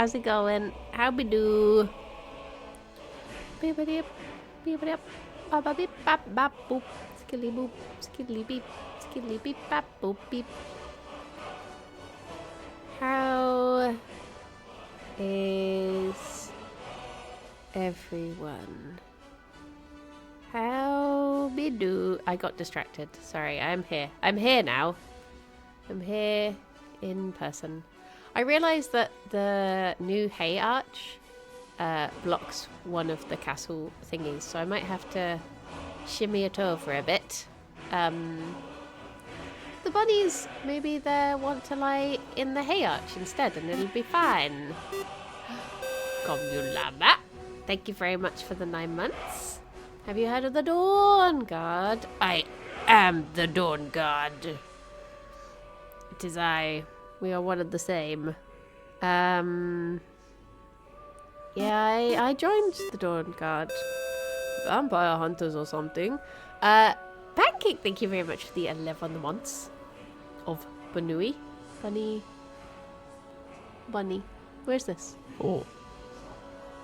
How's it going? How we do? Beep-a-dip, beep-a-dip, ba-ba-beep, bap-bap, boop, skilly-boop, skilly-beep, skilly-beep, bap, boop, beep. How is everyone? How we do? I got distracted. Sorry, I'm here. I'm here now. I'm here in person. I realised that the new hay arch blocks one of the castle thingies, so I might have to shimmy it over a bit. The bunnies, maybe they want to lie in the hay arch instead, and it'll be fine. Come, you llama. Thank you very much for the 9 months. Have you heard of the Dawn Guard? I am the Dawn Guard. It is I. We are one and the same. Yeah, I joined the Dawn Guard. Vampire hunters or something. Pancake, thank you very much for the 11 months of Banui. Bunny. Where's this? Oh.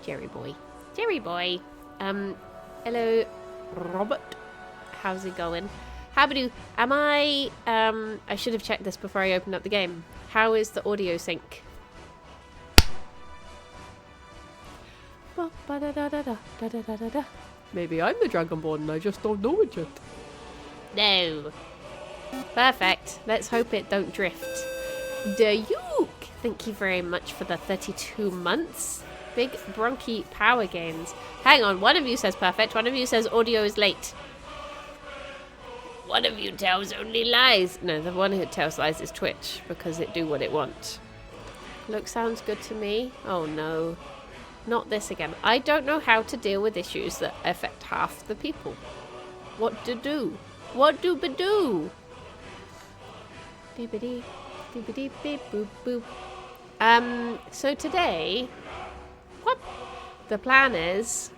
Jerry boy. Jerry boy. Hello, Robert. How's it going? Habadoo, am I should have checked this before I opened up the game. How is the audio sync? Maybe I'm the Dragonborn and I just don't know it yet. No. Perfect. Let's hope it don't drift. Duke, thank you very much for the 32 months. Big Bronky power gains. Hang on, one of you says perfect, one of you says audio is late. One of you tells only lies. No, the one who tells lies is Twitch, because it do what it wants. Look, sounds good to me. Oh no. Not this again. I don't know how to deal with issues that affect half the people. What to do? What do be do? Beep-a-dee, beep-a-dee, beep, boop, boop. So today, what? The plan is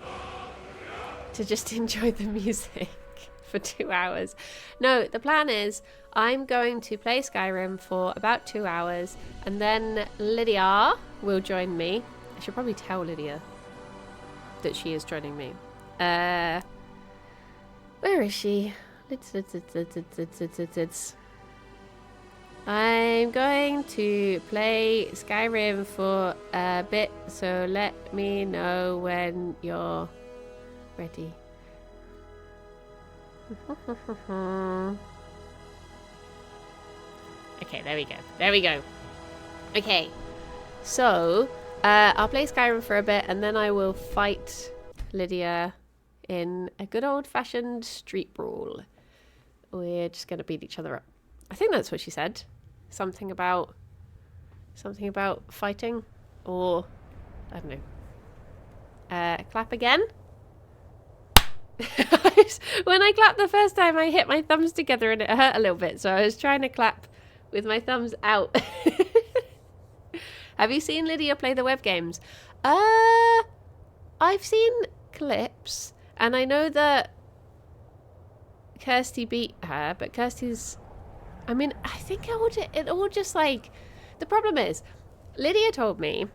to just enjoy the music for 2 hours. No, the plan is I'm going to play Skyrim for about 2 hours, and then Lydia will join me. I should probably tell Lydia that she is joining me. Where is she? I'm going to play Skyrim for a bit, so let me know when you're ready. Okay, there we go. There we go. Okay, so I'll play Skyrim for a bit, and then I will fight Lydia in a good old-fashioned street brawl. We're just going to beat each other up. I think that's what she said. Something about fighting, or I don't know. Clap again. When I clapped the first time, I hit my thumbs together and it hurt a little bit, so I was trying to clap with my thumbs out. Have you seen Lydia play the web games? I've seen clips, and I know that Kirsty beat her, but Kirsty's... I mean, I think it all just like... The problem is, Lydia told me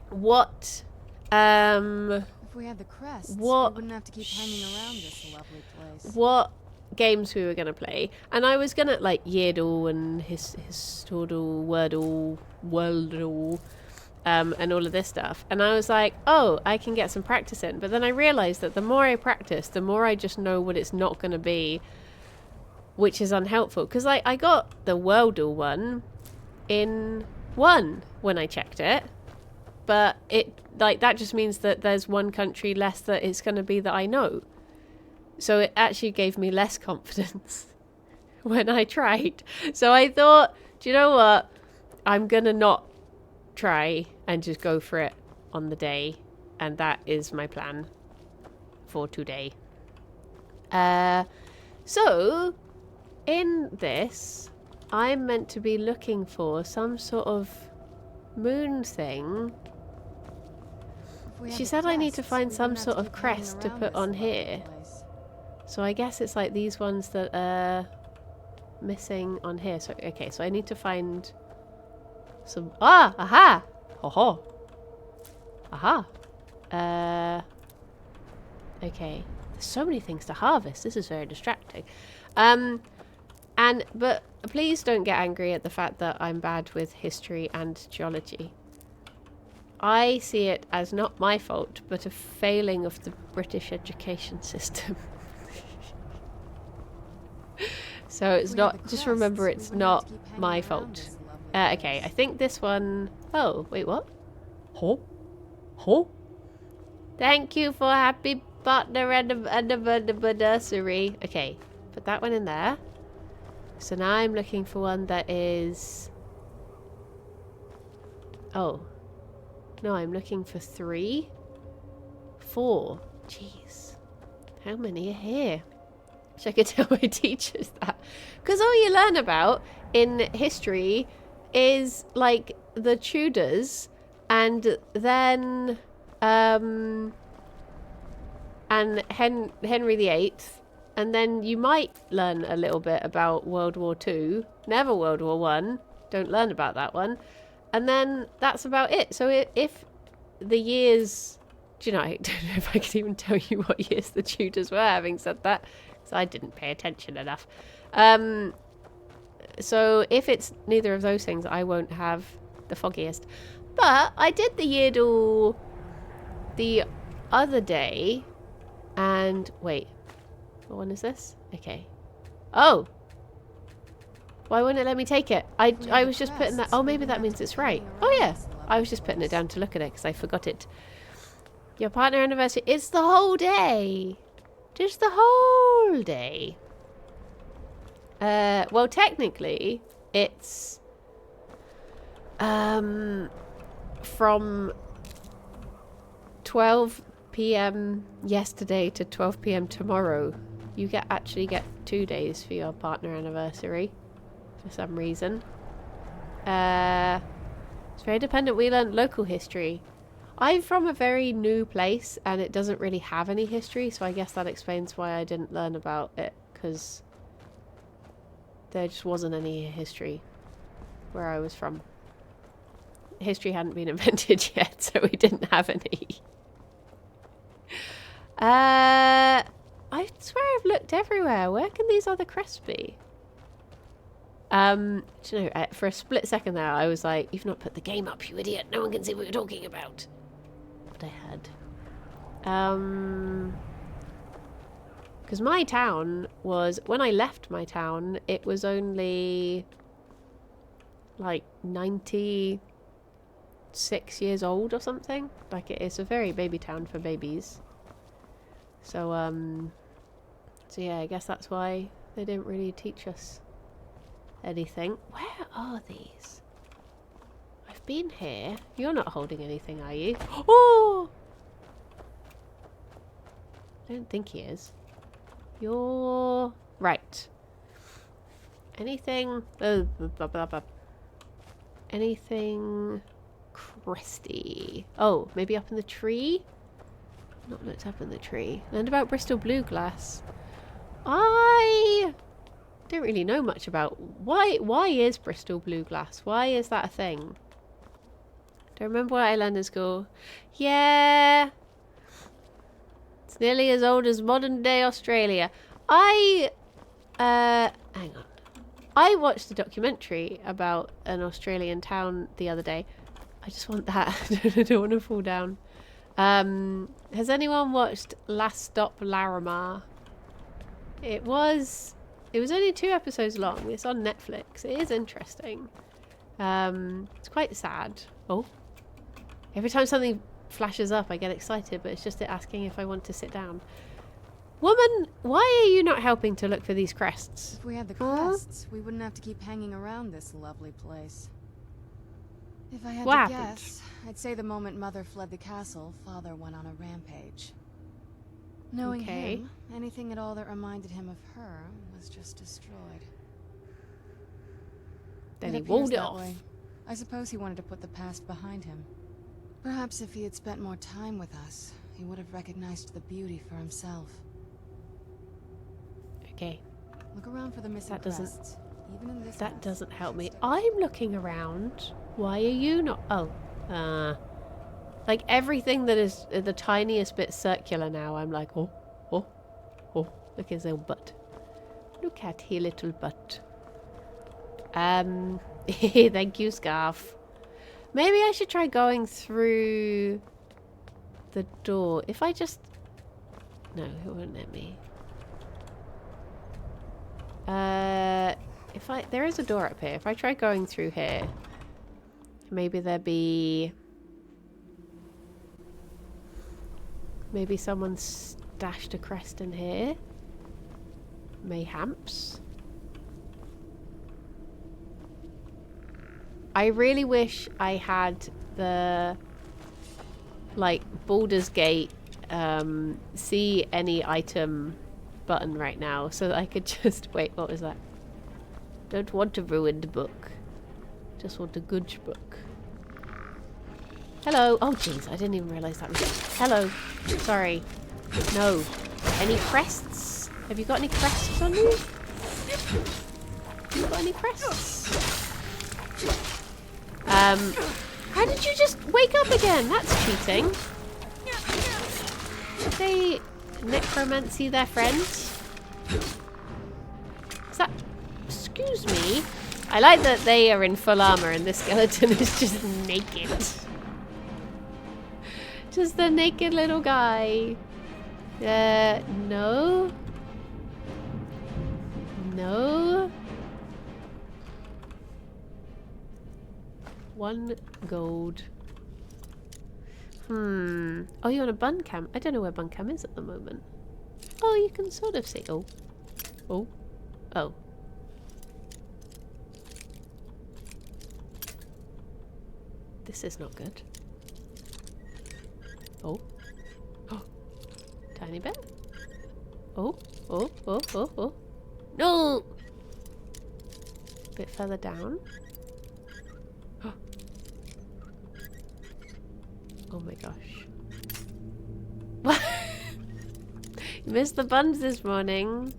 what... If we had the crest, we wouldn't have to keep hanging around this lovely place. What games we were going to play, and I was going to like Yodel and Historical Wordle, and all of this stuff, and I was like, oh, I can get some practice in, but then I realised that the more I practice, the more I just know what it's not going to be, which is unhelpful, because like I got the Wordle one in 1 when I checked it, but it like that just means that there's one country less that it's going to be that I know. So it actually gave me less confidence when I tried. So I thought, do you know what? I'm going to not try and just go for it on the day. And that is my plan for today. So in this, I'm meant to be looking for some sort of moon thing. She said I need to find some sort of crest to put on here. So I guess it's like these ones that are missing on here. So okay, so I need to find some... Ah! Aha! Aha. Aha. Okay. There's so many things to harvest. This is very distracting. But please don't get angry at the fact that I'm bad with history and geology. I see it as not my fault, but a failing of the British education system. So it's not, just remember it's not my fault. Okay, I think this one, oh, wait, what? Huh? Huh? Thank you for happy partner anniversary. Okay, put that one in there. So now I'm looking for one that is... Oh. No, I'm looking for 3. 4. Jeez. How many are here? Wish I could tell my teachers that. Because all you learn about in history is, like, the Tudors and then... and Henry VIII. And then you might learn a little bit about World War II. Never World War One. Don't learn about that one. And then that's about it. So if the years... Do you know, I don't know if I can even tell you what years the Tudors were, having said that. Because I didn't pay attention enough. So if it's neither of those things, I won't have the foggiest. But I did the Yeardle the other day. And... Wait. What one is this? Okay. Oh! Why wouldn't it let me take it? I was just putting that... Oh, maybe that means it's right. Oh, yeah. I was just putting it down to look at it because I forgot it. Your partner anniversary. It's the whole day. Just the whole day. Well, technically, it's... from 12 p.m. yesterday to 12 p.m. tomorrow. You actually get 2 days for your partner anniversary. For some reason. It's very dependent. We learned local history. I'm from a very new place and it doesn't really have any history, so I guess that explains why I didn't learn about it, because there just wasn't any history where I was from. History hadn't been invented yet, so we didn't have any. I swear I've looked everywhere. Where can these other crests be? Do you know, for a split second there, I was like, "You've not put the game up, you idiot! No one can see what you're talking about." But I had. Because my town was, when I left my town, it was only like 96 years old or something. Like, it's a very baby town for babies. So, so yeah, I guess that's why they didn't really teach us anything. Where are these? I've been here. You're not holding anything, are you? Oh! I don't think he is. You're... Right. Anything... Oh, blah, blah, blah. Anything... Cresty. Oh, maybe up in the tree? Not looked up in the tree. Learned about Bristol blue glass. I don't really know much about why is Bristol blue glass? Why is that a thing? Don't remember what I learned in school. Yeah. It's nearly as old as modern day Australia. Hang on. I watched a documentary about an Australian town the other day. I just want that. I don't want to fall down. Has anyone watched Last Stop Larimar? It was only 2 episodes long. It's on Netflix. It is interesting. It's quite sad. Oh. Every time something flashes up, I get excited, but it's just it asking if I want to sit down. Woman, why are you not helping to look for these crests? If we had the crests, we wouldn't have to keep hanging around this lovely place. If I had to guess, I'd say the moment Mother fled the castle, Father went on a rampage. Knowing him, anything at all that reminded him of her was just destroyed. Then he walled it off. I suppose he wanted to put the past behind him. Perhaps if he had spent more time with us, he would have recognized the beauty for himself. Okay. Look around for the missing crests. Even in this that doesn't help me. I'm looking around. Why are you not? Oh, Like everything that is the tiniest bit circular now, I'm like, oh, oh, oh, look at his little butt. Look at his little butt. Thank you, Scarf. Maybe I should try going through the door. If I just... No, it won't let me. There is a door up here. If I try going through here, maybe there be... Maybe someone stashed a crest in here. Mayhaps. I really wish I had the, like, Baldur's Gate see any item button right now so that I could just... Wait, what was that? Don't want to ruin the book. Just want a good book. Hello. Oh, jeez. I didn't even realise that was... Hello. Sorry. No. Any crests? Have you got any crests on you? Have you got any crests? How did you just wake up again? That's cheating. Did they necromancy their friends? Is that... Excuse me? I like that they are in full armor and this skeleton is just naked. Just a naked little guy. No. No. 1 gold. Oh, you want a bun cam? I don't know where bun cam is at the moment. Oh, you can sort of see. Oh. Oh. Oh. This is not good. Oh. Oh. Tiny bit. Oh. Oh. Oh. Oh. Oh. No! Bit further down. Oh my gosh. What? You missed the buns this morning.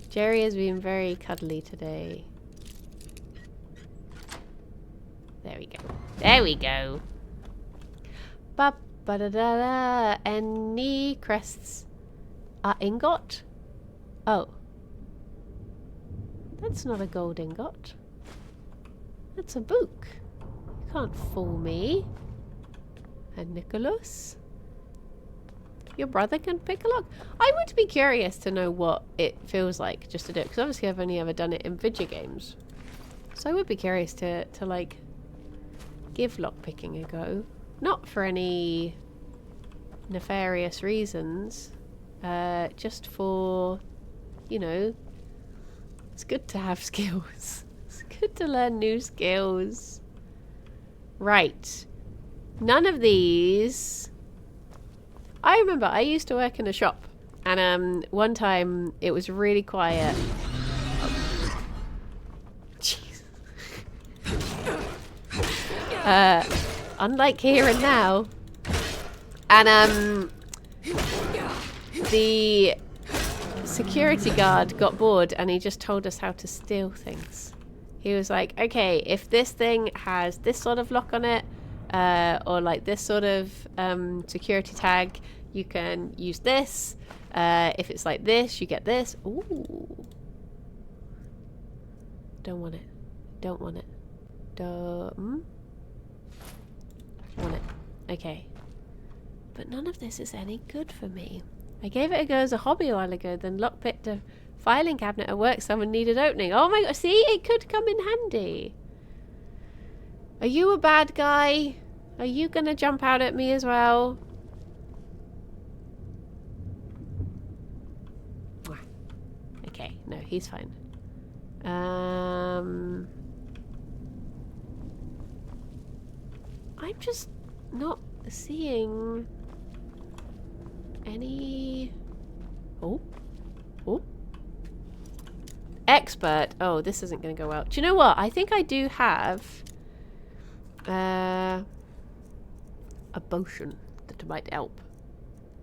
Jerry has been very cuddly today. There we go. There we go. Ba ba da da da. Any crests? Ingot? Oh. That's not a gold ingot. That's a book. You can't fool me. And Nicholas? Your brother can pick a lock? I would be curious to know what it feels like just to do it. Because obviously I've only ever done it in video games. So I would be curious to like, give lockpicking a go. Not for any nefarious reasons. Just for, you know, it's good to have skills. It's good to learn new skills. Right. None of these... I remember I used to work in a shop. And one time it was really quiet. Oh. Jeez. Unlike here and now. And the security guard got bored and he just told us how to steal things. He was like, okay, if this thing has this sort of lock on it, or like this sort of security tag, you can use this. If it's like this, you get this. Ooh. Don't want it. Don't want it. Don't want it. Okay. But none of this is any good for me. I gave it a go as a hobby a while ago, then lockpicked a filing cabinet at work someone needed opening. Oh my god, see? It could come in handy. Are you a bad guy? Are you gonna jump out at me as well? Okay, no, he's fine. I'm just not seeing any... Oh. Oh. Expert. Oh, this isn't going to go well. Do you know what? I think I do have a potion that might help.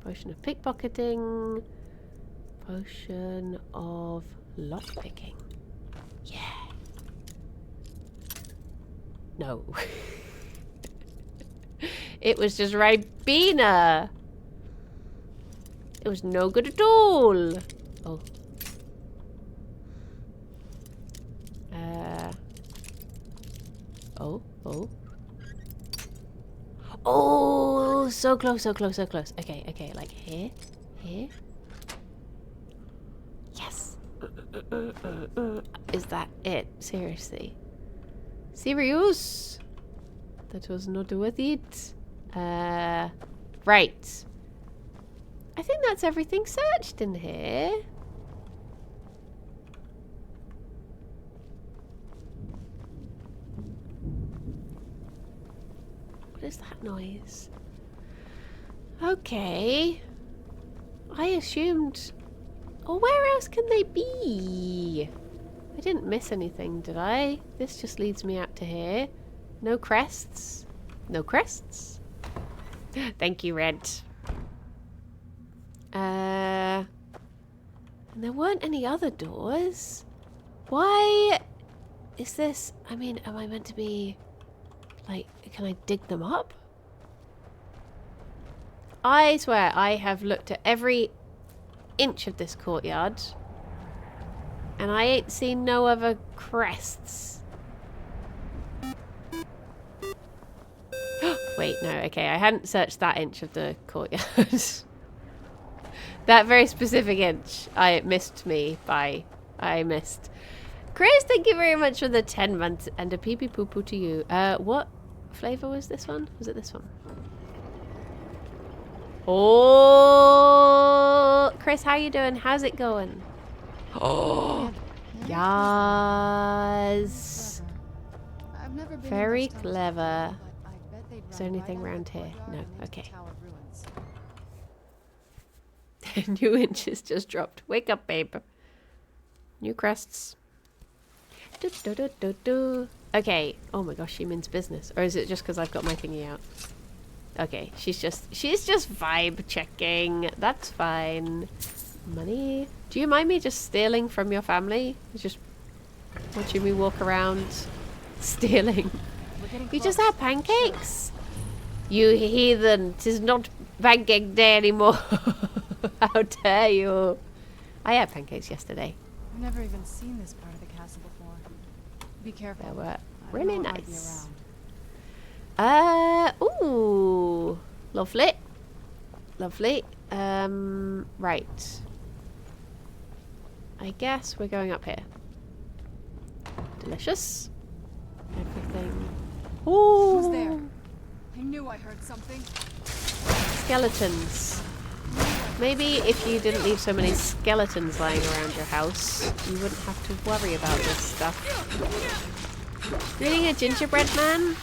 Potion of pickpocketing. Potion of lockpicking. Yeah. No. It was just Ribena. It was no good at all. Oh. Oh. Oh, so close, so close, so close. Okay, okay, like here. Yes. Is that it? Seriously? Serious? That was not worth it. Right. I think that's everything searched in here. What is that noise? Okay. I assumed... Oh, where else can they be? I didn't miss anything, did I? This just leads me out to here. No crests. No crests. Thank you, Red. And there weren't any other doors. Why is this... I mean, am I meant to be... Like, can I dig them up? I swear I have looked at every inch of this courtyard and I ain't seen no other crests. Wait, no, okay, I hadn't searched that inch of the courtyard. That very specific inch, I missed. Chris, thank you very much for the 10 months and a pee-pee poo-poo to you. What flavor was this one? Was it this one? Oh, Chris, how you doing? How's it going? Oh, yes. Very clever. Is there anything around here? No. Okay. New inches just dropped. Wake up, babe. New crests. Okay. Oh my gosh, she means business. Or is it just because I've got my thingy out? Okay, she's just vibe checking. That's fine. Money. Do you mind me just stealing from your family? Just watching me walk around stealing. You just had pancakes? You heathen. 'Tis not pancake day anymore. How dare you? I had pancakes yesterday. I've never even seen this part of the castle before. Be careful. They were really nice. Ooh. Lovely. Lovely. Right. I guess we're going up here. Delicious. Everything. Ooh. Who's there? I knew I heard something. Skeletons. Maybe if you didn't leave so many skeletons lying around your house, you wouldn't have to worry about this stuff. Reading a gingerbread man?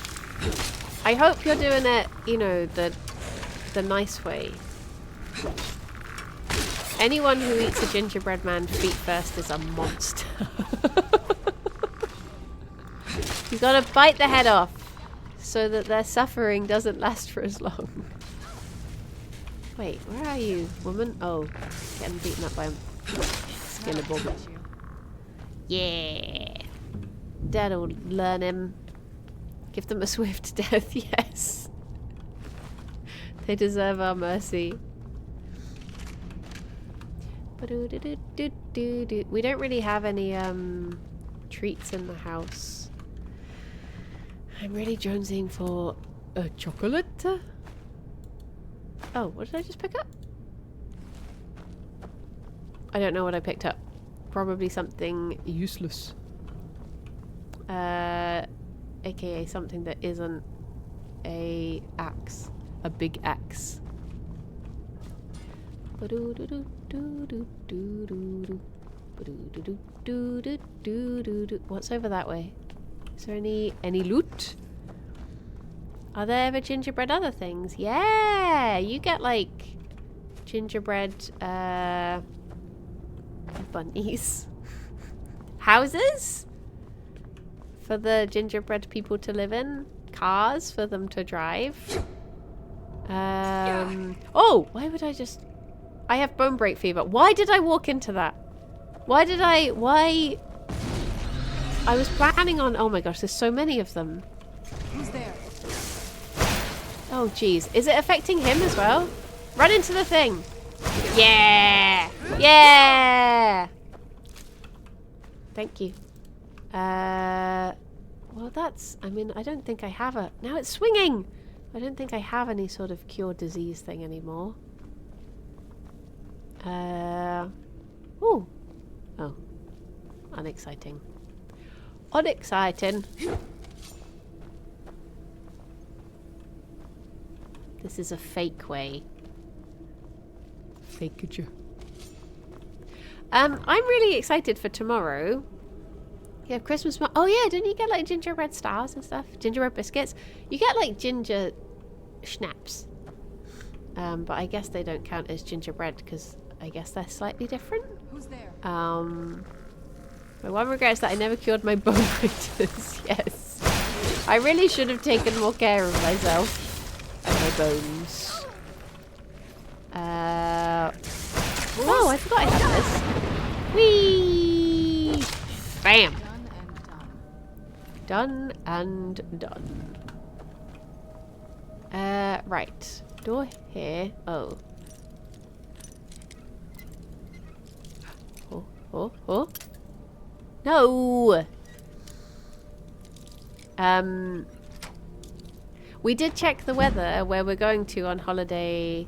I hope you're doing it, you know, the nice way. Anyone who eats a gingerbread man feet first is a monster. You gotta bite the head off so that their suffering doesn't last for as long. Wait, where are you, woman? Oh, getting beaten up by a Skillerbug. Yeah. Dad'll learn him. Give them a swift death, yes. They deserve our mercy. We don't really have any treats in the house. I'm really jonesing for a chocolate. Oh, what did I just pick up? I don't know what I picked up. Probably something useless. AKA something that isn't a axe. A big axe. What's over that way? Is there any loot? Are there ever gingerbread other things? Yeah! You get like gingerbread bunnies. Houses? For the gingerbread people to live in. Cars for them to drive. Oh! Why would I just... I have bone break fever. Why did I walk into that? Why? I was planning on... Oh my gosh, there's so many of them. Who's there? Oh, jeez. Is it affecting him as well? Run into the thing. Yeah! Yeah! Thank you. Well, that's... I mean, I don't think I have a... Now it's swinging! I don't think I have any sort of cure disease thing anymore. Ooh. Oh. Unexciting. Unexciting. This is a fake way. Fake you. I'm really excited for tomorrow. You have Christmas... Oh yeah, didn't you get like gingerbread stars and stuff? Gingerbread biscuits? You get like ginger schnapps. But I guess they don't count as gingerbread because I guess they're slightly different. Who's there? My one regret is that I never cured my bone writers. Yes. I really should have taken more care of myself and my bones. Oh, I forgot I had this. Whee! Bam! Done and done. Right. Door here. Oh. Oh. No! We did check the weather where we're going to on holiday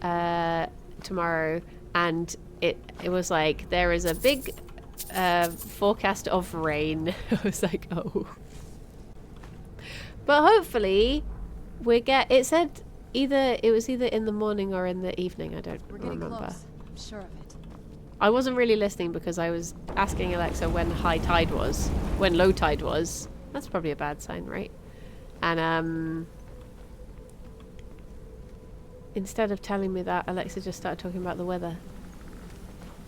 tomorrow, and it was like there is a big forecast of rain. I was like, oh. But hopefully it said it was either in the morning or in the evening. I don't remember. Close. I'm sure of it. I wasn't really listening because I was asking Alexa when high tide was, when low tide was. That's probably a bad sign, right? And instead of telling me that, Alexa just started talking about the weather.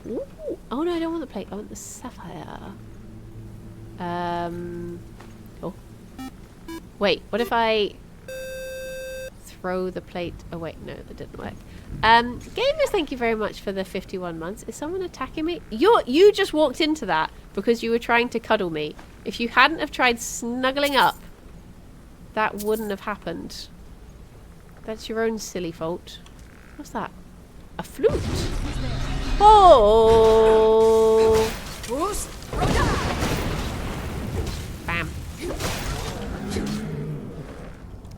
Ooh. Oh no, I don't want the plate. I want the sapphire. Oh. Wait, what if I throw the plate away? No, that didn't work. Gamers, thank you very much for the 51 months. Is someone attacking me? You just walked into that because you were trying to cuddle me. If you hadn't have tried snuggling up, that wouldn't have happened. That's your own silly fault. What's that? A flute? Oh! Bam.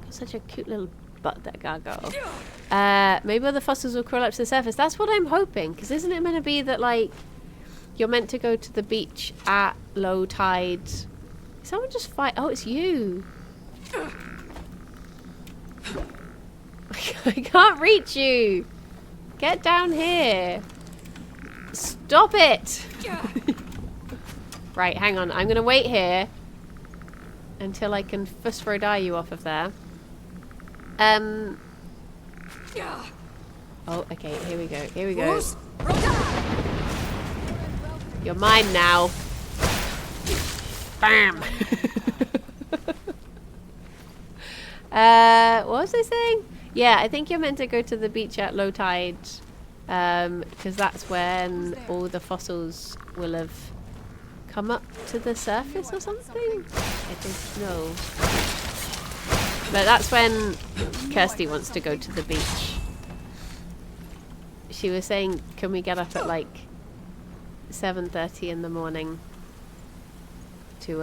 Got such a cute little butt, that gargoyle. Maybe other fossils will crawl up to the surface. That's what I'm hoping. Because isn't it meant to be that, like, you're meant to go to the beach at low tide? Someone just fight. Oh, it's you. I can't reach you. Get down here. Stop it. Right, hang on. I'm going to wait here until I can fuss for a die you off of there. Oh, okay. Here we go. Here we go. You're mine now. Bam. What was I saying? Yeah, I think you're meant to go to the beach at low tide, because that's when all the fossils will have come up to the surface or something. I don't know. But that's when Kirsty wants to go to the beach. She was saying, can we get up at like 7:30 in the morning to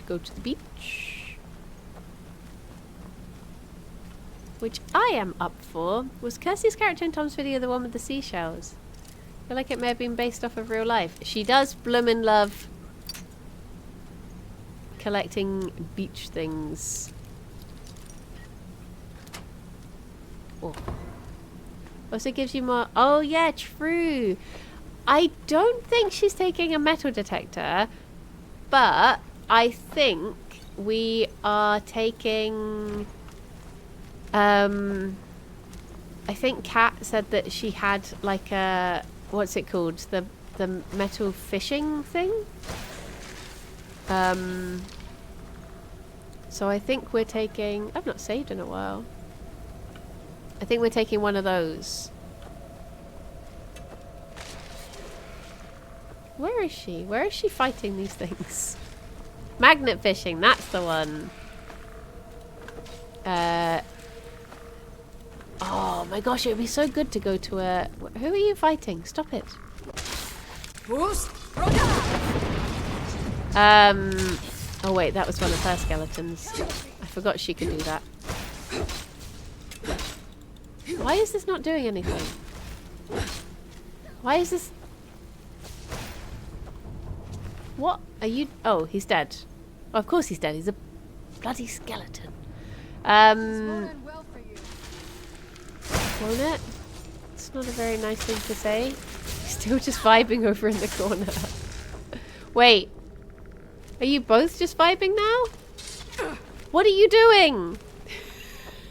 go to the beach? Which I am up for. Was Kirsty's character in Tom's video the one with the seashells? I feel like it may have been based off of real life. She does bloomin' love collecting beach things. Oh. Also gives you more... Oh yeah, true. I don't think she's taking a metal detector, but I think we are taking... I think Kat said that she had like a... What's it called? The metal fishing thing? So I think we're taking... I've not saved in a while. I think we're taking one of those. Where is she? Where is she fighting these things? Magnet fishing, that's the one. Oh my gosh, it would be so good to go to a... Who are you fighting? Stop it. Oh wait, that was one of her skeletons. I forgot she could do that. Why is this not doing anything? Why is this... What? Are you... Oh, he's dead. Oh, of course he's dead. He's a bloody skeleton. Won't it? It's not a very nice thing to say. He's still just vibing over in the corner. Wait. Are you both just vibing now? What are you doing?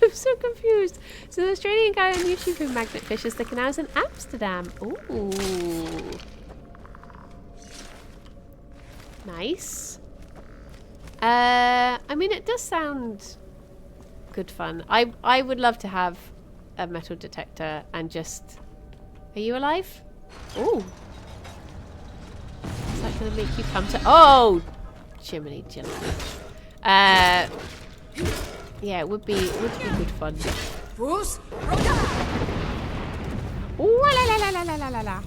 I'm so confused. So the Australian guy on YouTube who magnet fishes the canals in Amsterdam. Ooh. Nice. I mean, it does sound good fun. I would love to have a metal detector and just... Are you alive? Ooh. Is that going to make you come to... Oh! Jiminy Jiminy. Yeah, it would be good fun. Ooh, la la la la la la la.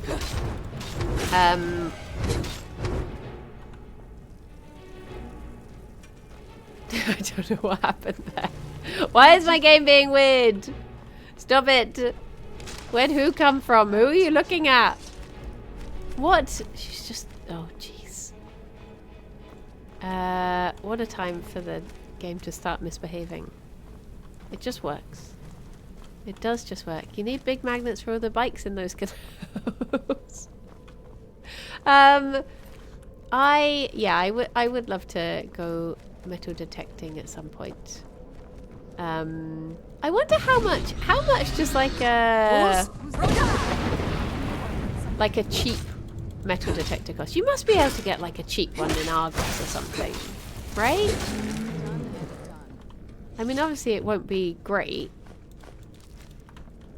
I don't know what happened there. Why is my game being weird? Stop it. Where'd who come from? Who are you looking at? What? She's just... Oh, jeez. What a time for the game to start misbehaving. It just works. It does just work. You need big magnets for all the bikes in those canals. I would love to go metal detecting at some point. I wonder how much just like a cheap metal detector costs. You must be able to get like a cheap one in Argos or something, right? I mean, obviously it won't be great,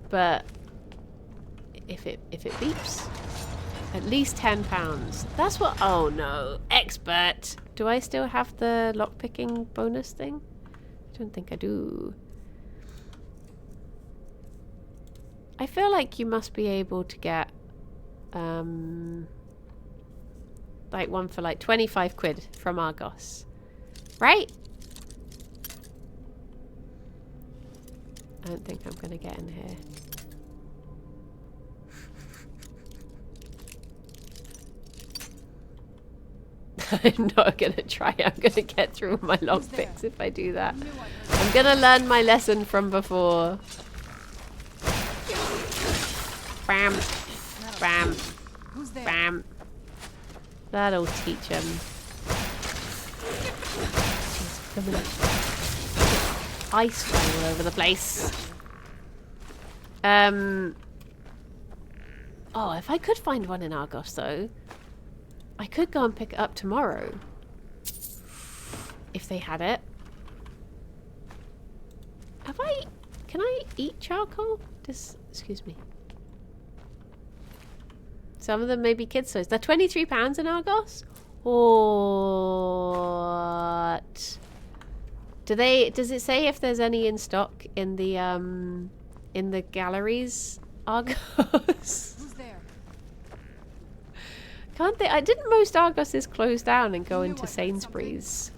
but if it beeps, at least £10. That's what. Oh no, expert. Do I still have the lockpicking bonus thing? I don't think I do. I feel like you must be able to get like one for like 25 quid from Argos, right? I don't think I'm gonna get in here. I'm not gonna try. I'm gonna get through all my lockpicks if I do that. I'm gonna learn my lesson from before. Bam. Bam. Bam. That'll teach him. Ice flying all over the place. Oh, if I could find one in Argos though, I could go and pick it up tomorrow. If they had it. Can I eat charcoal? Excuse me. Some of them may be kids' toys. They're £23 in Argos? What? Does it say if there's any in stock in the galleries, Argos? Who's there? Can't they? Didn't most Argoses close down and go into Sainsbury's?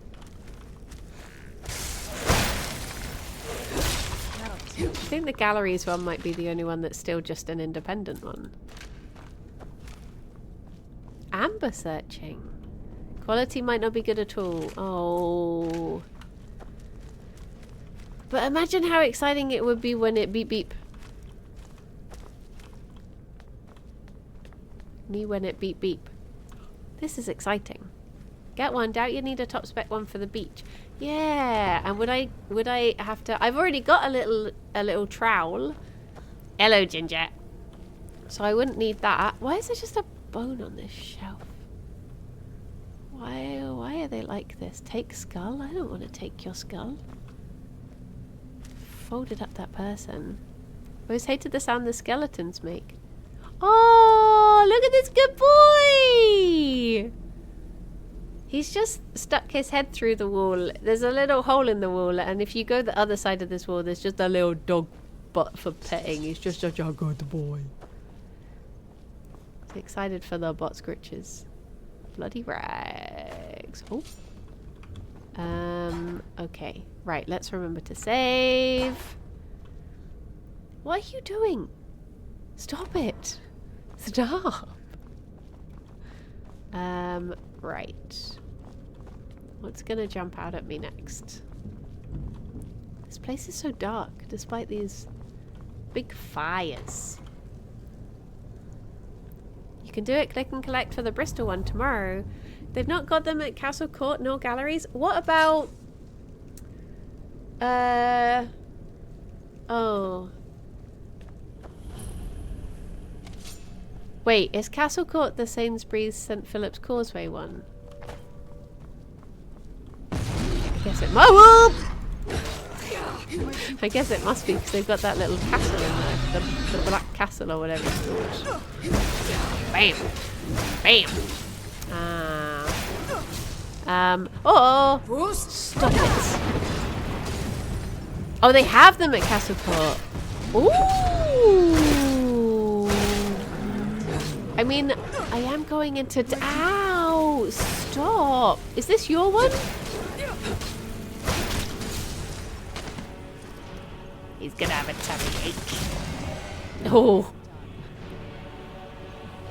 I think the galleries one might be the only one that's still just an independent one. Amber searching. Quality might not be good at all. Oh. But imagine how exciting it would be when it beep beep. Me when it beep beep. This is exciting. Get one. Doubt you need a top spec one for the beach. Yeah. And would I have to? I've already got a little trowel. Hello, Ginger. So I wouldn't need that. Why is there just a bone on this shelf? Why are they like this? Take skull? I don't want to take your skull. Folded up that person. I always hated the sound the skeletons make. Oh, look at this good boy! He's just stuck his head through the wall. There's a little hole in the wall, and if you go the other side of this wall, there's just a little dog butt for petting. He's just such a good boy. I'm excited for the butt scritches. Bloody rags. Oh. Okay. Right, let's remember to save. What are you doing? Stop it. Stop. Right. What's gonna jump out at me next? This place is so dark, despite these big fires. You can do it, click and collect for the Bristol one tomorrow. They've not got them at Castle Court nor galleries. What about... Oh. Wait, is Castle Court the Sainsbury's St. Philip's Causeway one? I guess it I guess it must be because they've got that little castle in there. The Black Castle or whatever it's called. Bam! Bam! Oh! Stop it! Oh, they have them at Castle Court. Ooh! I mean, I am going into... Ow! Stop! Is this your one? He's gonna have a tummy ache. Oh!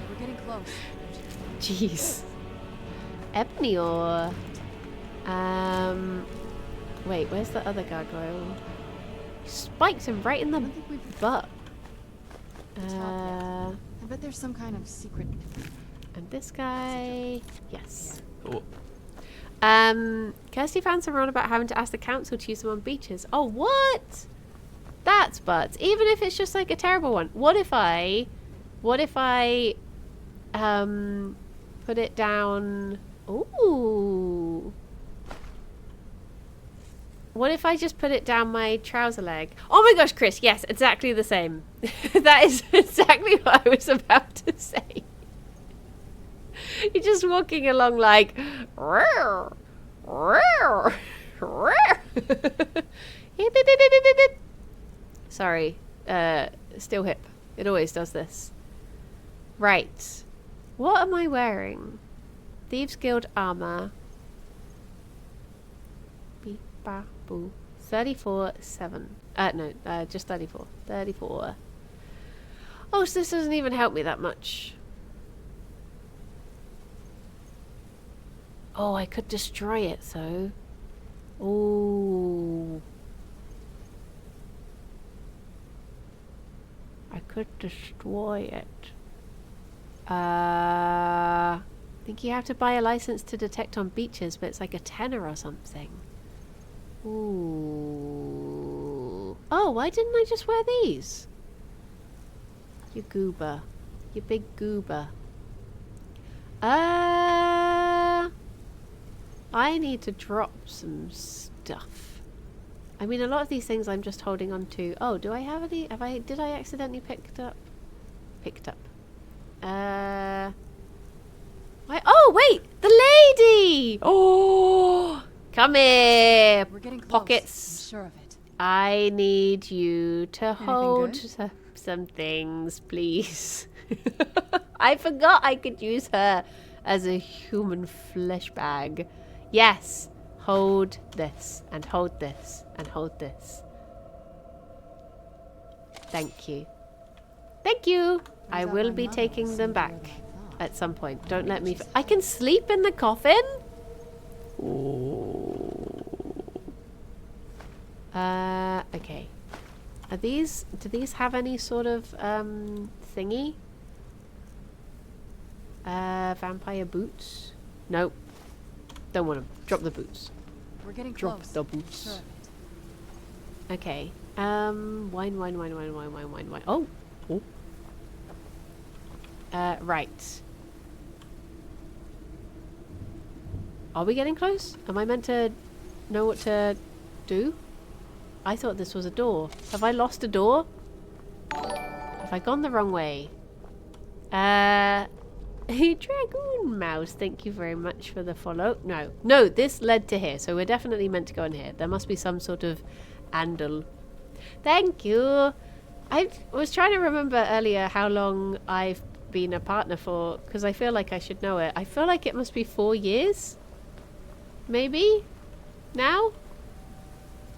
We're getting close. Jeez. Ebony or... Wait, where's the other gargoyle? He spiked him right in the butt. I bet there's some kind of secret... And this guy... Yes. Oh. Kirsty found some rule about having to ask the council to use them on beaches. Oh, what? That's butts. Even if it's just like a terrible one. What if I put it down... Ooh. What if I just put it down my trouser leg? Oh my gosh, Chris, yes, exactly the same. That is exactly what I was about to say. You're just walking along like... Rawr, rawr, rawr. Beep, beep, beep, beep, beep, beep. Sorry, still hip. It always does this. Right. What am I wearing? Thieves Guild armor. Beep, ba, boo. 34.7. No, just 34. 34. Oh, so this doesn't even help me that much. Oh, I could destroy it, so. Ooh. I could destroy it. I think you have to buy a license to detect on beaches, but it's like a tenner or something. Ooh. Oh, why didn't I just wear these? You goober. You big goober. I need to drop some stuff. I mean, a lot of these things I'm just holding on to. Oh, do I have any? Did I accidentally picked up? Oh, wait! The lady! Oh! Come here! We're getting close. Pockets. I'm sure of it. I need you to hold good? some things, please. I forgot I could use her as a human flesh bag. Yes. Hold this, and hold this, and hold this. Thank you. Thank you. I will be taking them back at some point. Don't let me... I can sleep in the coffin? Ooh. Okay. Are these... Do these have any sort of, thingy? Vampire boots? Nope. Don't want them. Drop the boots. We're getting Drop close. the boots. Sure of it. Okay. Wine. Oh. Oh. Right. Are we getting close? Am I meant to know what to do? I thought this was a door. Have I lost a door? Have I gone the wrong way? Dragoon Mouse, thank you very much for the follow. No, this led to here, so we're definitely meant to go in here. There must be some sort of handle. Thank you. I was trying to remember earlier how long I've been a partner for, because I feel like I should know it. I feel like it must be 4 years. Maybe? Now?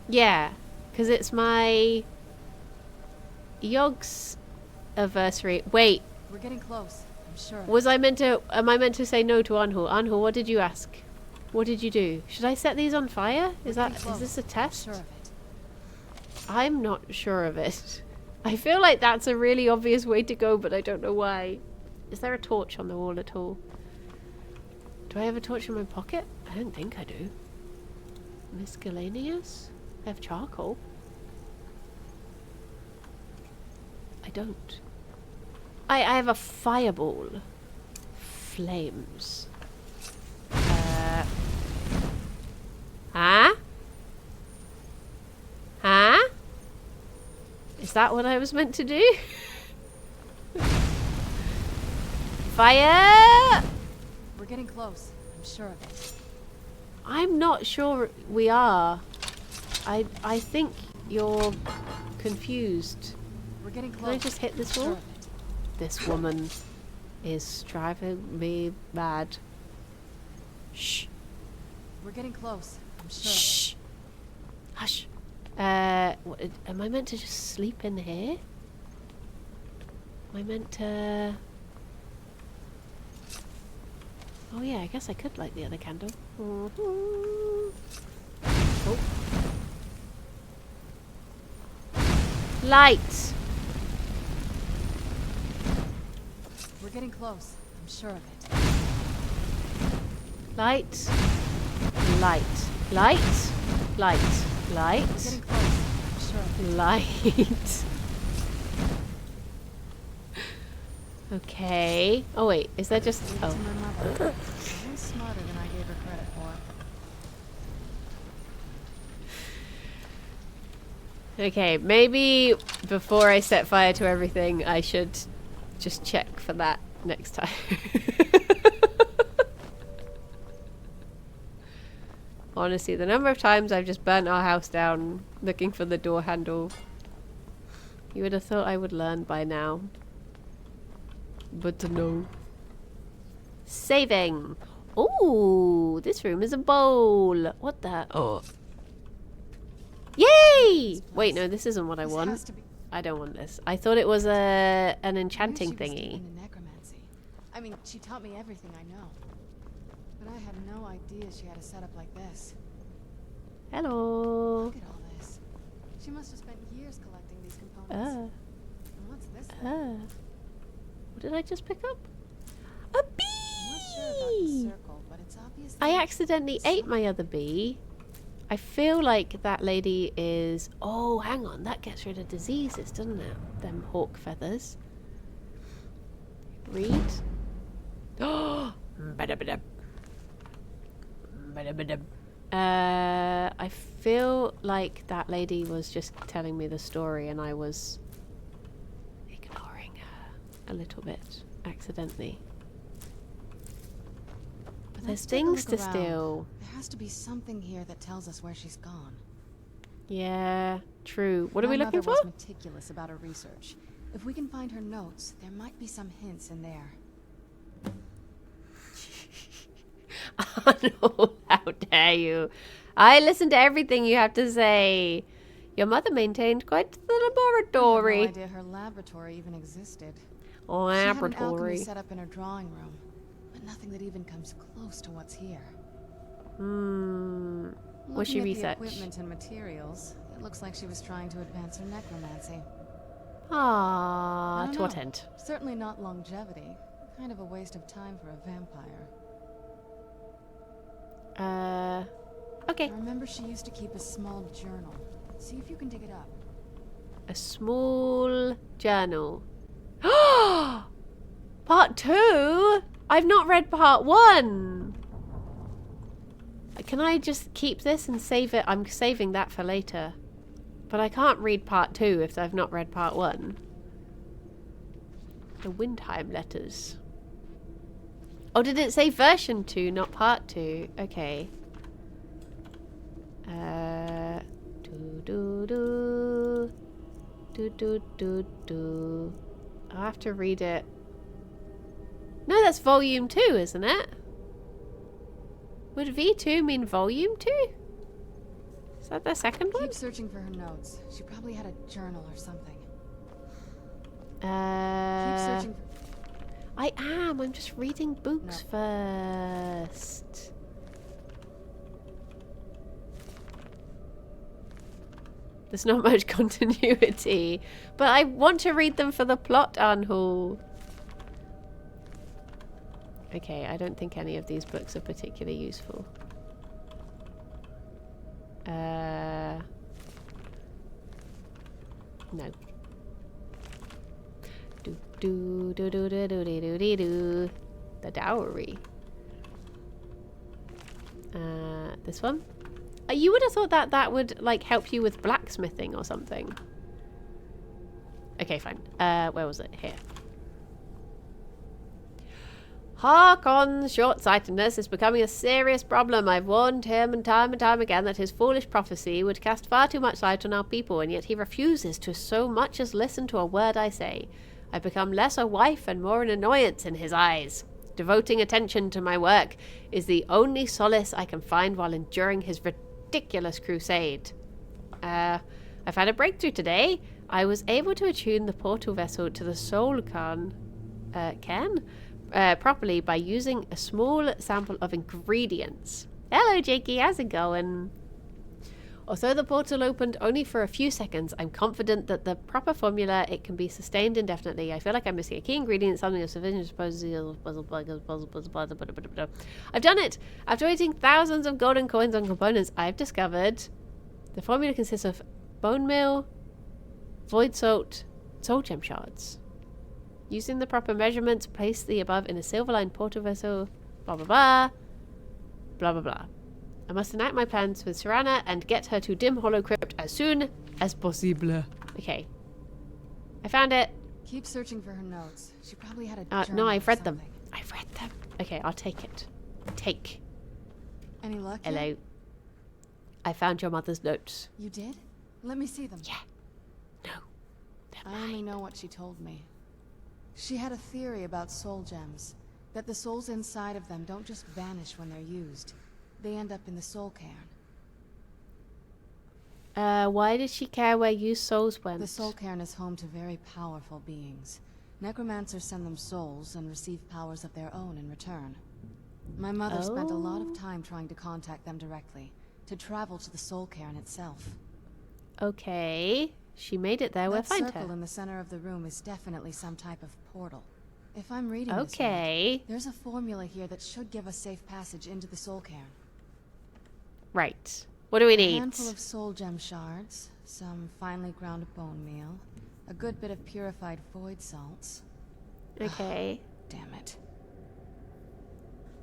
Yeah, because it's my Yogg's anniversary. Wait, We're getting close. I'm sure. am I meant to say no to Anhul? Anhul, what did you ask? What did you do? Should I set these on fire? Is this a test? Sure of it. I'm not sure of it. I feel like that's a really obvious way to go, but I don't know why. Is there a torch on the wall at all? Do I have a torch in my pocket? I don't think I do. Miscellaneous? I have charcoal. I don't. I have a fireball. Flames. Huh? Huh? Is that what I was meant to do? Fire! We're getting close. I'm sure of it. I'm not sure we are. I think you're confused. We're getting Can close. I just hit this I'm wall? sure of it. This woman is driving me mad. Shh. We're getting close. I'm sure. Shh. Hush. What, am I meant to just sleep in here? Am I meant to... Oh yeah, I guess I could light the other candle. Oh. Light! We're getting close. I'm sure of it. Light. Light. Light. Light. We're Light. getting close. I'm sure of it. Light. Okay. Oh wait, is that just... Leave it Oh. to my mother. She was smarter than I gave her credit for. Okay, maybe before I set fire to everything, I should just check for that next time. Honestly, the number of times I've just burnt our house down looking for the door handle. You would have thought I would learn by now. But no. Saving! Ooh, this room is a bowl. What the? Oh. Yay! Wait, no, this isn't what I This want. has to be- I don't want this. I thought it was an I knew enchanting she was thingy. deep into necromancy. I mean, she taught me everything I know. But I had no idea she had a setup like this. Hello. Look at all this. She must have spent years collecting these components. Uh, And what's this thing? what did I just pick up? A bee! I'm not sure about the circle, but it's obviously... I accidentally ate my other bee. I feel like that lady is... Oh, hang on. That gets rid of diseases, doesn't it? Them hawk feathers. Read. Oh! I feel like that lady was just telling me the story and I was ignoring her a little bit accidentally. But there's Let's take a things to look around. steal. There has to be something here that tells us where she's gone. Yeah, true. What are we My looking mother for? was meticulous about her research. If we can find her notes, there might be some hints in there. Arnold, how dare you? I listen to everything you have to say. Your mother maintained quite the I had laboratory. no idea her laboratory even existed. She had an alchemy Laboratory. set up in her drawing room, but nothing that even comes close to what's here. Hmm. What's she Looking research? at the equipment and materials, it looks like she was trying to advance her necromancy. Ah, I don't to what know. end? Certainly not longevity. Kind of a waste of time for a vampire. Okay. I remember she used to keep a small journal. See if you can dig it up. A small journal. Part 2? I've not read part 1. Can I just keep this and save it? I'm saving that for later. But I can't read part 2 if I've not read part 1. The Windheim letters. Oh, did it say version 2, not part 2? Okay. Do do do. I'll have to read it. No, that's volume 2, isn't it? Would V2 mean volume 2? Is that the second one? Keep searching for her notes. She probably had a journal or something. Keep searching for... I am. I'm just reading books first. There's not much continuity, but I want to read them for the plot, Anhul. Okay, I don't think any of these books are particularly useful. No. The dowry. This one? You would have thought that that would like help you with blacksmithing or something. Okay, fine. Where was it? Here. Harkon's short-sightedness is becoming a serious problem. I've warned him and time again that his foolish prophecy would cast far too much light on our people, and yet he refuses to so much as listen to a word I say. I've become less a wife and more an annoyance in his eyes. Devoting attention to my work is the only solace I can find while enduring his ridiculous crusade. I've had a breakthrough today. I was able to attune the portal vessel to the soul cairn properly by using a small sample of ingredients. Hello, Jakey. How's it going? Although the portal opened only for a few seconds, I'm confident that the proper formula, it can be sustained indefinitely. I feel like I'm missing a key ingredient, something of sufficient puzzle. I've done it! After waiting thousands of golden coins on components, I've discovered the formula consists of bone meal, void salt, soul gem shards. Using the proper measurements, place the above in a silver-lined portal vessel. Blah, blah, blah. Blah, blah, blah. I must enact my plans with Serana and get her to Dim Hollow Crypt as soon as possible. Okay. I found it. Keep searching for her notes. She probably had a journal no, I've read something. them. I've read them. Okay, I'll take it. Take. Any luck Hello. yet? I found your mother's notes. You did? Let me see them. Yeah. No. They're I only mine. know what she told me. She had a theory about soul gems. That the souls inside of them don't just vanish when they're used. They end up in the soul cairn. Why did she care where used souls went? The soul cairn is home to very powerful beings. Necromancers send them souls and receive powers of their own in return. My mother spent a lot of time trying to contact them directly, to travel to the soul cairn itself. Okay. She made it there. We'll find That circle her. in the center of the room is definitely some type of portal. If I'm reading this Okay. right, there's a formula here that should give us safe passage into the soul cairn. Right. What do we A need? handful of soul gem shards, some finely ground bone meal, a good bit of purified void salts. Okay. Damn it.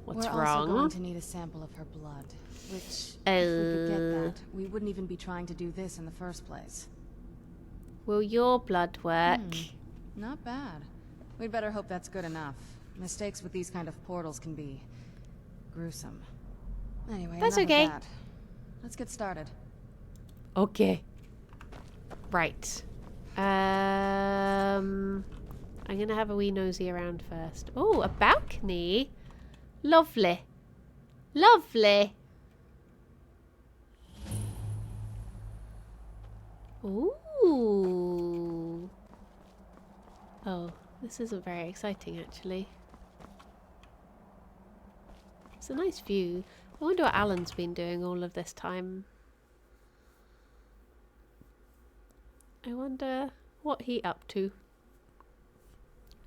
What's We're wrong? also going to need a sample of her blood, which, if we could get that, we wouldn't even be trying to do this in the first place. Will your blood work? Not bad. We'd better hope that's good enough. Mistakes with these kind of portals can be gruesome. Anyway, That's enough okay. of that. Let's get started. Okay. Right. I'm gonna have a wee nosy around first. Oh, a balcony. Lovely. Lovely. Ooh. Oh, this isn't very exciting actually. It's a nice view. I wonder what Alan's been doing all of this time. I wonder what he up to.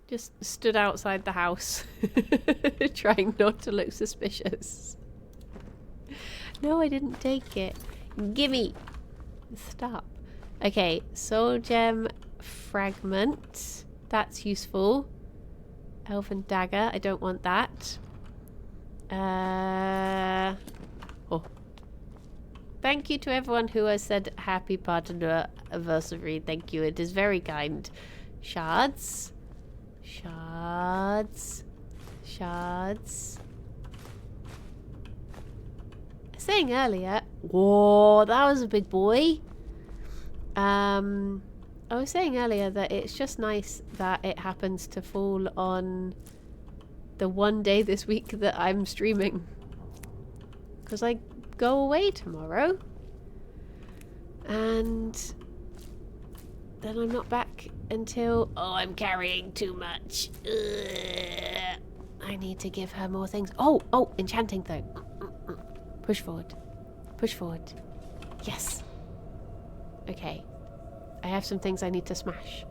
Just stood outside the house, trying not to look suspicious. No, I didn't take it. Gimme! Stop. Okay, soul gem fragment. That's useful. Elven dagger. I don't want that. Oh. Thank you to everyone who has said happy partner anniversary. Thank you. It is very kind. Shards. Shards. Shards. Saying earlier. Whoa, that was a big boy. I was saying earlier that it's just nice that it happens to fall on the one day this week that I'm streaming. Because I go away tomorrow. And then I'm not back until... Oh, I'm carrying too much. Ugh. I need to give her more things. Oh, enchanting thing. Push forward. Push forward. Yes. Okay. I have some things I need to smash.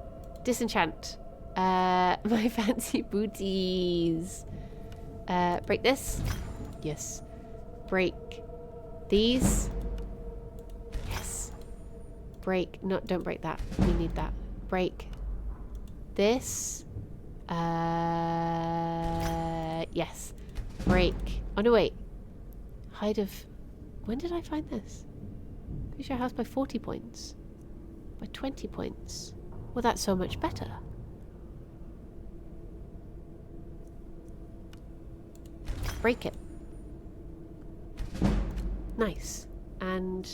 Disenchant. My fancy booties. Break this. Yes. Break these. Yes. Break. No, don't break that. We need that. Break this. Yes. Break. Oh no, wait. Hide of... When did I find this? Increase your house by 40 points. By 20 points. Well, that's so much better. Break it. Nice. And...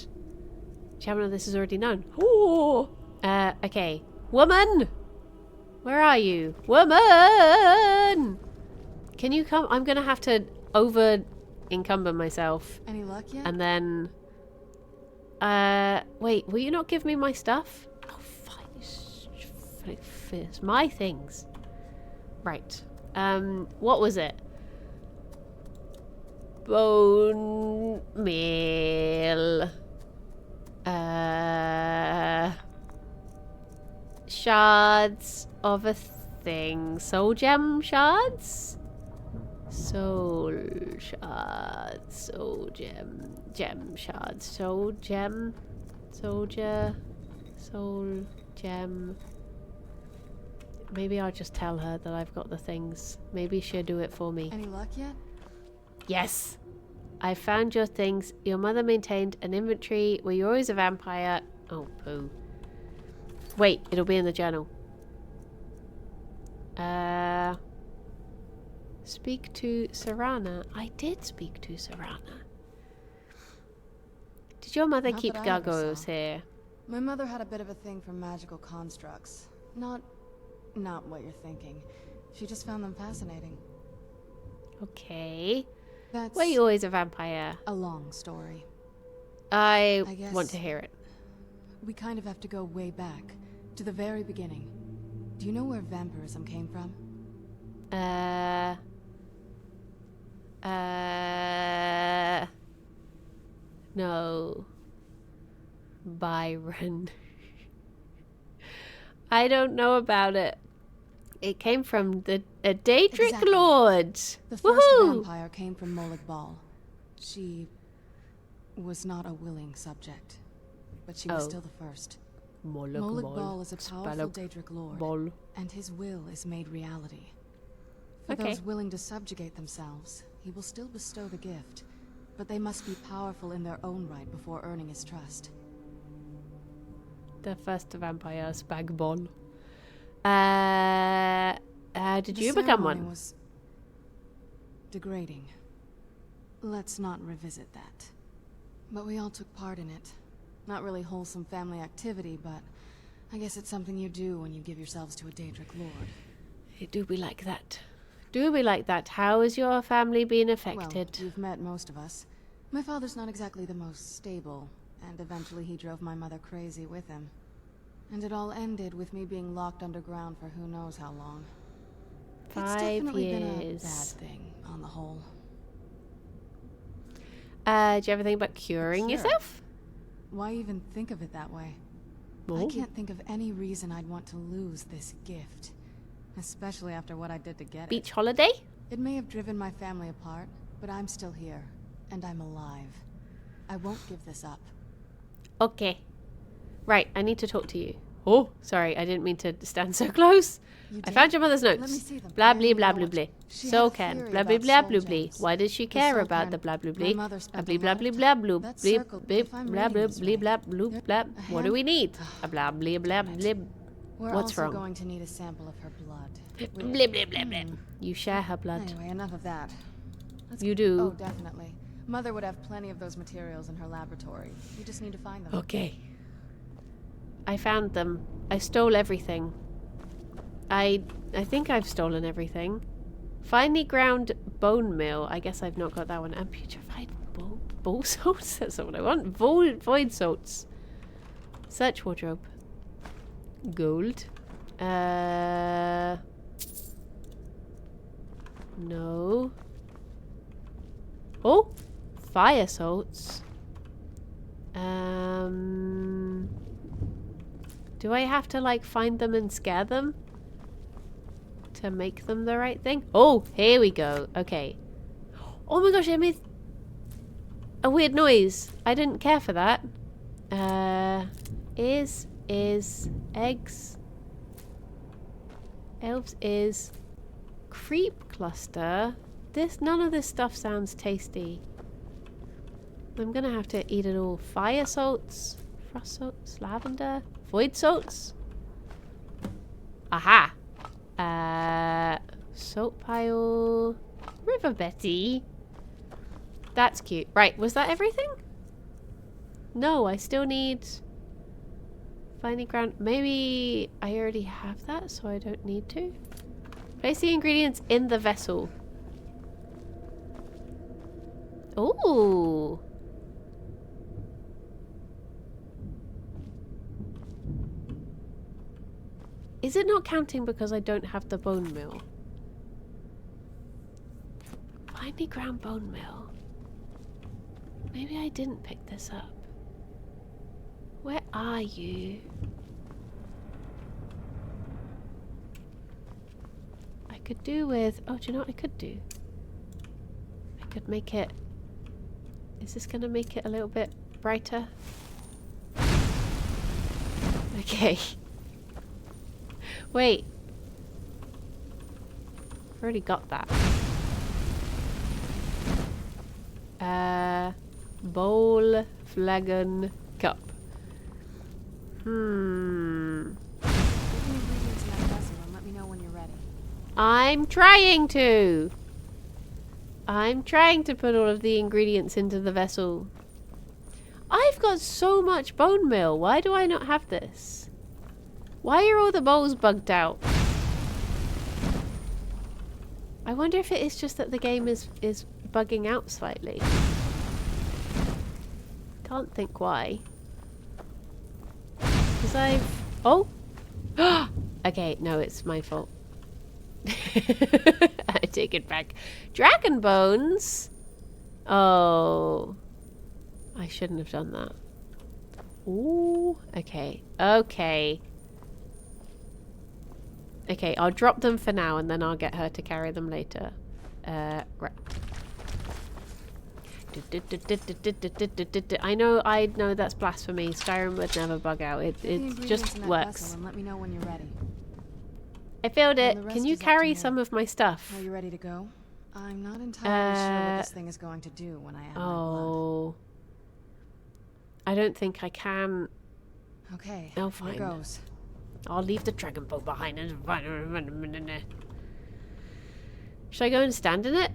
Chairman of this is already known. Oh! Okay. Woman! Where are you? Woman! Can you come? I'm gonna have to over-encumber myself. Any luck yet? And then... wait, will you not give me my stuff? Oh, fine. It's my things. Right. What was it? Bone meal. Shards of a thing. Soul gem shards? Soul shards. Soul gem. Gem shards. Soul gem. Soldier. Soul gem. Maybe I'll just tell her that I've got the things. Maybe she'll do it for me. Any luck yet? Yes. I found your things. Your mother maintained an inventory. Were you always a vampire? Oh, poo. Wait, it'll be in the journal. Speak to Serana. I did speak to Serana. Did your mother Not keep that I ever gargoyles saw. here? My mother had a bit of a thing for magical constructs. Not what you're thinking. She just found them fascinating. Okay. That's Were you always a vampire? a long story. I guess- want to hear it. We kind of have to go way back, to the very beginning. Do you know where vampirism came from? No. Byron. I don't know about it. It came from a Daedric Exactly. Lord. The first Woohoo! vampire came from Molag Bal. She was not a willing subject, but she was Oh. still the first. Molag Molag Bal is a powerful Daedric Lord, Ball. and his will is made reality. For Okay. those willing to subjugate themselves, he will still bestow the gift, but they must be powerful in their own right before earning his trust. The first vampire spag ball. How did The you become ceremony one? was degrading. Let's not revisit that. But we all took part in it. Not really wholesome family activity, but I guess it's something you do when you give yourselves to a Daedric Lord. It do be like that. Do be like that. How has your family been affected? Well, you've met most of us. My father's not exactly the most stable, and eventually he drove my mother crazy with him. And it all ended with me being locked underground for who knows how long. It's 5 definitely been a years. bad thing, on the whole. Do you ever think about curing Cure? yourself? Why even think of it that way? I Oh. can't think of any reason I'd want to lose this gift. Especially after what I did to get Beach holiday? it. It may have driven my family apart, but I'm still here. And I'm alive. I won't give this up. Okay. Right, I need to talk to you. Oh, sorry, I didn't mean to stand so close. You I did? found your mother's Let notes. me see them. Blah I blah blah know blah what- blah. She So had a can theory blah blah about blah soul blah blah. gems. Why does she The care about Soulcan- the blah blah my blah? mother spent Blah a blah lot blah of blah time- blah that blah circle, blah if I'm blah reading blah this blah right. blah blah There- blah. a What do we hand- need? A blah blah blah Damn it. blah. We're What's also wrong? going to need a sample of her blood. Blah blah blah blah. You share her blood. Anyway, enough of that. Let's You Oh, do. definitely. Mother would have plenty of those materials in her laboratory. You just need to find them. Okay. I found them. I stole everything. I think I've stolen everything. Finely ground bone meal. I guess I've not got that one. And putrefied ball salts? That's not what I want. Void salts. Search wardrobe. Gold. No. Oh! Fire salts. Do I have to like find them and scare them to make them the right thing? Oh, here we go. Okay. Oh my gosh, I made a weird noise. I didn't care for that. Is eggs. Elves is creep cluster. None of this stuff sounds tasty. I'm gonna have to eat it all. Fire salts, frost salts, lavender, void salts. Aha! Salt pile, River Betty. That's cute. Right, was that everything? No, I still need finely ground. Maybe I already have that, so I don't need to. Place the ingredients in the vessel. Ooh. Is it not counting because I don't have the bone meal? Finely ground bone meal. Maybe I didn't pick this up. Where are you? I could do with... Oh, do you know what I could do? I could make it... Is this going to make it a little bit brighter? Okay. Wait. I've already got that. Bowl, flagon, cup. I'm trying to. I'm trying to put all of the ingredients into the vessel. I've got so much bone meal. Why do I not have this? Why are all the bowls bugged out? I wonder if it is just that the game is bugging out slightly. Can't think why. Because I've... Oh! Okay, no, it's my fault. I take it back. Dragon bones? Oh. I shouldn't have done that. Ooh. Okay. Okay. Okay, I'll drop them for now and then I'll get her to carry them later. Right. I know that's blasphemy. Skyrim would never bug out. It just works. And let me know when you're ready. I filled it. Can you carry some of my stuff? Are you ready to go? I'm not entirely sure what this thing is going to do when I add my blood. I don't think I can. Okay, Oh, fine. here goes. I'll leave the dragon boat behind. Should I go and stand in it?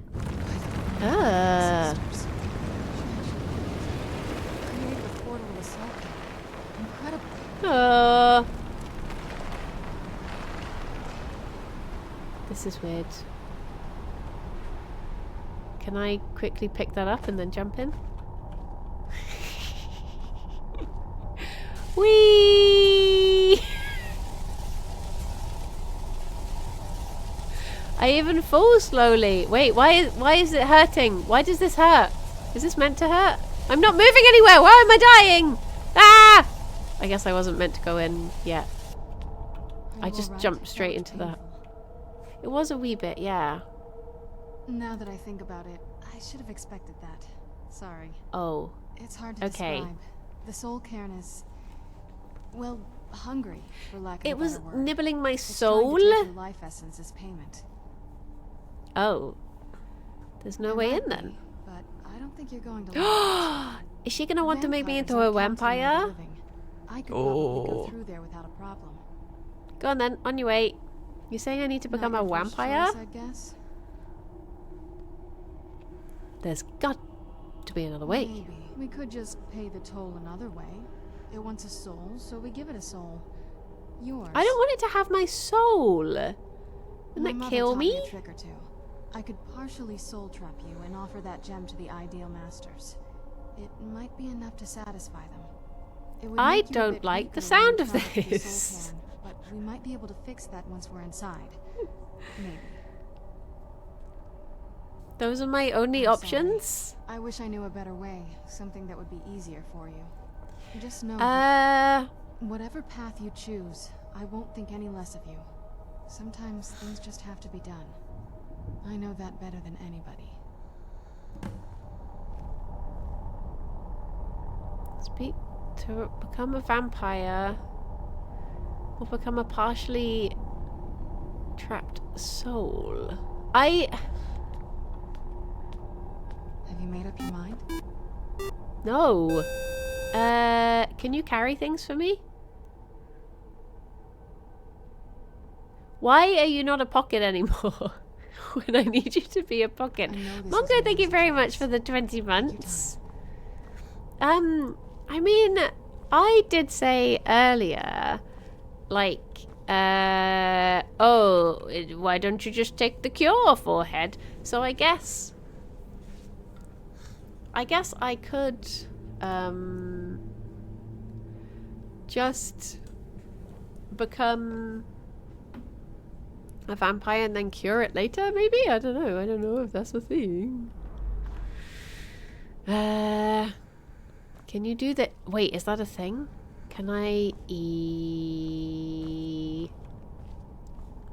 Ah. Created a portable assault. Incredible. This is weird. Can I quickly pick that up and then jump in? Whee! I even fall slowly. Wait, why is it hurting? Why does this hurt? Is this meant to hurt? I'm not moving anywhere. Why am I dying? Ah! I guess I wasn't meant to go in yet. I just jumped straight into the... It was a wee bit, yeah. Now that I think about it, I should have expected that. Sorry. Oh. It's hard to describe. The soul cairn is, well, hungry, for lack of a better word. It was nibbling my It's soul? trying to take your life essence as payment. Oh. There's no way in then. But I don't think you're going to like it. Is she gonna want to make me into a vampire? I could probably go through there without a problem. Go on then, on your way. You're saying I need to become a vampire? Choice, I guess. There's got to be another way. Maybe. We could just pay the toll another way. It wants a soul, so we give it a soul. Yours. I don't want it to have my soul. My Wouldn't that mother kill taught me? a trick or two. I could partially soul trap you and offer that gem to the ideal masters. It might be enough to satisfy them. It would I make you a don't bit like the weaker sound when of you try with your this. soul can, but we might be able to fix that once we're inside. Maybe. Those are my only I'm options. I wish I knew a better way, something that would be easier for you. Just know whatever path you choose, I won't think any less of you. Sometimes things just have to be done. I know that better than anybody. Speak to become a vampire or become a partially trapped soul. Have you made up your mind? No. Can you carry things for me? Why are you not a pocket anymore? When I need you to be a pocket. Mongo, thank you very much for the 20 months. I mean, I did say earlier, like, oh, why don't you just take the cure, forehead? So I guess I could, just become a vampire and then cure it later, maybe? I don't know. I don't know if that's a thing. Can you do that? Wait, is that a thing? Can I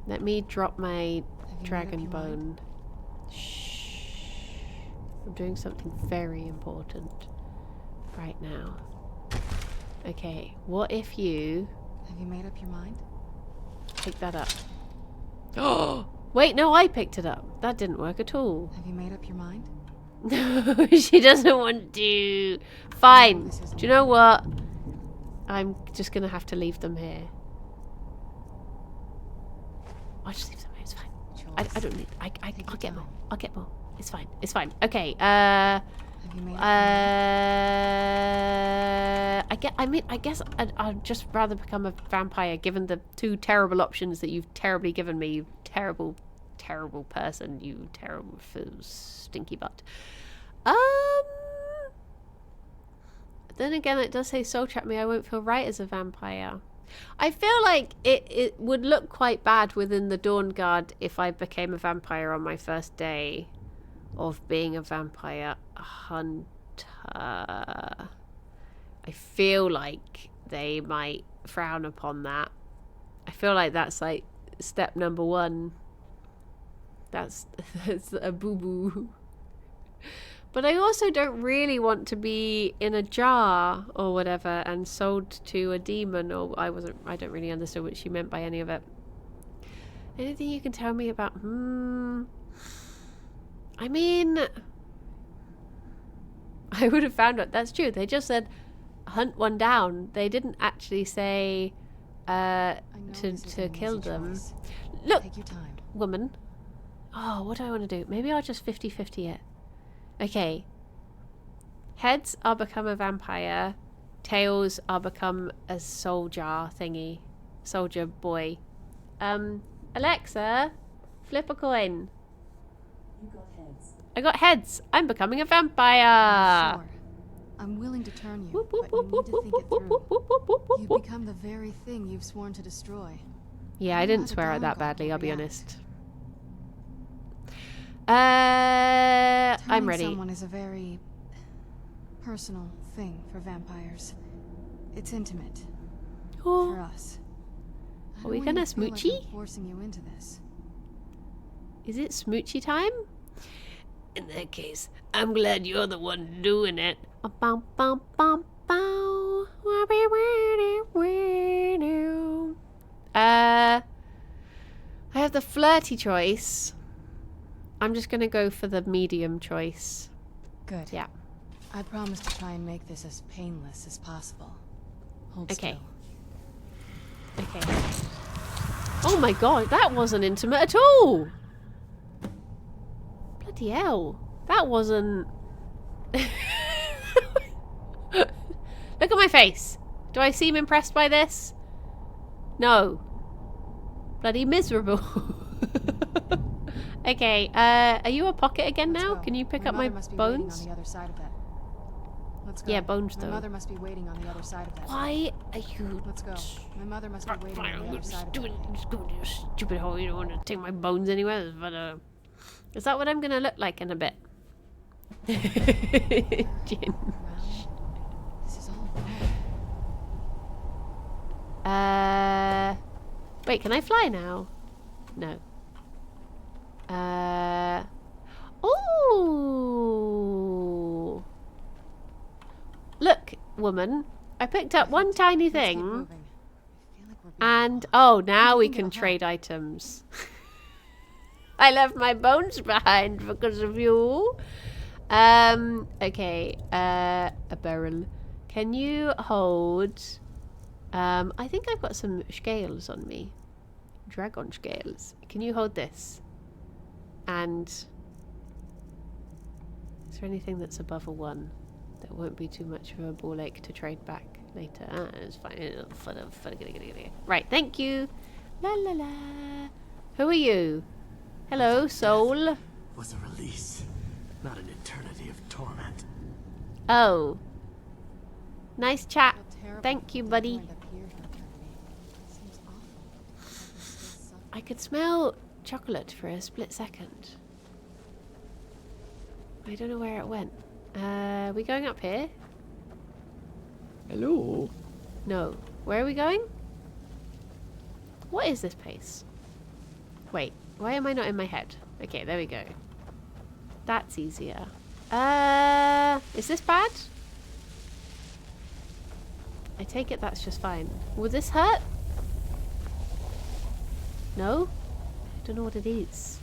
Let me drop my dragon bone. Shh. I'm doing something very important right now. Okay, what if you... Have you made up your mind? Pick that up. Oh! Wait, no, I picked it up. That didn't work at all. Have you made up your mind? No, she doesn't want to. Fine. Do you know what? I'm just going to have to leave them here. I'll just leave them here. It's fine. I don't need... I'll get more. I'll get more. It's fine. It's fine. Okay. Have you made up your mind? I guess I'd just rather become a vampire given the two terrible options that you've terribly given me. You terrible, terrible person. You terrible stinky butt. Then again, it does say soul trap me. I won't feel right as a vampire. I feel like it would look quite bad within the Dawn Guard if I became a vampire on my first day of being a vampire hunter. I feel like they might frown upon that. I feel like that's like step number one. That's a boo-boo. But I also don't really want to be in a jar or whatever and sold to a demon, or I don't really understand what she meant by any of it. Anything you can tell me about I mean, I would have found out. That's true. They just said hunt one down. They didn't actually say to kill them. Look, Take your time. woman. Oh, what do I want to do? Maybe I'll just 50-50 it. Okay. Heads, I'll become a vampire. Tails, I'll become a soldier thingy. Soldier boy. Alexa, flip a coin. You got heads. I got heads. I'm becoming a vampire. Sure. I'm willing to turn you, Whoop, whoop, but you whoop, need to whoop, think whoop, it whoop, through. whoop, whoop, whoop, whoop, whoop, You've whoop. become the very thing you've sworn to destroy. Yeah, I know didn't how to swear it that downguard badly, or I'll be react. honest. I'm Turning ready. someone is a very personal thing for vampires. It's intimate Oh, for us. I Are we don't want you gonna to feel like smoochy? I'm forcing you into this. is it smoochy time? In that case, I'm glad you're the one doing it. Bow, bow, bow, bow. I have the flirty choice. I'm just gonna go for the medium choice. Good. Yeah. I promise to try and make this as painless as possible. Hold Okay. still. Okay. Oh my god, that wasn't intimate at all! Bloody hell. That wasn't... Look at my face! Do I seem impressed by this? No. Bloody miserable. Okay, are you a pocket again Let's now? go. Can you pick My up my mother must be waiting bones? on the other side of that. Let's go. Yeah, bones My though. mother must be waiting on the other side of that. Why are you... Let's go. My mother must be waiting on the other side of that. Stupid hole, you don't want to take my bones anywhere. But, is that what I'm going to look like in a bit? Jin. Well, this is all wrong. Wait, can I fly now? No. Oh! Look, woman. I picked up one tiny Let's keep thing. moving. I feel like we're being And, lost. oh, now do we you think can it'll help? trade items. I left my bones behind because of you. Okay, a barrel. Can you hold... I think I've got some scales on me. Dragon scales. Can you hold this? And... Is there anything that's above a 1? That won't be too much of a ball ache to trade back later. Ah, it's fine. Right, thank you. La la la. Who are you? Hello, soul. Was a release, not an eternity of torment. Oh. Nice chat. I feel terrible Thank you, that buddy. you end up here for eternity. Seems awful. Like we're still suffering. I could smell chocolate for a split second. I don't know where it went. Are we going up here? Hello? No. Where are we going? What is this place? Wait, why am I not in my head? Okay, there we go. That's easier. Is this bad? I take it that's just fine. Will this hurt? No? I don't know what it is.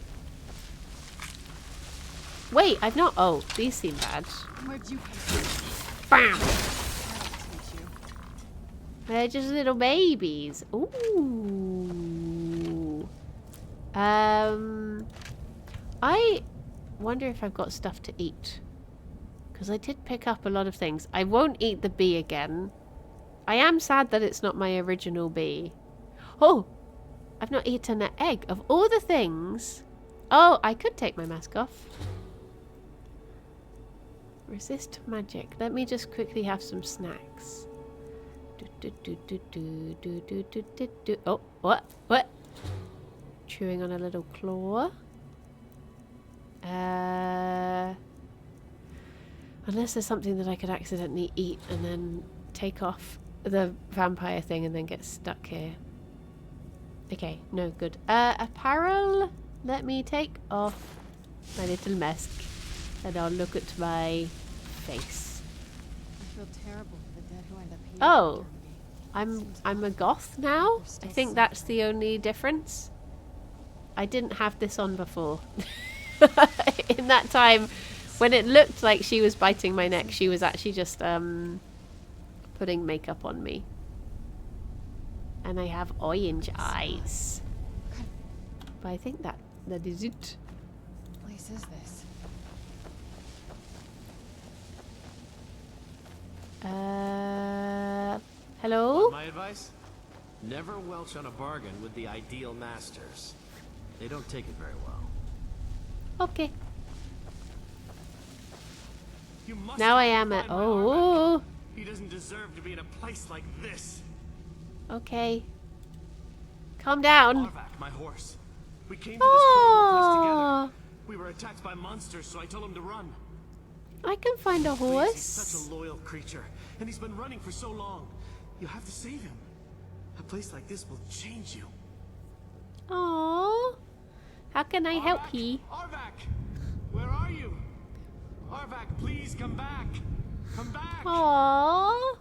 Wait, I've not... Oh, these seem bad. Where'd you come from? Bam! That'll teach you. They're just little babies. Ooh. I wonder if I've got stuff to eat. Because I did pick up a lot of things. I won't eat the bee again. I am sad that it's not my original bee. Oh! I've not eaten an egg. Of all the things... Oh, I could take my mask off. Resist magic. Let me just quickly have some snacks. Oh, what? What? Chewing on a little claw. Unless there's something that I could accidentally eat and then take off the vampire thing and then get stuck here. Okay, no good. Apparel. Let me take off my little mask and I'll look at my face. I feel terrible for the dead who end up here. Oh. for eternity. I'm a goth now. I think that's the only difference. I didn't have this on before. In that time when it looked like she was biting my neck, she was actually just putting makeup on me. And I have orange eyes. But I think that is it. What place is this? Hello? Want my advice? Never welch on a bargain with the ideal masters. They don't take it very well. Okay. You must Now I am at... find my Oh. Arvak. He doesn't deserve to be in a place like this. Okay. Calm down. Arvak, my horse. We came to this horrible place Oh. together. We were attacked by monsters, so I told him to run. I can find a Please, he's horse. such a loyal creature, and he's been running for so long. You have to save him. A place like this will change you. Aww. How can I help Arvak, ye? Arvak, where are you? Arvak, please come back. Come back. Aww.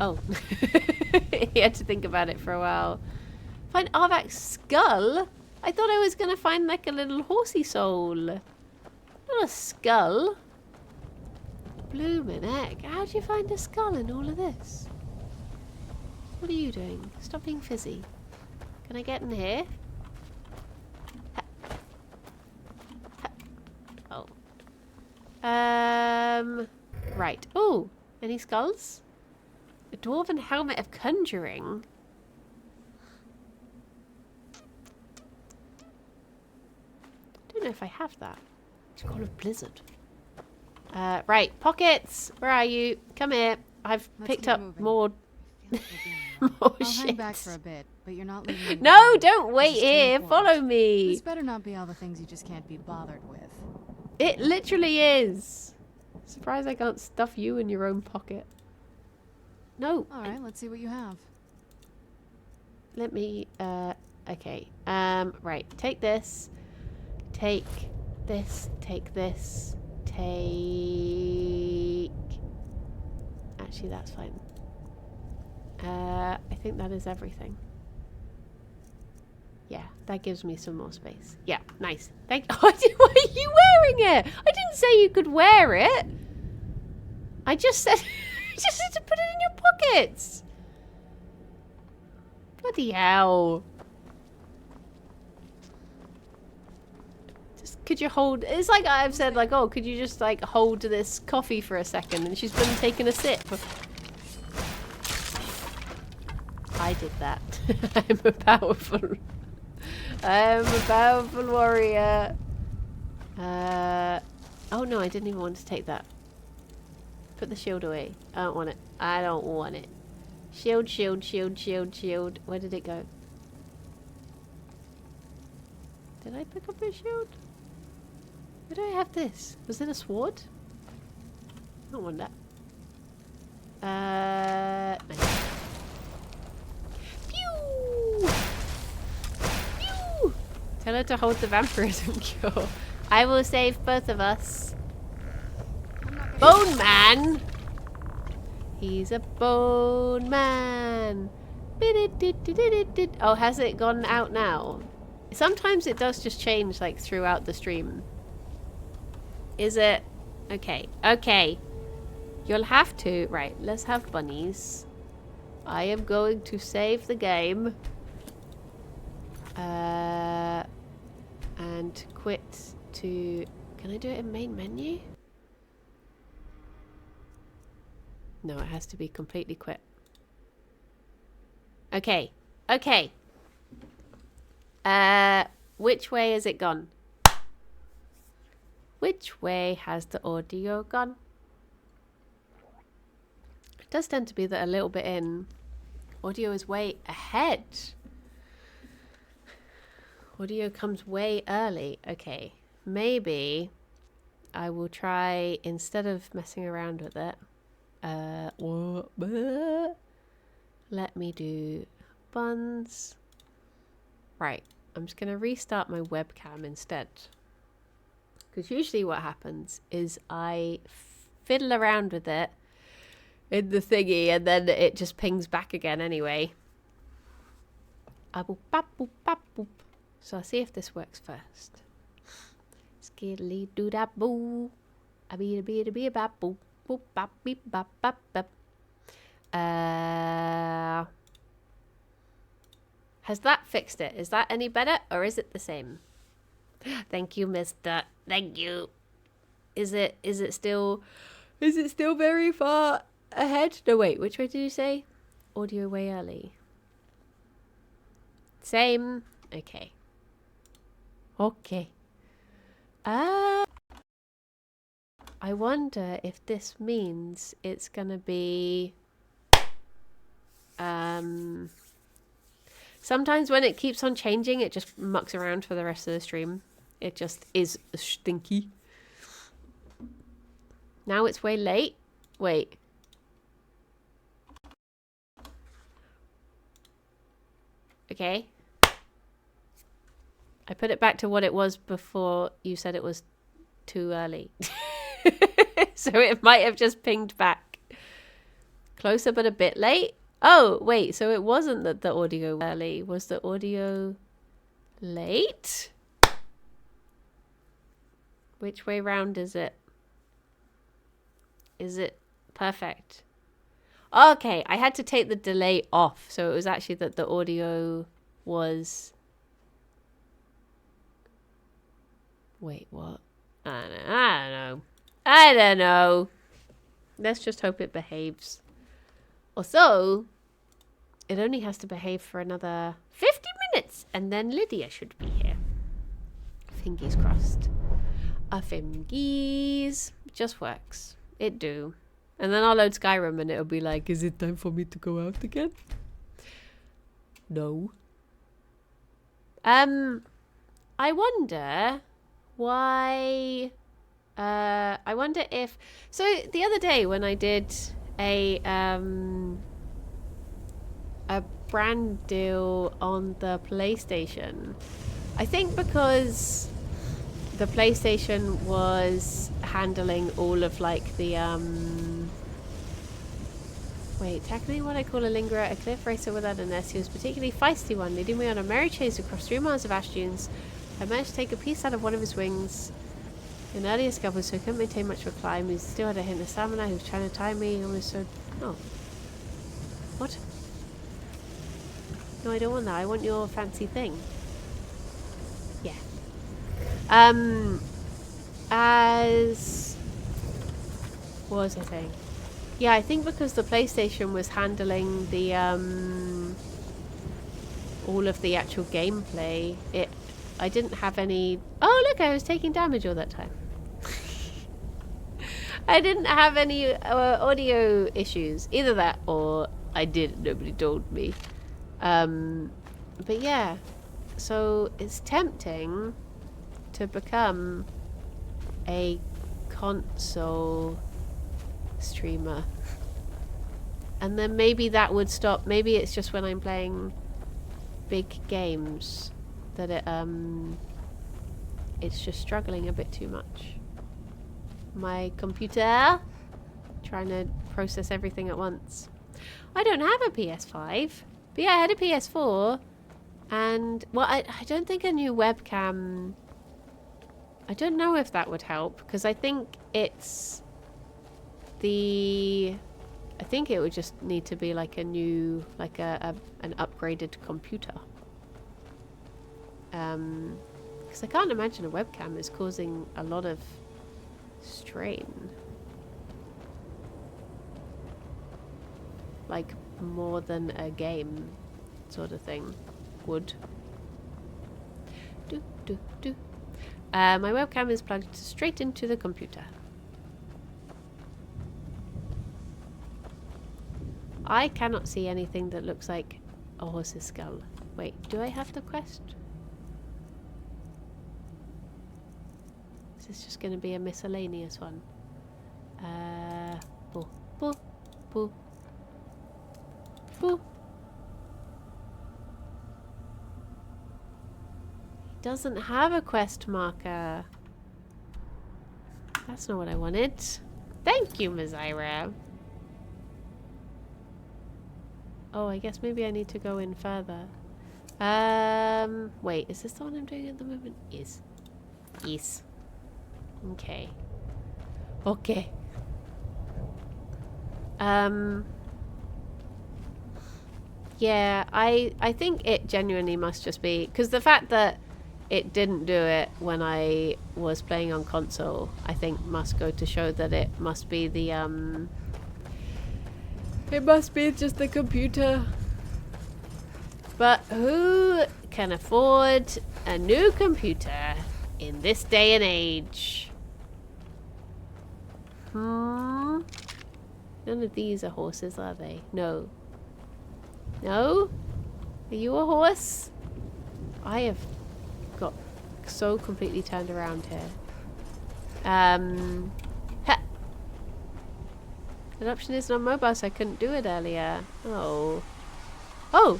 Oh. He had to think about it for a while. Find Arvak's skull? I thought I was going to find like a little horsey soul. Not a skull. Bloomin' heck. How'd you find a skull in all of this? What are you doing? Stop being fizzy. Can I get in here? Right. Oh, any skulls? A dwarven helmet of conjuring. I don't know if I have that. It's called a blizzard. Right, pockets. Where are you? Come here. I've picked up moving. more. I feel like we're doing wrong. More I'll shit. hang back for a bit, but you're not leaving me No, behind. don't wait This is too here. important. Follow me. This better not be all the things you just can't be bothered with. It literally is. Surprised I can't stuff you in your own pocket. No. All right, let's see what you have. Let me, okay. Right. Take this. Take this. Take this. Take... Actually, that's fine. I think that is everything. Yeah, that gives me some more space. Yeah, nice. Thank you. Why are you wearing it? I didn't say you could wear it. I just said, just said to put it in your pockets. Bloody hell. Just, could you hold, it's like I've said, like, oh, could you just, like, hold this coffee for a second? And she's been taking a sip. I did that. I'm a powerful warrior. Oh no, I didn't even want to take that. Put the shield away. I don't want it. I don't want it. Shield, shield, shield, shield, shield. Where did it go? Did I pick up a shield? Where do I have this? Was it a sword? I don't want that. Nice. Pew! Pew! Tell her to hold the vampirism cure. I will save both of us. Bone man! He's a bone man. Oh, has it gone out now? Sometimes it does just change, like, throughout the stream. Is it? Okay. Okay. You'll have to... Right, let's have bunnies. I am going to save the game. And quit to... Can I do it in main menu? No, it has to be completely quit. Okay. Okay. Which way has it gone? Which way has the audio gone? It does tend to be that a little bit in. Audio is way ahead. Audio comes way early. Okay. Maybe I will try, instead of messing around with it, let me do buns. Right. I'm just going to restart my webcam instead. Because usually what happens is I fiddle around with it in the thingy and then it just pings back again anyway. So I'll see if this works first. Skiddly doo da boo. A bee bee bee bap boop boop bap beep bap bap bap. Has that fixed it? Is that any better or is it the same? Thank you, mister. Thank you. Is it still very far ahead? No, wait, which way did you say? Audio way early. Same. Okay. Okay. I wonder if this means it's gonna be sometimes when it keeps on changing it just mucks around for the rest of the stream. It just is stinky. Now it's way late. Wait. Okay. I put it back to what it was before you said it was too early. So it might have just pinged back. Closer but a bit late. Oh, wait. So it wasn't that the audio was early. Was the audio late? Which way round is it? Is it perfect? Okay, I had to take the delay off. So it was actually that the audio was... Wait, what? I don't know. I don't know. Let's just hope it behaves. Also, it only has to behave for another 50 minutes, and then Lydia should be here. Fingers crossed. A fingies. Just works. It do. And then I'll load Skyrim and it'll be like, is it time for me to go out again? No. I wonder why... I wonder if... So, the other day when I did a brand deal on the PlayStation, I think because the PlayStation was handling all of like the wait, technically what I call a lingerer, a cliff racer without a nest. He was a particularly feisty one, leading me on a merry chase across 3 miles of ash dunes. I managed to take a piece out of one of his wings. In earlier scuffles, so he couldn't maintain much of a climb. He still had a hint of stamina. He was trying to tie me. I was so... Oh. What? No, I don't want that. I want your fancy thing. Yeah. As... What was I saying? Yeah, I think because the PlayStation was handling the, all of the actual gameplay, I didn't have any... Oh, look, I was taking damage all that time. I didn't have any audio issues. Either that or I did. Nobody told me. But yeah. So it's tempting to become a console streamer. And then maybe that would stop. Maybe it's just when I'm playing big games that it's just struggling a bit too much. My computer trying to process everything at once. I don't have a PS5, but yeah, I had a PS4, and well, I don't think a new webcam. I don't know if that would help because I think it's the. I think it would just need to be like a new, like an upgraded computer. Because I can't imagine a webcam is causing a lot of strain. Like more than a game sort of thing would. My webcam is plugged straight into the computer. I cannot see anything that looks like a horse's skull. Wait, do I have the quest? Is this just going to be a miscellaneous one? Boo, boo, boo, boo. He doesn't have a quest marker. That's not what I wanted. Thank you, Mazira. Oh, I guess maybe I need to go in further. Wait, is this the one I'm doing at the moment? Yes. Yes. Okay. Okay. Yeah, I think it genuinely must just be... Because the fact that it didn't do it when I was playing on console, I think must go to show that it must be the, It must be just the computer. But who can afford a new computer in this day and age? None of these are horses, are they? No. No? Are you a horse? I have got so completely turned around here. Adoption isn't on mobile, so I couldn't do it earlier. Oh. Oh!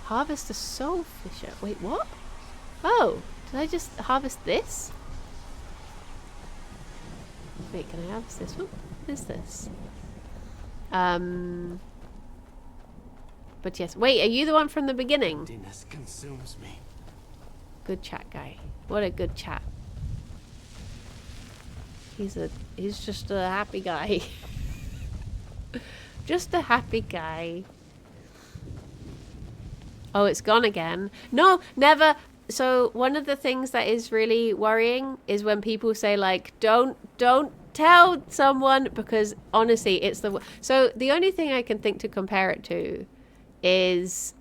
Harvest a soul fisher. Wait, what? Oh, did I just harvest this? Wait, can I harvest this one? What is this? But yes. Wait, are you the one from the beginning? Emptiness consumes me. Good chat, guy. What a good chat. He's just a happy guy. Just a happy guy. Oh, it's gone again. No, never. So one of the things that is really worrying is when people say like, don't tell someone, because honestly, it's so the only thing I can think to compare it to is,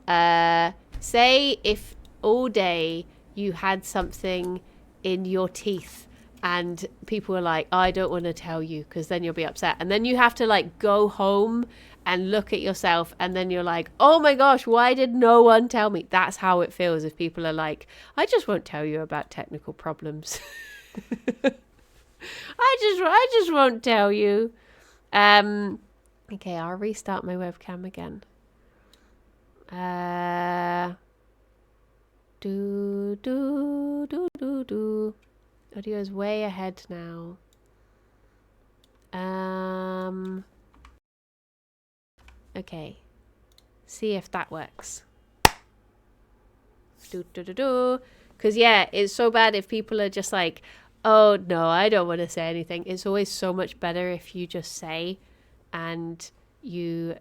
say if all day you had something in your teeth and people were like, oh, I don't want to tell you because then you'll be upset. And then you have to like go home and look at yourself and then you're like, oh my gosh, why did no one tell me? That's how it feels if people are like, I just won't tell you about technical problems. I just won't tell you. Okay, I'll restart my webcam again. Audio is way ahead now. Okay. See if that works. Because yeah, it's so bad if people are just like, oh no, I don't want to say anything. It's always so much better if you just say and you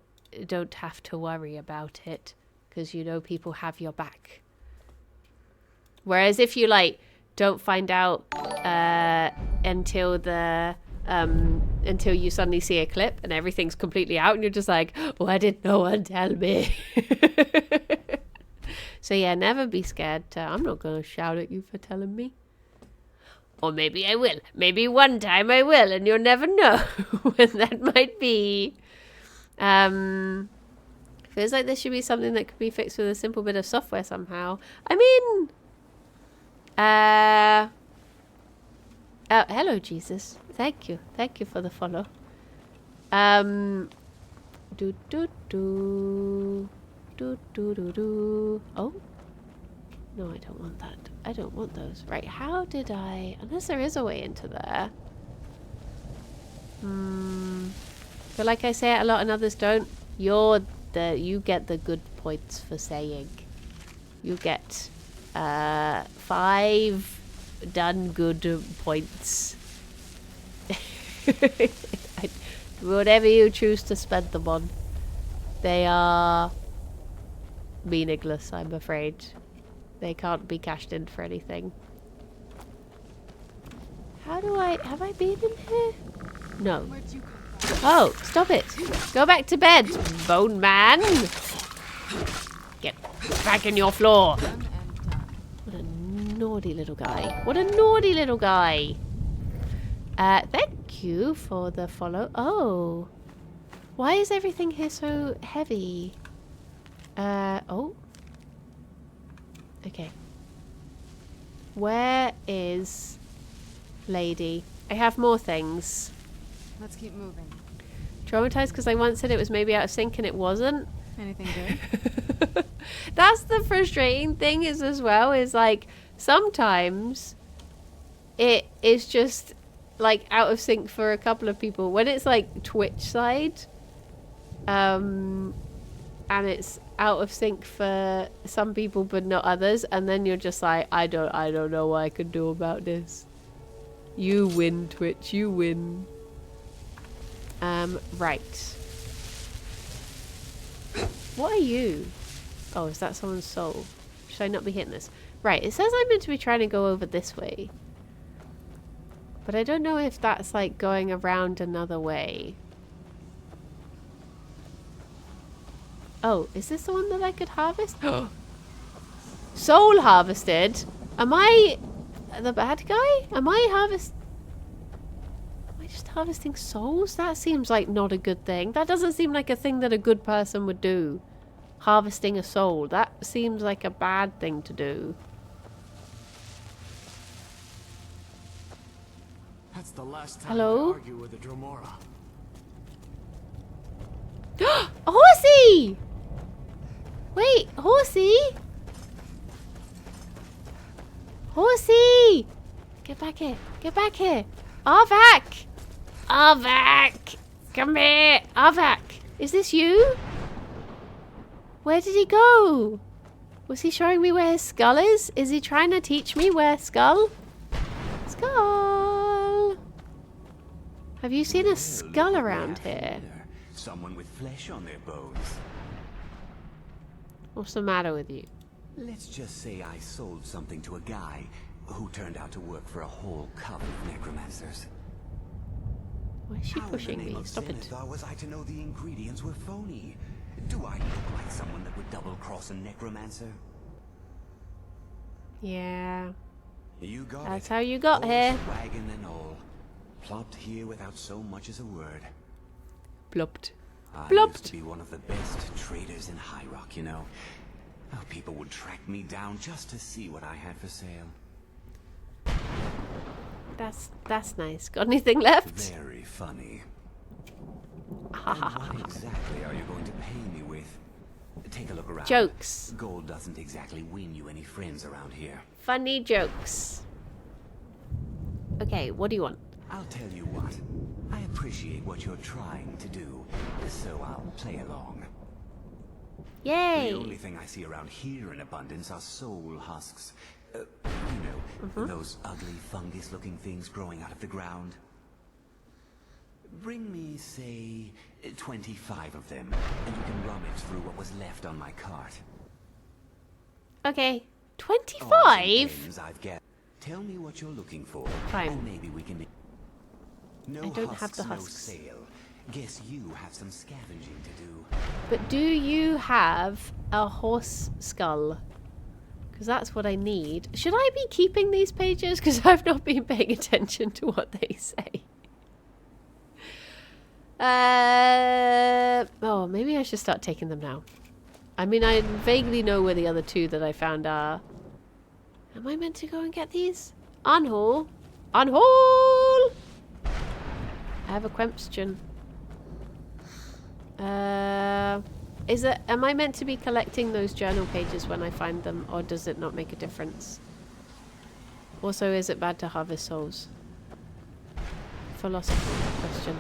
don't have to worry about it because you know people have your back. Whereas if you like don't find out until you suddenly see a clip and everything's completely out and you're just like, why did no one tell me? So yeah, never be scared. I'm not going to shout at you for telling me. Or maybe I will. Maybe one time I will, and you'll never know when that might be. Feels like this should be something that could be fixed with a simple bit of software somehow. I mean, hello, Jesus. Thank you for the follow. Oh, no, I don't want that. I don't want those. Right, how did I... Unless there is a way into there. But like I say it a lot and others don't, you get the good points for saying. You get 5 done good points. Whatever you choose to spend them on. They are meaningless, I'm afraid. They can't be cashed in for anything. How do I... Have I been in here? No. Oh, stop it. Go back to bed, Bone Man. Get back in your floor. What a naughty little guy. What a naughty little guy. Thank you for the follow. Oh. Why is everything here so heavy? Oh. Okay. Where is Lady? I have more things. Let's keep moving. Traumatized because I once said it was maybe out of sync and it wasn't. Anything good? That's the frustrating thing is as well, is like sometimes it is just like out of sync for a couple of people. When it's like Twitch side, and it's out of sync for some people but not others, and then you're just like, I don't know what I can do about this. You win, Twitch, you win. Right. What are you? Oh, is that someone's soul? Should I not be hitting this? Right, it says I'm meant to be trying to go over this way. But I don't know if that's like going around another way. Oh, is this the one that I could harvest? Soul harvested? Am I the bad guy? Am I just harvesting souls? That seems like not a good thing. That doesn't seem like a thing that a good person would do. Harvesting a soul. That seems like a bad thing to do. That's the last time Hello? I argue with a Dromora. A horsey! Wait, horsey? Horsey! Get back here. Get back here. Arvak! Arvak! Come here. Arvak! Is this you? Where did he go? Was he showing me where his skull is? Is he trying to teach me where skull? Skull! Have you seen a skull around here? Someone with flesh on their bones. What's the matter with you? Let's just say I sold something to a guy who turned out to work for a whole coven of necromancers. she How in pushing the name me? of Stop it. Zenithar was I to know the ingredients were phony? Do I look like someone that would double-cross a necromancer? Yeah. You got That's it. how you got Horse, here. wagon and all. Plopped here without so much as a word. Plopped. I used Plopped. to be one of the best traders in High Rock, you know. Oh, people would track me down just to see what I had for sale. That's nice. Got anything left? Very funny. And what exactly are you going to pay me with? Take a look around. Jokes. Gold doesn't exactly win you any friends around here. Funny jokes. Okay, what do you want? I'll tell you what. I appreciate what you're trying to do, so I'll play along. Yay! The only thing I see around here in abundance are soul husks. Those ugly fungus-looking things growing out of the ground. Bring me, say, 25 of them, and you can rummage through what was left on my cart. Okay. Odds and 25? ends I've gathered. Tell me what you're looking for, Fine. and maybe we can... No I don't husks, have the no husks. sale. Guess you have some scavenging to do. But do you have a horse skull? Because that's what I need. Should I be keeping these pages? Because I've not been paying attention to what they say. Oh, maybe I should start taking them now. I mean, I vaguely know where the other two that I found are. Am I meant to go and get these? Unhaul. Unhaul! I have a question. Am I meant to be collecting those journal pages when I find them, or does it not make a difference? Also, is it bad to harvest souls? Philosophical question.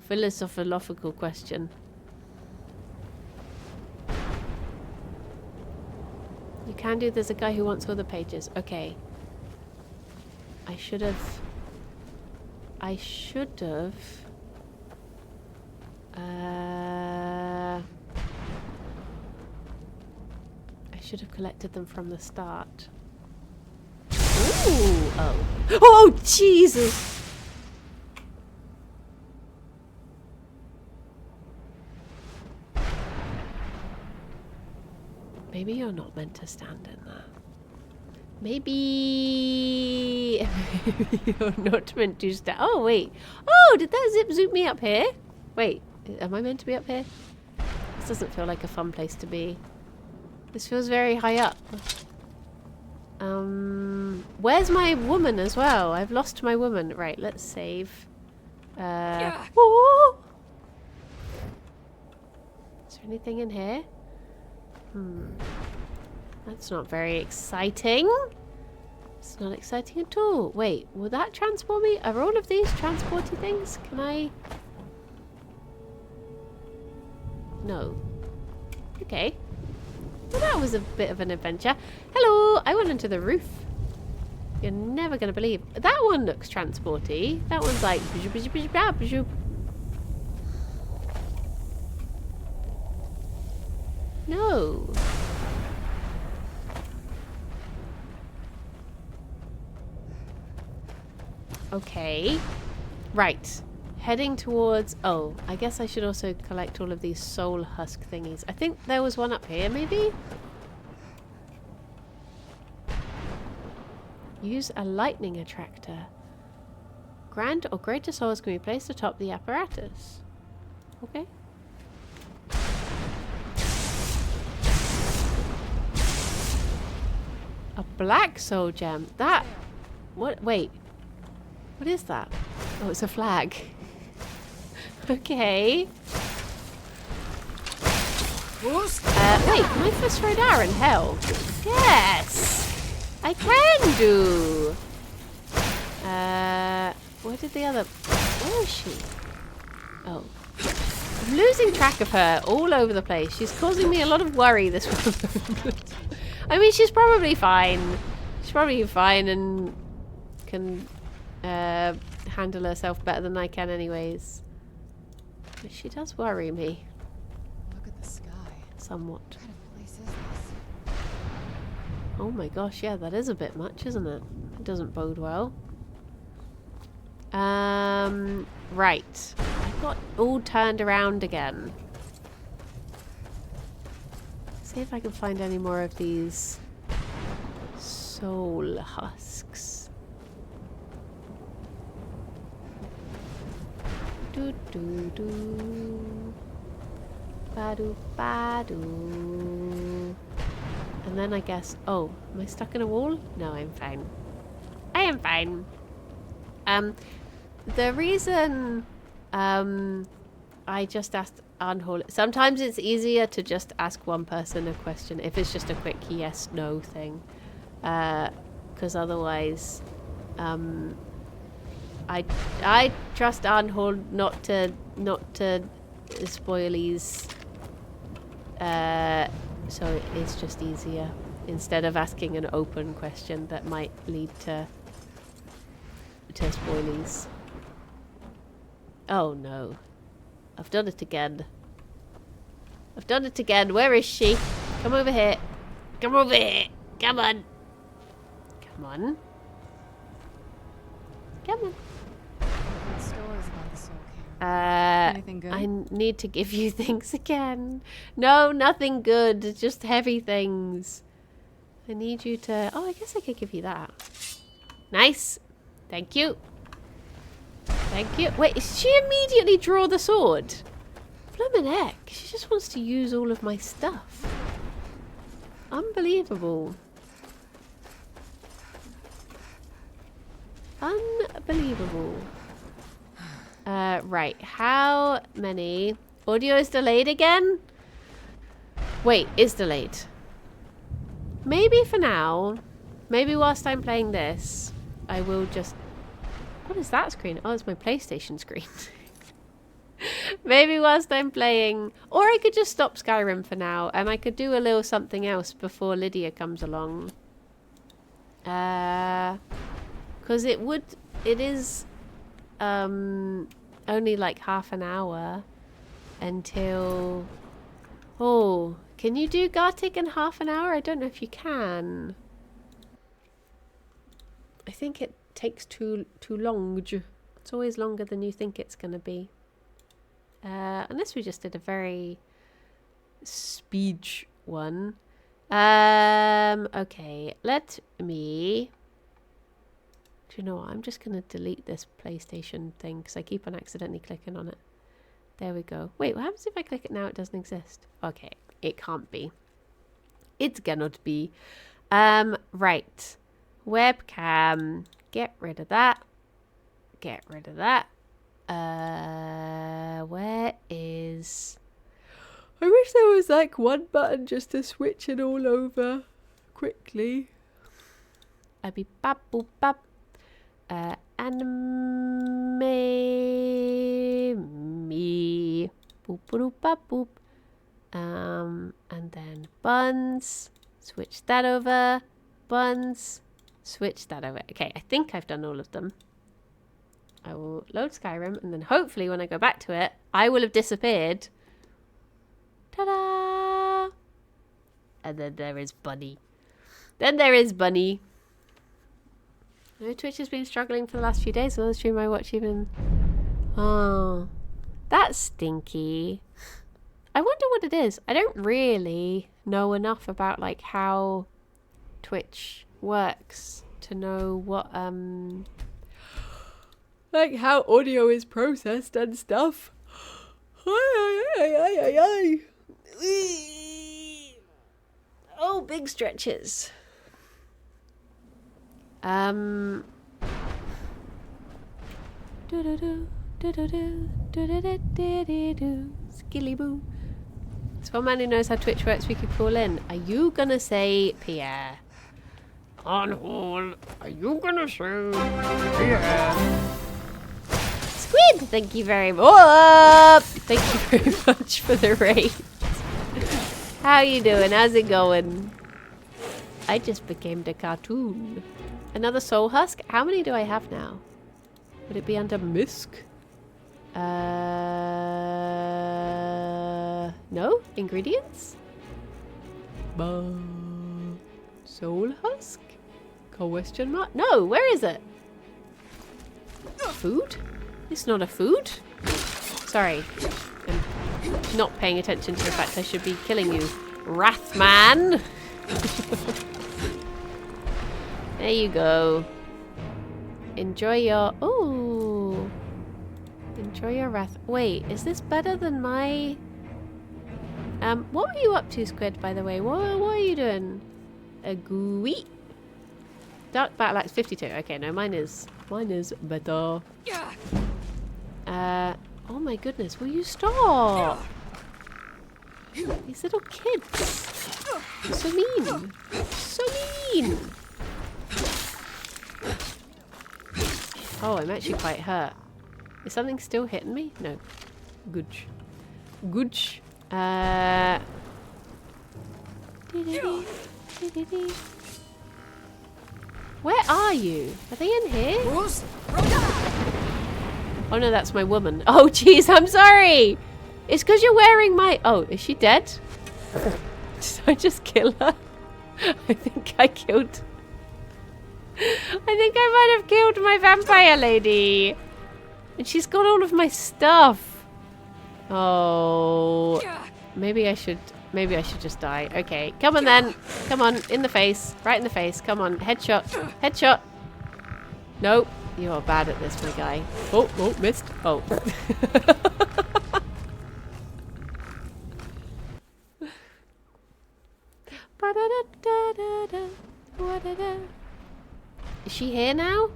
Philosophical question. You can do. There's a guy who wants all the pages. Okay. I should have. I should have collected them from the start. Ooh! Oh. Oh, Jesus! Maybe you're not meant to stand in that. Maybe you're not meant to stand. Oh, wait. Oh, did that zip zoop me up here? Wait, am I meant to be up here? This doesn't feel like a fun place to be. This feels very high up. Where's my woman as well? I've lost my woman. Right, let's save. Oh! Is there anything in here? That's not very exciting. It's not exciting at all. Wait, will that transport me? Are all of these transporty things? Can I? No. Okay. Well, that was a bit of an adventure. Hello! I went into the roof. You're never going to believe. That one looks transporty. That one's like... No. Okay. Right. Heading towards... Oh, I guess I should also collect all of these soul husk thingies. I think there was one up here, maybe? Use a lightning attractor. Grand or greater souls can be placed atop the apparatus. Okay. A black soul gem. That... What? Wait. What is that? Oh, it's a flag. Okay. Wait, can I first throw Dara in hell? Yes! I can do! Where did the other... Where is she? Oh. I'm losing track of her all over the place. She's causing me a lot of worry, this woman. I mean, she's probably fine. She's probably fine and can handle herself better than I can anyways. But she does worry me. Look at the sky. Somewhat. What kind of place is this? Oh my gosh, yeah, that is a bit much, isn't it? It doesn't bode well. Right. I got all turned around again. See if I can find any more of these soul husks. Do do do. Badu badu. And then I guess. Oh, am I stuck in a wall? No, I'm fine. I am fine. The reason I just asked Arnhold. Sometimes it's easier to just ask one person a question if it's just a quick yes no thing, because otherwise, I trust Arnhold not to spoilies. So it's just easier instead of asking an open question that might lead to spoilies. Oh no. I've done it again. I've done it again. Where is she? Come over here. Come over here. Come on. Come on. Come on. What stories about the soul camera? Anything good? I need to give you things again. No, nothing good. Just heavy things. I need you to... Oh, I guess I could give you that. Nice. Thank you. Thank you. Wait, did she immediately draw the sword? Bloomin' heck. She just wants to use all of my stuff. Unbelievable. Unbelievable. Right. How many... Audio is delayed again? Wait, is delayed. Maybe for now. Maybe whilst I'm playing this, I will just... What is that screen? Oh, it's my PlayStation screen. Maybe whilst I'm playing... Or I could just stop Skyrim for now, and I could do a little something else before Lydia comes along. Because it is only like half an hour until... Oh, can you do Gartic in half an hour? I don't know if you can. I think it takes too long. It's always longer than you think it's going to be. Unless we just did a very speech one. Okay, let me... Do you know what? I'm just going to delete this PlayStation thing because I keep on accidentally clicking on it. There we go. Wait, what happens if I click it now? It doesn't exist. Okay, it can't be. It cannot be. Right. Webcam. Get rid of that. Get rid of that. Where is... I wish there was like one button just to switch it all over quickly. I'd be bap boop bap. Anime me. Boop boop bap boop. And then buns. Switch that over. Buns. Switch that over. Okay, I think I've done all of them. I will load Skyrim, and then hopefully when I go back to it, I will have disappeared. Ta-da! And then there is Bunny. Then there is Bunny. I know Twitch has been struggling for the last few days. Another stream I watch even... Oh, that's stinky. I wonder what it is. I don't really know enough about like how Twitch works to know what like how audio is processed and stuff. Oh, big stretches. Skilly boo. It's one man who knows how Twitch works we could call in. Are you gonna say Pierre? On hold. Are you gonna say Pierre? Squid, thank you very much. Thank you very much for the raid. How you doing? How's it going? I just became the cartoon. Another soul husk? How many do I have now? Would it be under Misk? No? Ingredients? Soul husk? Question mark? No, where is it? Food? It's not a food? Sorry. I'm not paying attention to the fact I should be killing you. Wrathman! There you go. Enjoy your... Ooh. Enjoy your wrath. Wait, is this better than my... what were you up to, Squid, by the way? What are you doing? A gooey? Dark Battle Axe 52. Okay, no, mine is better. Oh my goodness, will you stop? These little kids. So mean. So mean. Oh, I'm actually quite hurt. Is something still hitting me? No. Good. Good. Where are you? Are they in here? Oh no, that's my woman. Oh jeez, I'm sorry. It's because you're wearing my... Oh, is she dead? Did I just kill her? I think I killed... I think I might have killed my vampire lady. And she's got all of my stuff. Oh. Maybe I should just die. Okay, come on then. Come on, in the face. Right in the face. Come on, headshot. Headshot. Nope. You are bad at this, my guy. Oh, missed. Oh. Is she here now?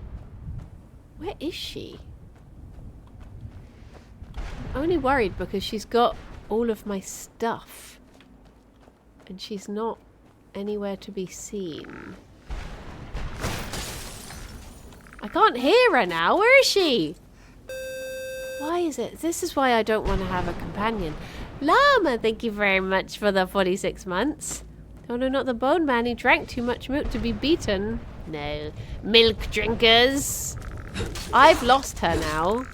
Where is she? I'm only worried because she's got all of my stuff. And she's not anywhere to be seen. I can't hear her now. Where is she? Why is it? This is why I don't want to have a companion. Llama, thank you very much for the 46 months. Oh no, not the bone man. He drank too much milk to be beaten. No. Milk drinkers. I've lost her now.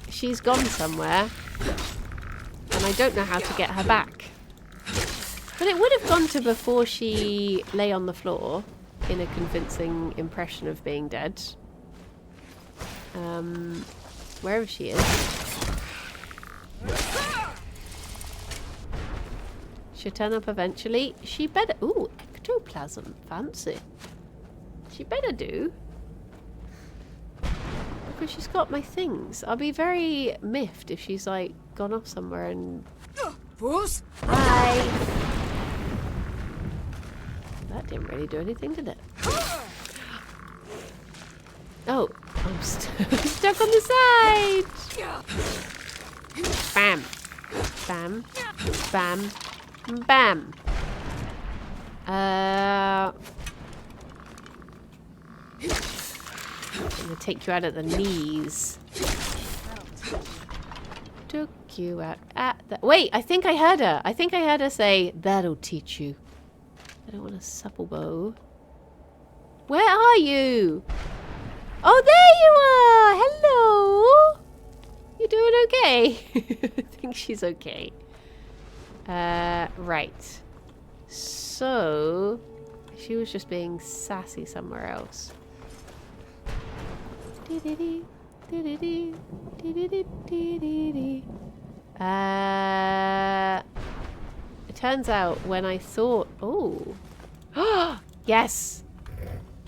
She's gone somewhere. And I don't know how to get her back. But it would have gone to before she lay on the floor in a convincing impression of being dead. Wherever she is. She'll turn up eventually. She better... Ooh, ectoplasm. Fancy. She better do. Because she's got my things. I'll be very miffed if she's, like, gone off somewhere and... Hi! That didn't really do anything, did it? Oh, I'm stuck on the side! Bam! Bam! Bam! Bam! I'm gonna take you out at the knees. Took you out at the... Wait, I think I heard her. I think I heard her say, "That'll teach you." I don't want a supple bow. Where are you? Oh, there you are! Hello! You doing okay? I think she's okay. Right. So, she was just being sassy somewhere else. It turns out when I thought... Oh! Yes!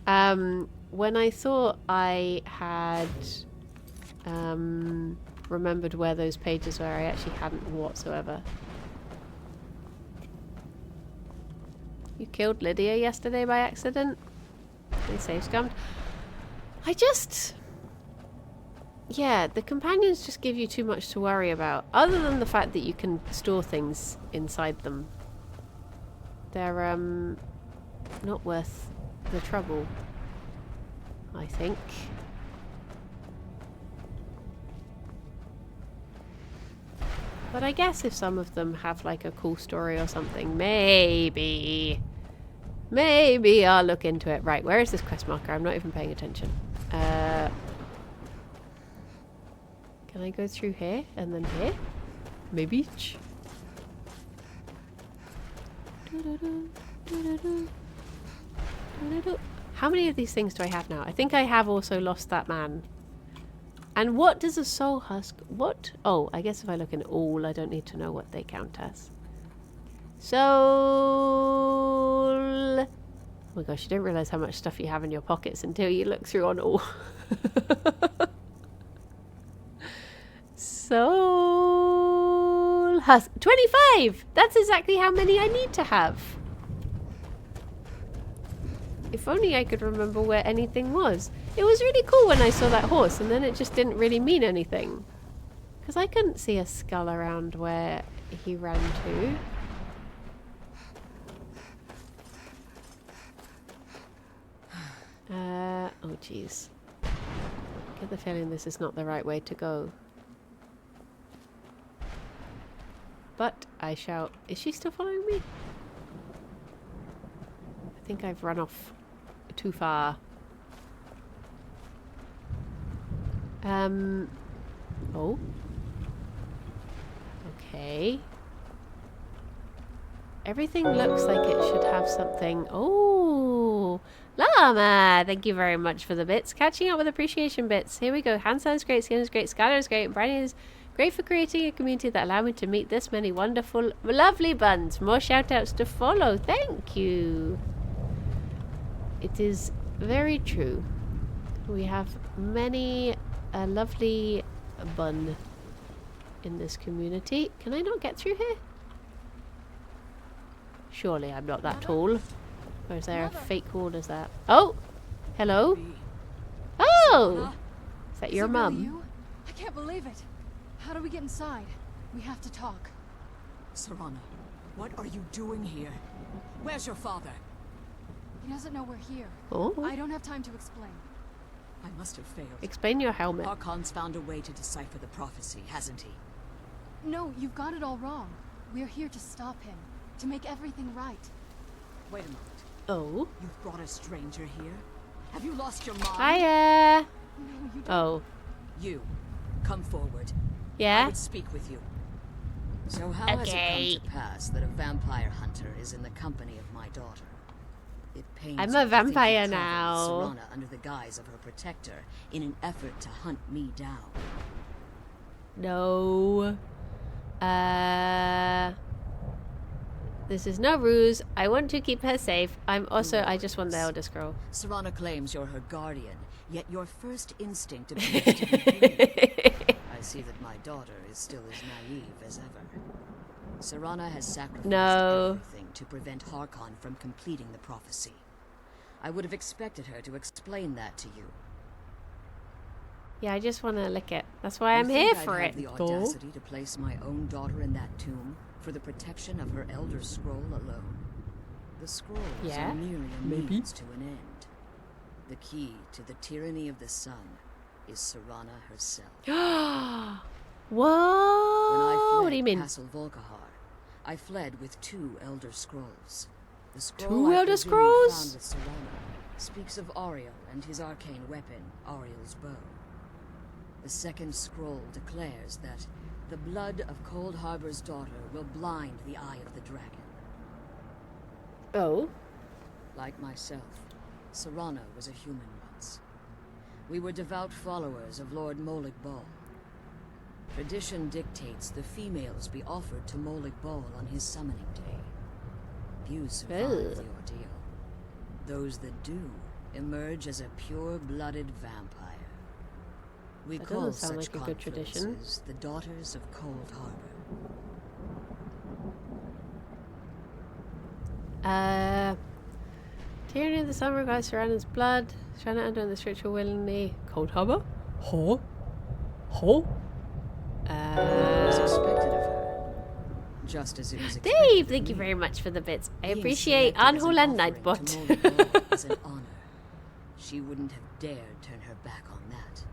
When I thought I had remembered where those pages were, I actually hadn't whatsoever. You killed Lydia yesterday by accident? They save scummed. I just... Yeah, the companions just give you too much to worry about. Other than the fact that you can store things inside them. They're, not worth the trouble, I think. But I guess if some of them have like a cool story or something, maybe I'll look into it. Right, where is this quest marker? I'm not even paying attention. Can I go through here and then here? Maybe. How many of these things do I have now? I think I have also lost that man. And what does a soul husk... What? Oh, I guess if I look in all, I don't need to know what they count as. Soul... Oh my gosh, you don't realise how much stuff you have in your pockets until you look through on all. Soul husk. 25! That's exactly how many I need to have. If only I could remember where anything was. It was really cool when I saw that horse, and then it just didn't really mean anything. Because I couldn't see a skull around where he ran to. Oh jeez. I get the feeling this is not the right way to go. But I shall... Is she still following me? I think I've run off too far. Oh. Okay. Everything looks like it should have something. Oh, llama! Thank you very much for the bits. Catching up with appreciation bits. Here we go. Hand is great, skin is great, Skylar is great, and Briny is great for creating a community that allowed me to meet this many wonderful, lovely buns. More shout outs to follow. Thank you. It is very true. We have many a lovely bun in this community. Can I not get through here? Surely I'm not that tall. Or is there a fake wall as that? Oh! Hello? Oh! Is that your mum? You? I can't believe it. How do we get inside? We have to talk. Serana, what are you doing here? Where's your father? He doesn't know we're here. Oh. I don't have time to explain. I must have failed. Explain your helmet. Harkon's found a way to decipher the prophecy, hasn't he? No, you've got it all wrong. We're here to stop him. To make everything right. Wait a moment. Oh. You've brought a stranger here? Have you lost your mind? Hiya! No, you don't. Oh. You, come forward. I Yeah? would speak with you. So how has it come to pass that a vampire hunter is in the company of my daughter? It pains I'm me a to think you vampire traveled with now. Serana under the guise of her protector in an effort to hunt me down. No. This is no ruse. I want to keep her safe. I just want the Elder Scroll. Serana claims you're her guardian, yet your first instinct appears to be fear. I see that my daughter is still as naive as ever. Serana has sacrificed everything to prevent Harkon from completing the prophecy. I would have expected her to explain that to you. Yeah, I just want to lick it. That's why I'm You here think for I'd it. have the audacity to place my own daughter in that tomb for the protection of her Elder Scroll alone? The scrolls Yeah, are merely a maybe. means to an end. The key to the tyranny of the sun is Serana herself. When I Whoa! fled What do you mean? Castle Volkihar, I fled with 2 Elder Scrolls. The scroll 2 I Elder presume you Scrolls? found with Serana speaks of Ariel and his arcane weapon, Ariel's bow. The second scroll declares that the blood of Cold Harbor's daughter will blind the eye of the dragon. Oh. Like myself, Serana was a human once. We were devout followers of Lord Molig Bal. Tradition dictates the females be offered to Molig Bal on his summoning day. Few survive the ordeal. Those that do emerge as a pure-blooded vampire. We That call doesn't sound such like a good tradition. confluences the Daughters of Cold Harbor. Tyranny of the sun regards Serana's blood. Serana undone the ritual willingly. Cold Harbor? Huh? Huh? It was expected of her. Just as it was expected Dave, of thank you me. very much for the bits. I Being appreciate selected as an Anhul and offering Nightbot. to Molig Bal is an honor. She wouldn't have dared turn her back on that.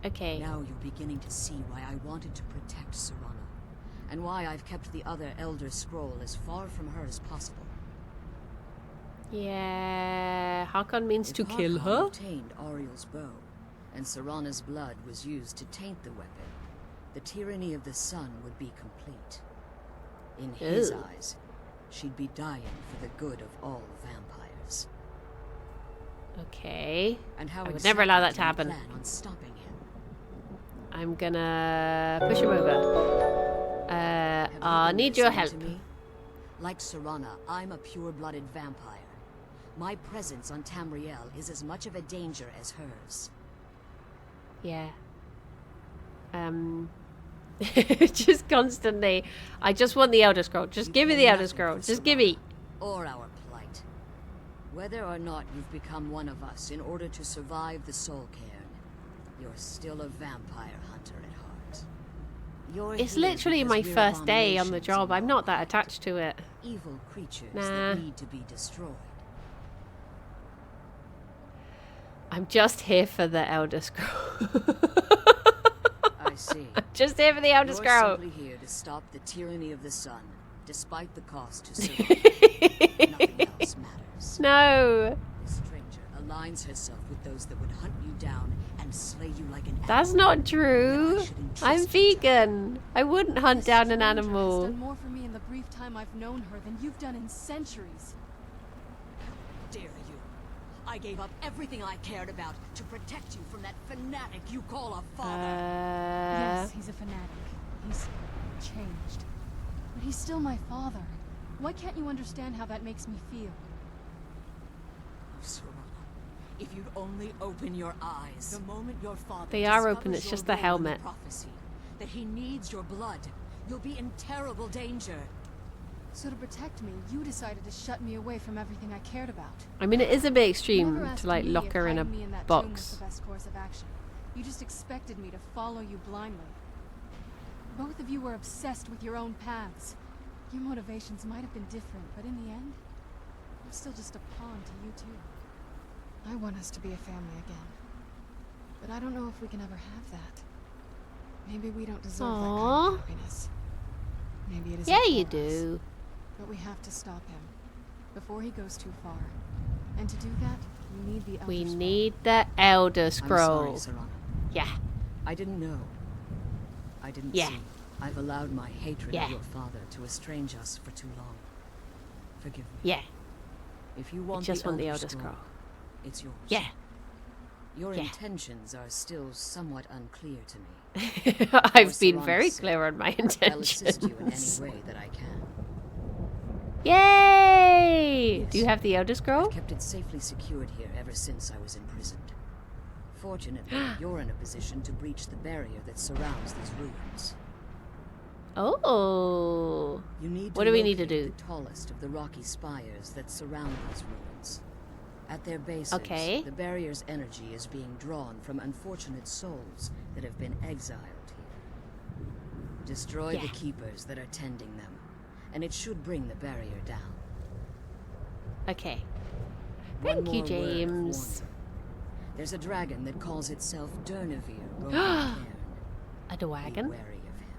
Okay. Now you're beginning to see why I wanted to protect Serana, and why I've kept the other Elder Scroll as far from her as possible. Yeah. Harkon means If to kill Harkon her? obtained Ariel's bow, and Serana's blood was used to taint the weapon, the tyranny of the sun would be complete. In his Ew. eyes, she'd be dying for the good of all vampires. Okay. And how I would never allow that to exactly do happen. you plan on stopping him? I'm gonna push him over. Have you I been need your listening help. to me? Like Serana, I'm a pure-blooded vampire. My presence on Tamriel is as much of a danger as hers. Yeah. Just constantly. I just want the Elder Scroll. Just You give me care the Elder nothing Scroll. for Just give me. Serana or our plight. Whether or not you've become one of us in order to survive the Soul Cairn, you're still a vampire hunter at heart. You're It's here literally because my we're first day on the abominations job. in I'm your not that mind. attached to it. Evil creatures Nah. that need to be destroyed. I'm just here for the Elder Scroll. I see. Just here for the Elder You're Scroll. simply here to stop the tyranny of the sun, despite the cost to survive. Nothing else matters. No. This stranger aligns herself with those that would hunt you down and slay you like an That's animal. not true. I'm vegan. I wouldn't hunt This down an stranger has animal. done more for me in the brief time I've known her than you've done in centuries. Dare you? I gave up everything I cared about to protect you from that fanatic you call a father. Yes, he's a fanatic. He's changed. But he's still my father. Why can't you understand how that makes me feel? Oh, Serana, if you'd only open your eyes. The moment your father They are discovers open, it's your just the role in helmet. prophecy, that he needs your blood, you'll be in terrible danger. So to protect me, you decided to shut me away from everything I cared about. I mean, it is a bit You extreme never asked to like me lock if her in a hiding me in that tomb was box. the best course of action. You just expected me to follow you blindly. Both of you were obsessed with your own paths. Your motivations might have been different, but in the end, I'm still just a pawn to you two. I want us to be a family again. But I don't know if we can ever have that. Maybe we don't deserve that kind Aww. of happiness. Maybe it isn't Yeah, you for us. do. But we have to stop him before he goes too far. And to do that, we need the Elder We Scroll. need the Elder I'm Scroll. sorry, Serana. Yeah. I didn't know. I didn't Yeah. see. I've allowed my hatred Yeah. of your father to estrange us for too long. Forgive me. Yeah. If you want just the want the Elder Elder Scroll, Scroll. it's yours. Yeah. Your Yeah. intentions are still somewhat unclear to me. I've been Serana's very sake, clear on my I'll assist you in intentions. any way that I can. Yay! Yes. Do you have the Elder Scroll? I've kept it safely secured here ever since I was imprisoned. Fortunately, you're in a position to breach the barrier that surrounds these ruins. Oh. You need to What do we need to locate do? the tallest of the rocky spires that surround these ruins. At their bases, Okay. the barrier's energy is being drawn from unfortunate souls that have been exiled here. Destroy the Yeah. keepers that are tending them, and it should bring the barrier down. Okay. One Thank you, more word of James. warning. There's a dragon that calls itself Durnevere roaming the cairn. A Be wagon? wary of him.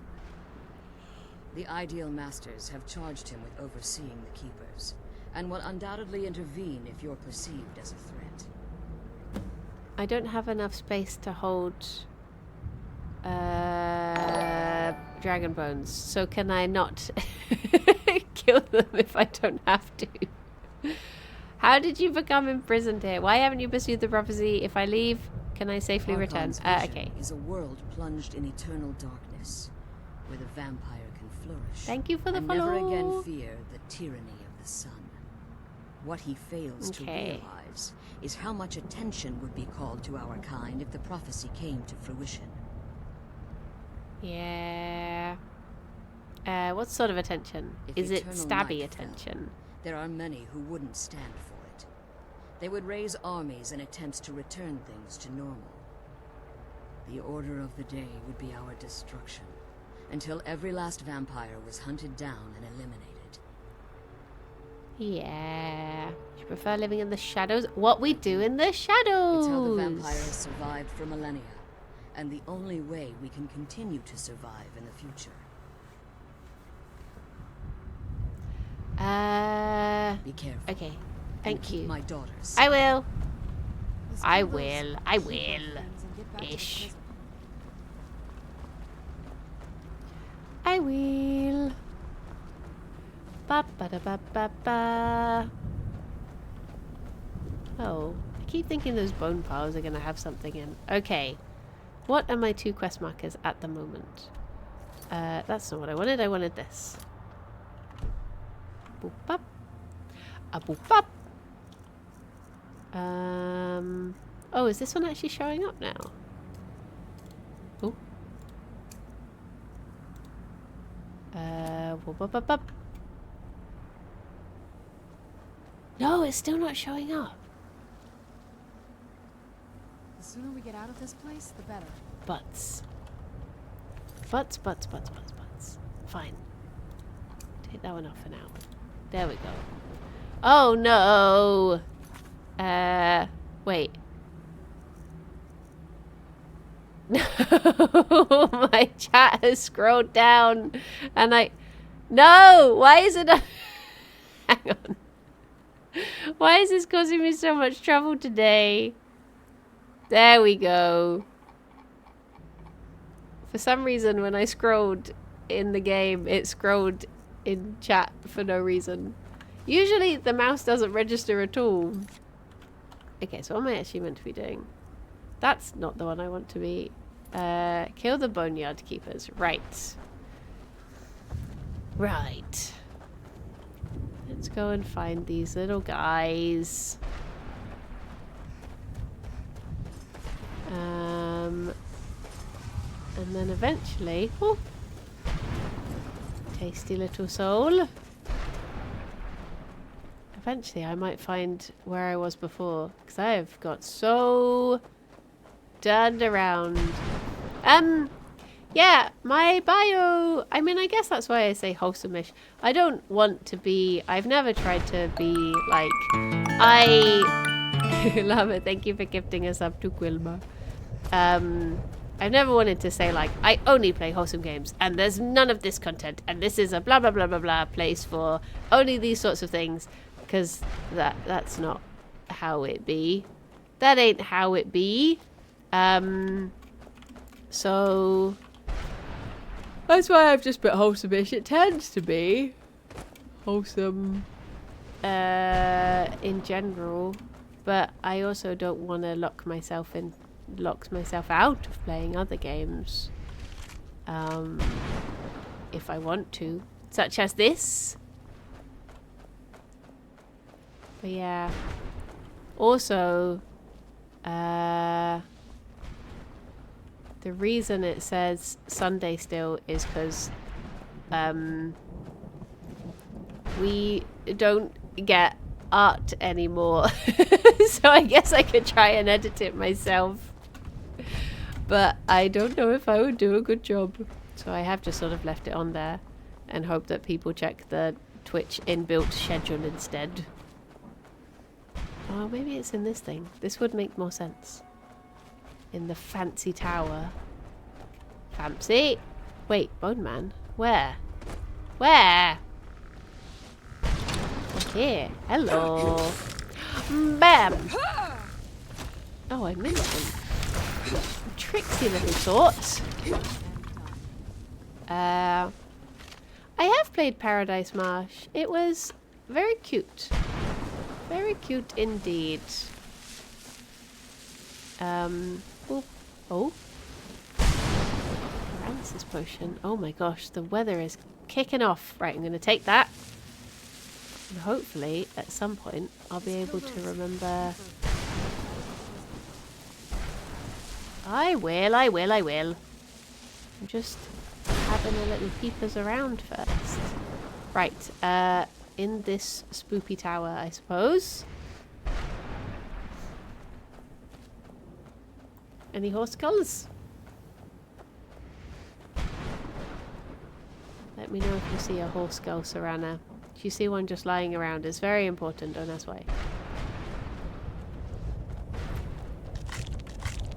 The Ideal Masters have charged him with overseeing the Keepers, and will undoubtedly intervene if you're perceived as a threat. I don't have enough space to hold dragon bones, so can I not kill them if I don't have to? How did you become imprisoned here? Why haven't you pursued the prophecy? If I leave, can I safely return? Archon's vision Okay. is a world plunged in eternal darkness, where the vampire can flourish. Thank you for the and follow. never again fear the tyranny of the sun. What he fails to Okay. realize is how much attention would be called to our kind if the prophecy came to fruition. Yeah. What sort of attention? If Is it eternal stabby night fell, attention? There are many who wouldn't stand for it. They would raise armies in attempts to return things to normal. The order of the day would be our destruction, until every last vampire was hunted down and eliminated. Yeah. You prefer living in the shadows? What we do in the shadows. It's how the vampire has survived for millennia, and the only way we can continue to survive in the future. Be careful. Okay. and Thank keep you. my daughters. I will. Let's I kill those will. I keeper will. things and get back to the Ish. prison. I will. Ba ba da ba ba ba. Oh, I keep thinking those bone piles are going to have something in. Okay. What are my 2 quest markers at the moment? That's not what I wanted. I wanted this. Boop up. A boop up. Oh, is this one actually showing up now? Oh. Whoop, up, up, up. No, it's still not showing up. The sooner we get out of this place, the better. Butts. Butts. Fine. Take that one off for now. There we go. Oh no! Wait. No, my chat has scrolled down and No! Why is it... Hang on. Why is this causing me so much trouble today? There we go. For some reason, when I scrolled in the game, it scrolled in chat for no reason. Usually, the mouse doesn't register at all. Okay, so what am I actually meant to be doing? That's not the one I want to be. Kill the boneyard keepers. Right. Right. Let's go and find these little guys. And then eventually... Oh, tasty little soul. Eventually I might find where I was before. Because I have got so... turned around. Yeah, my bio... I mean, I guess that's why I say wholesome-ish. I don't want to be... I've never tried to be, like... Love it. Thank you for gifting us up to Quilma. I've never wanted to say, like, I only play wholesome games, and there's none of this content, and this is a blah, blah, blah, blah, blah place for only these sorts of things, because that's not how it be. That ain't how it be. So... That's why I've just put wholesome-ish. It tends to be wholesome in general, but I also don't want to lock myself out of playing other games if I want to, such as this. But yeah, also the reason it says Sunday still is because we don't get art anymore. So I guess I could try and edit it myself. But I don't know if I would do a good job. So I have just sort of left it on there and hope that people check the Twitch inbuilt schedule instead. Oh, maybe it's in this thing. This would make more sense. In the fancy tower. Fancy? Wait, Bone Man? Where? Where? Here. Hello. Bam! Oh, I missed him. Tricksy little sort. I have played Paradise Marsh. It was very cute. Very cute indeed. Oh. Oh. Paralysis potion. Oh my gosh, the weather is kicking off. Right, I'm going to take that. And hopefully, at some point, I'll be able to remember... I will. I'm just having a little peepers around first. Right, in this spoopy tower, I suppose. Any horse skulls? Let me know if you see a horse skull, Serana. If you see one just lying around, it's very important, don't ask why.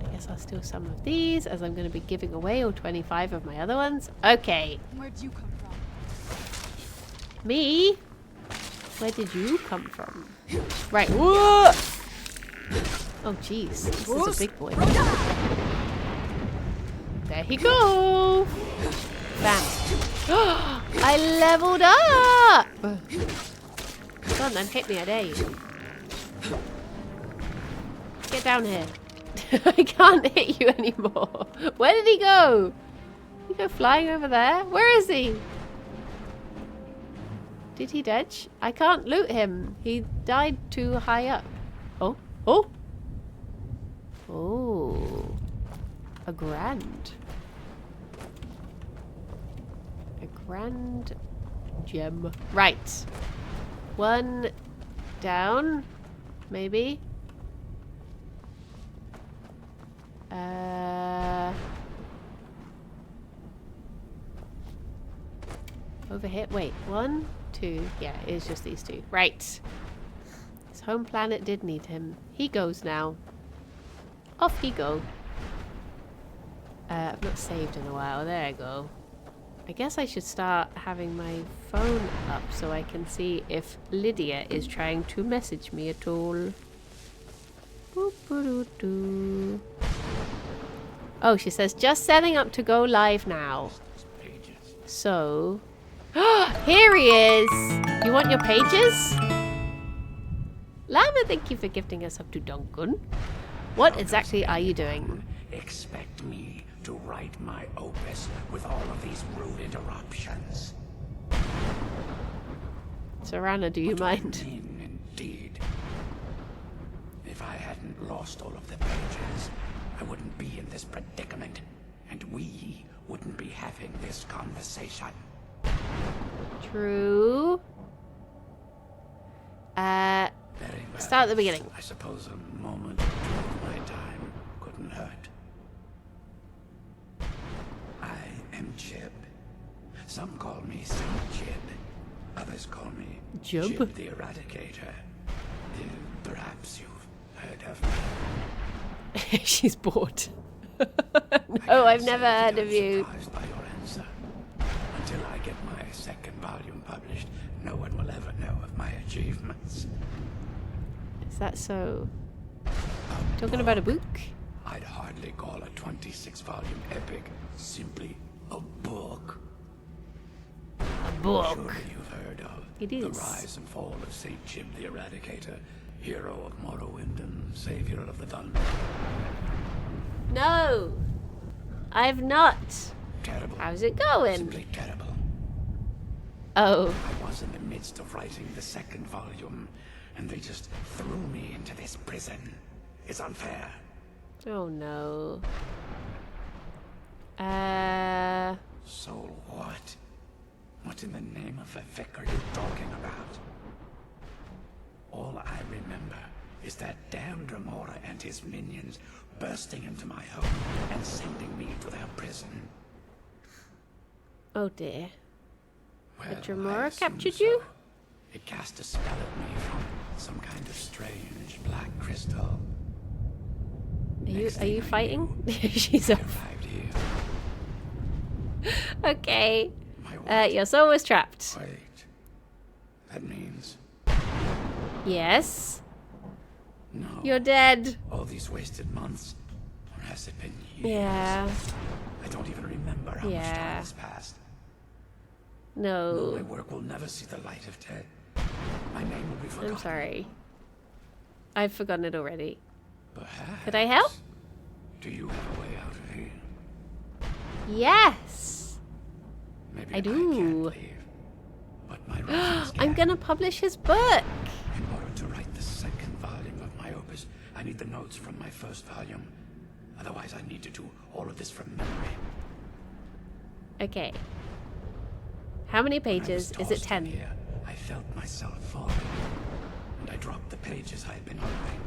I guess I'll steal some of these, as I'm going to be giving away all 25 of my other ones. Okay. Where'd you come from? Me? Where did you come from? Right. Whoa! Oh, jeez. This is a big boy. There he go! Bam. I leveled up! Come on then, hit me, I dare you. Get down here. I can't hit you anymore. Where did he go? Did he go flying over there? Where is he? Did he dodge? I can't loot him. He died too high up. Oh. Oh. Oh. A grand. A grand gem. Right. One down. Maybe. Over here. Wait. 1, 2. Yeah, it's just these two. Right. His home planet did need him. He goes now. Off he go. I've not saved in a while. There I go. I guess I should start having my phone up so I can see if Lydia is trying to message me at all. Boop-a-doo-doo. Oh, she says, just setting up to go live now. So... here he is! You want your pages? Llama, thank you for gifting us up to Duncan. What exactly are you doing? Expect me to write my opus with all of these rude interruptions. Serana, do you mind? Indeed. If I hadn't lost all of the pages, I wouldn't be in this predicament, and we wouldn't be having this conversation. True. Very well. Start at the beginning. I suppose a moment or two of my time couldn't hurt. I am Jib. Some call me Saint Jib. Others call me Jib? Jib the Eradicator. Perhaps you've heard of me. She's bored. No, I've never heard of you. Surprised by your answer. Until I get my second volume published, no one will ever know of my achievements. Is that so? Talking about a book? I'd hardly call a 26-volume epic simply a book. A book. Surely you've heard of It the is. rise and fall of Saint Jib the Eradicator, hero of Morrowind and savior of the Dun. No, I've not. Terrible. How's it going? Simply terrible. Oh, I was in the midst of writing the second volume, and they just threw me into this prison. It's unfair. oh no. So what? What in the name of a Vic are you talking about? All I remember is that damn Dremora and his minions bursting into my home and sending me to their prison. Oh dear. Well, The I Dremora assume captured so. you? It cast a spell at me from some kind of strange black crystal. Are you fighting? She's I off. arrived here. Okay. My what? Your soul was trapped. Wait. That means Yes. no. You're dead. All these wasted months, or has it been years? Yeah. I don't even remember how much Yeah. time has passed. No, my No. work will never see the light of day. My name will be forgotten. I'm sorry. I've forgotten it already. Perhaps. Could I help? Do you have a way out of here? Yes. Maybe I I do. can't leave. But my writings I'm can. gonna publish his book. In order to write the second volume of my opus, I need the notes from my first volume. Otherwise, I need to do all of this from memory. Okay. How many When I was pages? Is it tossed 10? in here, I felt myself falling, and I dropped the pages I had been holding.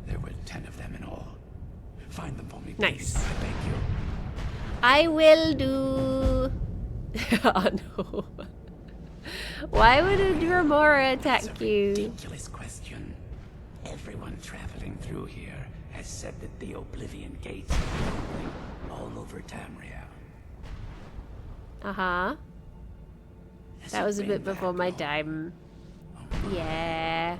There were 10 of them in all. Find them for me, please. Nice. I beg you. I will do. Oh no. Why would a Dremora That's attack a you? ridiculous question. Everyone traveling through here has said that the Oblivion Gates have been opening all over Tamriel. Uh-huh. Has That it was a been bit that before my long? time. Oh, Yeah.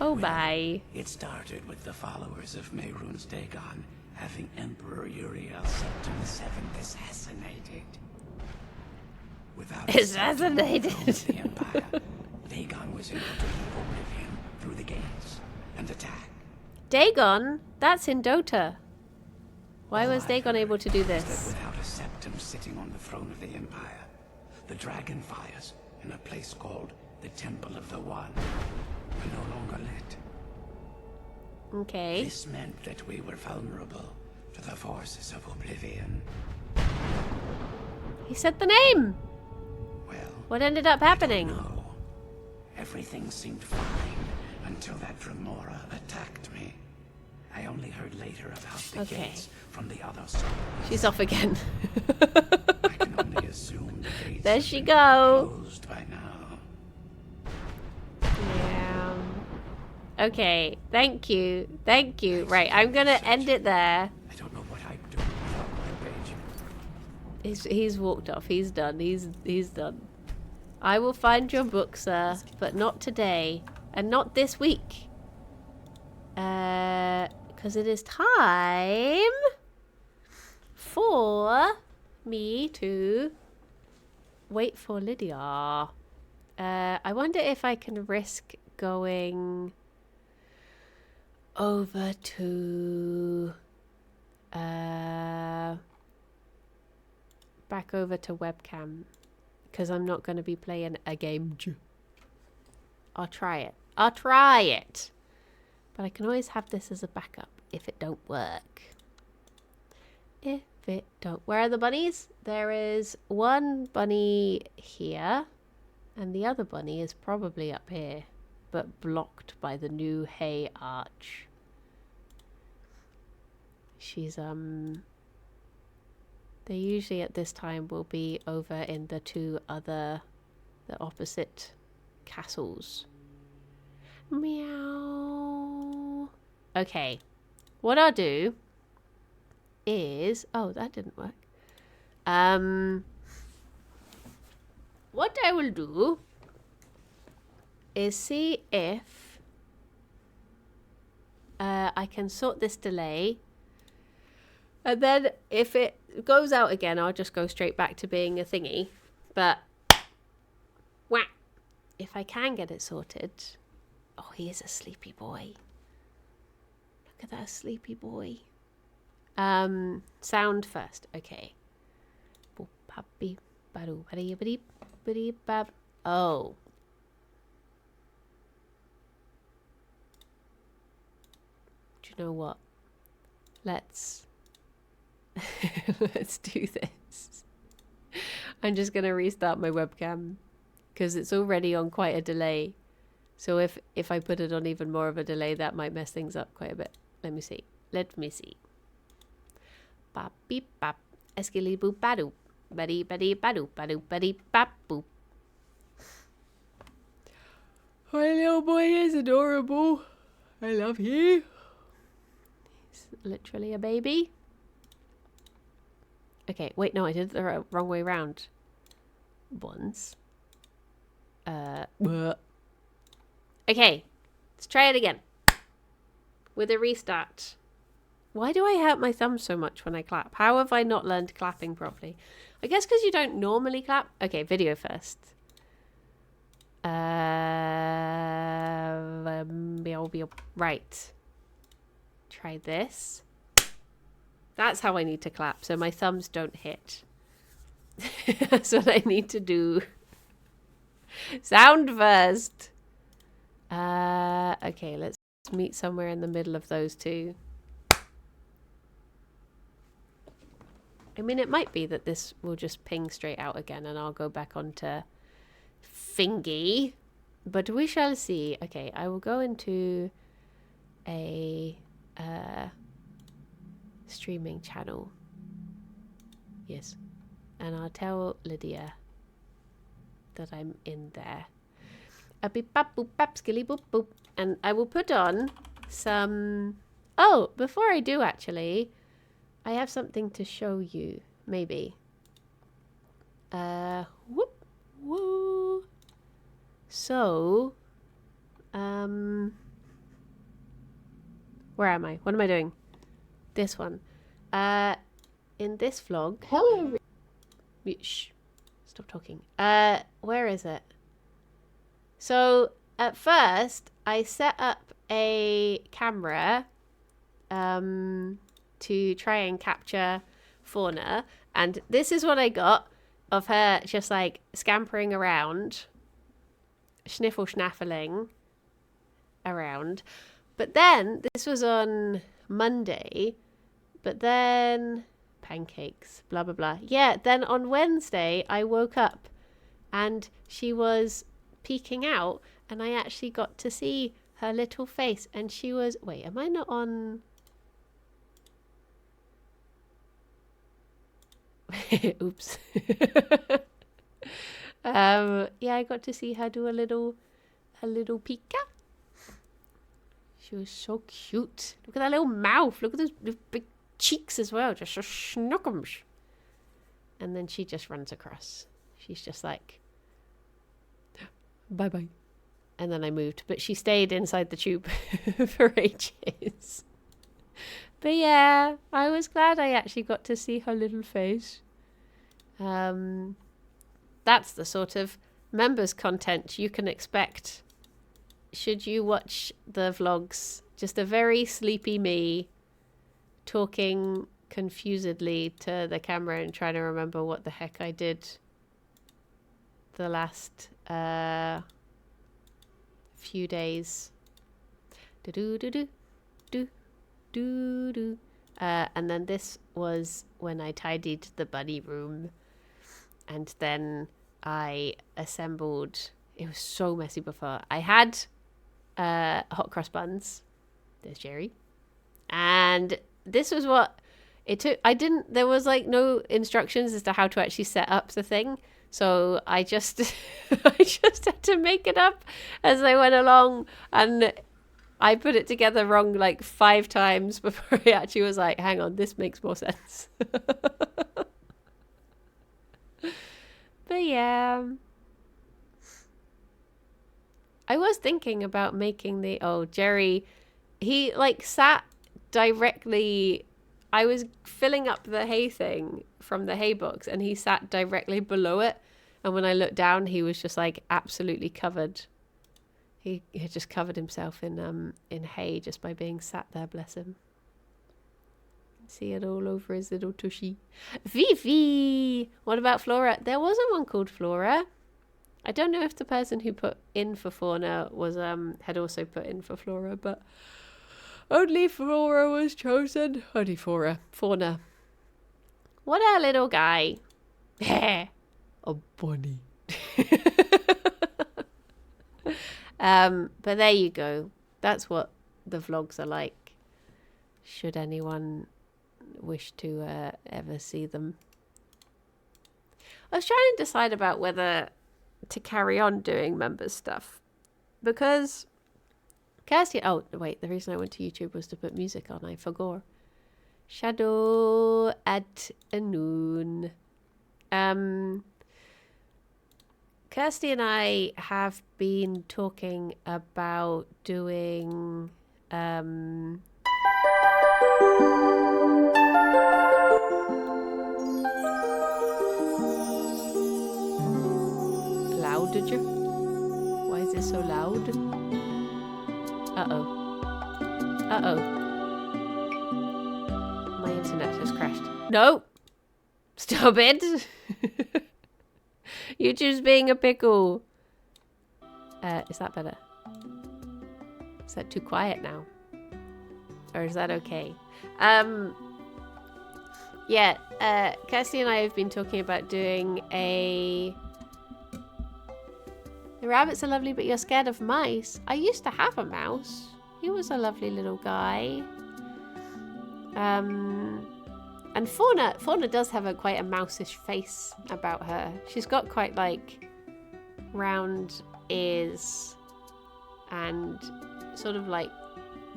Oh, bye. It started with the followers of Mehrunes Dagon having Emperor Uriel Septim VII assassinated. Without Assassinated. the Empire, Dagon was able to leave Oblivion through the gates and attack. Dagon? That's in Dota. Why All was I Dagon heard able to do is that this? without a septum sitting on the throne of the Empire, the dragon fires in a place called the Temple of the One were no longer lit. Okay. This meant that we were vulnerable to the forces of oblivion. He said the name! Well, What ended up happening? no. Everything seemed fine until that Dremora attacked me. I only heard later about the Okay. gates from the other side. She's off again. I can only assume the gates There have she been go. closed by now. Yeah. Okay, thank you. Thank you. Right, I'm gonna end it there. I don't know what I'd do without my page. He's walked off. He's done. He's done. I will find your book, sir, but not today. And not this week. Because it is time for me to wait for Lydia. I wonder if I can risk going over to back over to webcam, because I'm not going to be playing a game. I'll try it. I'll try it. But I can always have this as a backup if it don't work. If it don't. Where are the bunnies? There is one bunny here. And the other bunny is probably up here. But blocked by the new hay arch. She's, they usually at this time will be over in the the opposite castles. Meow. Okay. What I'll do is... Oh, that didn't work. What I will do is see if I can sort this delay. And then if it goes out again, I'll just go straight back to being a thingy. But, whack. If I can get it sorted... Oh, he is a sleepy boy. Look at that sleepy boy. Sound first. Okay. Oh. Do you know what? Let's let's do this. I'm just gonna restart my webcam because it's already on quite a delay. So if I put it on even more of a delay, that might mess things up quite a bit. Let me see. Let me see. Bop beep bop. Eskily boop badoo. Buddy buddy badoo badoo buddy bop boop. My little boy is adorable. I love you. He's literally a baby. Okay, wait, no, I did it the wrong way round. Once. Okay, let's try it again. With a restart. Why do I hurt my thumb so much when I clap? How have I not learned clapping properly? I guess because you don't normally clap. Okay, video first. Right. Try this. That's how I need to clap, so my thumbs don't hit. That's what I need to do. Sound first. Okay, let's meet somewhere in the middle of those two. I mean, it might be that this will just ping straight out again and I'll go back onto Fingy. But we shall see. Okay, I will go into a streaming channel. Yes. And I'll tell Lydia that I'm in there. A beep bap boop bap skilly boop boop. And I will put on some... Oh, before I do actually, I have something to show you. Maybe. Whoop. Woo. So, where am I? What am I doing? This one. In this vlog. Hello. Shh. Stop talking. Where is it? So, at first, I set up a camera to try and capture Fauna, and this is what I got of her just like scampering around, sniffle snaffling around. But then this was on Monday, but then pancakes, blah blah blah. Yeah, then on Wednesday I woke up and she was peeking out, and I actually got to see her little face, and she was, wait, am I not on? Oops. Yeah, I got to see her do a little pika. She was so cute. Look at that little mouth. Look at those big cheeks as well. Just so schnockums. And then she just runs across. She's just like, bye bye. And then I moved, but she stayed inside the tube for ages. But yeah, I was glad I actually got to see her little face. That's the sort of members content you can expect should you watch the vlogs. Just a very sleepy me talking confusedly to the camera and trying to remember what the heck I did the last few days. And then this was when I tidied the bunny room, and then I assembled. It was so messy before. I had hot cross buns. There's Jerry. And this was what it took. There was like no instructions as to how to actually set up the thing. So I just had to make it up as I went along, and I put it together wrong like 5 times before I actually was like, hang on, this makes more sense. But yeah, I was thinking about making Jerry, he like sat directly, I was filling up the hay thing from the hay box, and he sat directly below it. And when I looked down, he was just like absolutely covered. He had just covered himself in hay just by being sat there, bless him. See it all over his little tushy. Vivi! What about Flora? There wasn't one called Flora. I don't know if the person who put in for Fauna was had also put in for Flora, but only Flora was chosen. Only Fauna. What a little guy. A bunny. But there you go. That's what the vlogs are like, should anyone wish to ever see them. I was trying to decide about whether to carry on doing members stuff, because Kirsty, oh wait, the reason I went to YouTube was to put music on. I forgot. Shadow at noon. Kirsty and I have been talking about doing loud, did you? Why is it so loud? Uh-oh. My internet has crashed. No! Stop it! YouTube's being a pickle. Is that better? Is that too quiet now? Or is that okay? Yeah, Kirsty and I have been talking about doing a... The rabbits are lovely, but you're scared of mice. I used to have a mouse. He was a lovely little guy. And Fauna does have quite a mouse-ish face about her. She's got quite like round ears and sort of like,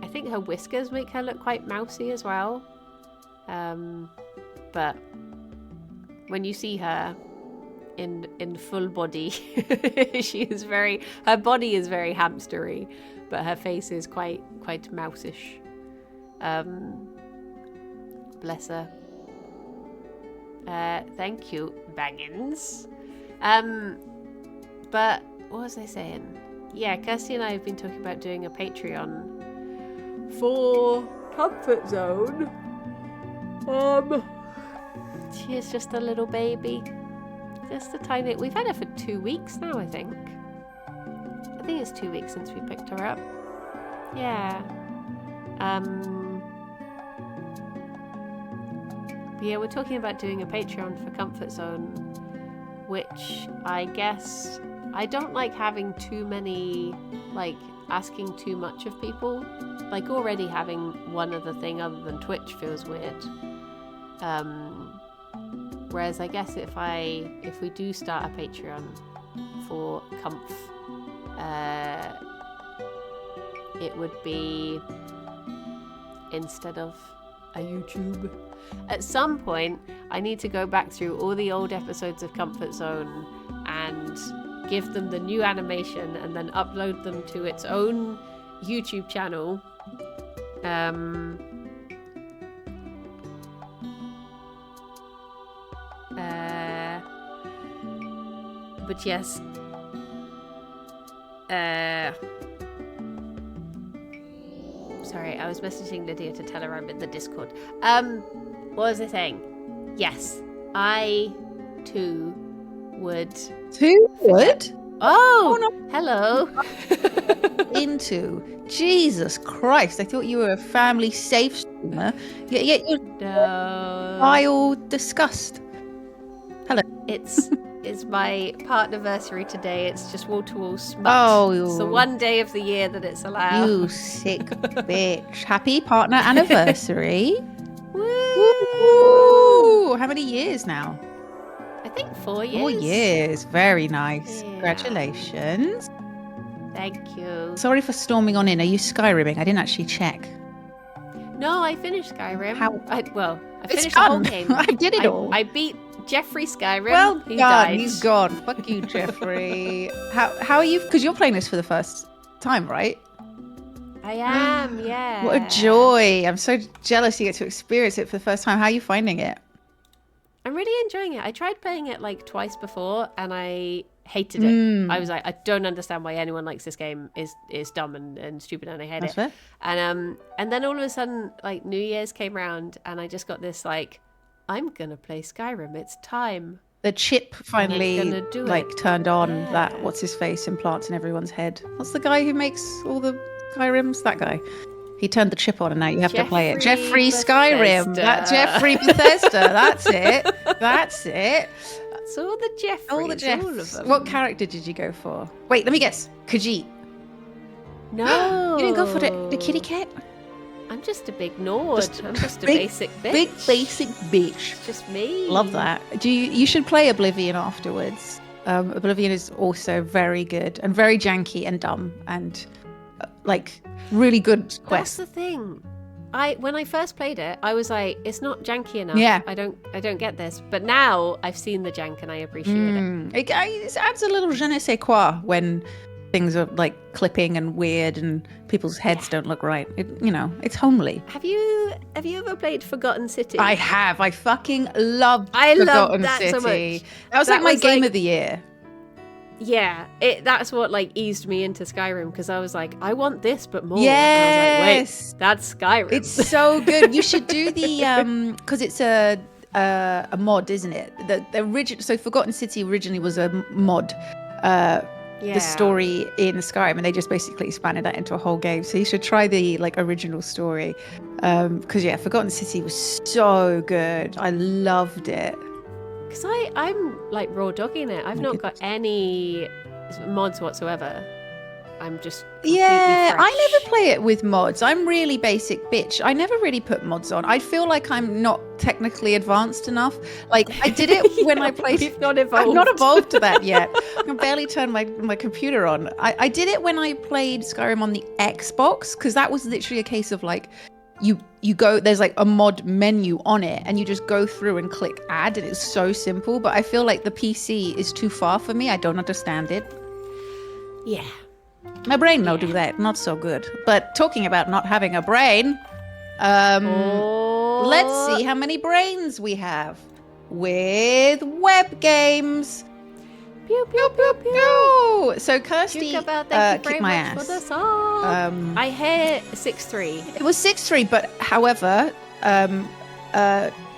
I think her whiskers make her look quite mousy as well. But when you see her in full body, her body is very hamstery, but her face is quite mouse-ish. Bless her. Thank you, Baggins. But what was I saying? Yeah, Kirsty and I have been talking about doing a Patreon for Comfort Zone. She is just a little baby. Just a tiny... We've had her for 2 weeks now, I think. I think it's 2 weeks since we picked her up. Yeah. But yeah, we're talking about doing a Patreon for Comfort Zone, which I guess I don't like having too many, like, asking too much of people. Like, already having one other thing other than Twitch feels weird. Whereas I guess if we do start a Patreon for Comf, it would be instead of a YouTube. At some point, I need to go back through all the old episodes of Comfort Zone and give them the new animation and then upload them to its own YouTube channel. But yes. Sorry, I was messaging Lydia to tell her I'm in the Discord. What was I saying? Yes, I too would. Who would? Oh, no. Hello. Into Jesus Christ! I thought you were a family safe streamer. Yet you're No. vile disgust. Hello. It's my partnerversary today. It's just wall-to-wall smut. Oh, it's the one day of the year that it's allowed. you sick bitch! Happy partner anniversary. Woo! How many years now? I think 4 years. 4 years. Very nice. Yeah. Congratulations. Thank you. Sorry for storming on in. Are you Skyrimming? I didn't actually check. No, I finished Skyrim. How- I It's finished the whole done. game. I did it all. I beat Jeffrey Skyrim. Well he done. died. He's gone. Fuck you, Jeffrey. How are you? Because you're playing this for the first time, right? I am, yeah. What a joy. I'm so jealous you get to experience it for the first time. How are you finding it? I'm really enjoying it. I tried playing it like twice before and I hated it. I was like, I don't understand why anyone likes this game. Is dumb and stupid and I hate That's it. fair. And then all of a sudden, like, New Year's came around and I just got this like, I'm gonna play Skyrim. It's time. The chip finally gonna do like it. turned on Yeah. that what's his face implants in everyone's head. What's the guy who makes all the Skyrims? That guy. He turned the chip on and now you have to play it. Jeffrey Skyrim. Bethesda. Jeffrey Bethesda. That's it. That's it. It's all the Jeffreys. All the All of Jeffs. them. What character did you go for? Wait, let me guess. Khajiit. No. You didn't go for the kitty cat? I'm just a big Nord. I'm just a big- basic bitch. Big basic bitch. It's just me. Love that. You should play Oblivion afterwards. Oblivion is also very good and very janky and dumb and like really good That's quest. the thing. When I first played it, I was like, it's not janky enough. Yeah. I don't get this. But now I've seen the jank and I appreciate it. It adds a little je ne sais quoi when things are like clipping and weird and people's heads don't look right. It's homely. Have you ever played Forgotten City? I have. I fucking loved I loved Forgotten that City. so much. That was That like my was, game like- of the year. Yeah, that's what like eased me into Skyrim because I was like, I want this but more. Yes. And I was like, wait, that's Skyrim. It's so good. You should do the because it's a mod, isn't it? The original. So Forgotten City originally was a mod. The story in Skyrim, and they just basically expanded that into a whole game. So you should try the like original story, because Forgotten City was so good. I loved it. Because I'm like raw dogging it. I've not got any mods whatsoever. I'm just completely Yeah, fresh. I never play it with mods. I'm really basic bitch. I never really put mods on. I feel like I'm not technically advanced enough. Like I did it when I played. We've not evolved. I'm not evolved to that yet. I can barely turn my computer on. I did it when I played Skyrim on the Xbox because that was literally a case of like you go, there's like a mod menu on it and you just go through and click add and it's so simple. But I feel like the PC is too far for me. I don't understand it. Yeah. My brain will do that. Not so good. But talking about not having a brain, let's see how many brains we have with web games. Pew, pew, pew, pew. Pew! So Kirsty Thank you very kicked my much for the ass. song. I hear 6-3. It was 6-3, but however,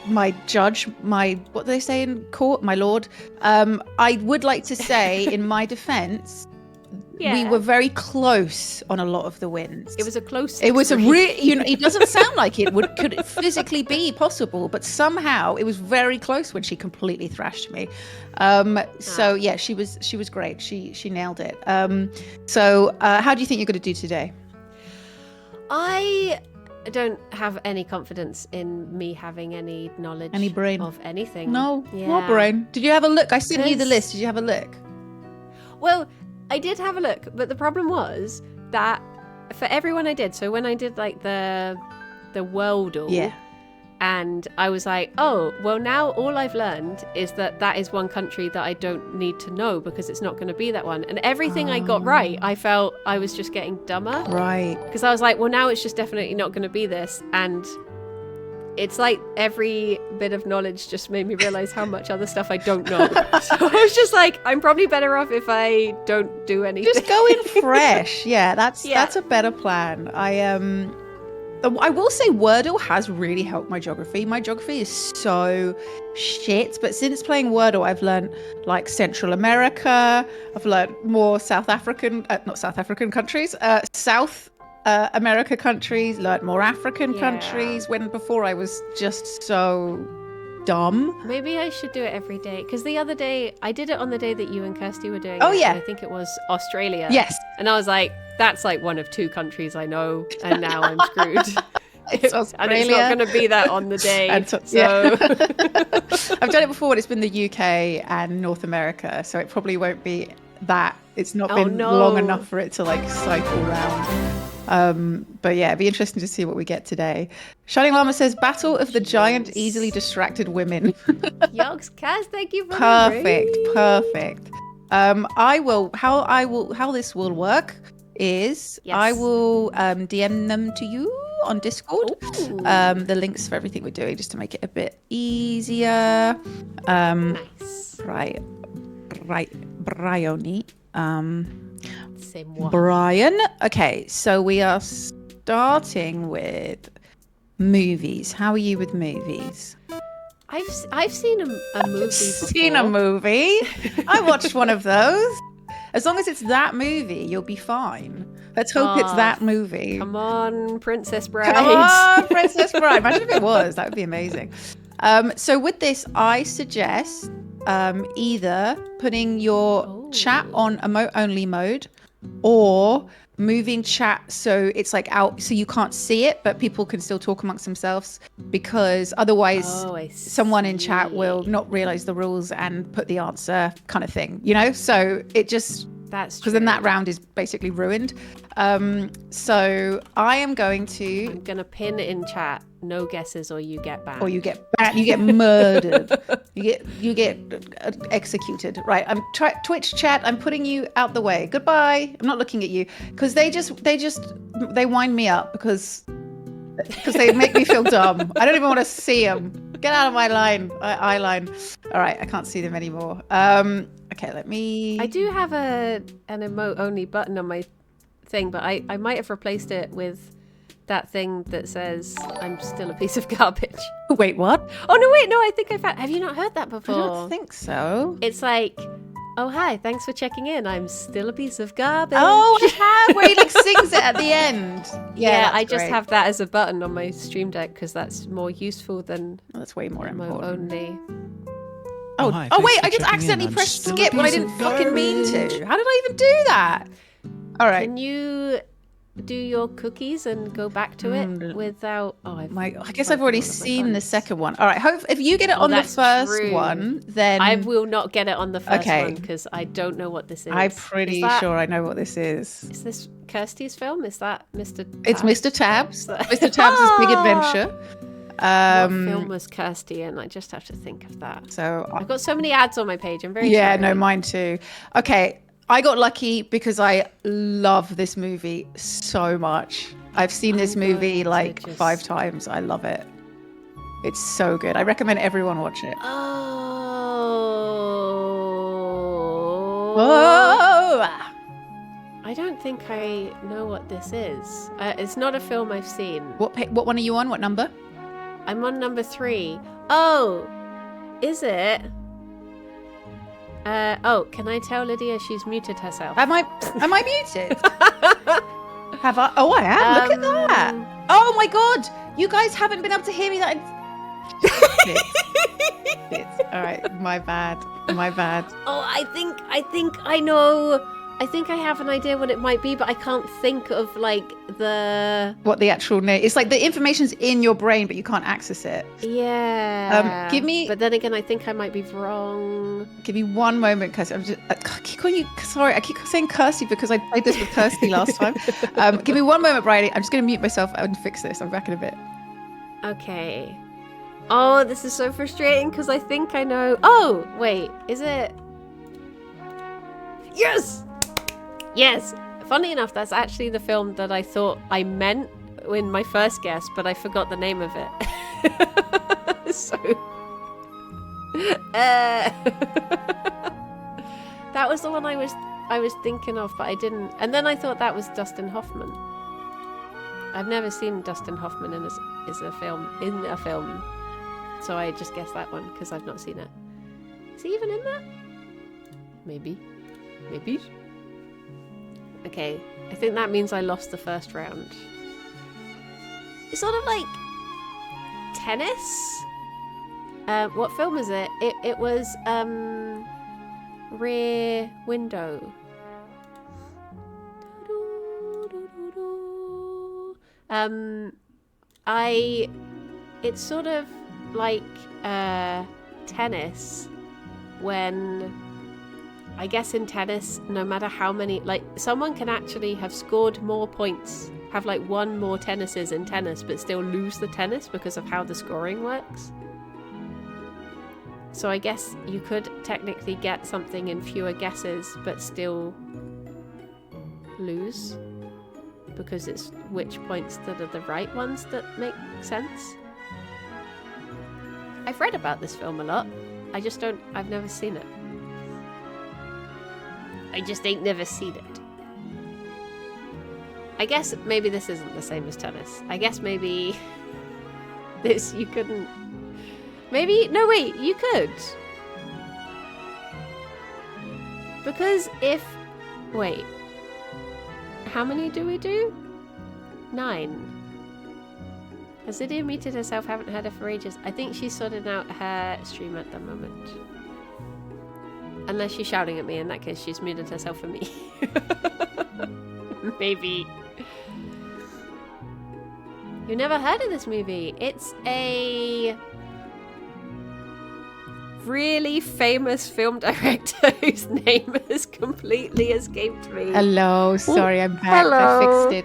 my judge, what do they say in court, my lord, I would like to say, in my defense, we were very close on a lot of the wins. It was a close. It was a it doesn't sound like it could physically be possible, but somehow it was very close when she completely thrashed me. So yeah, she was great. She nailed it. So how do you think you're going to do today? I don't have any confidence in me having any knowledge, Any brain of anything. No, no brain. Did you have a look? I sent you the list. Did you have a look? Well, I did have a look, but the problem was that for everyone I did, so when I did like the Worldle, Yeah. and I was like, oh, well now all I've learned is that is one country that I don't need to know because it's not going to be that one. And everything I got right, I felt I was just getting dumber. Right. Because I was like, well now it's just definitely not going to be this. And it's like every bit of knowledge just made me realize how much other stuff I don't know. So I was just like, I'm probably better off if I don't do anything. Just go in fresh. Yeah, that's a better plan. I will say Wordle has really helped my geography. My geography is so shit, but since playing Wordle, I've learned like Central America. I've learned more South African countries, South America countries, learned more African countries, when before I was just so dumb. Maybe I should do it every day, because the other day I did it on the day that you and Kirsty were doing Oh, it, yeah. and I think it was Australia. Yes. And I was like, that's like one of 2 countries I know, and now I'm screwed. It's And it's not going to be that on the day. I've done it before, and it's been the UK and North America, so it probably won't be that. It's not been long enough for it to like cycle round. But yeah, it'd be interesting to see what we get today. Shining Llama says, Battle of the Giant Easily Distracted Women. Yogs, Kaz, thank you for Perfect. How this will work is I will DM them to you on Discord. The links for everything we're doing, just to make it a bit easier. Nice. Right, Bryony. C'est moi. Brian. Okay, so we are starting with movies. How are you with movies? I've seen a movie before. Seen a movie. I watched one of those. As long as it's that movie, you'll be fine. Let's hope it's that movie. Come on, Princess Bride. Come on, Princess Bride. Imagine if it was. That would be amazing. So with this, I suggest either putting your chat on emote only mode, or moving chat so it's like out, so you can't see it, but people can still talk amongst themselves, because otherwise someone in chat will not realize the rules and put the answer kind of thing, so it just, that's because then that round is basically ruined. So I am going to pin in chat, no guesses or you get banned. Or you get banned, you get murdered. you get executed. Right, I'm Twitch chat, I'm putting you out the way. Goodbye. I'm not looking at you, because they wind me up because they make me feel dumb. I don't even want to see them. Get out of my eye line. All right, I can't see them anymore. Okay, let me... I do have an emote only button on my thing, but I might have replaced it with that thing that says I'm still a piece of garbage. Wait, what? Oh no, wait, no, I think I found... Have you not heard that before? I don't think so. It's like, oh hi, thanks for checking in, I'm still a piece of garbage. Oh, I have, where he like sings it at the end. Yeah, I just have that as a button on my stream deck because that's more useful than... that's way more important. Only. Oh, hi, wait, I just accidentally pressed skip when I didn't fucking mean to. How did I even do that? All right. Can you do your cookies and go back to it without... I guess I've already seen the second one. All right, if you get it on the first one, then... I will not get it on the first one because I don't know what this is. I'm pretty sure I know what this is. Is this Kirsty's film? Is that Mr. Tabs? It's Mr. Tabs. Mr. Tabs' Big Adventure. What film was Kirsty in? I just have to think of that. So I've got so many ads on my page. I'm very sorry. sorry. No, mine too. Okay, I got lucky because I love this movie so much. I've seen this movie like 5 times. I love it. It's so good. I recommend everyone watch it. Oh. Whoa. I don't think I know what this is. It's not a film I've seen. What one are you on? What number? I'm on number 3. Oh, is it? Can I tell Lydia she's muted herself? Am I muted? Have I? Oh, I am. Look at that. Oh my god, you guys haven't been able to hear me that. All right, my bad. Oh, I think I know. I think I have an idea what it might be, but I can't think of like what the actual name. It's like the information's in your brain, but you can't access it. Yeah. Give me. But then again, I think I might be wrong. Give me one moment, Kirsty. I keep calling you. Sorry, I keep saying Kirsty because I played this with Kirsty last time. Give me one moment, Bridie. I'm just going to mute myself and fix this. I'm back in a bit. Okay. Oh, this is so frustrating because I think I know. Oh, wait, is it? Yes. Yes. Funny enough, that's actually the film that I thought I meant in my first guess, but I forgot the name of it. So, that was the one I was thinking of, but I didn't. And then I thought that was Dustin Hoffman. I've never seen Dustin Hoffman in a film, so I just guessed that one because I've not seen it. Is he even in that? Maybe. Okay, I think that means I lost the first round. It's sort of like tennis. What film is it? It was Rear Window. It's sort of like tennis when, I guess in tennis, no matter how many, like someone can actually have scored more points, have like won more tennises in tennis, but still lose the tennis because of how the scoring works. So I guess you could technically get something in fewer guesses, but still lose because it's which points that are the right ones that make sense. I've read about this film a lot. I've never seen it. I just ain't never seen it. I guess maybe this isn't the same as tennis. I guess maybe this you couldn't. Maybe, no wait, you could. Because wait. How many do we do? 9. Has Lydia muted herself? Haven't heard her for ages. I think she's sorting out her stream at the moment. Unless she's shouting at me, in that case she's muted herself for me. Maybe. You've never heard of this movie? It's a really famous film director whose name has completely escaped me. Hello, sorry, I'm back. Hello. I fixed it.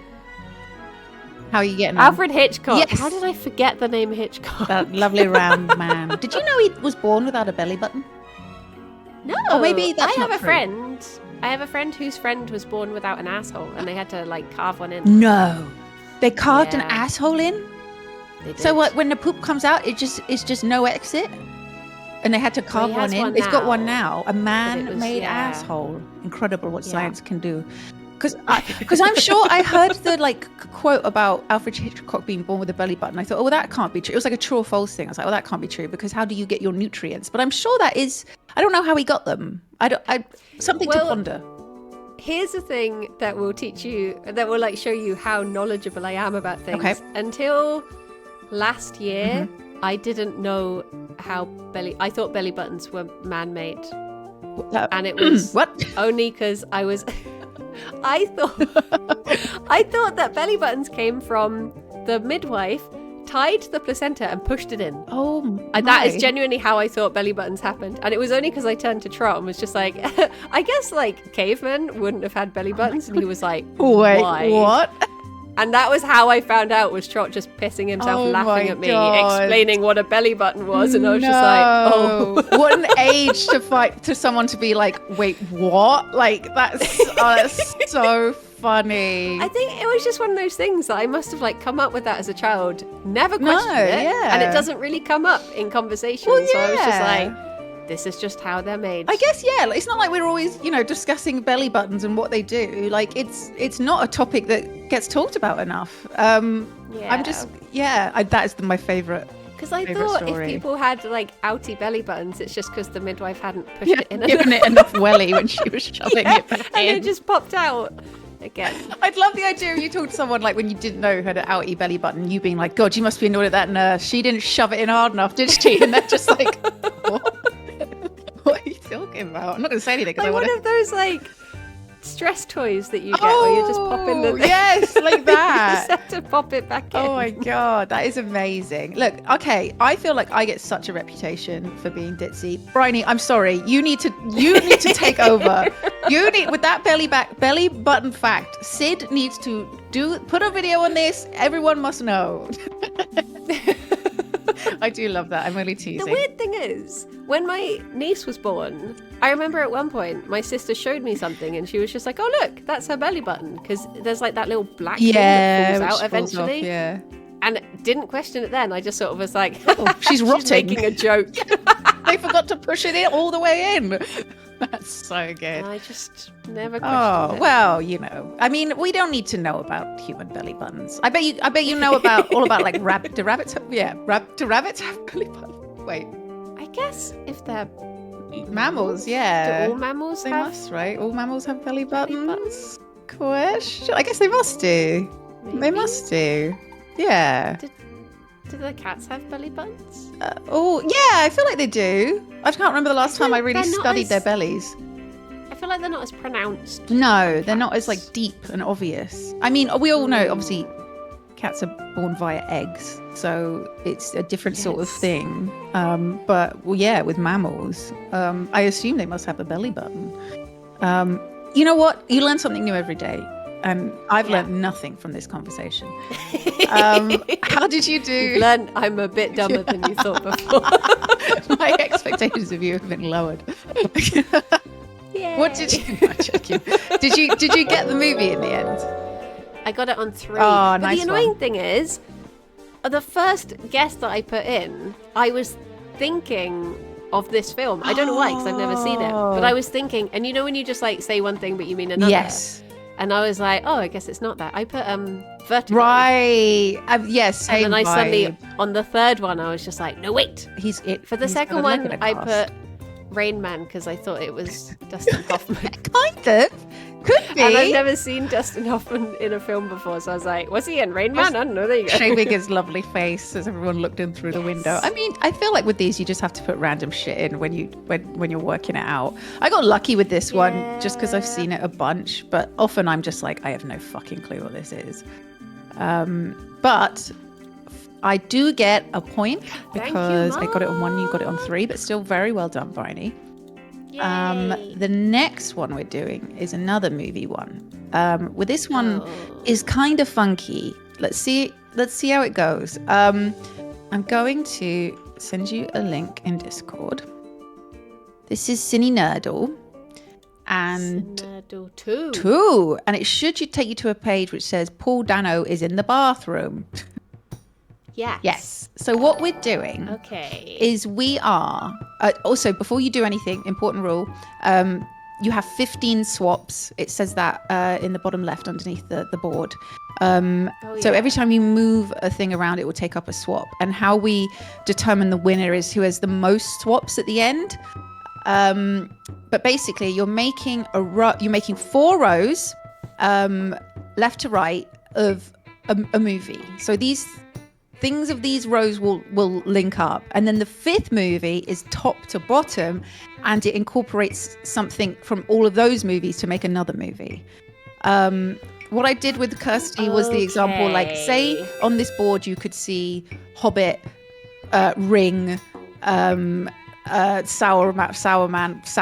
How are you getting on? Alfred Hitchcock. Yes. How did I forget the name Hitchcock? That lovely round man. Did you know he was born without a belly button? No. Or maybe that's I have not a true. friend. I have a friend whose friend was born without an asshole, and they had to like carve one in. No. They carved an Yeah. asshole in? They did. So what? When the poop comes out, it's just no exit, and they had to carve he one has in. one He's got now, one now. A but it man-made was- yeah. asshole. Incredible what Yeah. science can do. Because I'm sure I heard the like quote about Alfred Hitchcock being born with a belly button. I thought, oh, well, that can't be true. It was like a true or false thing. I was like, well, that can't be true because how do you get your nutrients? But I'm sure that is. I don't know how he got them. Something to Well, ponder. Here's the thing that will teach you, that will like show you how knowledgeable I am about things. Okay. Until last year, Mm-hmm. I didn't know how I thought belly buttons were man-made. And it was What? only because I was I thought that belly buttons came from the midwife tied the placenta and pushed it in. Oh, And that is my. genuinely how I thought belly buttons happened. And it was only because I turned to Trot and was just like, I guess like cavemen wouldn't have had belly buttons. And he was like, Wait, why? what? And that was how I found out, was Trot just pissing himself Oh laughing my at me, God. explaining what a belly button was. And I was just like, oh. No. What an age to fight to someone to be like, wait, what? Like that's so funny. I think it was just one of those things that I must have like come up with that as a child, never questioned it, yeah. and it doesn't really come up in conversation. Well, So I was just yeah. like, this is just how they're made. I guess, yeah. It's not like we're always, discussing belly buttons and what they do. Like, it's not a topic that gets talked about enough. That is my favourite. Because I thought story. If people had like outy belly buttons, it's just because the midwife hadn't pushed it in given it enough welly when she was shoving it back and in. it just popped out again. I'd love the idea of you talk to someone like when you didn't know who had an outy belly button, you being like, God, you must be annoyed at that nurse. She didn't shove it in hard enough, did she? And they're just like, what are you talking about? I'm not going to say anything because like I want one of those like stress toys that you get where you just pop in the yes, like that. You just have to pop it back in. Oh my God, that is amazing. Look, okay, I feel like I get such a reputation for being ditzy. Bryony, I'm sorry. You need to take over. You need, with that belly button fact, Sid needs to put a video on this. Everyone must know. I do love that. I'm only teasing. The weird thing is, when my niece was born, I remember at one point my sister showed me something and she was just like, oh look, that's her belly button, because there's like that little black thing that falls out eventually. Off, yeah. And didn't question it then. I just sort of was like, she's rotting. She's making a joke. They forgot to push it in all the way in. That's so good. I just never questioned it. Well, I mean, we don't need to know about human belly buttons. I bet you know all about like rabbit. Do rabbits have belly buttons? Wait. I guess if they're mammals, yeah. Do all mammals they have? Must, right? All mammals have belly buttons? Question. I guess they must do. Maybe. They must do. Yeah. Do the cats have belly buttons? Yeah, I feel like they do. I can't remember the last time I really studied their bellies. I feel like they're not as pronounced. No, they're not as like deep and obvious. I mean, we all know, obviously, cats are born via eggs, so it's a different sort of thing. But with mammals, I assume they must have a belly button. You know what? You learn something new every day. I've learned nothing from this conversation. How did you do? You've learned I'm a bit dumber than you thought before. My expectations of you have been lowered. Yay. What did you? No, joking. Did you get the movie in the end? I got it on 3. Oh, but nice. The annoying thing is, the first guess that I put in, I was thinking of this film. I don't know why, because I've never seen it. But I was thinking, and when you just like say one thing but you mean another. Yes. And I was like, I guess it's not that. I put Vertigo. Right. Yes. Same and then I vibe. suddenly, on the third one, I was just like, no, wait. For the second one, I put Rain Man because I thought it was Dustin Hoffman. Kind of. Could be. And I've never seen Dustin Hoffman in a film before, so I was like, was he in Rain Man? I don't know. There you go. Shaving his lovely face as everyone looked in through the window. I mean, I feel like with these, you just have to put random shit in when you're working it out. I got lucky with this one just because I've seen it a bunch, but often I'm just like, I have no fucking clue what this is. But I do get a point because I got it on 1, you got it on 3, but still very well done, Bryony. The next one we're doing is another movie one. With this one is kind of funky. Let's see how it goes. I'm going to send you a link in Discord. This is Cine Nerdle. And Nerdle 2. 2. And it should take you to a page which says Paul Dano is in the bathroom. Yes. So what we're doing is we are... also, before you do anything, important rule, you have 15 swaps. It says that in the bottom left underneath the board. So every time you move a thing around, it will take up a swap. And how we determine the winner is who has the most swaps at the end. But basically, you're making 4 rows left to right of a movie. So things of these rows will link up, and then the 5th movie is top to bottom, and it incorporates something from all of those movies to make another movie. What I did with Kirsty was the example, like, say on this board you could see Hobbit, Ring, Sour Man.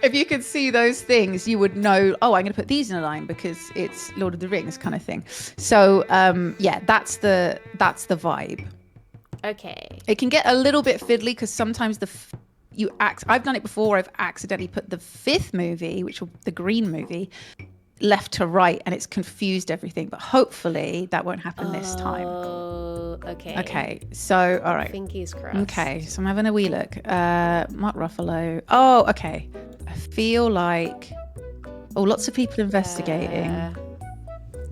If you could see those things, you would know, I'm going to put these in a line because it's Lord of the Rings kind of thing. So, that's the vibe. Okay. It can get a little bit fiddly because sometimes I've done it before. I've accidentally put the 5th movie, which will the green movie, left to right, and it's confused everything. But hopefully that won't happen this time. okay. Okay, so all right. Finky's crossed. Okay, so I'm having a wee look. Mark Ruffalo. Oh, okay. I feel like lots of people investigating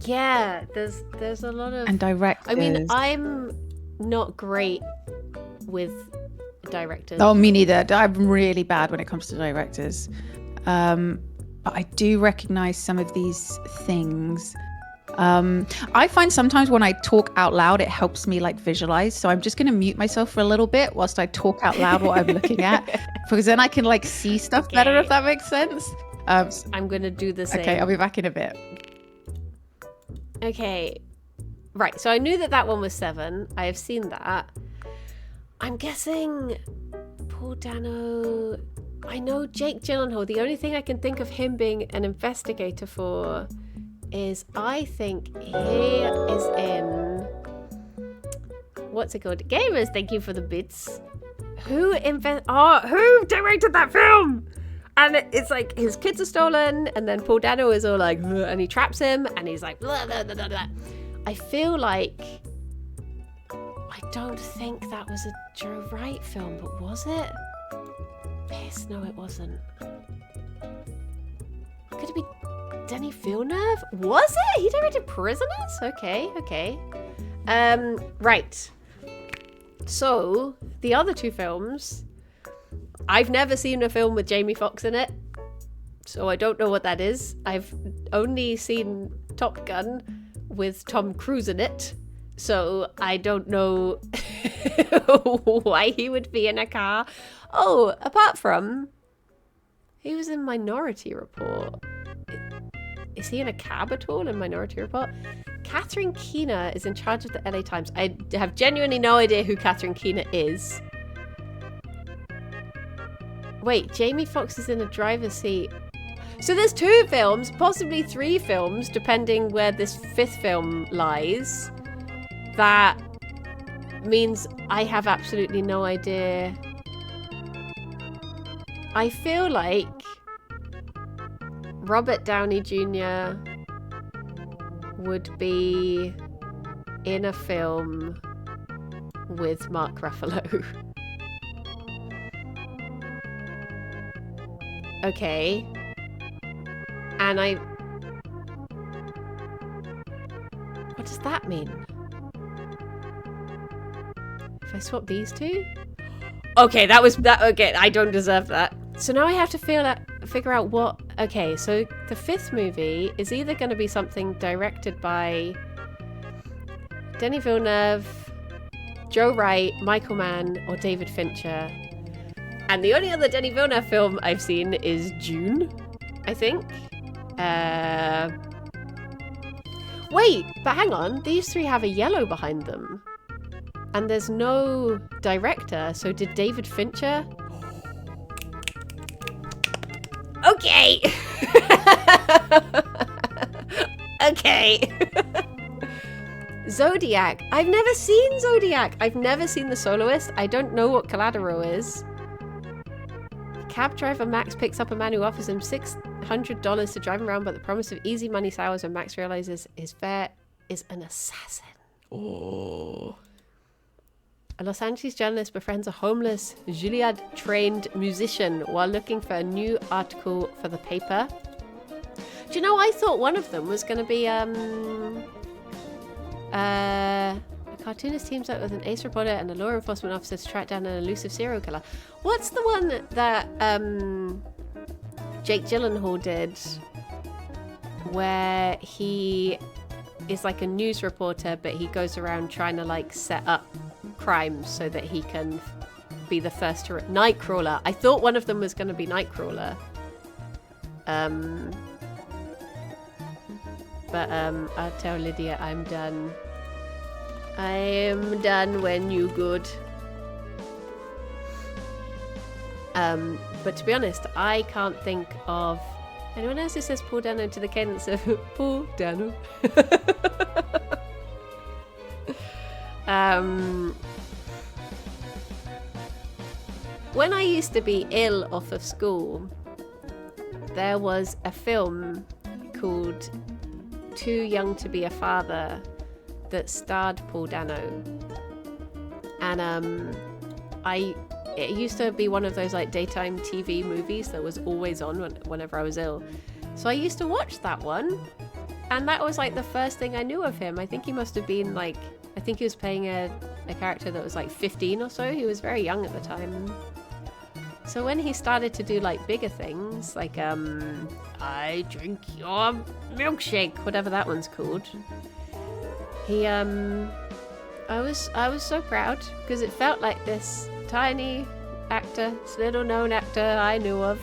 Yeah, there's a lot of and directors. I mean, I'm not great with directors. Oh, me neither. I'm really bad when it comes to directors. But I do recognize some of these things. I find sometimes when I talk out loud, it helps me like visualize. So I'm just going to mute myself for a little bit whilst I talk out loud what I'm looking at, because then I can like see stuff better, if that makes sense. I'm going to do the same. Okay, I'll be back in a bit. Okay. Right, so I knew that one was 7. I have seen that. I'm guessing Paul Dano. I know Jake Gyllenhaal. The only thing I can think of him being an investigator for is I think he is in... What's it called? Gamers, thank you for the bits. Who directed that film? And it's like his kids are stolen, and then Paul Dano is all like, and he traps him, and he's like, blah, blah, blah, blah, blah. I feel like, I don't think that was a Joe Wright film, but was it? Piss, no, it wasn't. Could it be Denis Villeneuve? Was it? He directed Prisoners? Okay. Right. So, the other 2 films, I've never seen a film with Jamie Foxx in it, so I don't know what that is. I've only seen Top Gun with Tom Cruise in it, so I don't know why he would be in a car. Oh, apart from, he was in Minority Report. Is he in a cab at all in Minority Report? Catherine Keener is in charge of the LA Times. I have genuinely no idea who Catherine Keener is. Wait, Jamie Foxx is in a driver's seat. So there's 2 films, possibly 3 films, depending where this 5th film lies. That means I have absolutely no idea. I feel like Robert Downey Jr. would be in a film with Mark Ruffalo. Okay. And what does that mean? If I swap these 2? Okay, okay, I don't deserve that. So now I have to figure out what... Okay, so the 5th movie is either going to be something directed by Denis Villeneuve, Joe Wright, Michael Mann, or David Fincher. And the only other Denis Villeneuve film I've seen is Dune, I think. Wait, but hang on. These 3 have a yellow behind them. And there's no director, so did David Fincher? Okay! Okay. Zodiac. I've never seen Zodiac. I've never seen The Soloist. I don't know what Collateral is. Cab driver Max picks up a man who offers him $600 to drive him around, but the promise of easy money sours when Max realizes his fare is an assassin. Oh. A Los Angeles journalist befriends a homeless Juilliard-trained musician while looking for a new article for the paper. Do you know, I thought one of them was going to be a cartoonist teams up with an ace reporter and a law enforcement officer to track down an elusive serial killer. What's the one that Jake Gyllenhaal did where he is like a news reporter, but he goes around trying to like set up crimes so that he can be the first to... Nightcrawler. I thought one of them was going to be Nightcrawler. But I'll tell Lydia I'm done. I am done when you good. But to be honest, I can't think of anyone else who says Paul Dano to the cadence of Paul Dano. When I used to be ill off of school, there was a film called Too Young to Be a Father that starred Paul Dano. and it used to be one of those like daytime TV movies that was always on whenever I was ill. So I used to watch that one, and that was like the first thing I knew of him. I think he must have been like, I think he was playing a character that was like 15 or so. He was very young at the time. So when he started to do like bigger things, like I drink your milkshake, whatever that one's called, he I was so proud because it felt like this tiny actor, this little known actor I knew of.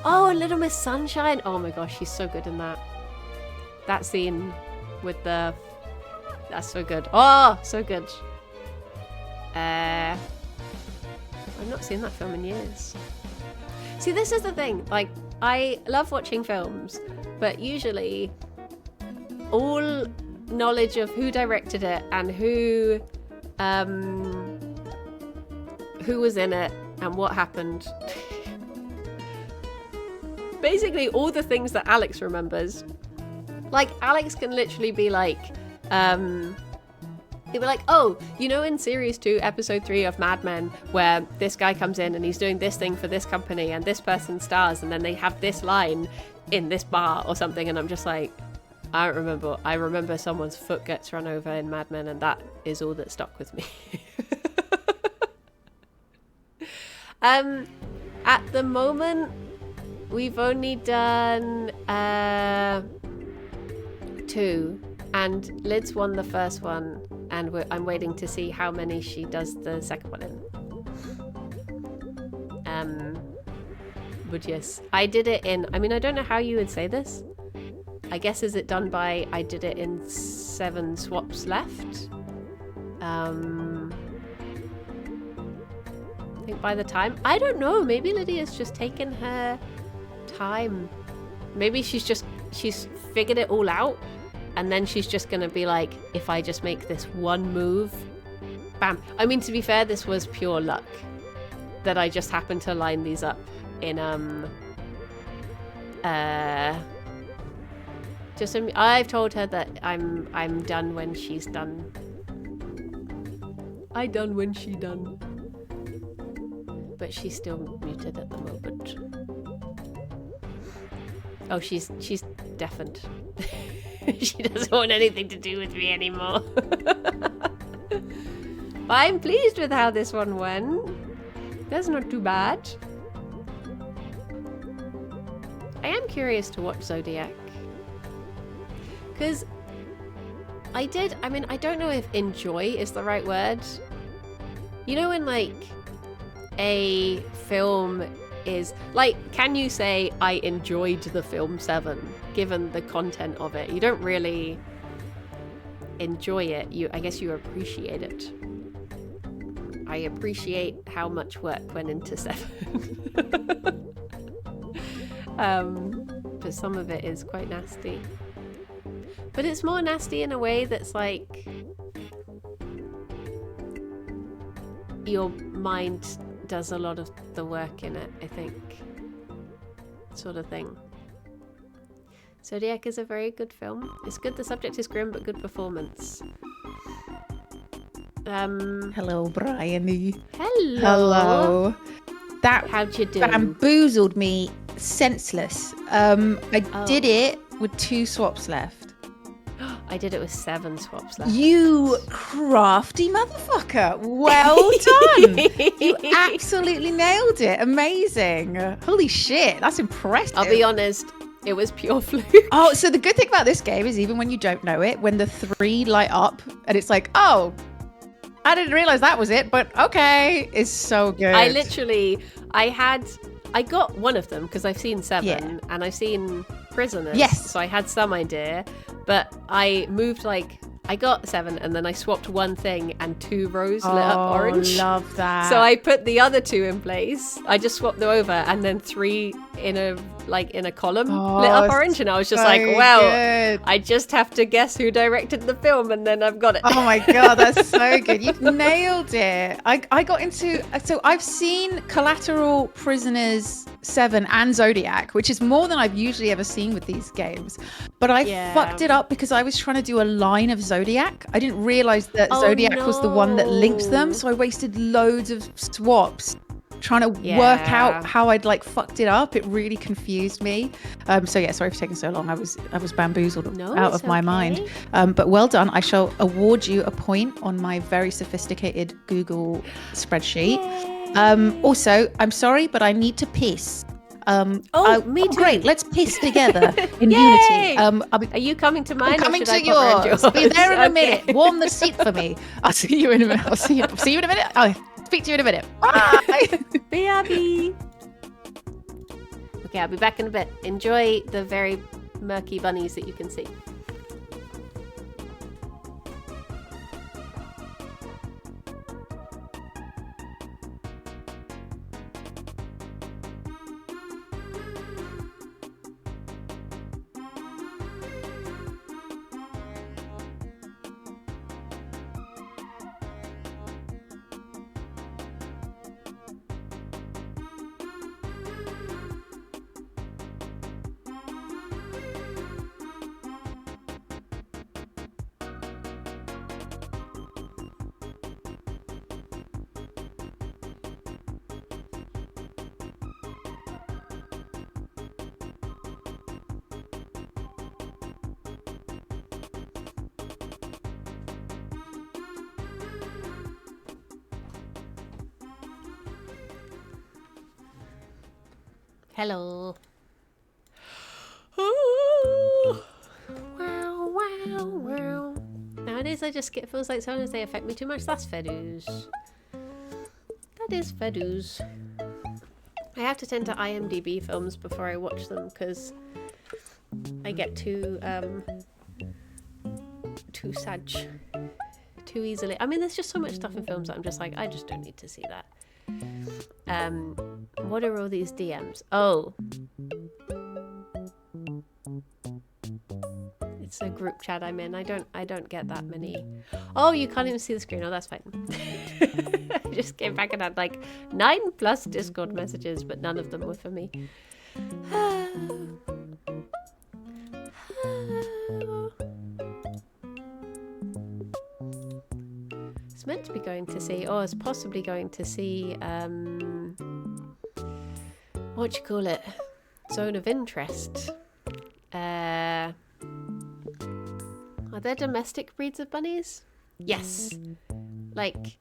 Oh, Little Miss Sunshine. Oh my gosh, she's so good in that. That scene with the... That's so good. Oh, so good. I've not seen that film in years. See, this is the thing. Like, I love watching films, but usually all knowledge of who directed it and who was in it and what happened. Basically, all the things that Alex remembers. Like, Alex can literally be like, he'd be like, oh, you know in series 2, episode 3 of Mad Men, where this guy comes in and he's doing this thing for this company and this person stars and then they have this line in this bar or something, and I'm just like, I don't remember. I remember someone's foot gets run over in Mad Men, and that is all that stuck with me. At the moment, we've only done 2, and Lids won the first one, and I'm waiting to see how many she does the second one in. But yes, I did it in, I mean, I don't know how you would say this. I guess is it done by, I did it in 7 swaps left. I think by the time, I don't know, maybe Lydia's just taken her time. Maybe she's figured it all out, and then she's just gonna be like, if I just make this one move, bam. I mean, to be fair, this was pure luck that I just happened to line these up in I've told her that I'm done when she's done. I done when she done. But she's still muted at the moment. Oh, she's deafened. She doesn't want anything to do with me anymore. But I'm pleased with how this one went. That's not too bad. I am curious to watch Zodiac. Because I don't know if enjoy is the right word. You know when like a film is like, can you say I enjoyed the film 7 given the content of it? You don't really enjoy it. I guess you appreciate it. I appreciate how much work went into 7. But some of it is quite nasty. But it's more nasty in a way that's like your mind does a lot of the work in it, I think. Sort of thing. Zodiac is a very good film. It's good, the subject is grim, but good performance. Hello, Bryony. Hello. That How'd you do? bamboozled me senseless. I did it with 2 swaps left. I did it with 7 swaps left. You crafty motherfucker. Well done. You absolutely nailed it. Amazing. Holy shit. That's impressive. I'll be honest, it was pure fluke. Oh, so the good thing about this game is even when you don't know it, when the 3 light up and it's like, oh, I didn't realize that was it, but okay. It's so good. I got one of them because I've seen 7 and I've seen Prisoners. Yes. So I had some idea, but I moved I got 7 and then I swapped one thing and 2 rows lit up orange. Love that. So I put the other 2 in place. I just swapped them over and then 3 in a column lit up orange, and I was just so like, well, good. I just have to guess who directed the film, and then I've got it. Oh my god, that's so good. You've nailed it. I got into, so I've seen Collateral, Prisoners, 7 and Zodiac, which is more than I've usually ever seen with these games. But I fucked it up because I was trying to do a line of Zodiac. I didn't realize that Zodiac was the one that linked them, so I wasted loads of swaps trying to work out how I'd like fucked it up. It really confused me. So yeah, sorry for taking so long. I was bamboozled out of my mind. But well done. I shall award you a point on my very sophisticated Google spreadsheet. Also, I'm sorry, but I need to piss. Me too. Great, let's piss together in unity. Are you coming to mine? I'm coming or to should I pop round yours. yours? Be there in a minute. Warm the seat for me. I'll see you in a minute. I'll see you in a minute. I'll speak to you in a minute. Bye. Be happy. Okay, I'll be back in a bit. Enjoy the very murky bunnies that you can see. Hello. Ooh. Wow, wow, wow. Nowadays I just get, feels like sometimes they affect me too much. That's fair dues. That is fair dues. I have to tend to IMDb films before I watch them because I get too sad too easily. I mean, there's just so much stuff in films that I'm just like, I just don't need to see that. What are all these DMs? Oh, it's a group chat I'm in. I don't get that many. Oh, you can't even see the screen. Oh, that's fine. I just came back and had like 9+ Discord messages, but none of them were for me. It's meant to be going to see, or it's possibly going to see, what do you call it? Zone of Interest. Are there domestic breeds of bunnies? Yes. Like,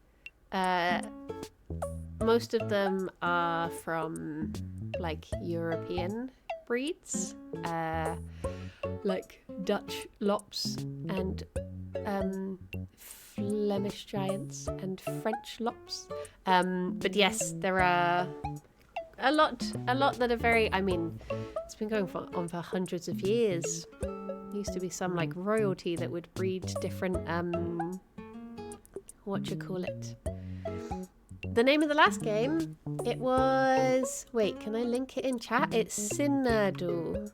most of them are from, like, European breeds. Like Dutch Lops and Flemish Giants and French Lops. But yes, there are a lot that are very, I mean, it's been going on for hundreds of years. Used to be some like royalty that would breed different what you call it. The name of the last game, it was, wait, can I link it in chat? It's Sinado.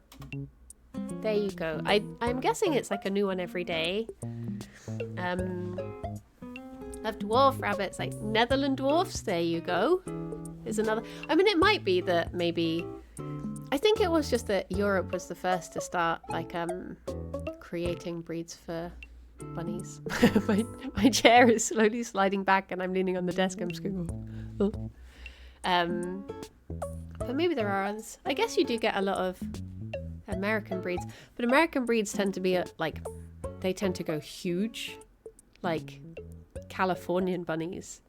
There you go. I'm guessing it's like a new one every day. Love dwarf rabbits, like Netherland dwarfs. There you go. Is another. I mean, it might be that maybe. I think it was just that Europe was the first to start like creating breeds for bunnies. my chair is slowly sliding back, and I'm leaning on the desk. I'm just going. Oh. But maybe there are others. I guess you do get a lot of American breeds, but American breeds tend to be like, they tend to go huge. Like Californian bunnies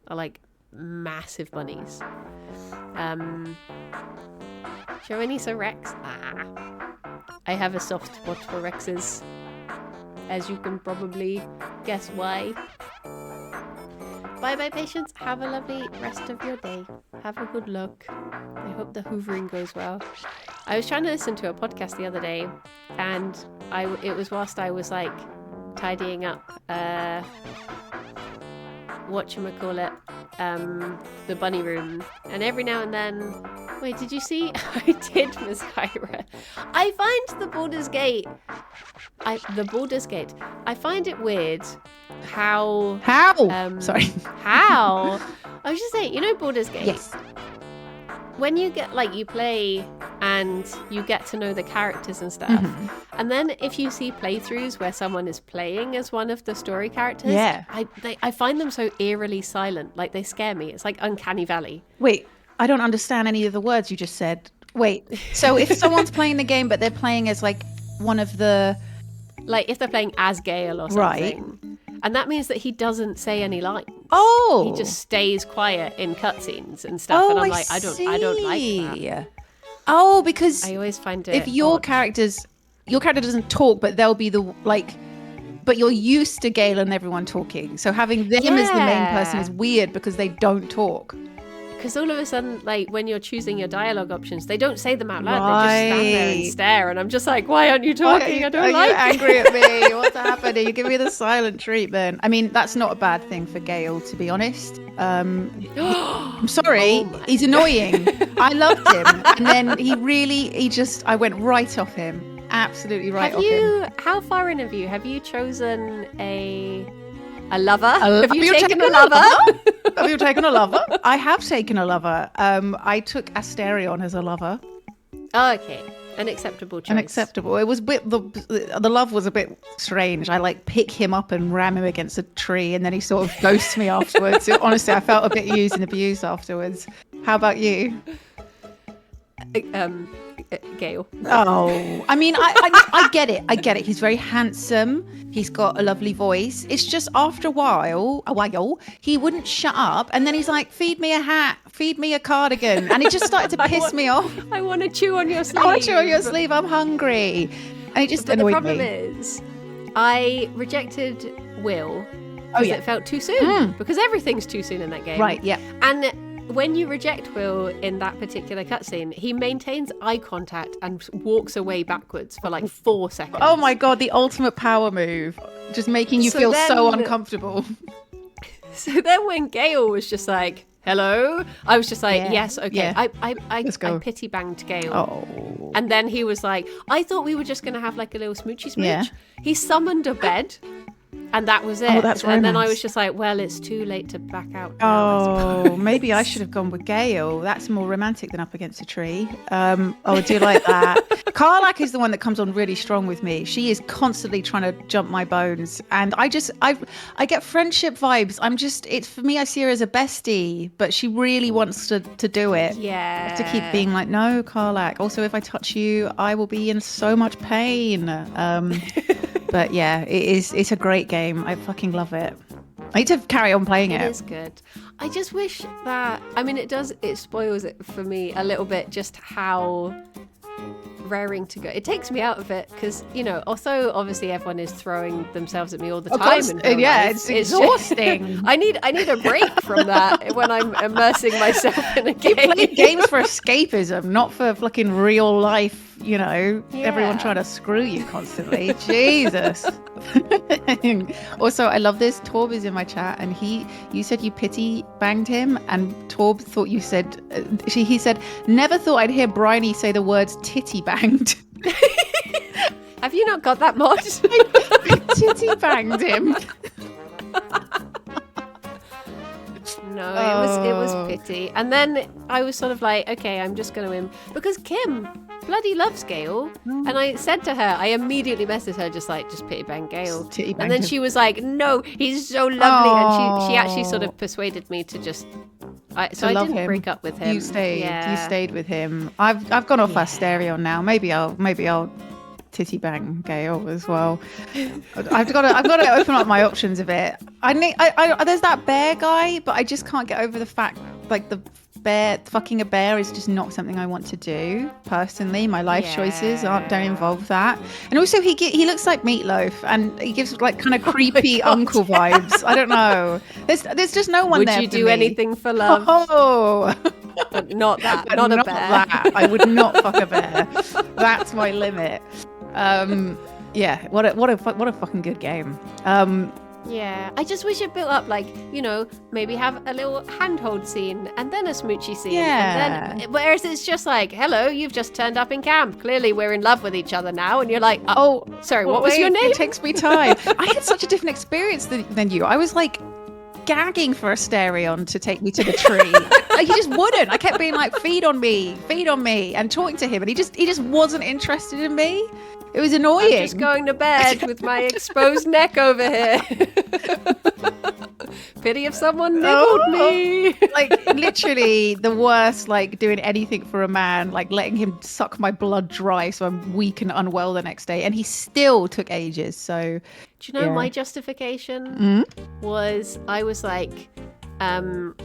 are like massive bunnies. Show any Rex? I have a soft spot for Rexes, as you can probably guess why. Bye bye, patience. Have a lovely rest of your day. Have a good luck. I hope the hoovering goes well. I was trying to listen to a podcast the other day, and it was whilst I was like tidying up whatchamacallit, the bunny room, and every now and then Wait, did you see? I did, Miss Hyra. I find the Baldur's Gate. I find it weird how. Sorry. How? I was just saying, you know, Baldur's Gate. Yes. When you get you play and you get to know the characters and stuff, and then if you see playthroughs where someone is playing as one of the story characters, I find them so eerily silent. Like, they scare me. It's like Uncanny Valley. Wait, I don't understand any of the words you just said. Wait, so if someone's playing the game but they're playing as like one of the... Like if they're playing as Gale or something. Right. And that means that he doesn't say any lines. Oh. He just stays quiet in cutscenes and stuff. And I'm like, I don't like that. Oh, because I always find it if your odd. character doesn't talk, but they'll be the but you're used to Gale and everyone talking. So having them as the main person is weird because they don't talk. Because all of a sudden, like, when you're choosing your dialogue options, they don't say them out loud. They just stand there and stare. And I'm just like, why aren't you talking? I don't like it. Are you angry at me? What's happening? You give me the silent treatment. I mean, that's not a bad thing for Gale, to be honest. I'm sorry. He's annoying. I loved him. And then I went right off him. Absolutely right off him. How far in have you? Have you chosen a lover? Have you taken a lover? Have you taken a lover? I have taken a lover. I took Asterion as a lover. Oh, okay. An acceptable choice. Unacceptable. It was the love was a bit strange. I pick him up and ram him against a tree, and then he sort of ghosts me afterwards. Honestly, I felt a bit used and abused afterwards. How about you? Gale. Oh, I mean, I get it. I get it. He's very handsome. He's got a lovely voice. It's just after a while, he wouldn't shut up. And then he's like, feed me a hat, feed me a cardigan. And it just started to piss me off. I want to chew on your sleeve. I want to chew on your sleeve. I'm hungry. And it just annoyed me. The problem is, I rejected Will because it felt too soon. Because everything's too soon in that game. Right, yeah. And when you reject Will in that particular cutscene, he maintains eye contact and walks away backwards for like 4 seconds. Oh my god, the ultimate power move. Just making you feel so uncomfortable. So then when Gale was just like, hello, I was just like, yes, okay. Yeah. I pity banged Gale. Oh. And then he was like, I thought we were just going to have like a little smoochy smooch. Yeah. He summoned a bed. And that was it. Oh, that's and then I romance. was just like, well, it's too late to back out now, Oh, maybe I should have gone with Gale. That's more romantic than up against a tree. I do like that. Karlak is the one that comes on really strong with me. She is constantly trying to jump my bones. And I get friendship vibes. It's for me, I see her as a bestie, but she really wants to do it. Yeah. I have to keep being like, no, Karlak. Also, if I touch you, I will be in so much pain. But yeah, it's a great game. I fucking love it. I need to carry on playing it. It is good. I just wish that, I mean, it spoils it for me a little bit, just how raring to go. It takes me out of it because, you know, although obviously everyone is throwing themselves at me all the time. It's exhausting. I need a break from that when I'm immersing myself in a game. You play games for escapism, not for fucking real life, you know, everyone trying to screw you constantly. Jesus. Also, I love this. Torb is in my chat and you said you pity banged him, and Torb thought you said, he said, never thought I'd hear Bryony say the words titty banged. Have you not got that mod? I titty banged him. No, it was pity. And then I was sort of like, okay, I'm just going to because Kim bloody loves Gale. And I said to her, I immediately messaged her just pity bang Gale. And then she was like, no, he's so lovely. And she actually sort of persuaded me to just I didn't break up with him. You stayed. Yeah. You stayed with him. I've gone off Asterion now. Maybe I'll titty bang Gale as well. I've got to open up my options a bit. There's that bear guy, but I just can't get over the fact like the bear fucking a bear is just not something I want to do personally. My life choices don't involve that. And also he looks like Meatloaf, and he gives like kind of creepy uncle vibes. I don't know. There's just no one there. Would you do anything for love? Oh. But not that. Not a bear. That. I would not fuck a bear. That's my limit. Yeah. What a fucking good game. Yeah, I just wish it built up, like, you know, maybe have a little handhold scene and then a smoochy scene. Yeah. And then, whereas it's just like, hello, you've just turned up in camp. Clearly we're in love with each other now. And you're like, Oh, sorry, what was your name? It takes me time. I had such a different experience than you. I was like gagging for Asterion to take me to the tree. Like, he just wouldn't. I kept being like, feed on me, and talking to him, and he just wasn't interested in me. It was annoying. I'm just going to bed with my exposed neck over here. Pity if someone nibbled me. Like, literally the worst, like doing anything for a man, like letting him suck my blood dry so I'm weak and unwell the next day. And he still took ages. So do you know my justification was, I was like, I'm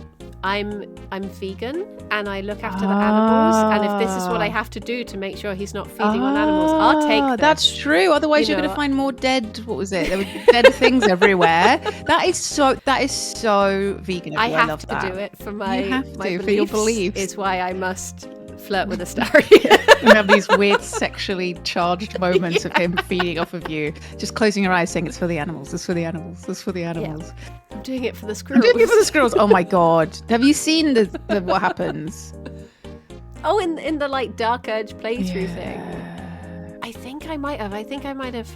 vegan and I look after the animals, and if this is what I have to do to make sure he's not feeding on animals, I'll take this. That's true. Otherwise, you're going to find more dead. What was it? There were dead things everywhere. That is so vegan. Of you. I have love to that. do it for my for your beliefs. Is why I must flirt with Astarion. You have these weird sexually charged moments of him feeding off of you, just closing your eyes, saying, "It's for the animals. It's for the animals. It's for the animals." Yeah. I'm doing it for the squirrels. I'm doing it for the squirrels. Oh my god! Have you seen the what happens? Oh, in the like Dark Urge playthrough thing. I think I might have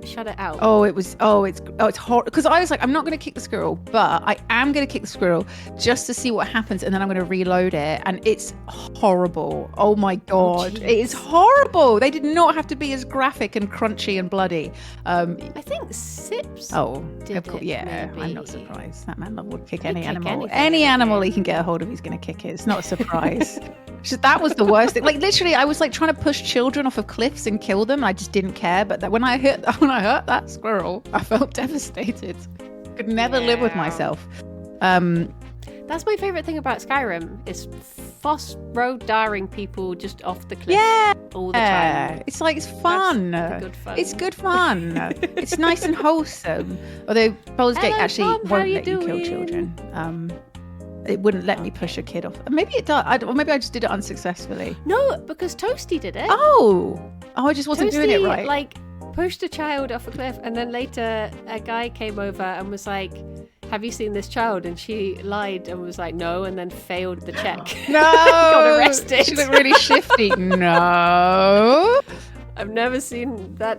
shut it out. It's horrible, because I was like, I'm not going to kick the squirrel, but I am going to kick the squirrel just to see what happens, and then I'm going to reload it, and it's horrible. Oh my god, it is horrible. They did not have to be as graphic and crunchy and bloody. I think Sips. Of course, yeah. maybe. I'm not surprised. That man would kick any kick animal. anything, Any yeah. animal he can get a hold of, he's going to kick it. It's not a surprise. That was the worst thing. Like, literally, I was like trying to push children off of cliffs and kill them. I just didn't care. But when I hurt that squirrel, I felt devastated. Could never live with myself. That's my favorite thing about Skyrim is Foss road daring people just off the cliff all the time. It's like, it's fun. That's the good fun. It's good fun. It's nice and wholesome. Although Baldur's Gate actually Mom, how won't you let you kill doing? children. It wouldn't let me push a kid off. Maybe it does. Or maybe I just did it unsuccessfully. No, because Toasty did it. Oh, I just wasn't doing it right. Like, pushed a child off a cliff, and then later a guy came over and was like, have you seen this child? And she lied and was like, no, and then failed the check. No, got arrested. She looked really shifty. No, I've never seen that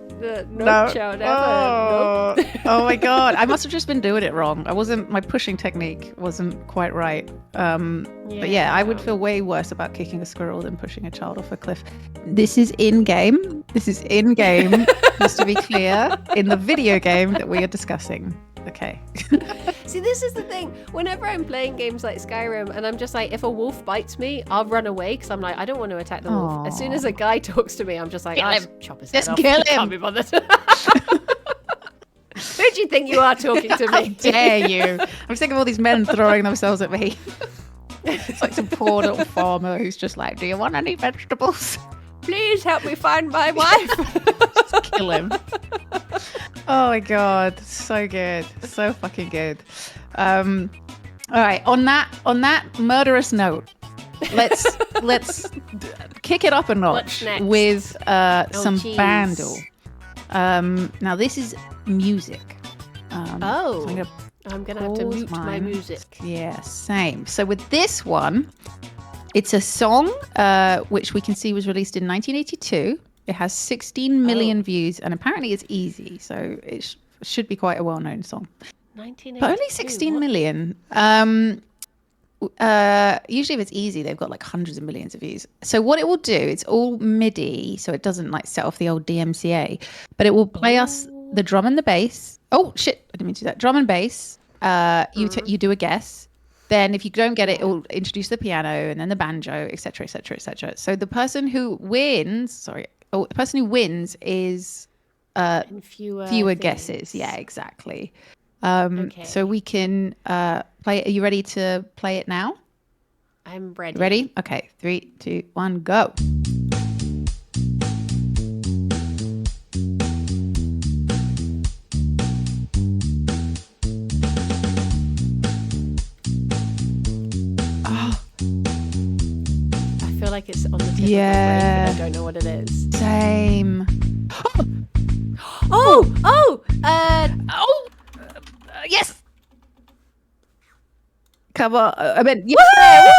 child ever. Oh. Nope. Oh my god, I must have just been doing it wrong. My pushing technique wasn't quite right. But yeah, I would feel way worse about kicking a squirrel than pushing a child off a cliff. This is in game, just to be clear, in the video game that we are discussing. Okay. See, this is the thing. Whenever I'm playing games like Skyrim and I'm just like, if a wolf bites me, I'll run away because I'm like, I don't want to attack the wolf. As soon as a guy talks to me, I'm just like, I'll just chop his head Just off. kill him. Can't be bothered. Who do you think you are talking to me? How dare you? I'm sick of all these men throwing themselves at me. It's like some poor little farmer who's just like, do you want any vegetables? Please help me find my wife. Just kill him. Oh my god, so good, so fucking good. All right, on that murderous note, let's kick it up a notch with some Bandle. Now this is music. So I'm gonna have to mute my music. Yeah, same. So with this one, it's a song which we can see was released in 1982. It has 16 million views, and apparently it's easy, so it should be quite a well-known song. 1982. But only 16 million. Usually if it's easy, they've got like hundreds of millions of views. So what it will do, it's all MIDI, so it doesn't like set off the old DMCA, but it will play us the drum and the bass. Oh shit, I didn't mean to do that. Drum and bass. You do a guess. Then if you don't get it, it will introduce the piano and then the banjo, etc., etc., etc. So the person who wins, is fewer guesses. Yeah, exactly. Okay. So we can play. Are you ready to play it now? I'm ready. Ready? Okay. 3, 2, 1, go. I feel like it's on the tip of my brain, but I don't know what it is. Same. Come on. I mean, yeah.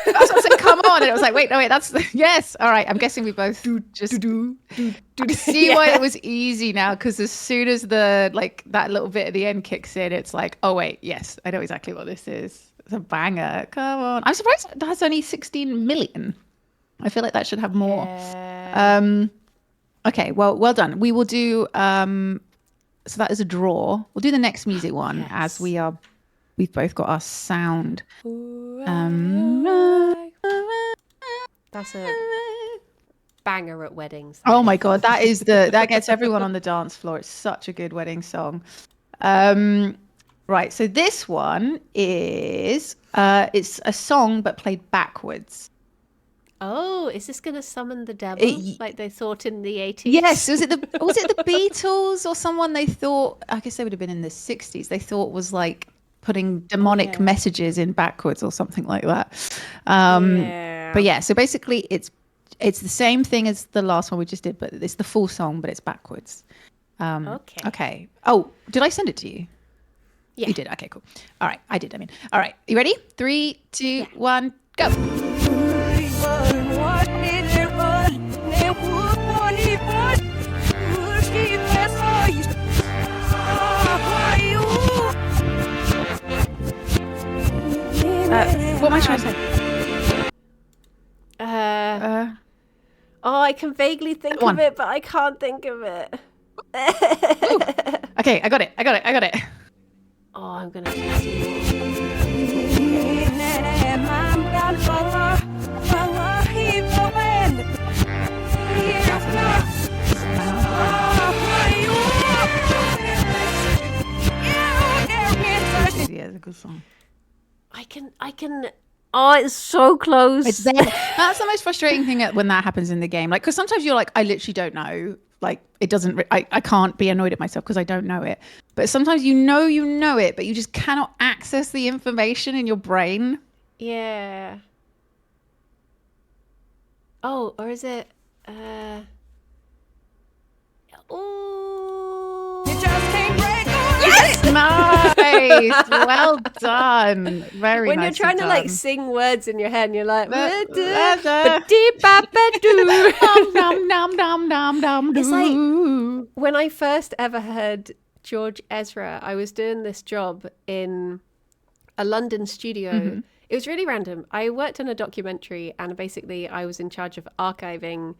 That's what I said. Come on. And it was like, wait, no, wait. That's yes. All right. I'm guessing we both just I see why it was easy now, because as soon as the that little bit at the end kicks in, it's like, oh wait, yes, I know exactly what this is. It's a banger. Come on. I'm surprised it has only 16 million. I feel like that should have more. Yeah. Okay. Well done. We will do. So that is a draw. We'll do the next music one as we've both got our sound. That's a banger at weddings. Oh my god, that gets everyone on the dance floor. It's such a good wedding song. Right, so this one is it's a song but played backwards. Oh, is this going to summon the devil like they thought in the 80s? Yes. Was it the Beatles or someone they thought? I guess they would have been in the 60s. They thought was like putting demonic messages in backwards or something like that. But yeah, so basically it's the same thing as the last one we just did, but it's the full song, but it's backwards. Okay. Oh, did I send it to you? Yeah. You did. Okay, cool. All right, I did. All right, you ready? 3, 2, 1, go. What am I trying to say? Oh, I can vaguely think of it, but I can't think of it. Okay, I got it. Oh, I'm gonna. Yeah, it's a good song. I can. Oh, it's so close. It's there. That's the most frustrating thing when that happens in the game. Like, because sometimes you're like, I literally don't know. Like, it doesn't. I can't be annoyed at myself because I don't know it. But sometimes you know it, but you just cannot access the information in your brain. Yeah. Oh, or is it? Oh. You just can't break away. Yes! Nice. Well done. Very when nice. You're trying to done. like sing words in your head and you're like, it's like when I first ever heard George Ezra, I was doing this job in a London studio. Mm-hmm. It was really random. I worked on a documentary and basically I was in charge of archiving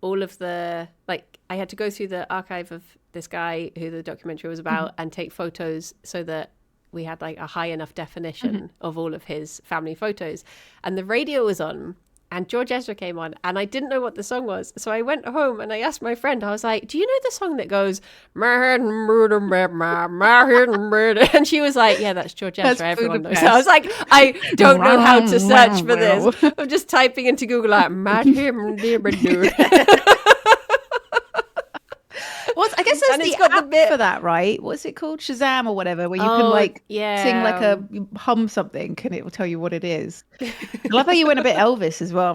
all of the, like, I had to go through the archive of this guy who the documentary was about and take photos so that we had like a high enough definition of all of his family photos. And the radio was on and George Ezra came on and I didn't know what the song was. So I went home and I asked my friend, I was like, do you know the song that goes, and she was like, yeah, that's George Ezra. Everyone knows. So I was like, I don't know how to search for this. I'm just typing into Google like, Well, I guess there's the app for that, right? What's it called? Shazam or whatever, where you can like sing like hum something and it will tell you what it is. I love how you went a bit Elvis as well.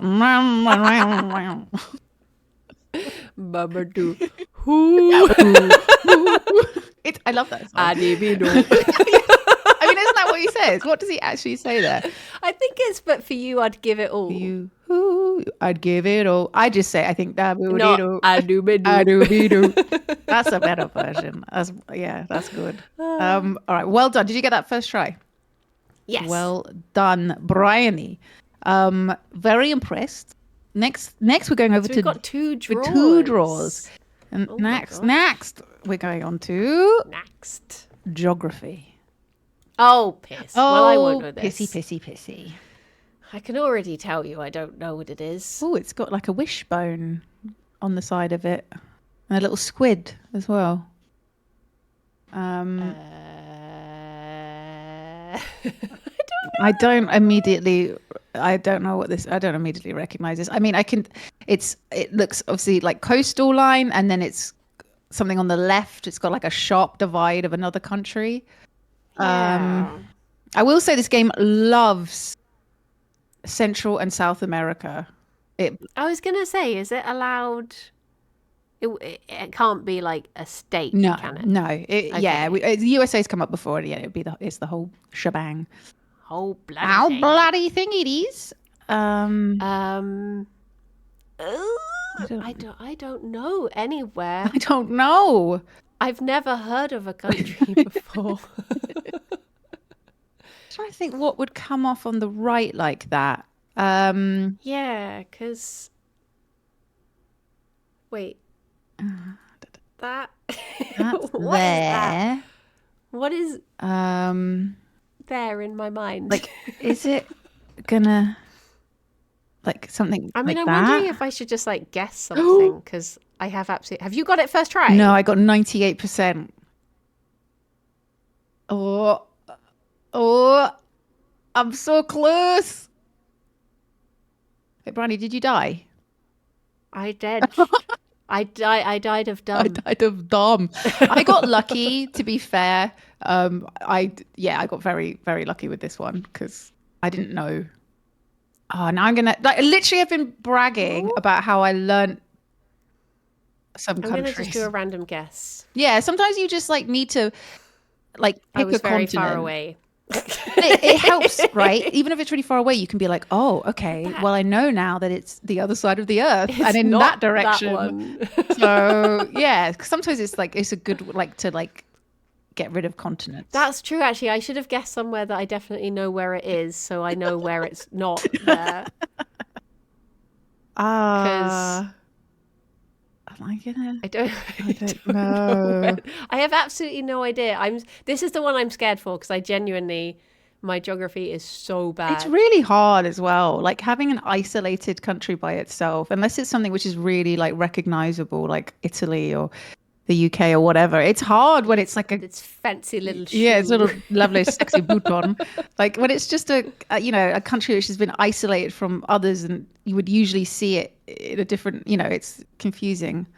I love that song. I mean, isn't that what he says? What does he actually say there? I think it's, but for you, I'd give it all. For you, I'd give it all. I just say, I think that no, I do. That's a better version. That's good. All right, well done. Did you get that first try? Yes. Well done, Bryony. Very impressed. Next we're going over to. We've got two draws. For 2 draws. And next we're going on to geography. Oh, piss. Well, I won't know this. Pissy. I can already tell you I don't know what it is. Oh, it's got like a wishbone on the side of it. And a little squid as well. I don't immediately recognize this. I mean, it looks obviously like coastal line and then it's something on the left. It's got like a sharp divide of another country. Yeah. I will say this game loves Central and South America. I was going to say, is it allowed? It can't be like a state, can it? No. Okay. Yeah, the USA's come up before. Yeah, it's the whole shebang. whole bloody How thing. bloody thing it is. I don't know anywhere. I don't know. I've never heard of a country before. Trying to think what would come off on the right like that. Yeah, because wait, that That's what is that? there. What is there in my mind? Like, is it gonna like something? I mean, like I'm that? wondering if I should just like guess something because I have absolutely. Have you got it first try? No, I got 98%. Oh, I'm so close. Hey, Brandy, did you die? I did. I died of dumb. I died of dumb. I got lucky, to be fair. I got very, very lucky with this one because I didn't know. Oh, now I'm gonna like literally. I've been bragging about how I learnt some I'm countries. gonna just do a random guess. Yeah, sometimes you just like need to like pick I was a very continent. far away. It helps, right? Even if it's really far away, you can be like, oh, okay. Well, I know now that it's the other side of the earth and in that direction. That one. So yeah, 'cause sometimes it's like it's a good like to like get rid of continents. That's true, actually. I should have guessed somewhere that I definitely know where it is, so I know where it's not there. Am I gonna? I don't know. where- I have absolutely no idea. This is the one I'm scared for because I genuinely, my geography is so bad. It's really hard as well. Like having an isolated country by itself, unless it's something which is really like recognizable, like Italy or the UK or whatever. It's hard when it's like It's fancy little shoe. yeah, it's sort of lovely, sexy boot on. Like when it's just a country which has been isolated from others, and you would usually see it in a different. It's confusing.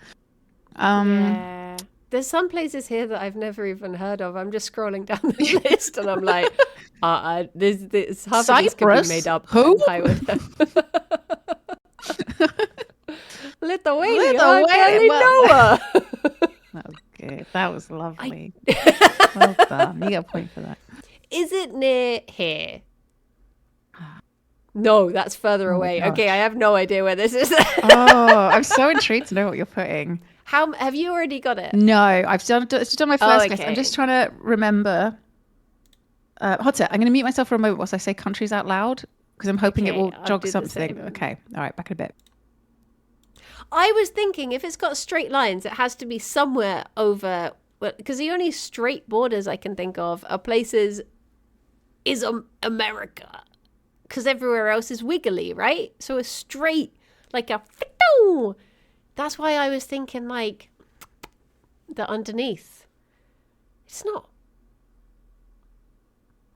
Yeah. There's some places here that I've never even heard of. I'm just scrolling down the list and I'm like, this half of these could be Cyprus? made up. Who? I would Lithuania. Lithuania, I well- know her. That was good. That was lovely. Well done. You get a point for that. Is it near here? No, that's further away. gosh. Okay, I have no idea where this is. Oh, I'm so intrigued to know what you're putting. How have you already got it? No, I've done my first guess. I'm okay. just trying to remember. Hotter, I'm going to mute myself for a moment whilst I say countries out loud because I'm hoping it Okay, will I'll jog do the something. same. Okay, all right, back in a bit. I was thinking if it's got straight lines, it has to be somewhere over. Because the only straight borders I can think of are places is America. Because everywhere else is wiggly, right? So a straight, like a fito. That's why I was thinking like the underneath. It's not.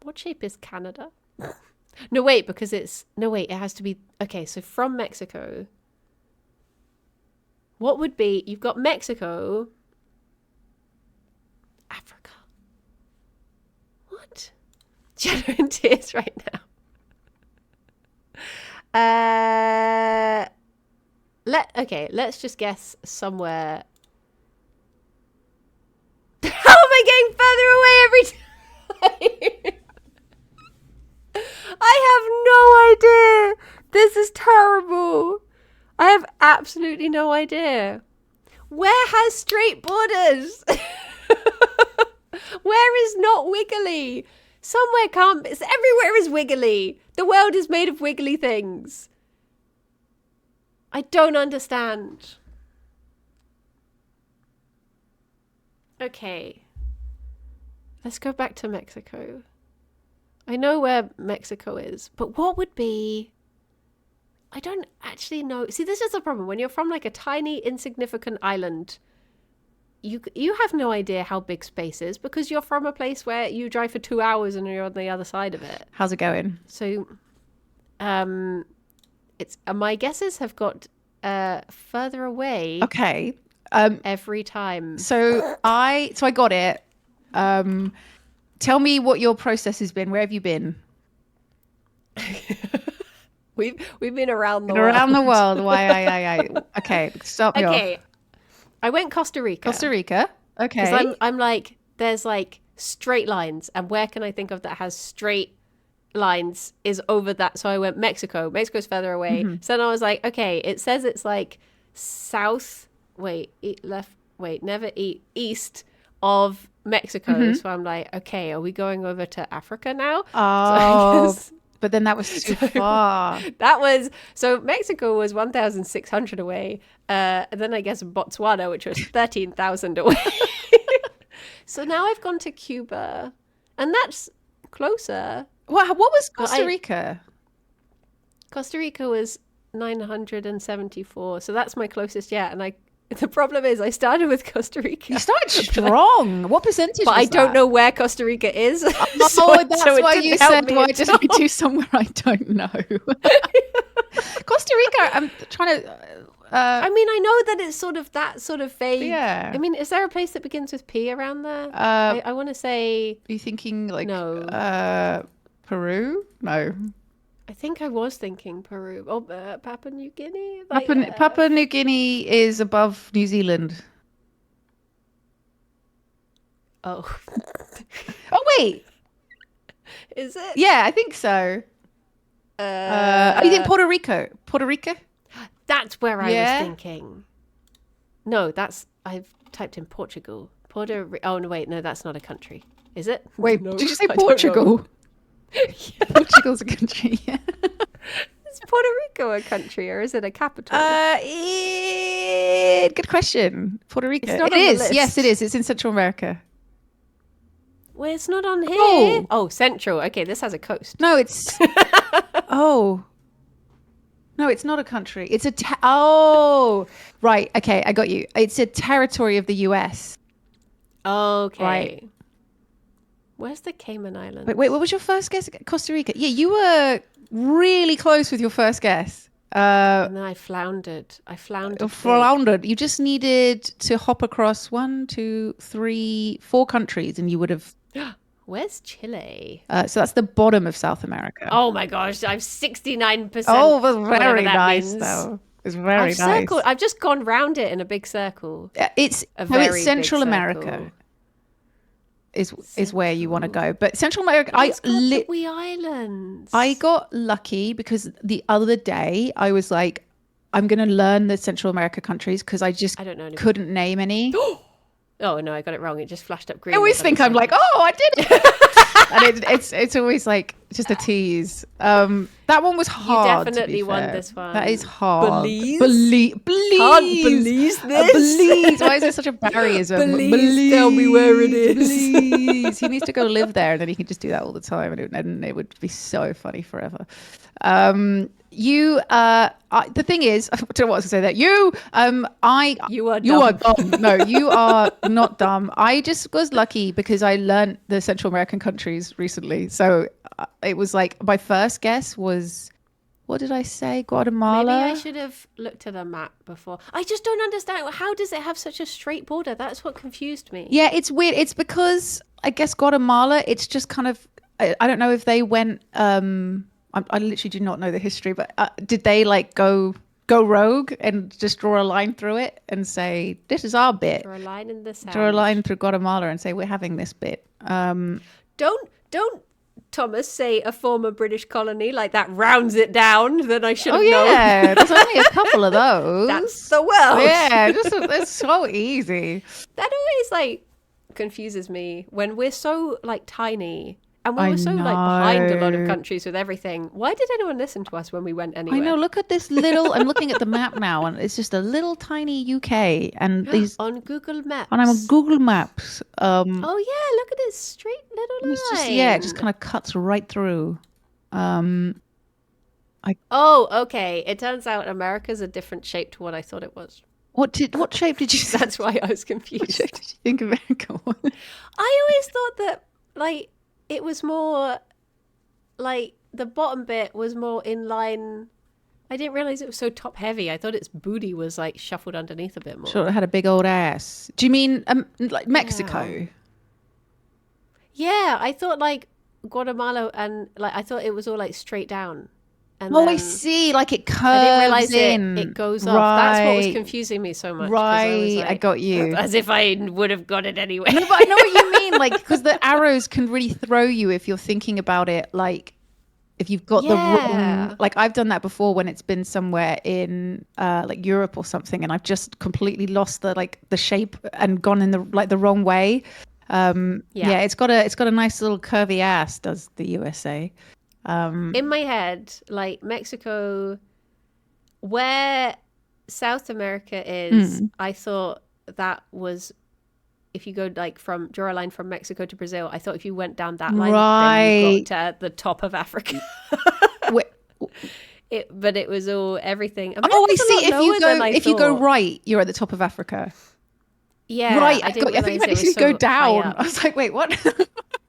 What shape is Canada? No, wait, because it's... No, wait, it has to be... Okay, so from Mexico... What would be... You've got Mexico... Africa. What? Genuine tears right now. Let's just guess somewhere. How am I getting further away every time? I have no idea. This is terrible. I have absolutely no idea. Where has straight borders? Where is not wiggly? Somewhere can't be. Everywhere is wiggly. The world is made of wiggly things. I don't understand. Okay. Let's go back to Mexico. I know where Mexico is, but what would be... I don't actually know. See, this is the problem. When you're from like a tiny, insignificant island, you have no idea how big space is because you're from a place where you drive for 2 hours and you're on the other side of it. How's it going? So, it's my guesses have got further away. Okay. Every time. So I got it. Tell me what your process has been. Where have you been? We've been around the Been world. around the world. Why? Okay, stop me off. Okay, I went Costa Rica. Costa Rica. Okay. Because I'm like, there's like straight lines, and where can I think of that has straight lines is over that. So I went Mexico. Mexico's further away. So then I was like, okay, it says it's like east of Mexico. So I'm like, okay, are we going over to Africa now? Oh, but then that was too far. So Mexico was 1,600 away. And then I guess Botswana, which was 13,000 away. So now I've gone to Cuba, and that's closer. What was Costa Rica? Costa Rica was 974, so that's my closest yet. And the problem is I started with Costa Rica. You started strong. What percentage? But was I don't that? know where Costa Rica is. That's so why it you didn't help said, me why at did all. I do somewhere I don't know? Costa Rica, I'm trying to... I mean, I know that it's sort of that sort of vague. Yeah. I mean, is there a place that begins with P around there? I want to say... Are you thinking like... No. Peru? No. I think I was thinking Peru. Oh, Papua New Guinea? Papua New Guinea is above New Zealand. Oh. Oh, wait. Is it? Yeah, I think so. You think Puerto Rico? Puerto Rico? That's where I Yeah. was thinking. No, I've typed in Portugal. Oh, no, wait, no, that's not a country. Is it? Wait, No, did you say I don't know. Portugal? Portugal's a country, yeah. Is Puerto Rico a country or is it a capital? Good question. Puerto Rico. It's not It on the is. list. Yes, it is. It's in Central America. Well, it's not on here. Oh. Oh, Central. Okay, this has a coast. No, it's... Oh. No, it's not a country. It's a... Oh. Right. Okay, I got you. It's a territory of the US. Okay. Right. Where's the Cayman Islands? Wait, what was your first guess? Costa Rica. Yeah, you were really close with your first guess. And then I floundered. Floundered. You just needed to hop across 1, 2, 3, 4 countries and you would have... Where's Chile? So that's the bottom of South America. Oh my gosh, I'm 69%. Oh, that's whatever very that nice, means. though. It's very I've nice. circled. I've just gone round it in a big circle. It's very Central big America. circle. Is where you want to go, but Central America. It's got the wee islands. I got lucky because the other day I was like, I'm going to learn the Central America countries because I don't know couldn't name any. Oh no, I got it wrong. It just flashed up green. I always think I'm like, oh, I did it. And it's always like just a tease. That one was hard. You definitely to be won fair. this one. That is hard. Belize? Belize. Can't believe this. Belize. Why is there such a barrierism? Belize, tell me where it is. Belize. He needs to go live there, and then he can just do that all the time, and it would be so funny forever. The thing is, I don't know what I was going to say there. You are dumb. No, you are not dumb. I just was lucky because I learned the Central American countries recently. So it was like my first guess was, what did I say? Guatemala? Maybe I should have looked at a map before. I just don't understand. How does it have such a straight border? That's what confused me. Yeah, it's weird. It's because I guess Guatemala, it's just kind of, I don't know if they went, I literally do not know the history, but did they like go rogue and just draw a line through it and say, this is our bit? Draw a line in the sand. Draw a line through Guatemala and say, we're having this bit. Don't Thomas say a former British colony, like that rounds it down. Then I should have known. Yeah, there's only a couple of those. That's the world. Yeah, it's so easy. That always like confuses me when we're so like tiny. And we were so like behind a lot of countries with everything. Why did anyone listen to us when we went anywhere? I know. Look at this little. I'm looking at the map now, and it's just a little tiny UK. And these on Google Maps. And I'm on Google Maps. Oh yeah, look at this straight little line. It just kind of cuts right through. Oh, okay. It turns out America's a different shape to what I thought it was. What shape did you? That's why I was confused. What shape did you think America was? I always thought that like. It was more like the bottom bit was more in line. I didn't realize it was so top heavy. I thought its booty was like shuffled underneath a bit more. Sure, it had a big old ass. Do you mean like Mexico? Yeah, I thought like Guatemala and like I thought it was all like straight down. And I see. Like it curves I didn't realize in. it goes off. That's what was confusing me so much. Right, I got you. As if I would have got it anyway. No, but I know what you mean. Like, because the arrows can really throw you if you're thinking about it. Like, if you've got the Yeah. wrong, like I've done that before when it's been somewhere in like Europe or something, and I've just completely lost the shape and gone in the wrong way. Yeah, it's got a nice little curvy ass, does the USA. In my head, like Mexico, where South America is, I thought that was, if you go like draw a line from Mexico to Brazil, I thought if you went down that line, then you got to the top of Africa. But it was all everything. I see. If you go right, you're at the top of Africa. Yeah, right. I think if you go down, I was like, wait, what?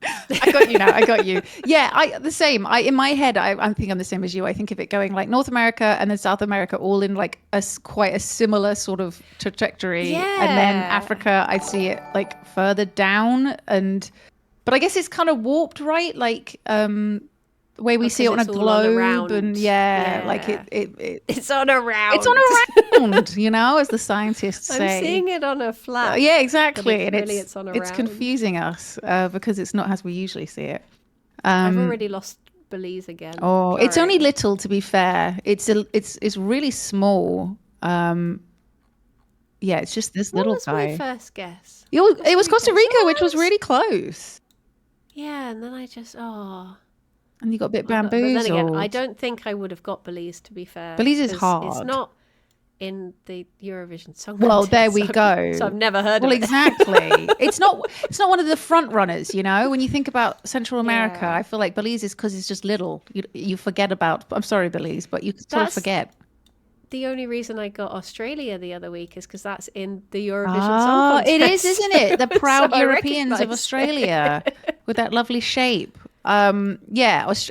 I got you now. I got you. Yeah, the same. In my head, I think I'm the same as you. I think of it going like North America and then South America, all in like quite a similar sort of trajectory, and then Africa, I see it like further down. But I guess it's kind of warped, right? Like the way we see it on a globe, and like it's on a round. It's on a round, as the scientists say. I'm seeing it on a flat. Yeah, exactly. And it's on a round. It's confusing us because it's not as we usually see it. I've already lost Belize again. Oh, it's only little, to be fair. It's really small. It's just this little guy. What was my first guess? It was Costa Rica, which was really close. Yeah, and then I just and you got a bit bamboozled. But then again, I don't think I would have got Belize, to be fair. Belize is hard. It's not in the Eurovision Song Well, Contest, there we go. So I've never heard of it. Well, exactly. It's not one of the front runners, when you think about Central America. I feel like Belize is because it's just little. You forget about, I'm sorry, Belize, but you sort of forget. The only reason I got Australia the other week is because that's in the Eurovision Song Contest. It is, isn't it? The proud Europeans of Australia with that lovely shape. Also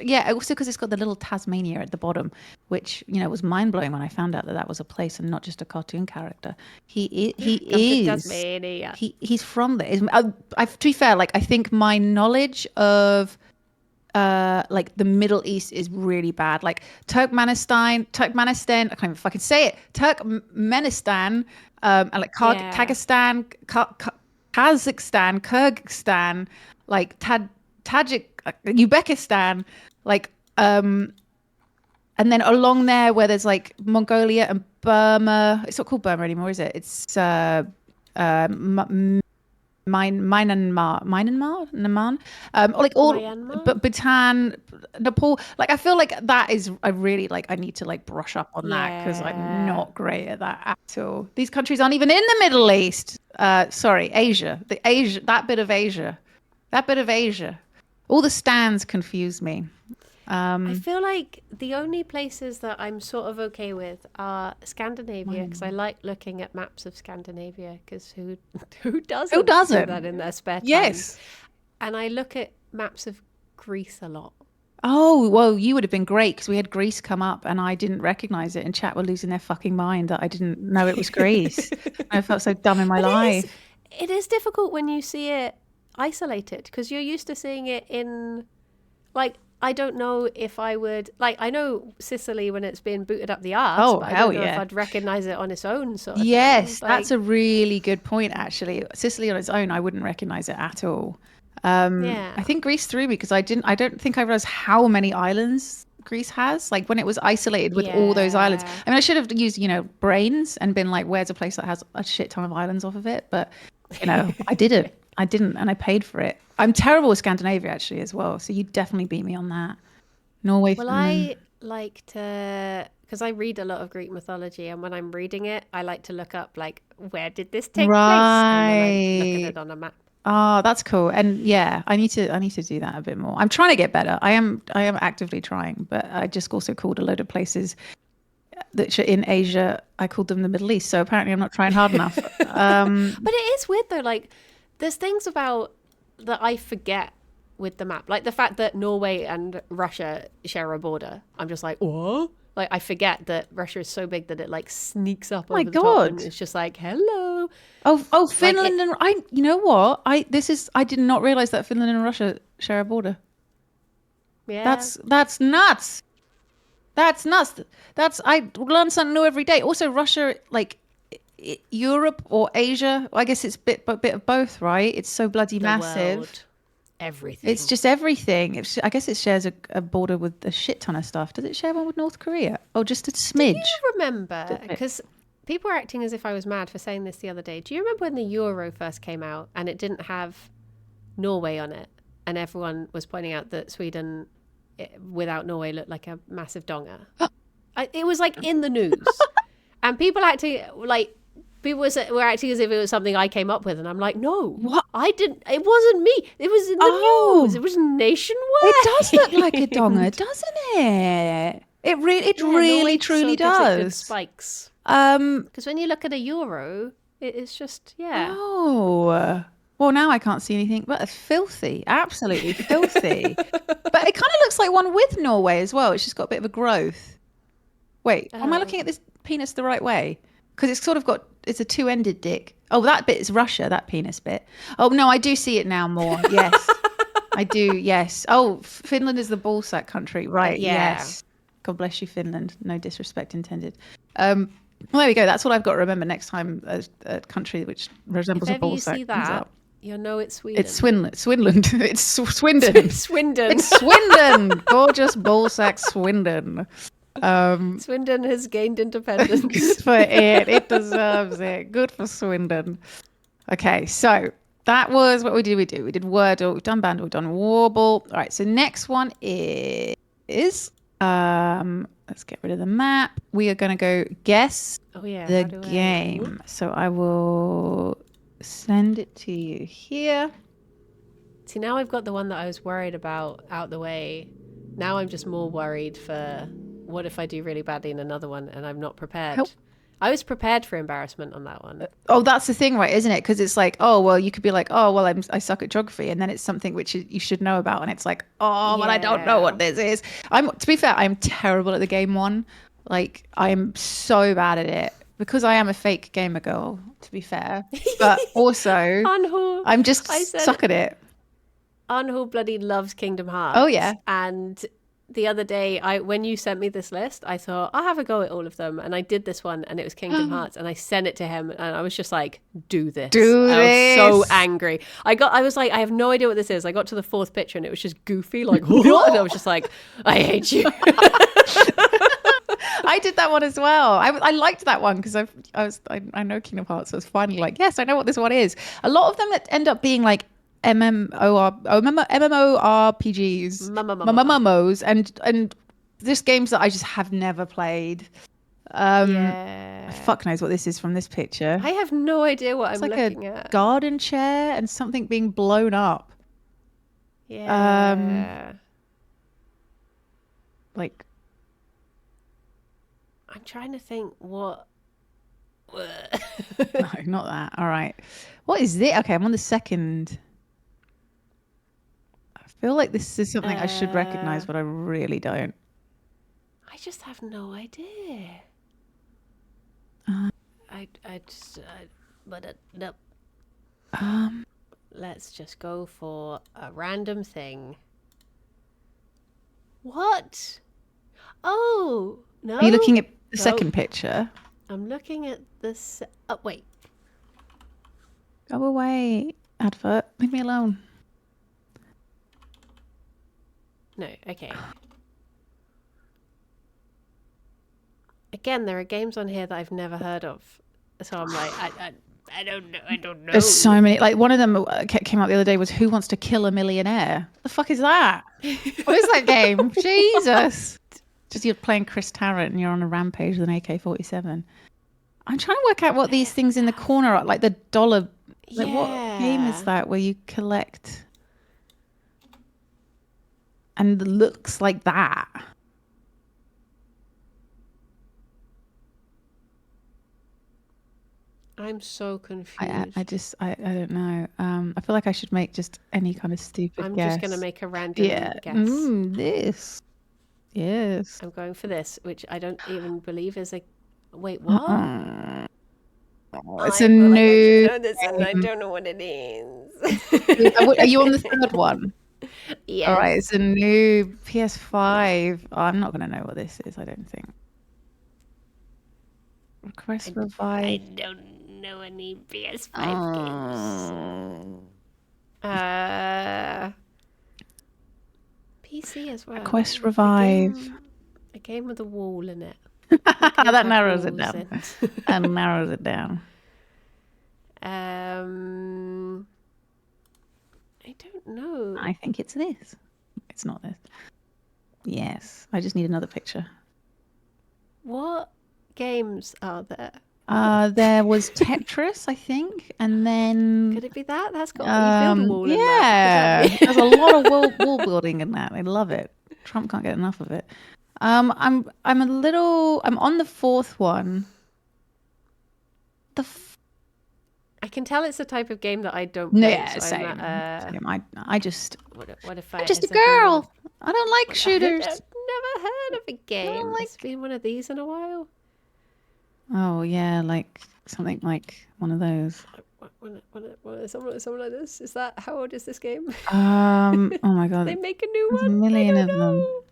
because it's got the little Tasmania at the bottom, which was mind blowing when I found out that was a place and not just a cartoon character. He is Tasmania. He's from there. To be fair, like I think my knowledge of like the Middle East is really bad. Like Turkmenistan, I can't even fucking say it. Turkmenistan, and like Kazakhstan, Kyrgyzstan, like Tajik, Uzbekistan, like and then along there where there's like Mongolia and Burma. It's not called Burma anymore, is it? It's Myanmar, like all Bhutan, Nepal. Like I feel like that is I need to like brush up on that because I'm not great at that at all. These countries aren't even in the Middle East. Asia. That bit of Asia. All the stands confuse me. I feel like the only places that I'm sort of okay with are Scandinavia, because I like looking at maps of Scandinavia, because who doesn't do that in their spare time? Yes. And I look at maps of Greece a lot. Oh, well, you would have been great because we had Greece come up and I didn't recognize it, and chat were losing their fucking mind that I didn't know it was Greece. I felt so dumb in my life. It is difficult when you see it isolated, because you're used to seeing it in, like, I don't know if I would, like, I know Sicily when it's been booted up the arse. Oh, but I don't know if I'd recognize it on its own sort of thing. Like, that's a really good point, actually. Sicily on its own, I wouldn't recognize it at all. I think Greece threw me because I don't think I realized how many islands Greece has. Like when it was isolated with all those islands. I mean, I should have used, brains and been like, where's a place that has a shit ton of islands off of it? But, I didn't. And I paid for it. I'm terrible with Scandinavia actually as well. So you definitely beat me on that. Norway. Well, I like to, because I read a lot of Greek mythology, and when I'm reading it, I like to look up like, where did this take place? And then I look at it on a map. Oh, that's cool. And yeah, I need to do that a bit more. I'm trying to get better. I am actively trying, but I just also called a load of places that are in Asia. I called them the Middle East. So apparently I'm not trying hard enough. But it is weird though. Like there's things about that I forget with the map. Like the fact that Norway and Russia share a border. I'm just like, what? Like I forget that Russia is so big that it like sneaks up over the top and it's just like, hello. Oh, Finland and you know what? I did not realize that Finland and Russia share a border. Yeah. That's nuts. That's nuts. I learn something new every day. Also, Russia, like Europe or Asia, I guess it's a bit of both, right? It's so bloody massive. World. everything. It's just everything. I guess it shares a border with a shit ton of stuff. Does it share one with North Korea? Oh, just a smidge. Do you remember? Because people were acting as if I was mad for saying this the other day. Do you remember when the Euro first came out and it didn't have Norway on it? And everyone was pointing out that Sweden, without Norway, looked like a massive donger. It was like in the news. And people acting like... People were acting as if it was something I came up with, and I'm like, no, What? I didn't. It wasn't me. It was in the news. It was nationwide. It does look like a donger, doesn't it? It really, truly gives it good does. spikes. Um. Because when you look at a euro, it's just Oh. Well, now I can't see anything, but it's filthy, absolutely filthy. But it kind of looks like one with Norway as well. It's just got a bit of a growth. Wait, am I looking at this penis the right way? Because it's sort of it's a two-ended dick. Oh, that bit is Russia, that penis bit. Oh, no, I do see it now more. Yes, I do, yes. Oh, Finland is the ballsack country. Right, yes. God bless you, Finland. No disrespect intended. Well, there we go. That's what I've got to remember next time a country which resembles a if ever you ballsack see comes that, out. you'll know it's Sweden. It's Swindon. It's Swindon. Swindon. It's Swindon. Gorgeous ballsack Swindon. Swindon has gained independence. Good for it. It deserves it. Good for Swindon. Okay, so that was what we did. We did Wordle, we've done Bandle, we've done Warble. All right, so next one is let's get rid of the map. We are going to go guess the game. So I will send it to you here. See, now I've got the one that I was worried about out the way. Now I'm just more worried for what if I do really badly in another one and I'm not prepared. I was prepared for embarrassment on that one. Oh, that's the thing, right? Isn't it? Because it's like, oh, well, you could be like, oh, well, I suck at geography, and then it's something which you should know about, and it's like, oh, but I don't know what this is. To be fair, I'm terrible at the game one. Like, I am so bad at it because I am a fake gamer girl. To be fair, but also I'm just suck at it. Anhul bloody loves Kingdom Hearts. Oh yeah, and the other day, when you sent me this list, I thought, I'll have a go at all of them. And I did this one, and it was Kingdom Hearts. And I sent it to him, and I was just like, do this. I was so angry. I was like, I have no idea what this is. I got to the fourth picture, and it was just goofy, like, what? And I was just like, I hate you. I did that one as well. I liked that one because I know Kingdom Hearts, so I was finally like, yes, I know what this one is. A lot of them that end up being like MMORPGs, MMOs, and just games that I just have never played. Fuck knows what this is from this picture. I have no idea what I'm looking at. It's Garden chair and something being blown up. Yeah. Like, I'm trying to think what. No, not that. All right. What is this? Okay, I'm on the second. I feel like this is something I should recognize, but I really don't. I just have no idea. Nope. Let's just go for a random thing. What? Oh, no. Are you looking at the second picture? I'm looking at this. Oh, wait. Go away, advert. Leave me alone. No, okay. Again, there are games on here that I've never heard of. So I'm like, I don't know. There's so many. Like, one of them came out the other day was Who Wants to Kill a Millionaire? The fuck is that? What is that game? Jesus. Just you're playing Chris Tarrant and you're on a rampage with an AK-47. I'm trying to work out what these things in the corner are. Like the dollar. Like, what game is that where you collect? And it looks like that. I'm so confused. I don't know. I feel like I should make just any kind of stupid guess. I'm just going to make a random guess. This. Yes. I'm going for this, which I don't even believe is a... Wait, what? It's a new... I know this and I don't know what it is. Are you on the third one? Yeah. All right, it's a new PS5. Oh, I'm not going to know what this is, I don't think. Request revive. I don't know any PS5 games. PC as well. Quest Revive. A game with a wall in it. That narrows it walls down. in. That narrows it down. I don't know. I think it's this. It's not this. Yes. I just need another picture. What games are there? There was Tetris, I think, and then Could it be that? That's got you build a wall in yeah, that. there's a lot of wall building in that. I love it. Trump can't get enough of it. I'm on the fourth one. I can tell it's a type of game that I don't No, play. yeah, so same. I'm Same. I just what if I'm just a girl. I don't like shooters. I've never heard of a game. like- It's been one of these in a while. Oh yeah, like something like one of those. Someone like this. Is that how old is this game? Oh my god, They make a new there's a one. million I of don't them. know.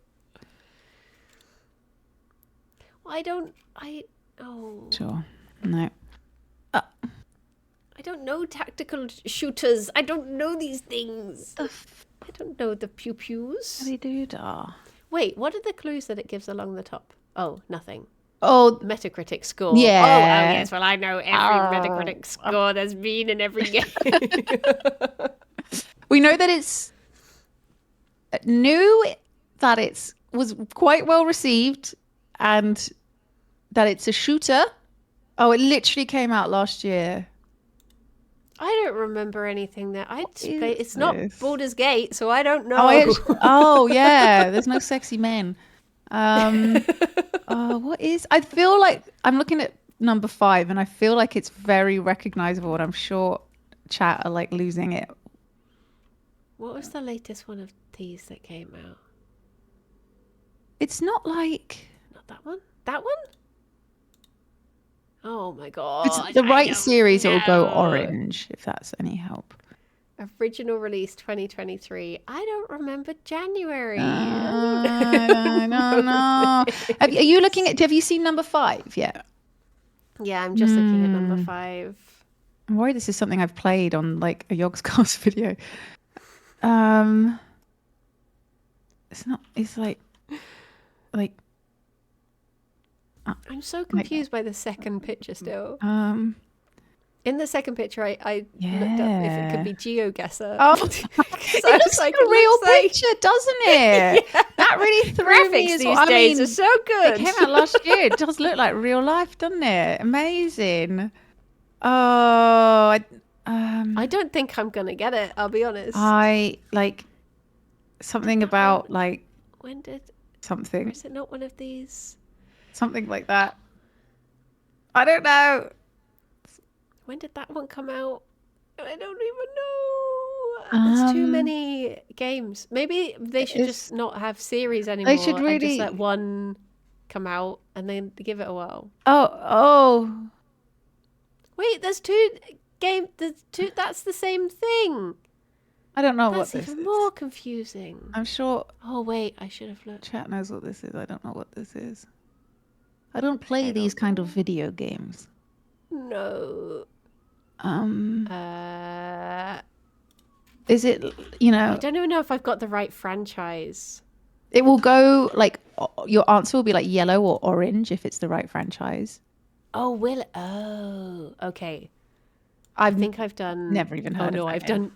Oh. Sure, no. I don't know tactical shooters. I don't know these things. I don't know the pew pews. They do da. Wait, what are the clues that it gives along the top? Oh, nothing. Oh Metacritic score. Yeah. Oh, yes. Well, I know every Metacritic score there's been in every game. we know that it's was quite well received and that it's a shooter. Oh, it literally came out last year. I don't remember anything there. is It's not this? Baldur's Gate, so I don't know. Oh yeah, there's no sexy men. What is? I feel like I'm looking at number 5, and I feel like it's very recognizable, and I'm sure chat are like losing it. What was the latest one of these that came out? It's not like Not that one? That one? Oh my god. it's the I right don't series. It will go know. orange if that's any help. Original release 2023. I don't remember January. I don't know. Are you looking at? Have you seen number 5 yet? Yeah, I'm just looking at number 5. I'm worried this is something I've played on like a Yogscast video. It's not. It's like. I'm so confused by the second picture still. In the second picture, I looked up if it could be GeoGuessr. Oh, it it looks like a real picture, doesn't it? Yeah. That really threw me. Graphics As these well. days are so good. It came out last year. It does look like real life, doesn't it? Amazing. Oh, I don't think I'm gonna get it. I'll be honest. I like something about like When did? something, Or is it not one of these? something like that. I don't know. When did that one come out? I don't even know. There's too many games. Maybe they should just not have series anymore. should and really- just let one come out and then give it a whirl. Oh. Wait, there's two games. There's two. That's the same thing. I don't know That's what this even is. more confusing. I'm sure Oh wait, I should have looked. chat knows what this is. I don't know what this is. I don't play these kind of video games. No. Is it, I don't even know if I've got the right franchise. it will go like your answer will be like yellow or orange if it's the right franchise. Oh, will it? Oh, okay. I I think I've done. never even heard Oh of no, that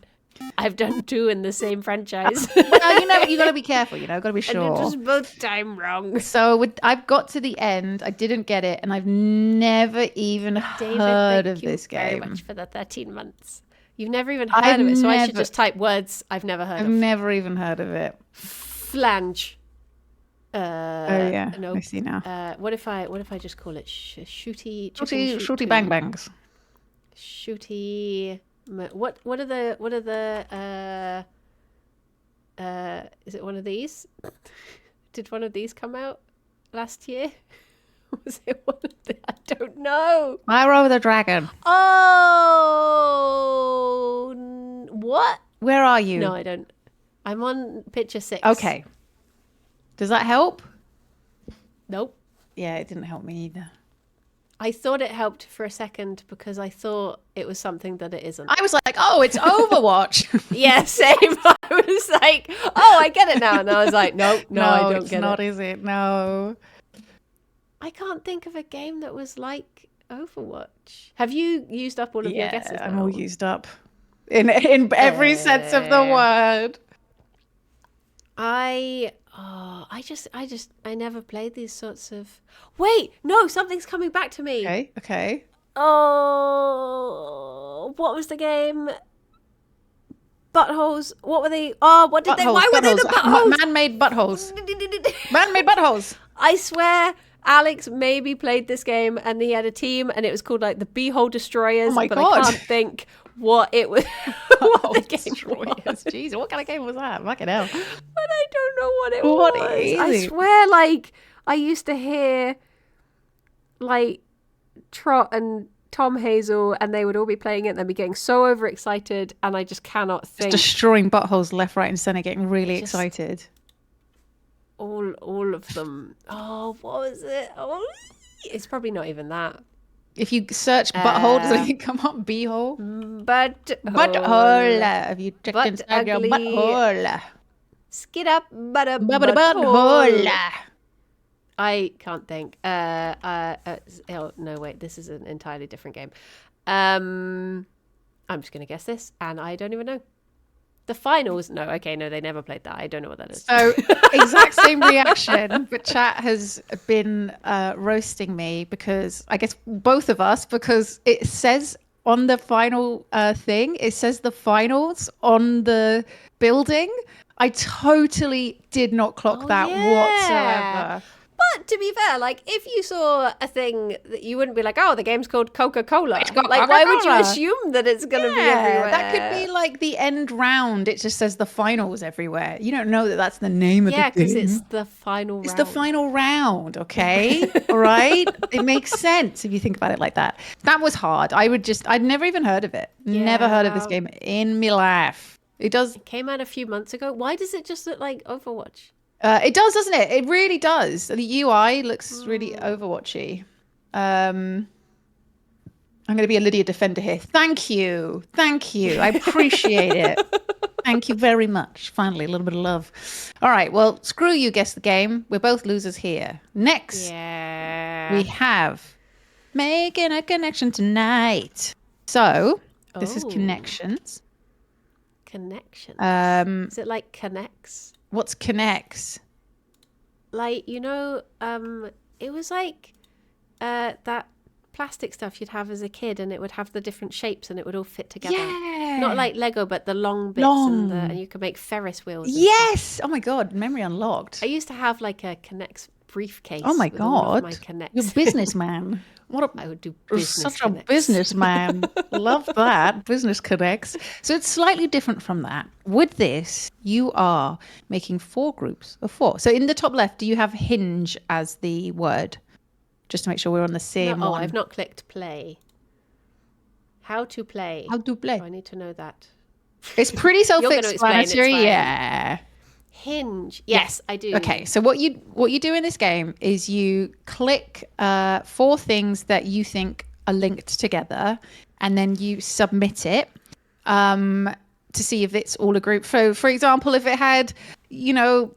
I've done two in the same franchise. well, you got to be careful, got to be And sure. it was both time wrong. So I've got to the end. I didn't get it, and I've never even heard of this Very game. much for the 13 months. You've never even heard of it, so I should just type words I've never heard I've of. never even heard of it. Flange. Oh yeah, no. I see now. What if I just call it shooty? Shorty bang bangs. Shooty. What are the is it one of these? Did one of these come out last year? Was it one of the? I don't know. Myro the Dragon. Oh, what? Where are you? No, I don't. I'm on picture 6. Okay. Does that help? Nope. Yeah, it didn't help me either. I thought it helped for a second because I thought it was something that it isn't. I was like, oh, it's Overwatch. Yeah, same. I was like, oh, I get it now. And I was like, no, I don't it's get not, it. is it? No. I can't think of a game that was like Overwatch. Have you used up all of your guesses now? I'm all used up. In every sense of the word. I never played these sorts of. Wait, no, something's coming back to me. Okay. Oh, what was the game? Buttholes. What were they? Oh, what did they? Why were they the buttholes? Man-made buttholes. Man-made buttholes. I swear, Alex maybe played this game, and he had a team, and it was called like the Beehole Destroyers. Oh my but God. I can't think what it was. What the game was. Jeez, what kind of game was that? Fucking hell. But I don't know what it What was. is I it? swear, like, I used to hear, like, Trot and Tom Hazel, and they would all be playing it, and they'd be getting so overexcited, and I just cannot think. Just destroying buttholes left, right, and centre, getting really excited. All of them. Oh, what was it? Oh, it's probably not even that. If you search butthole, does anything come up? Beehole? Butthole. Have you checked Butt inside your ugly. butthole? Skid up, butthole. Butthole. I can't think. Oh no, wait, this is an entirely different game. I'm just gonna guess this, and I don't even know. The finals? No, okay, no, they never played that. I don't know what that is. So exact same reaction, but chat has been roasting me because I guess both of us, because it says on the final thing, it says the finals on the building. I totally did not clock that whatsoever. But to be fair, like, if you saw a thing that you wouldn't be like, oh, the game's called Coca-Cola. It's got like, why would you Coca-Cola. assume that it's going to be everywhere? That could be like the end round. It just says the finals everywhere. You don't know that that's the name of the game. because it's the final round. It's the final round, okay? All right? It makes sense if you think about it like that. That was hard. I'd never even heard of it. Never heard of this game in my life. It does. It came out a few months ago. Why does it just look like Overwatch? It does, doesn't it? It really does. The UI looks really Overwatchy. I'm going to be a Lydia defender here. Thank you. I appreciate it. Thank you very much. Finally, a little bit of love. All right. Well, screw you. Guess the game. We're both losers here. Next, we have making a connection tonight. So this is connections. Connections. Is it like connects? What's connects? Like, it was like that plastic stuff you'd have as a kid, and it would have the different shapes, and it would all fit together. Yeah. Not like Lego, but the long bits, and you could make Ferris wheels. and Yes. stuff. Oh my God. Memory unlocked. I used to have like a Connects briefcase. Oh my with all of God. my Connects. You're a businessman. I would do business Such Connects. a businessman. Love that. Business connects. So it's slightly different from that. With this, you are making 4 groups of 4. So in the top left, do you have hinge as the word? Just to make sure we're on the same No, one. I've not clicked play. How to play. How to play. Oh, I need to know that. It's pretty gonna explain, it's self-explanatory. fine. Yeah. Hinge. Yes, I do. Okay, so what you do in this game is you click 4 things that you think are linked together, and then you submit it to see if it's all a group. So, for example, if it had, hobbits,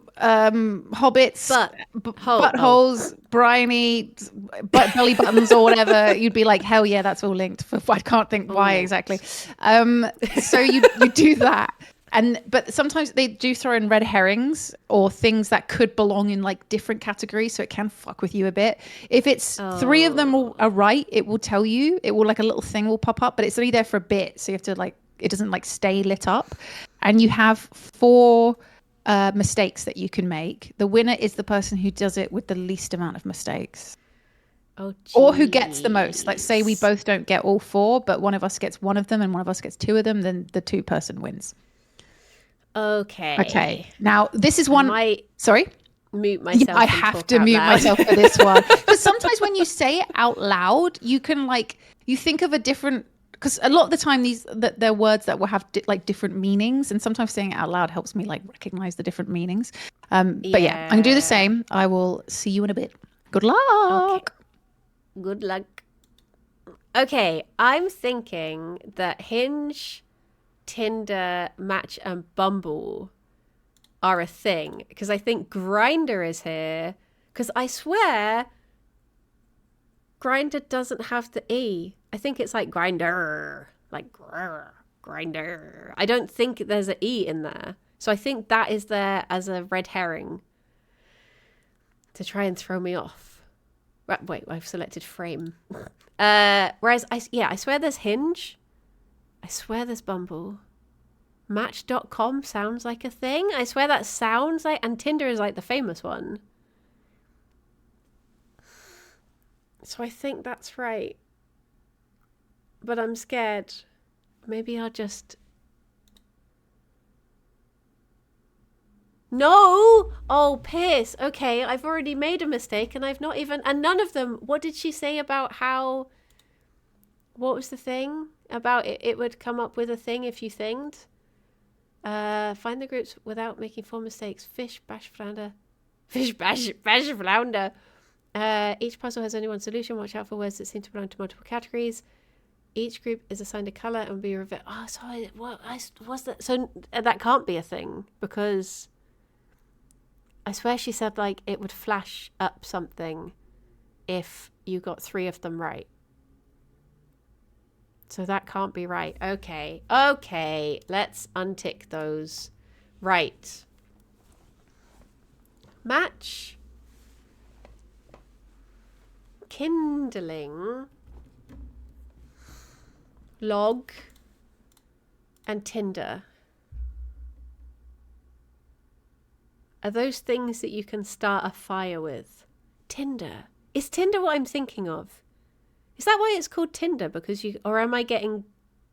buttholes, briny, belly buttons, or whatever, you'd be like, hell yeah, that's all linked. I can't think why exactly. So you do that. But sometimes they do throw in red herrings or things that could belong in like different categories, so it can fuck with you a bit. If it's 3 of them are right, it will tell you. It will, like, a little thing will pop up, but it's only there for a bit, so you have to, like, it doesn't like stay lit up. And you have 4 mistakes that you can make. The winner is the person who does it with the least amount of mistakes. Oh, or who gets the most. Like, say we both don't get all 4, but one of us gets 1 of them and one of us gets 2 of them, then the 2 person wins. Okay. Now, this is one. Sorry? Mute myself. I have to mute myself for this one. Because sometimes when you say it out loud, you can, like, you think of a different. Because a lot of the time, they're words that will have different meanings, and sometimes saying it out loud helps me, like, recognize the different meanings. But yeah, I'm gonna do the same. I will see you in a bit. Good luck. Okay. Good luck. Okay, I'm thinking that Hinge, Tinder, Match, and Bumble are a thing. Because I think Grindr is here. Because I swear Grindr doesn't have the E. I think it's like Grindr. Like Grindr. I don't think there's an E in there. So I think that is there as a red herring to try and throw me off. Wait, I've selected frame. Whereas, I swear there's Hinge. I swear there's Bumble. Match.com sounds like a thing. I swear that sounds like... And Tinder is like the famous one. So I think that's right. But I'm scared. Maybe I'll just... No! Oh, piss. Okay, I've already made a mistake and I've not even... And none of them... What did she say about how... What was the thing? About it would come up with a thing if you thinged? Find the groups without making 4 mistakes. Fish, bash, flounder. Fish, bash, flounder. Each puzzle has only one solution. Watch out for words that seem to belong to multiple categories. Each group is assigned a colour and will be revealed. Oh, sorry. What was that? So that can't be a thing because... I swear she said, like, it would flash up something if you got 3 of them right. So that can't be right. Okay. Okay. Let's untick those. Right. Match. Kindling. Log. And Tinder. Are those things that you can start a fire with? Tinder. Is Tinder what I'm thinking of? Is that why it's called Tinder? Because you, or am I getting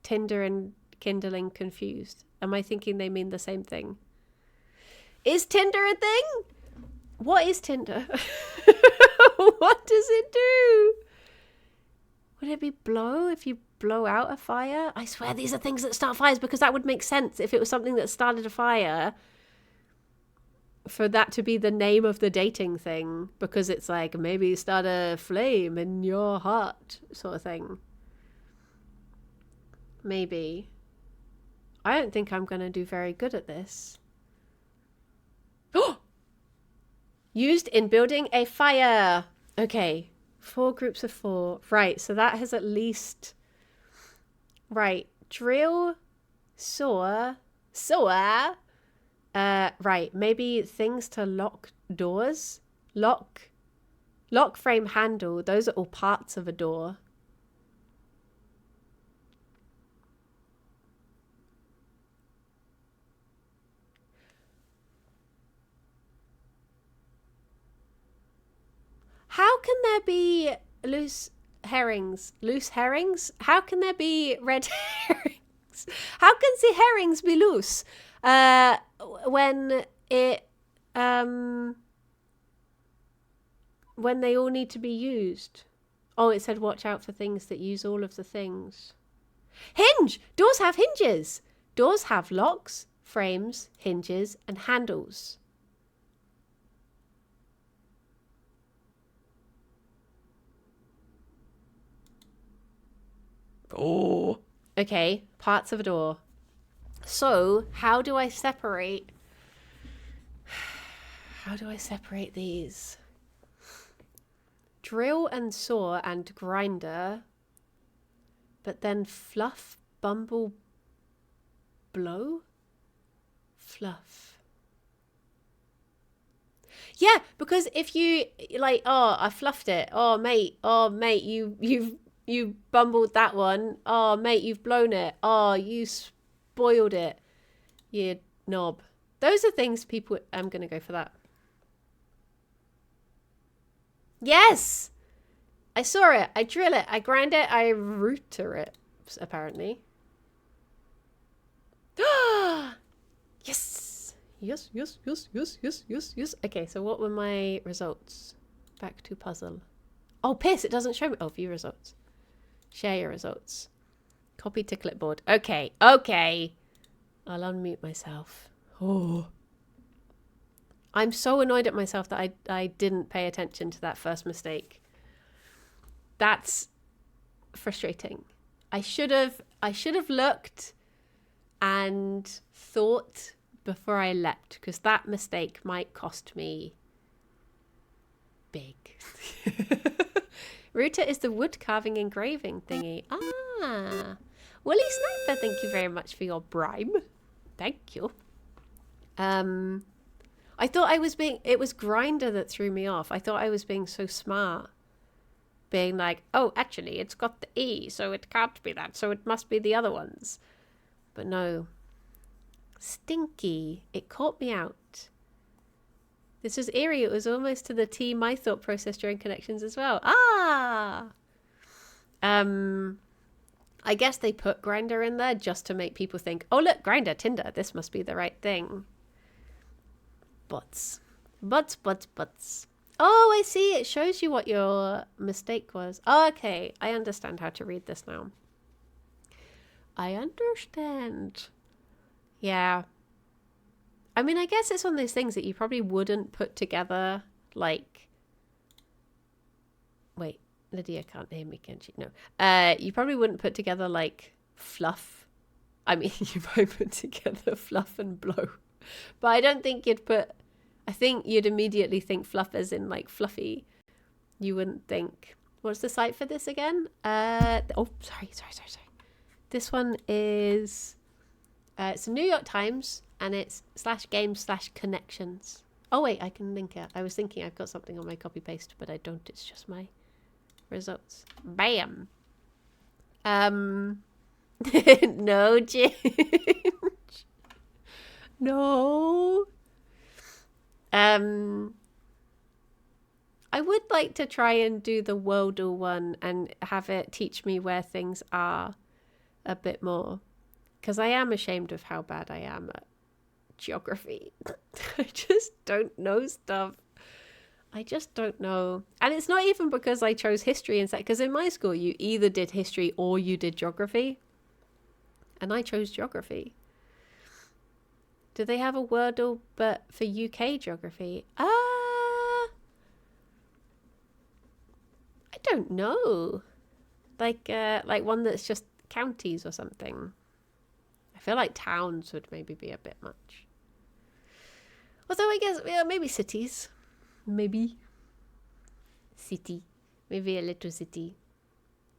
Tinder and kindling confused? Am I thinking they mean the same thing? Is Tinder a thing? What is Tinder? What does it do? Would it be blow if you blow out a fire? I swear these are things that start fires because that would make sense if it was something that started a fire. For that to be the name of the dating thing, because it's like maybe start a flame in your heart sort of thing. Maybe. I don't think I'm going to do very good at this. Used in building a fire. Okay. 4 groups of 4. Right. So that has at least... Right. Drill. Saw. Right, maybe things to lock doors. Lock frame handle. Those are all parts of a door. How can there be loose herrings? Loose herrings? How can there be red herrings? How can the herrings be loose? When they all need to be used. Oh, it said watch out for things that use all of the things. Hinge! Doors have hinges. Doors have locks, frames, hinges, and handles. Oh. Okay, parts of a door. So, how do I separate these? Drill and saw and grinder, but then fluff, bumble, blow? Fluff. Yeah, because if you, like, oh, I fluffed it. Oh, mate, you bumbled that one. Oh, mate, you've blown it. Oh, you spoiled it, you knob. Those are things people... I'm going to go for that. Yes! I saw it. I drill it. I grind it. I router it, apparently. Yes! Yes. Okay, so what were my results? Back to puzzle. Oh, piss! It doesn't show me... Oh, view results. Share your results. Copy to clipboard. Okay. I'll unmute myself. Oh. I'm so annoyed at myself that I didn't pay attention to that first mistake. That's frustrating. I should have looked and thought before I leapt, because that mistake might cost me big. Ruta is the wood carving engraving thingy. Ah, Woolly Sniper, thank you very much for your bribe. Thank you. I thought it was Grinder that threw me off. I thought I was being so smart. Being like, oh, actually, it's got the E, so it can't be that, so it must be the other ones. But no. Stinky. It caught me out. This was eerie. It was almost to the T my thought process during connections as well. Ah! I guess they put Grinder in there just to make people think, oh, look, Grinder, Tinder. This must be the right thing. Butts. Oh, I see. It shows you what your mistake was. Oh, okay. I understand how to read this now. I understand. Yeah. I mean, I guess it's one of those things that you probably wouldn't put together, like... Wait, Lydia can't hear me, can she? No. You probably wouldn't put together, like, fluff. I mean, you might put together fluff and blow. But I don't think you'd put... I think you'd immediately think fluff as in, like, fluffy. You wouldn't think... What's the site for this again? Oh, sorry. This one is... it's a New York Times, and it's /games/connections. Oh, wait, I can link it. I was thinking I've got something on my copy-paste, but I don't. It's just my results. Bam! No, Ginge. No. I would like to try and do the Wordle one and have it teach me where things are a bit more. Because I am ashamed of how bad I am at geography. I just don't know stuff. I just don't know. And it's not even because I chose history instead. Because in my school, you either did history or you did geography. And I chose geography. Do they have a Wordle but for UK geography? I don't know. Like one that's just counties or something. I feel like towns would maybe be a bit much. Although I guess, yeah, maybe cities. Maybe. City. Maybe a little city.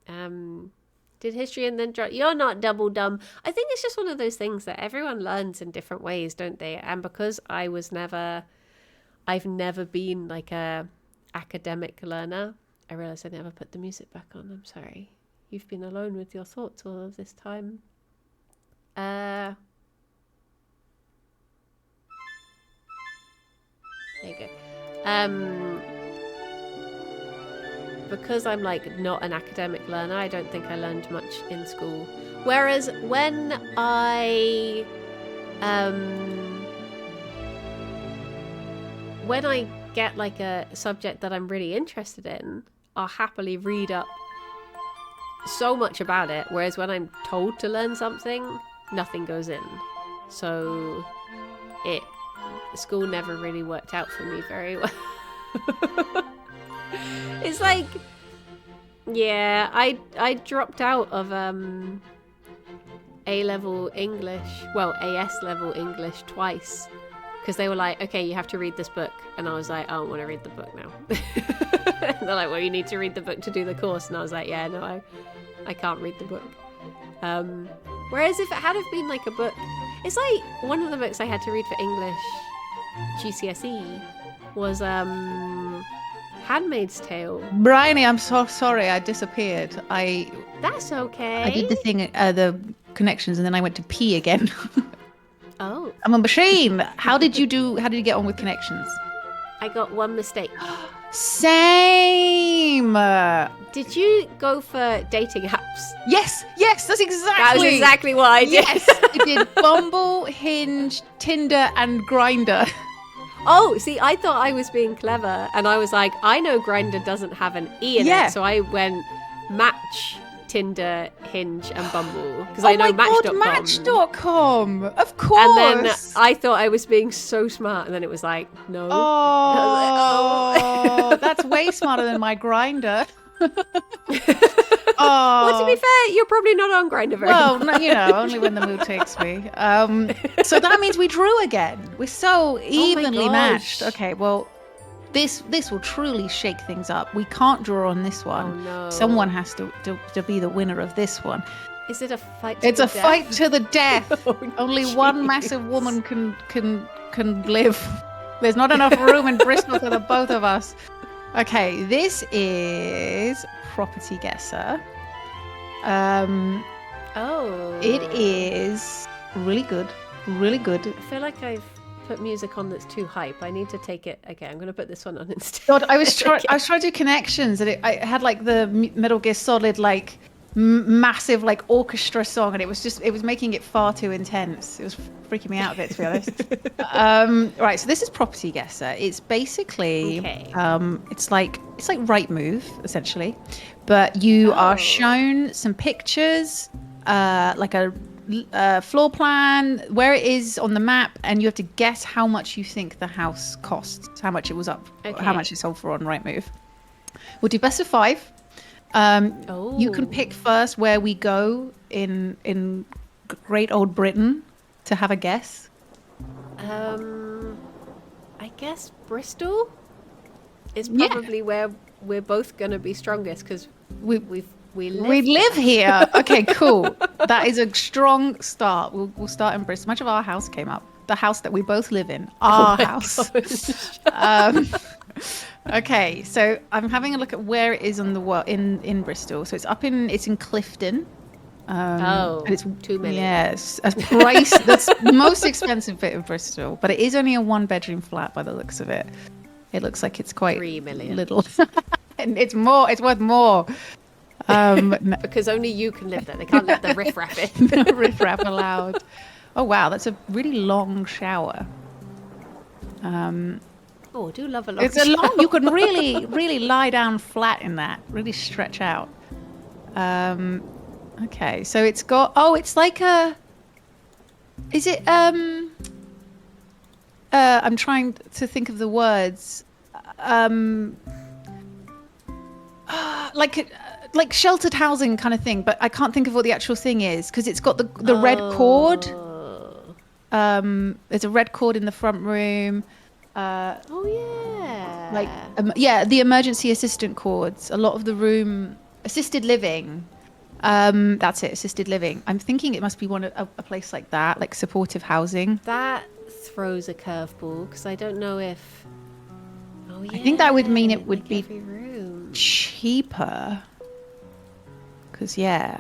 Did history and then... You're not double dumb. I think it's just one of those things that everyone learns in different ways, don't they? And because I've never been like a academic learner, I realised I never put the music back on. I'm sorry. You've been alone with your thoughts all of this time. There you go. Because I'm like not an academic learner, I don't think I learned much in school. Whereas when I get like a subject that I'm really interested in, I'll happily read up so much about it. Whereas when I'm told to learn something, nothing goes in. So school never really worked out for me very well. It's like, yeah, I dropped out of A-level English, well, AS level English twice, because they were like, okay, you have to read this book, and I was like, I don't want to read the book now. And they're like, well, you need to read the book to do the course, and I was like, yeah, no, I can't read the book. Whereas if it had have been like a book, it's like one of the books I had to read for English GCSE was Handmaid's Tale. Bryony, I'm so sorry, I disappeared. That's okay. I did the thing, the connections, and then I went to pee again. Oh. I'm a machine. How did you get on with connections? I got one mistake. Same. Did you go for dating apps? Yes, that's exactly. That was exactly what I did. Yes, I did Bumble, Hinge, Tinder, and Grindr. Oh, see, I thought I was being clever, and I was like, I know Grindr doesn't have an E in it, so I went Match, Tinder, Hinge, and Bumble, because I know Match.com. Match.com, of course. And then I thought I was being so smart, and then it was like, no. Oh, that's way smarter than my Grindr. Well, to be fair, you're probably not on Grindr very Well, much. no, only when the mood takes me. So that means we drew again. We're so evenly matched. gosh. Okay, well, this will truly shake things up. We can't draw on this one. Oh, no. Someone has to be the winner of this one. Is it a fight? It's to a the death? fight to the death. Oh, Only one jeez. massive woman can live. There's not enough room in Bristol for the both of us. Okay, this is Property Guesser. Oh. It is really good. Really good. I feel like I've put music on that's too hype. I need to take it. Okay, I'm going to put this one on instead. God, I was trying to do connections, and I had like the Metal Gear Solid like massive like orchestra song, and it was making it far too intense. It was freaking me out a bit, to be honest. Right, so this is Property Guesser. It's basically it's like Rightmove essentially, but you are shown some pictures, like a floor plan, where it is on the map, and you have to guess how much you think the house costs, how much it was up, how much it sold for on Rightmove. We'll do best of 5. You can pick first where we go in Great Old Britain to have a guess. I guess Bristol is probably where we're both going to be strongest because we live here. Okay, cool. That is a strong start. We'll start in Bristol. Much of our house came up. The house that we both live in. Our house. Okay, so I'm having a look at where it is on the in Bristol. So it's in Clifton. And it's 2 million. Yes, a price that's the most expensive bit of Bristol, but it is only a 1-bedroom flat by the looks of it. It looks like it's quite 3 million. little, and it's worth more. Because only you can live there. They can't let the riffraff in. No riffraff allowed. Oh wow, that's a really long shower. Oh, I do love a long It's a long. You can really lie down flat in that. Really stretch out. Okay, so it's got. Oh, it's like a. Is it? I'm trying to think of the words. Like sheltered housing kind of thing, but I can't think of what the actual thing is because it's got the red cord. There's a red cord in the front room. The emergency assistant cords. A lot of the room, assisted living. That's it, assisted living. I'm thinking it must be a place like that, like supportive housing. That throws a curveball because I don't know if. Oh yeah. I think that would mean it would like be every room. cheaper. Because yeah.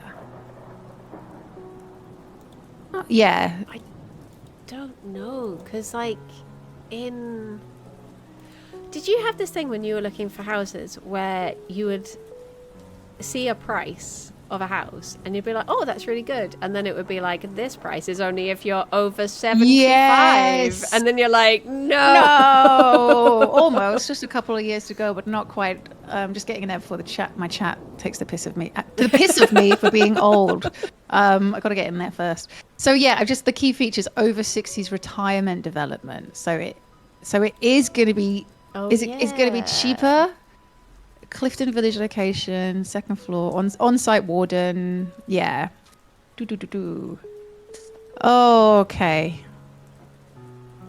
I don't know because like in. Did you have this thing when you were looking for houses where you would see a price of a house and you'd be like, oh, that's really good, and then it would be like, this price is only if you're over 75. Yes. And then you're like, no, almost just a couple of years to go, but not quite. Just getting in there before my chat takes the piss of me for being old. I got to get in there first. So yeah, just the key features: over 60s retirement development. So it is going to be. It's going to be cheaper. Clifton Village location, 2nd floor, on-site warden. Yeah. Okay.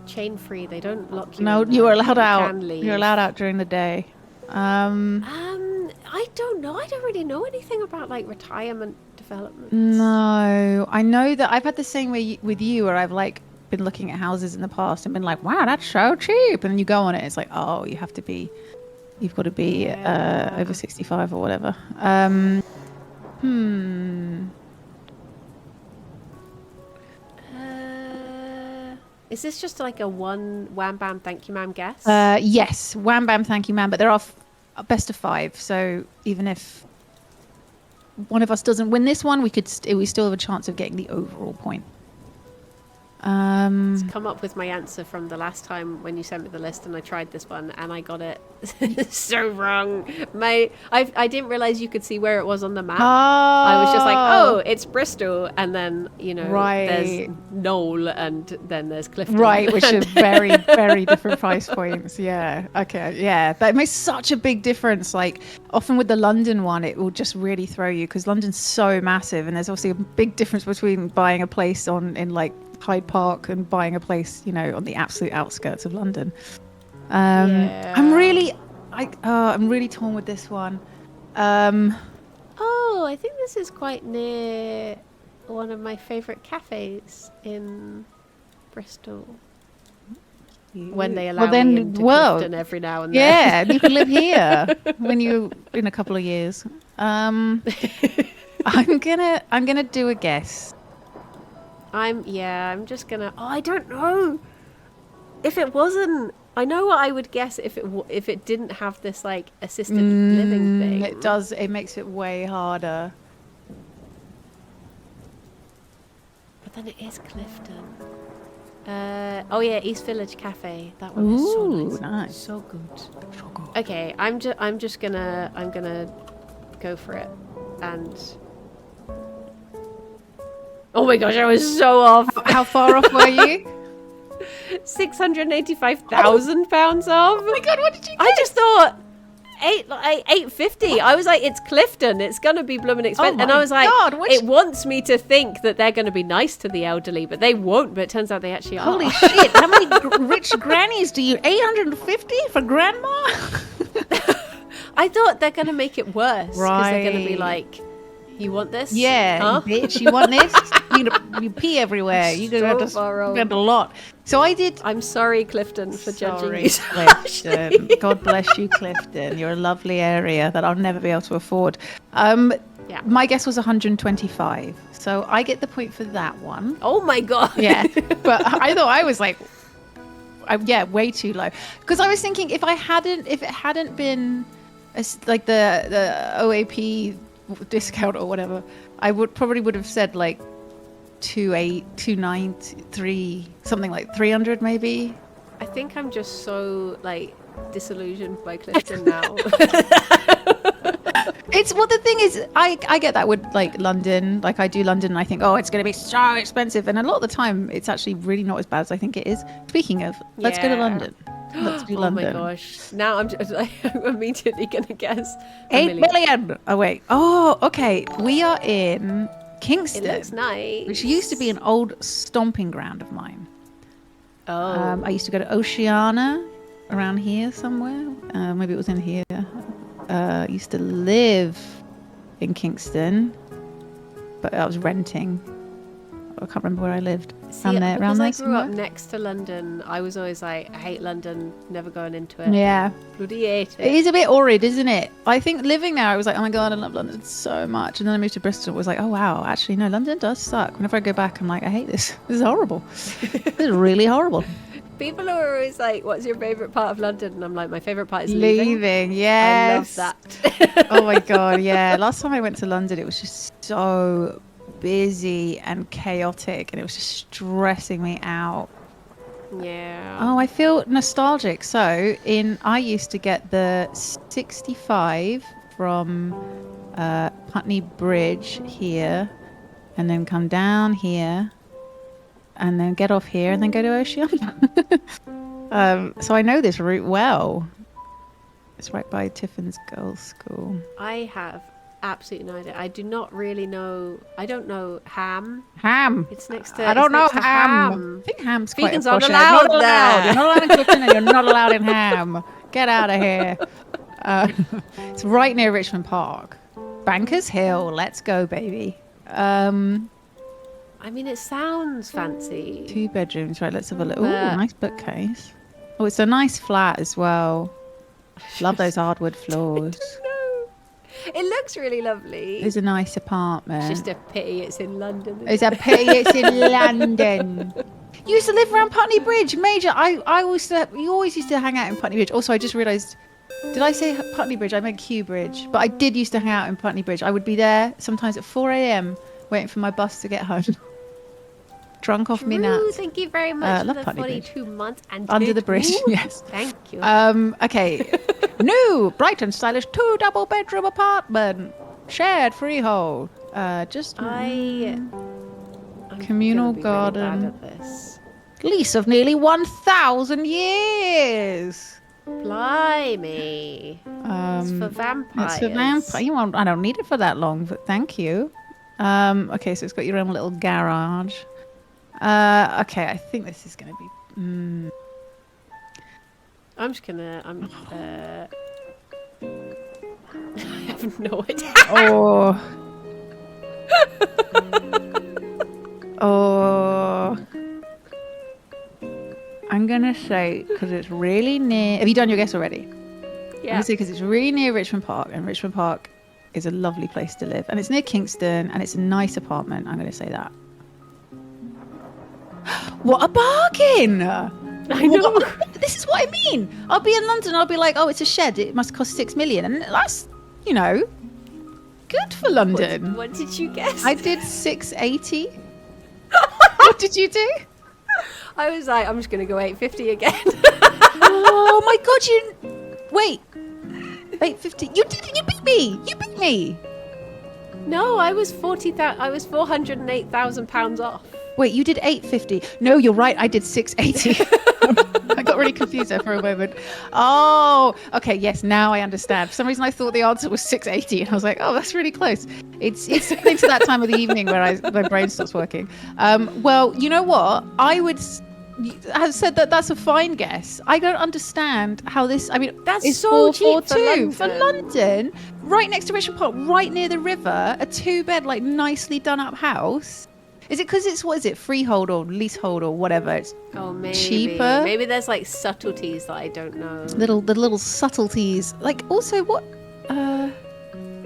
chain free. They don't lock you. No, in you there. are allowed You out. can leave. You're allowed out during the day. I don't know. I don't really know anything about like retirement developments. No, I know that I've had the same way with you, where I've like been looking at houses in the past and been like, wow, that's so cheap, and then you go on it, it's like, oh, you've got to be over 65 or whatever. Is this just like a one wham bam thank you ma'am guess? Yes, wham bam thank you ma'am, but there are best of 5, so even if one of us doesn't win this one, we still have a chance of getting the overall point. Let's come up with my answer from the last time when you sent me the list and I tried this one and I got it so wrong. I didn't realize you could see where it was on the map. I was just like, oh, it's Bristol, and then there's Knoll and then there's Clifton. Right, which are very, very different price points. Yeah. Okay. Yeah, that makes such a big difference. Like often with the London one, it will just really throw you because London's so massive, and there's obviously a big difference between buying a place in like Hyde Park and buying a place, you know, on the absolute outskirts of London. I'm really torn with this one. Oh, I think this is quite near one of my favourite cafes in Bristol. When they allow me into Clifton every now and then. Yeah, you can live here when you in a couple of years. I'm gonna do a guess. I'm just gonna. Oh, I don't know. If it wasn't, I know what I would guess if it didn't have this like assisted living thing. It does. It makes it way harder. But then it is Clifton. Oh yeah, East Village Cafe. That one is so nice. So good. So good. Okay, I'm gonna go for it. And oh my gosh, I was so off. How far off were you? £685,000 off. Oh my god, what did you get? I just thought 850. I was like, it's Clifton. It's gonna be blooming expensive. And I was like, it wants me to think that they're gonna be nice to the elderly, but they won't. But it turns out they actually are. Holy shit! How many rich grannies do you? 850 for grandma? I thought they're gonna make it worse because Right. they're gonna be like, you want this? Yeah, Huh? bitch, you want this? You pee everywhere. You're gonna have to spend a lot. So I did. I'm sorry, Clifton, for judging you. Clifton. God bless you, Clifton. You're a lovely area that I'll never be able to afford. My guess was 125, so I get the point for that one. Oh my god. Yeah, but I thought I was like, way too low. Because I was thinking if it hadn't been like the OAP discount or whatever, I would have said like 293, something like 300 maybe. I think I'm just so like disillusioned by Clifton now. The thing is, I get that with like London, like I do London and I think, oh, it's going to be so expensive, and a lot of the time it's actually really not as bad as I think it is. Speaking of, let's go to London. Let's do London. Oh my gosh. Now I'm just like, I'm immediately going to guess 8 million. Oh wait. Oh, okay. We are in Kingston. It looks nice. Which used to be an old stomping ground of mine. Oh. I used to go to Oceana around here somewhere. Maybe it was in here. I used to live in Kingston, but I was renting. I can't remember where I lived. See, because I grew up next to London, I was always like, I hate London, never going into it. Yeah. Bloody hate it. It is a bit horrid, isn't it? I think living there, I was like, oh my god, I love London so much. And then I moved to Bristol, it was like, oh wow, actually no, London does suck. Whenever I go back, I'm like, I hate this. This is horrible. This is really horrible. People are always like, what's your favourite part of London? And I'm like, my favourite part is leaving. Yes. I love that. Oh my god, yeah. Last time I went to London, it was just so busy and chaotic, and it was just stressing me out. Yeah. Oh, I feel nostalgic. So I used to get the 65 from Putney Bridge here, and then come down here, and then get off here, and then go to Oceana. So I know this route well. It's right by Tiffin's Girls' School. I have absolutely no idea. I do not really know. I don't know Ham. It's next to. I don't know Ham. I think Ham's quite a posh area. Not allowed. You're not allowed in Clifton, and you're not allowed in Ham. Get out of here. It's right near Richmond Park. Bankers Hill. Let's go, baby. I mean, it sounds fancy. 2 bedrooms. Right, let's have a look. Oh, nice bookcase. Oh, it's a nice flat as well. Love those hardwood floors. It looks really lovely. It's a nice apartment. It's just a pity it's in London. It's a pity it's in London. You used to live around Putney Bridge, Major. You always used to hang out in Putney Bridge. Also, I just realised, did I say Putney Bridge? I meant Kew Bridge. But I did used to hang out in Putney Bridge. I would be there sometimes at 4 a.m. waiting for my bus to get home. Drunk off me nuts. Thank you very much for the Putney 42 months and under the bridge. Yes. Thank you. Okay. New, bright and stylish 2 double-bedroom apartment, shared freehold. Communal garden. Really bad at this. Lease of nearly 1,000 years. Blimey. It's for vampires. It's for vampire. You won't, I don't need it for that long, but thank you. Okay, so it's got your own little garage. Okay, I think this is going to be... I'm just gonna... I have no idea. Oh. Oh. I'm going to say, because it's really near... Have you done your guess already? I'm Yeah. going to say because it's really near Richmond Park, and Richmond Park is a lovely place to live. And it's near Kingston, and it's a nice apartment. I'm going to say that. What a bargain! I know. This is what I mean. I'll be in London, I'll be like, oh, it's a shed. It must cost 6 million. And that's, you know, good for London. What did you guess? I did 680. What did you do? I was like, I'm just gonna go 850 again. Oh my god, wait. 850. You beat me. You beat me. No, I was 408,000 pounds off. Wait, you did 850. No, you're right. I did 680. I got really confused there for a moment. Oh, okay. Yes, now I understand. For some reason, I thought the answer was 680, and I was like, oh, that's really close. It's getting to that time of the evening where my brain stops working. Well, you know what? I would have said that's a fine guess. I don't understand how this. I mean, That's it's so cheap for 442 for London. London, right next to Richmond Park, right near the river, a 2-bed, like nicely done up house. Is it because it's, what is it, freehold or leasehold or whatever? It's Oh, maybe. cheaper. Maybe there's like subtleties that I don't know. the little subtleties. Like, also, what?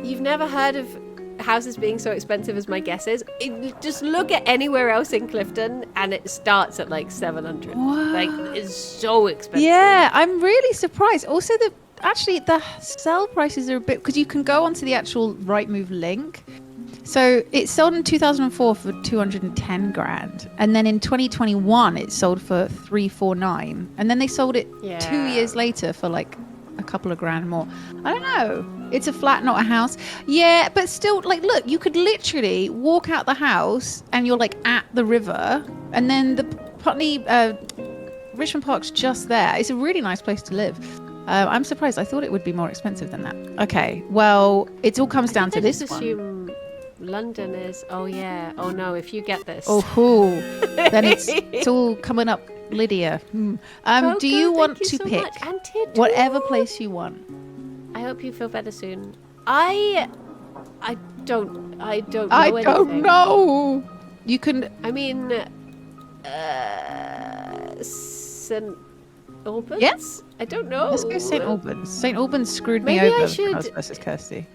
You've never heard of houses being so expensive as my guess is? Just look at anywhere else in Clifton and it starts at like 700. Wow. Like, it's so expensive. Yeah, I'm really surprised. Also, the sell prices are a bit, because you can go onto the actual Rightmove link. So it sold in 2004 for 210 grand, and then in 2021 it sold for 349, and then they sold it 2 years later for like a couple of grand more. I don't know. It's a flat, not a house. Yeah, but still, like, look, you could literally walk out the house and you're like at the river, and then the Putney, Richmond Park's just there. It's a really nice place to live. I'm surprised. I thought it would be more expensive than that. Okay, well, it all comes down to this just one. assume London is. Oh yeah. Oh no. If you get this. Oh, then it's all coming up, Lydia. Coco, do you want thank you to so pick much. And Tid whatever too. place you want? I hope you feel better soon. I don't know I don't anything. know. You can. I mean, St. Albans? Yes. I don't know. Let's go St. Albans. St. Albans screwed me Maybe I over should- when I was versus Kirsty.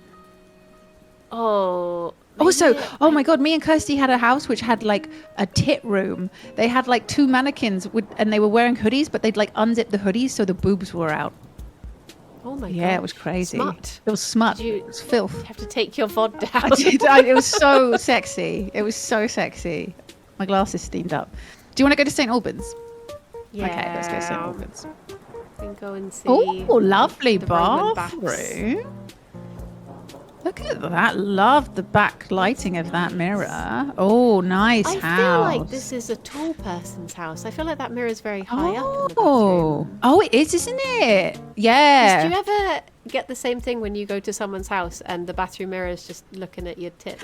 Oh. Also, maybe oh my god, me and Kirsty had a house which had like a tit room. They had like 2 mannequins and they were wearing hoodies, but they'd like unzip the hoodies so the boobs were out. Oh my god. Yeah, it was crazy. Smut. It was smut. Did you- It was filth. You have to take your VOD down. I did. It was so sexy. It was so sexy. My glasses steamed up. Do you want to go to St. Albans? Yeah. Okay, let's go to St. Albans. And go and see. Oh, lovely the Roman bathroom. Look at that. Love the backlighting of that mirror. Oh, nice I house. feel like this is a tall person's house. I feel like that mirror is very high up in the bathroom. Oh, it is, isn't it? Yeah. Do you ever get the same thing when you go to someone's house and the bathroom mirror is just looking at your tits?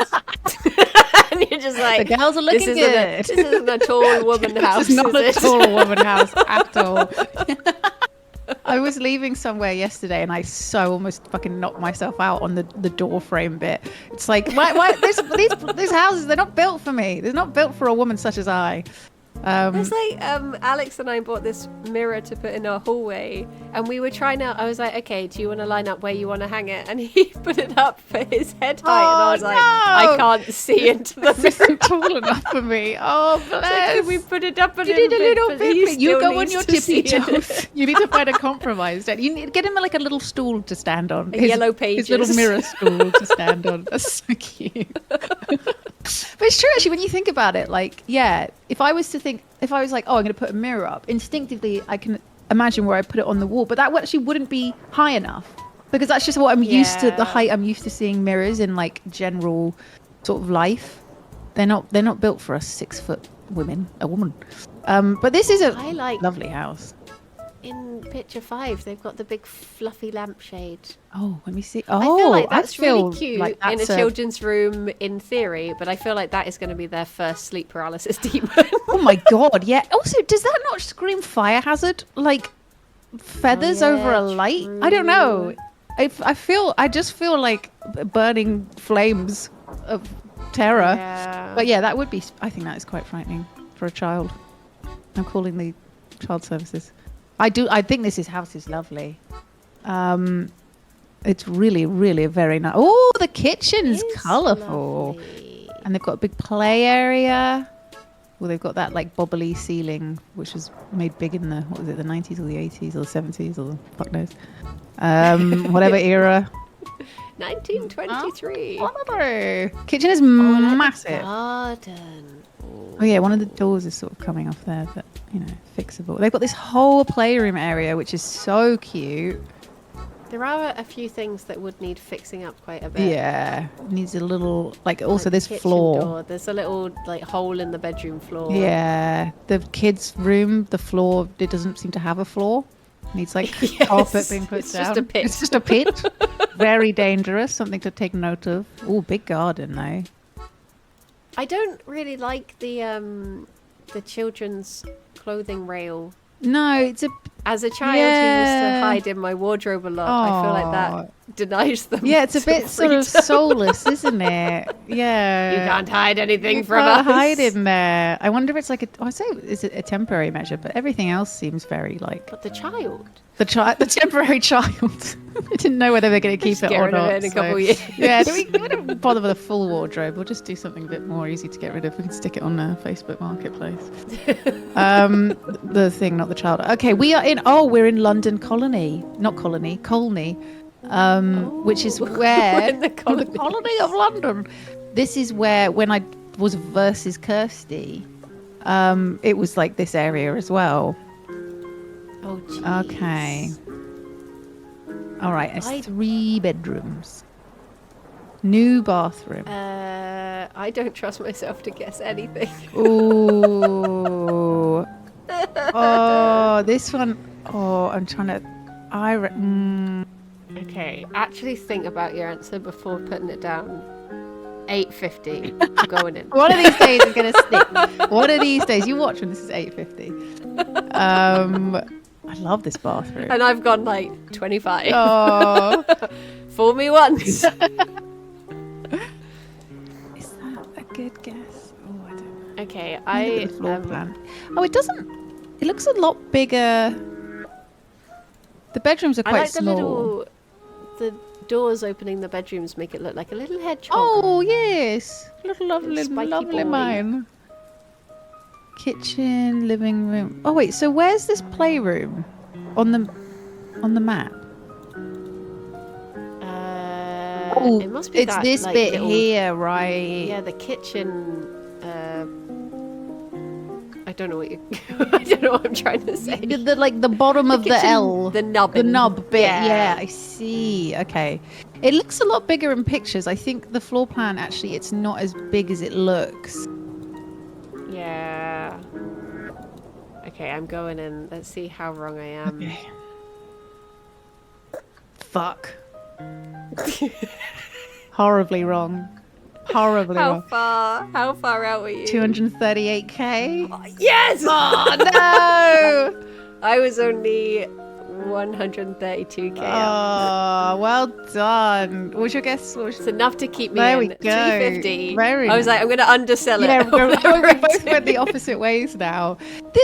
And you're just like, The girls are looking good. This isn't a tall woman house. It's not a is it? tall woman house at all. I was leaving somewhere yesterday and I so almost fucking knocked myself out on the door frame bit. It's like, why these houses, they're not built for me. They're not built for a woman such as I. It's like Alex and I bought this mirror to put in our hallway, and we were trying out. I was like, "Okay, do you want to line up where you want to hang it?" And he put it up for his head height, and I was like, no! "I can't see into the This mirror." isn't tall enough for me. Oh, bless. Can we put it up a You little need a bit? little But bit. he You still go on needs your to see tippy it. toes. You need to find a compromise. Don't you? You need to get him like a little stool to stand on. Yellow His little Pages. mirror stool to stand on. That's so cute. But it's true, actually, when you think about it. Like, yeah, if I was like, oh, I'm going to put a mirror up, instinctively, I can imagine where I put it on the wall. But that actually wouldn't be high enough, because that's just what I'm used to. The Yeah. height I'm used to seeing mirrors in like general sort of life. They're not built for us 6 foot women. A woman. But this is a I like- lovely house. in picture 5, they've got the big fluffy lampshade. Oh, let me see. I feel Oh, like that's really feel cute like in a that's children's room in theory, but I feel like that is going to be their first sleep paralysis demon. Oh my god, yeah. Also, does that not scream fire hazard? Like feathers over a light? I don't know. I just feel like burning flames of terror. Yeah. But yeah, that would be. I think that is quite frightening for a child. I'm calling the child services. I think this house is lovely. It's really, really very nice. Oh, the kitchen's colourful, Lovely. and they've got a big play area. Well, they've got that like bobbly ceiling, which was made big in the 90s or the 80s or the 70s or the fuck knows, whatever era. 1923. Kitchen is Oh, massive. Garden. Oh yeah, one of the doors is sort of coming off there, but fixable. They've got this whole playroom area, which is so cute. There are a few things that would need fixing up quite a bit. Yeah, needs a little also Like this kitchen floor. door. There's a little like hole in the bedroom floor. Yeah, the kids' room, the floor, it doesn't seem to have a floor. Needs like Yes, carpet being put it's down. just a pit. It's just a pit. Very dangerous. Something to take note of. Oh, big garden though. I don't really like the children's clothing rail. No, it's a. As a child who used Yeah. to hide in my wardrobe a lot, I feel like that denies them. Yeah, it's a some bit sort of freedom. soulless, isn't it? Yeah. You can't hide anything You from can't us. hide in there. I wonder if it's like I say it's a temporary measure, but everything else seems very like But the child. the temporary child. I didn't know whether they're going to keep Just it get or rid of not. it in a couple years. Yeah, we don't bother with a full wardrobe. We'll just do something a bit more easy to get rid of. We can stick it on Facebook Marketplace. The thing, not the child. Okay, we're in London Colony, not Colony, Colney, which is where in the colony. colony of London. This is where when I was versus Kirsty, it was like this area as well. Oh, jeez. Okay. All right, it's 3 bedrooms. New bathroom. I don't trust myself to guess anything. Ooh. Oh, this one. Oh, I'm trying to. Okay, actually think about your answer before putting it down. 8:50. I'm going in. One of these days I'm gonna stick. One of these days, you watch when this is 8:50. I love this bathroom. And I've gone like 25. Oh, Fool me once. is that a good guess? Oh, I don't know. Okay, Look at the floor I plan. Oh, it doesn't. It looks a lot bigger. The bedrooms are quite like the small. the doors opening the bedrooms make it look like a little hedgehog. Oh yes, lovely Spiky boy. mine. Kitchen, living room. Oh wait, so where's this playroom on the map? Oh, it must be it's that, this like, bit little- here, right? Yeah, the kitchen. I don't know what you. I don't know what I'm trying to say. The bottom of the kitchen- L, the nub the in- nub bit. yeah. Yeah, I see. Okay, it looks a lot bigger in pictures. I think the floor plan actually it's not as big as it looks. Yeah. Okay, I'm going in. Let's see how wrong I am. Okay. Fuck. Horribly wrong. Horribly wrong. How far out were you? 238k. Yes! Oh no! I was only 132k out. Oh, well done. What was your guess? It's enough to keep me There in. we go. 250. Very I was like, I'm going to undersell it. Yeah, we Whatever both it went the is. opposite ways now.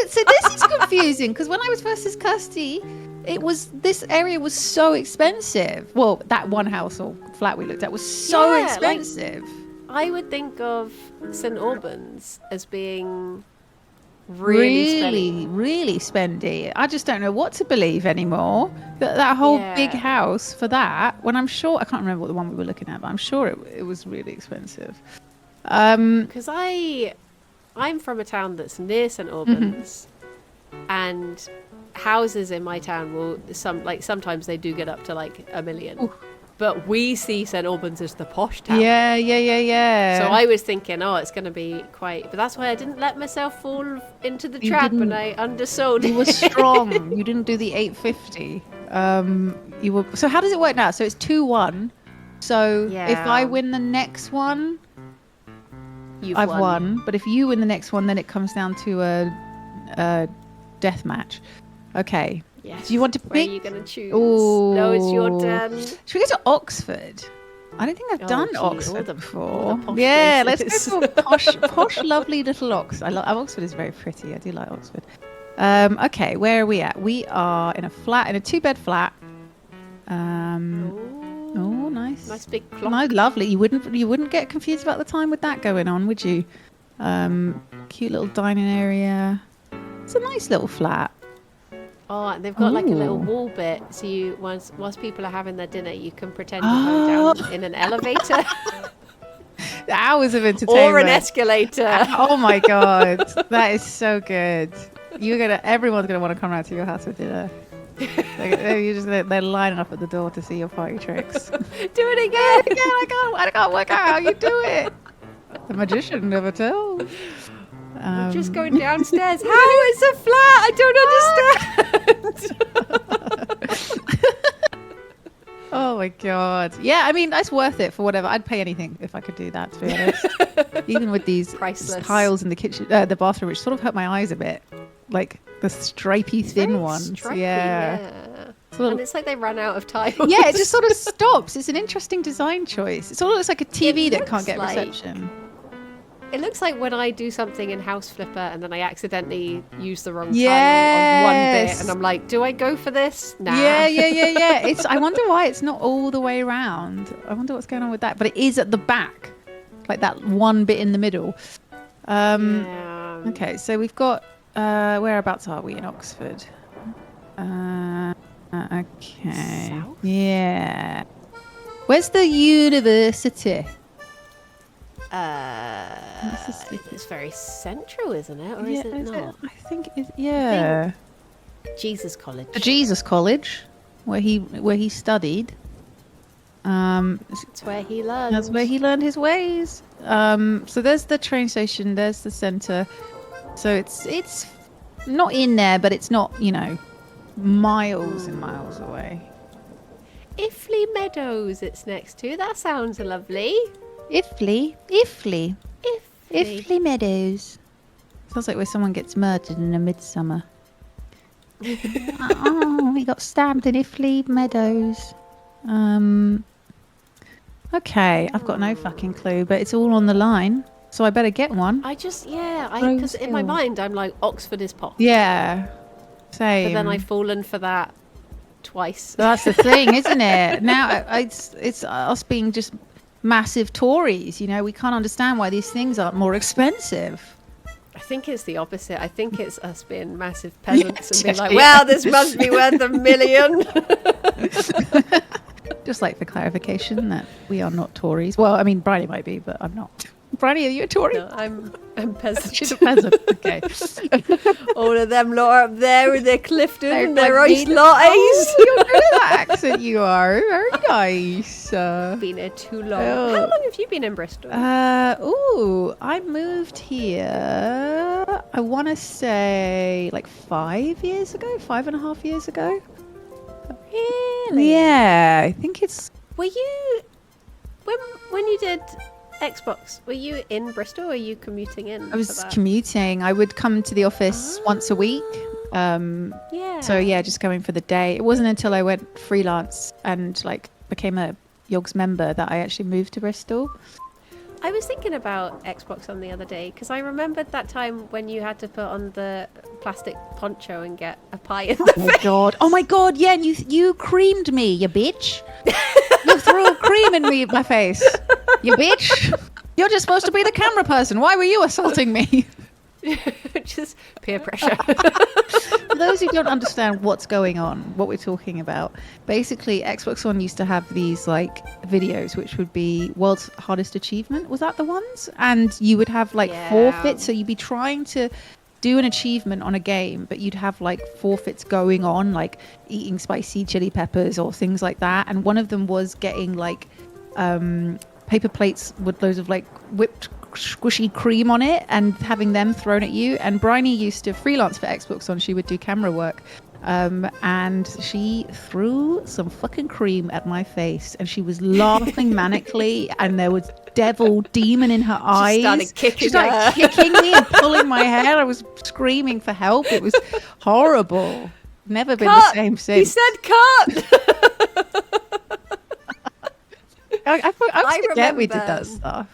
So this is confusing because when I was versus Kirsty, this area was so expensive. Well, that one house or flat we looked at was so Yeah, like- expensive. I would think of St Albans as being really spendy. Really spendy. I just don't know what to believe anymore. That whole big Yeah. house for that. When I'm sure I can't remember what the one we were looking at, but I'm sure it was really expensive. Because I'm from a town that's near St Albans, and houses in my town will sometimes they do get up to like $1 million. But we see St Albans as the posh town. Yeah. So I was thinking, it's going to be quite... But that's why I didn't let myself fall into the trap and I undersold it. You were strong. You didn't do the 850. You were. So how does it work now? So it's 2-1. So if I win the next one, I've won. But if you win the next one, then it comes down to a death match. Okay. Yes. Do you want to pick? Where are you going to choose? Ooh. No, it's your turn. Should we go to Oxford? I don't think I've done all Oxford the before. posh Yeah, places. let's go to a posh, lovely little Oxford. Oxford is very pretty. I do like Oxford. Okay, where are we at? We are in a 2-bed flat. Oh, nice. Nice big clock. No, lovely. You wouldn't get confused about the time with that going on, would you? Cute little dining area. It's a nice little flat. Oh, and they've got like a little wall bit, so you whilst people are having their dinner, you can pretend you're going down in an elevator Hours of entertainment. or an escalator. Oh my god, that is so good. Everyone's gonna want to come around to your house for dinner. They're lining up at the door to see your party tricks. Do it again. I can't work out how you do it. The magician never tells. I'm just going downstairs. How? It's a flat. I don't understand. Oh my god. Yeah, I mean, that's worth it for whatever. I'd pay anything if I could do that, to be honest. Even with these Priceless. tiles in the kitchen, the bathroom, which sort of hurt my eyes a bit. Like the stripy, thin ones. Stripey, yeah. And it's like they ran out of tiles. Yeah, it just sort of stops. It's an interesting design choice. It sort of looks like a TV that can't looks get like- reception. It looks like when I do something in House Flipper and then I accidentally use the wrong tile on one Yes. bit, and I'm like, do I go for this? Nah. Yeah. I wonder why it's not all the way around. I wonder what's going on with that. But it is at the back, like that one bit in the middle. Yeah. Okay, so we've got whereabouts are we in Oxford? Okay. South? Yeah. Where's the university? It's very central, isn't it? Or is it not? I think it's Jesus College. the Jesus College, where he studied. That's where he learned. That's where he learned his ways. So there's the train station. There's the centre. So it's not in there, but it's not miles and miles away. Iffley Meadows it's next to. That sounds lovely. Iffley Meadows. Sounds like where someone gets murdered in a midsummer. He got stabbed in Iffley Meadows. Okay, I've got no fucking clue, but it's all on the line, so I better get one. Because in my Hill. mind I'm like, Oxford is posh. Yeah, same. But then I've fallen for that twice. That's the thing, isn't it? Now it's us being just massive Tories. We can't understand why these things aren't more expensive. I think it's the opposite. I think it's us being massive peasants and being like, yeah. well, this must be worth $1 million. Just like for clarification that we are not Tories. Well, I mean, Bridie might be, but I'm not. Bridie, are you a Tory? No, I'm peasant. She's a peasant. Okay. All of them lot are up there with their Clifton and their like ice me. lattes. Oh, you're good at that accent. You are very nice. Been here too long. Oh. How long have you been in Bristol? I moved here. I want to say like 5 years ago, 5.5 years ago. Really? Yeah, I think it's. Were you when you did Xbox? Were you in Bristol? Or were you commuting in? I was for that? commuting. I would come to the office once a week. Yeah. So yeah, just going for the day. It wasn't until I went freelance and like became a Yogs member that I actually moved to Bristol. I was thinking about Xbox on the other day because I remembered that time when you had to put on the plastic poncho and get a pie in the face. Oh my god, yeah, and you creamed me, you bitch. You threw cream in my face, you bitch. You're just supposed to be the camera person. Why were you assaulting me? Just peer pressure. For those who don't understand what's going on, what we're talking about, basically Xbox One used to have these like videos which would be world's hardest achievement. Was that the ones? And you would have like forfeits, so you'd be trying to do an achievement on a game, but you'd have like forfeits going on, like eating spicy chili peppers or things like that. And one of them was getting like paper plates with loads of like whipped squishy cream on it and having them thrown at you. And Bryony used to freelance for Xbox on, she would do camera work. And she threw some fucking cream at my face and she was laughing manically and there was demon in her eyes. She started kicking me and pulling my hair. I was screaming for help. It was horrible. Never been the same since. He said cut! I forget we did that stuff.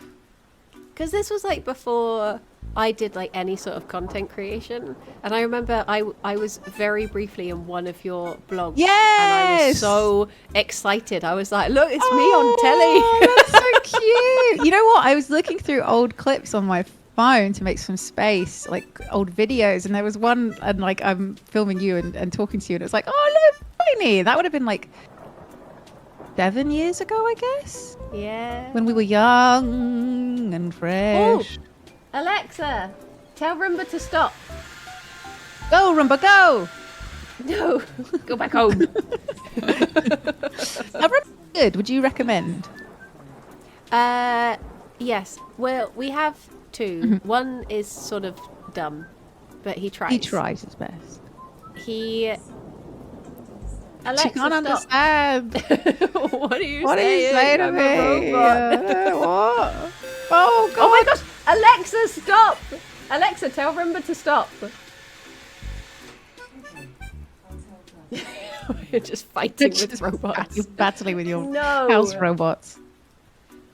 Because this was like before I did like any sort of content creation, and I remember I was very briefly in one of your blogs. Yes, and I was so excited. I was like, "Look, it's me on telly." That's so cute. You know what? I was looking through old clips on my phone to make some space, like old videos, and there was one, and like I'm filming you and talking to you, and it was like, "Oh, look, Bryony." That would have been like 7 years ago, I guess. Yeah. When we were young and fresh. Oh. Alexa, tell Roomba to stop. Go, Roomba, go! No, go back home. Roomba's good. Would you recommend? Yes. Well, we have two. Mm-hmm. One is sort of dumb, but he tries. He tries his best. Alexa, she can't stop. understand. What are you saying? What are you saying to I'm me? a robot. What? Oh, God. Oh my gosh! Alexa, stop! Alexa, tell Roomba to stop. You're just fighting with robots. You're battling with your No. house robots.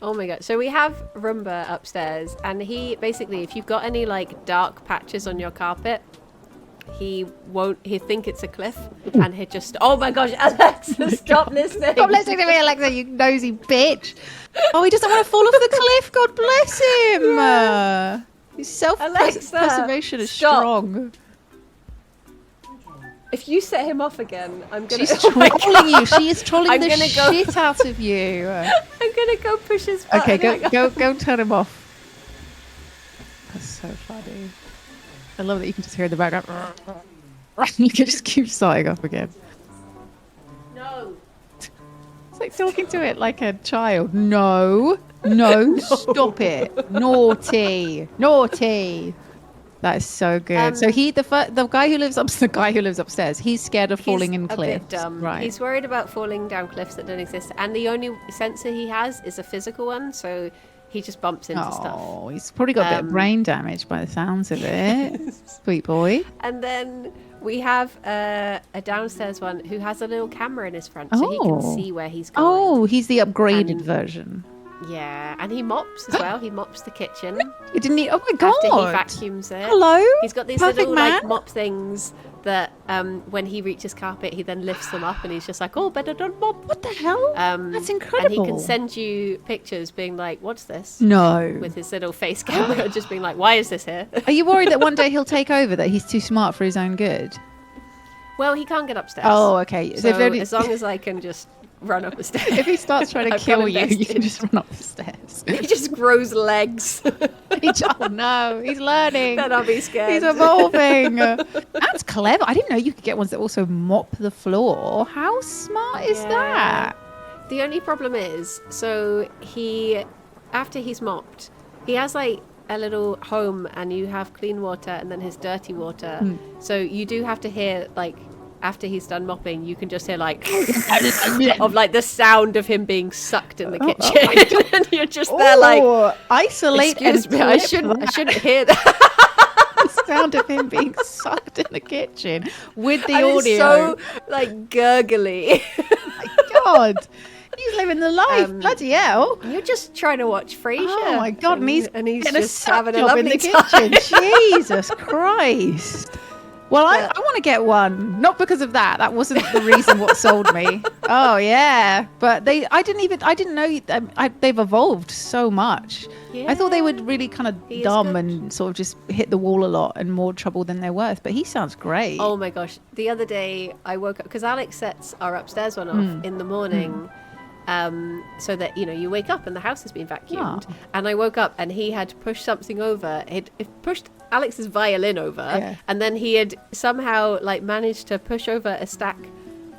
Oh my god. So we have Roomba upstairs, and he basically, if you've got any like dark patches on your carpet, he think it's a cliff, and he'd just, oh my gosh, Alexa, stop listening. Stop listening to me, Alexa, you nosy bitch. Oh, he doesn't want to fall off the cliff. God bless him. Yeah. His Alexa, self-preservation is stop. strong. If you set him off again, I'm gonna. She's trolling you. She is trolling I'm the gonna go- shit out of you. I'm gonna go push his button. Okay, go turn him off. That's so funny. I love that you can just hear in the background. You can just keep starting up again. No. It's like talking to it like a child. No, stop it. Naughty. That is so good. So the guy who lives upstairs, he's scared of falling in cliffs. He's a bit dumb. Right. He's worried about falling down cliffs that don't exist, and the only sensor he has is a physical one, so he just bumps into stuff. Oh, he's probably got a bit of brain damage by the sounds of it. Sweet boy. And then we have a downstairs one who has a little camera in his front, so he can see where he's going. Oh, he's the upgraded version. Yeah, and he mops as well. He mops the kitchen. You didn't need. Oh my god! After he vacuums it. Hello. He's got these Perfect little man. like mop things that when he reaches carpet, he then lifts them up, and he's just like, "Oh, better don't mop." What the hell? That's incredible. And he can send you pictures, being like, "What's this?" No. With his little face camera, just being like, "Why is this here?" Are you worried that one day he'll take over? That he's too smart for his own good? Well, he can't get upstairs. Oh, okay. So as long as I can just run up the stairs. If he starts trying to kill you, you can just run up the stairs. He just grows legs. Oh no, he's learning. Then I'll be scared. He's evolving. That's clever. I didn't know you could get ones that also mop the floor. How smart is that? The only problem is, so after he's mopped, he has like a little home, and you have clean water and then his dirty water. So you do have to hear like, after he's done mopping, you can just hear like of like the sound of him being sucked in the kitchen, and you're just there like, isolate. Excuse me, I shouldn't hear that. The sound of him being sucked in the kitchen with the And audio. it's so like gurgly. My God, he's living the life. Bloody hell! You're just trying to watch Frasier. Oh my God, and he's getting just a having a job lovely in the time. kitchen. Jesus Christ. Well, I want to get one. Not because of that. That wasn't the reason what sold me. Oh yeah, but I didn't know they've evolved so much. Yeah. I thought they would really kind of He is dumb good. and sort of just hit the wall a lot and more trouble than they're worth. But he sounds great. Oh my gosh. The other day I woke up because Alex sets our upstairs one off in the morning, so that you wake up and the house has been vacuumed. Oh. And I woke up and he had pushed something over. He'd pushed Alex's violin over, and then he had somehow like managed to push over a stack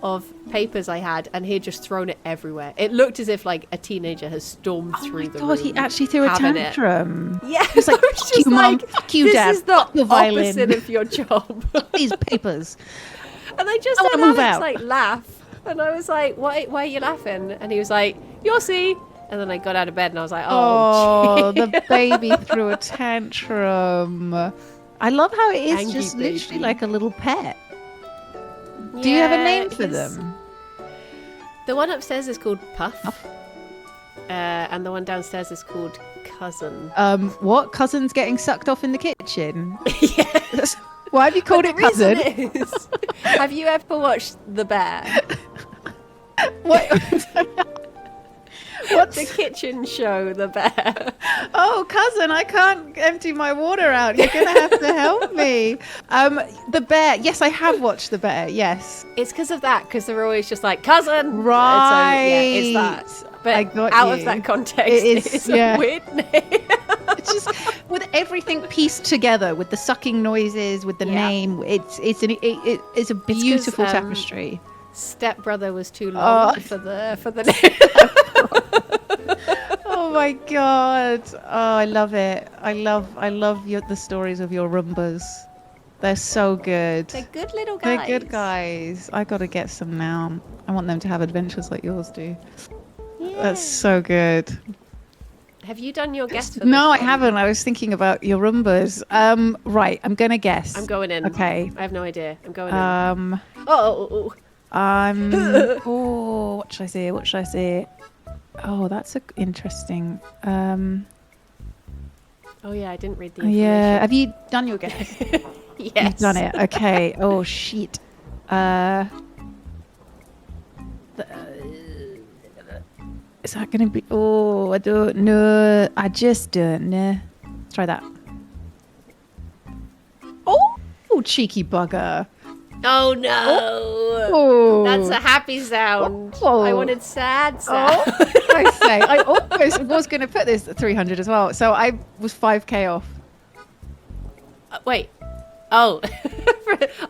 of papers I had, and he had just thrown it everywhere. It looked as if like a teenager has stormed through the room. Oh my god, he actually threw a tantrum. Yeah, He's like, it's just mom, this dad, is the your violin. opposite of your job. These papers. And I just I wanna heard move Alex out. like laugh, and I was like, why are you laughing? And he was like, you'll see. And then I got out of bed and I was like, Oh, gee. the baby threw a tantrum. I love how it is Angry just baby. literally like a little pet. Do you have a name for he's- them? The one upstairs is called Puff. And the one downstairs is called Cousin. What? Cousin's getting sucked off in the kitchen? Yes. Why have you called The it cousin? reason is, have you ever watched The Bear? What? What's The kitchen show, The Bear. Oh, cousin, I can't empty my water out. You're gonna have to help me. The Bear. Yes, I have watched The Bear. Yes. It's because of that, because they're always just like, cousin. Right. And so, yeah, it's that. But I got out you. of that context, It is, it's yeah. a weird name. It's just with everything pieced together, with the sucking noises, with the Yeah. name. It's a beautiful tapestry. Stepbrother was too long Oh. for the name. Oh my god! Oh, I love it. I love the stories of your Roombas. They're so good. They're good little guys. They're good guys. I gotta get some now. I want them to have adventures like yours do. Yeah. That's so good. Have you done your guess for No, I this one? haven't. I was thinking about your Roombas. Right, I'm gonna guess. I'm going in. Okay. I have no idea. I'm going in. Oh, Oh. what should I say? What should I say? Oh, that's interesting. Oh yeah, I didn't read the information. Yeah. Have you done your guess? Yes. You've done it. Okay. Oh shit. Is that gonna be? Oh, I don't know. I just don't know. Let's try that. Oh, cheeky bugger. Oh no. Oh, That's a happy sound. Oh. I wanted sad sound. I say. I almost was going to put this at 300 as well. So I was 5k off. Wait. Oh.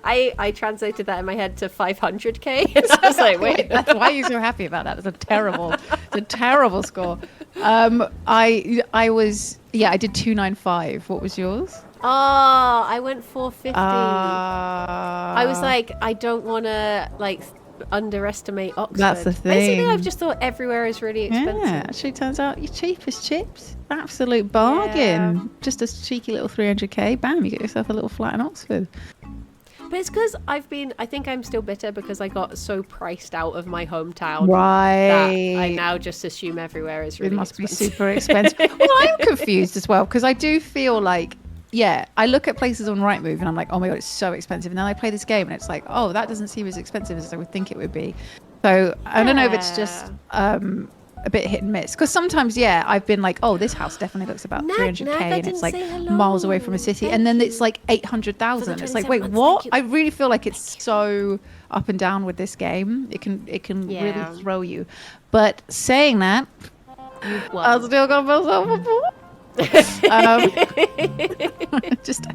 I translated that in my head to 500k. So I was like, wait. That's why you're so happy about that. It's a terrible score. I was, I did 295. What was yours? Oh, I went 450. I was like, I don't want to like underestimate Oxford. That's the Basically, thing. I've just thought everywhere is really expensive. Yeah, actually turns out you're cheap as chips. Absolute bargain. Yeah. Just a cheeky little 300k. Bam, you get yourself a little flat in Oxford. But it's because I think I'm still bitter because I got so priced out of my hometown. Right. That I now just assume everywhere is really It must expensive. be super expensive. Well, I'm confused as well because I do feel like, I look at places on Rightmove and I'm like, oh my god, it's so expensive. And then I play this game and it's like, oh, that doesn't seem as expensive as I would think it would be. So I don't know if it's just a bit hit and miss because sometimes I've been like, oh, this house definitely looks about 300k I and it's didn't like say hello. miles away from a city, and then it's like 800,000. It's like, wait, 27 what? months, thank I really feel like it's so up and down with this game. It can really throw you. But saying that, You've I won. still got myself a ball. Just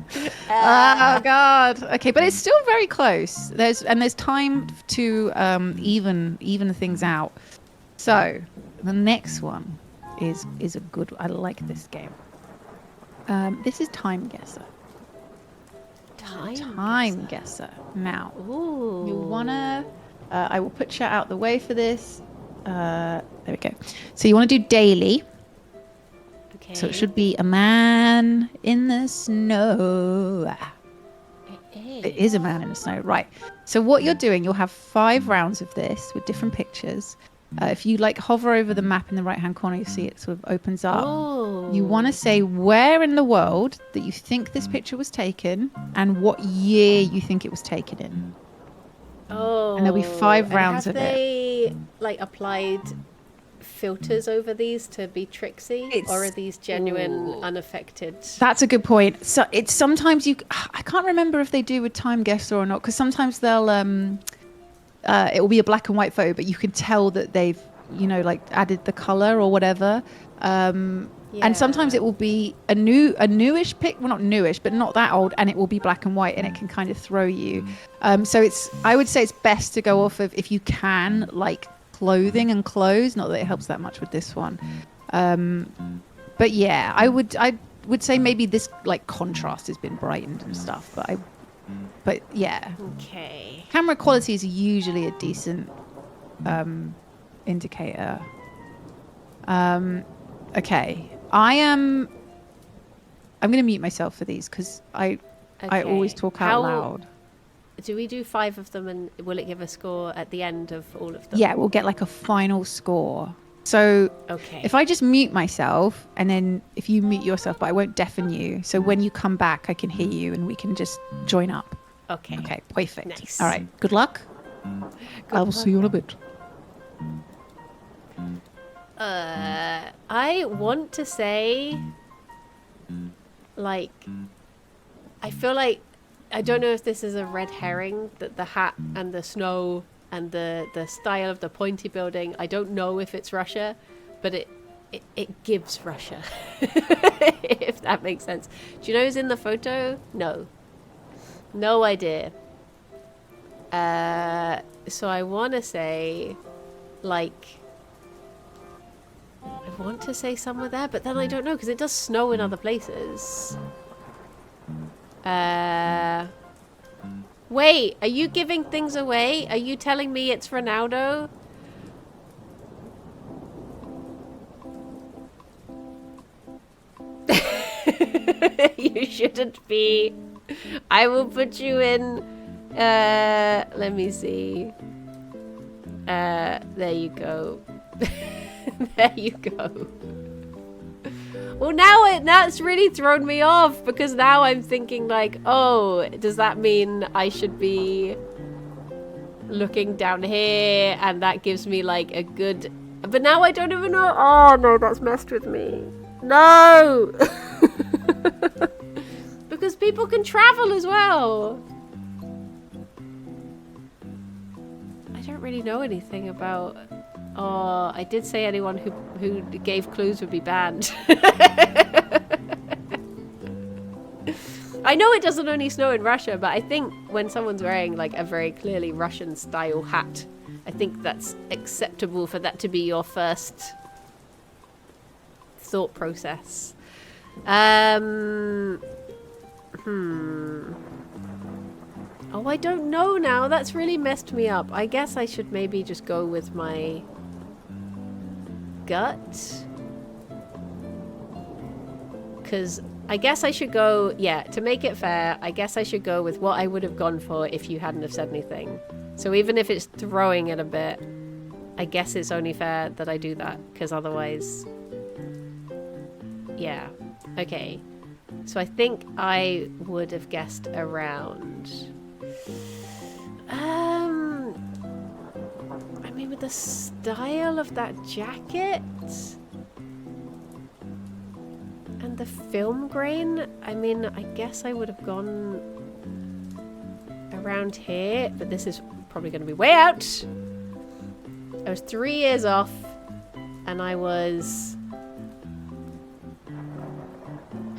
oh god. Okay, but it's still very close. There's time to even things out. So the next one is a good. I like this game. This is Time Guesser. Time Guesser. Now, Ooh. you wanna? I will put chat out the way for this. There we go. So you want to do daily. Okay. So it should be a man in the snow. It is a man in the snow, right? So what you're doing, you'll have 5 rounds of this with different pictures. If you like hover over the map in the right-hand corner, you see it sort of opens up. Oh. You want to say where in the world that you think this picture was taken and what year you think it was taken in. Oh. And there'll be 5 And rounds have of it. they like applied filters over these to be tricksy, or are these genuine, unaffected? That's a good point. So it's sometimes I can't remember if they do with Time Guesser or not, because sometimes they'll it will be a black and white photo, but you can tell that they've like added the color or whatever. And sometimes it will be a newish pic, well, not newish, but not that old, and it will be black and white, and it can kind of throw you. So I would say it's best to go off of, if you can, like clothing and clothes. Not that it helps that much with this one. But yeah, I would say maybe this like contrast has been brightened and stuff, but yeah. Okay. Camera quality is usually a decent indicator. Okay. I'm going to mute myself for these because I always talk out loud. Do we do 5 of them, and will it give a score at the end of all of them? Yeah, we'll get like a final score. So if I just mute myself, and then if you mute yourself, but I won't deafen you. So when you come back, I can hear you and we can just join up. Okay. Okay, perfect. Nice. All right, good luck. I will see you in a bit. I want to say, like, I feel like, I don't know if this is a red herring, that the hat and the snow and the style of the pointy building, I don't know if it's Russia, but it gives Russia, if that makes sense. Do you know who's in the photo? No idea. So I want to say, like, I want to say somewhere there, but then I don't know, because it does snow in other places. Wait, are you giving things away? Are you telling me it's Ronaldo? You shouldn't be. I will put you in. Let me see. There you go. There you go. Well, now it's really thrown me off, because now I'm thinking like, oh, does that mean I should be looking down here, and that gives me like a good, but now I don't even know. Oh no, that's messed with me. No. Because people can travel as well. I don't really know anything about. Oh, I did say anyone who gave clues would be banned. I know it doesn't only snow in Russia, but I think when someone's wearing like a very clearly Russian style hat, I think that's acceptable for that to be your first thought process. Oh, I don't know now. That's really messed me up. I guess I should maybe just go with my gut. Because I guess I should go, yeah, to make it fair, I guess I should go with what I would have gone for if you hadn't have said anything. So even if it's throwing it a bit, I guess it's only fair that I do that, because otherwise, yeah. Okay. So I think I would have guessed around. I mean, with the style of that jacket and the film grain, I mean, I guess I would have gone around here, but this is probably going to be way out. I was 3 years off, and I was...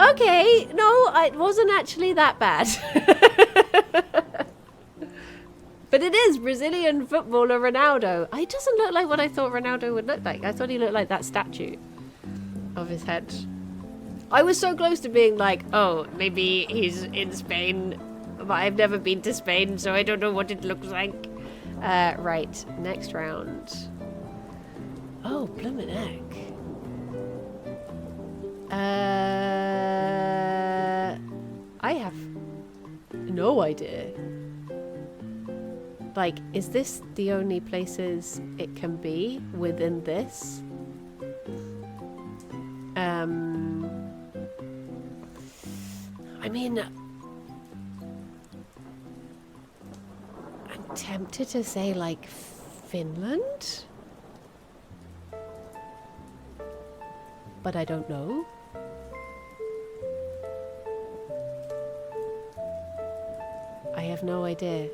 Okay, no, it wasn't actually that bad. But it is Brazilian footballer Ronaldo. It doesn't look like what I thought Ronaldo would look like. I thought he looked like that statue of his head. I was so close to being like, oh, maybe he's in Spain, but I've never been to Spain, so I don't know what it looks like. Right, next round. Oh, bloomin' heck. I have no idea. Like, is this the only places it can be within this? I mean, I'm tempted to say, like, Finland? But I don't know. I have no idea.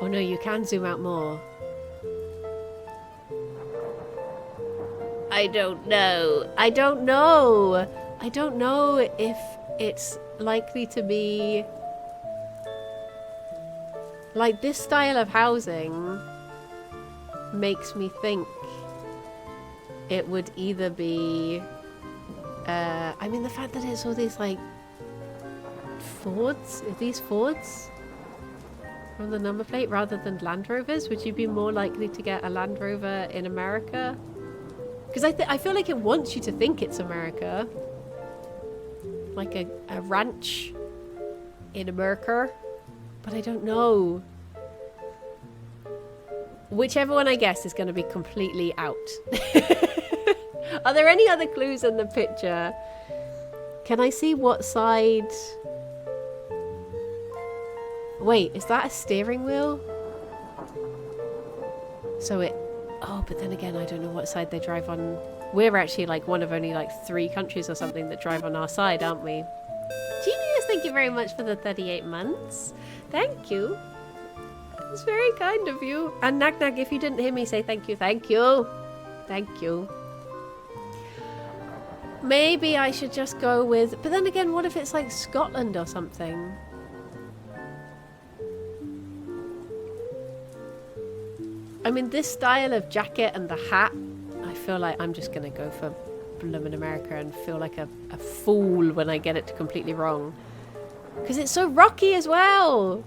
Oh no, you can zoom out more. I don't know. I don't know. I don't know if it's likely to be like this style of housing makes me think it would either be I mean the fact that it's all these like Fords, are these Fords on the number plate rather than Land Rovers? Would you be more likely to get a Land Rover in America? Because I feel like it wants you to think it's America. Like a ranch in America. But I don't know. Whichever one I guess is going to be completely out. Are there any other clues in the picture? Can I see what side... Wait, is that a steering wheel? So it... Oh, but then again, I don't know what side they drive on. We're actually like one of only like 3 countries or something that drive on our side, aren't we? Genius, thank you very much for the 38 months. Thank you. It's very kind of you. And Nag Nag, if you didn't hear me say thank you, thank you. Thank you. Maybe I should just go with... But then again, what if it's like Scotland or something? I mean, this style of jacket and the hat, I feel like I'm just going to go for bloomin' America and feel like a fool when I get it completely wrong. Because it's so rocky as well.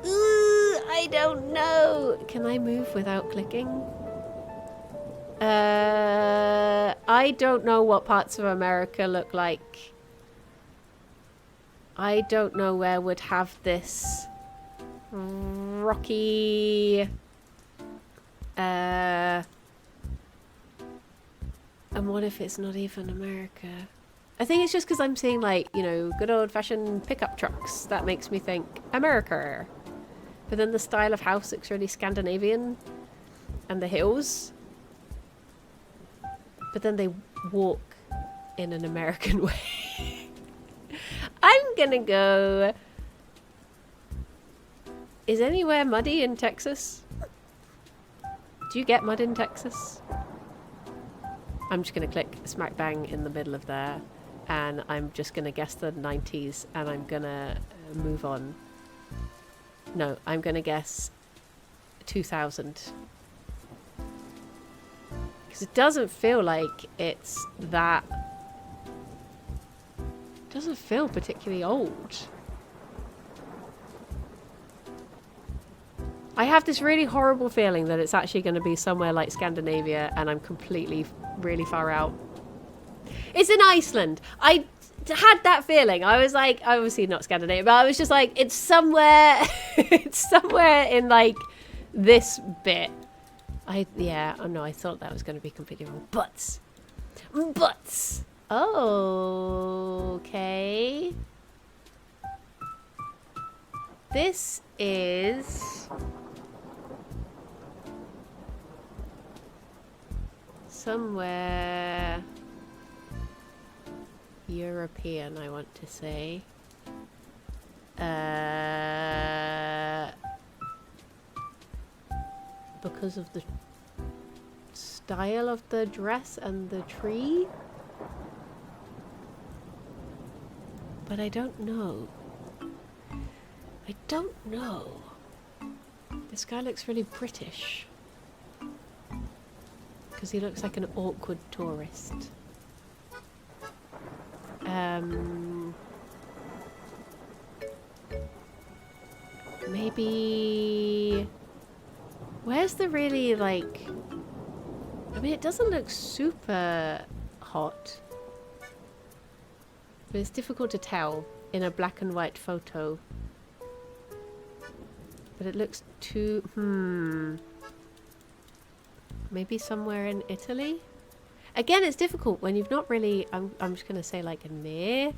Ooh, I don't know. Can I move without clicking? I don't know what parts of America look like. I don't know where would have this rocky and what if it's not even America? I think it's just because I'm seeing like, you know, good old-fashioned pickup trucks. That makes me think America. But then the style of house looks really Scandinavian and the hills. But then they walk in an American way. I'm gonna go... Is anywhere muddy in Texas? Do you get mud in Texas? I'm just going to click smack bang in the middle of there. And I'm just going to guess the 90s. And I'm going to move on. No, I'm going to guess 2000. Because it doesn't feel like it's that... It doesn't feel particularly old. I have this really horrible feeling that it's actually going to be somewhere like Scandinavia and I'm completely, really far out. It's in Iceland. I had that feeling. I was like, obviously not Scandinavia, but I was just like, it's somewhere, it's somewhere in like this bit. Yeah, oh no, I thought that was going to be completely wrong. But, okay. This is... somewhere European, I want to say. Because of the style of the dress and the tree. But I don't know. I don't know. This guy looks really British. Because he looks like an awkward tourist. Maybe... Where's the really, like... I mean, it doesn't look super hot. But it's difficult to tell in a black and white photo. But it looks too... Maybe somewhere in Italy? Again, it's difficult when you've not really... I'm just going to say like near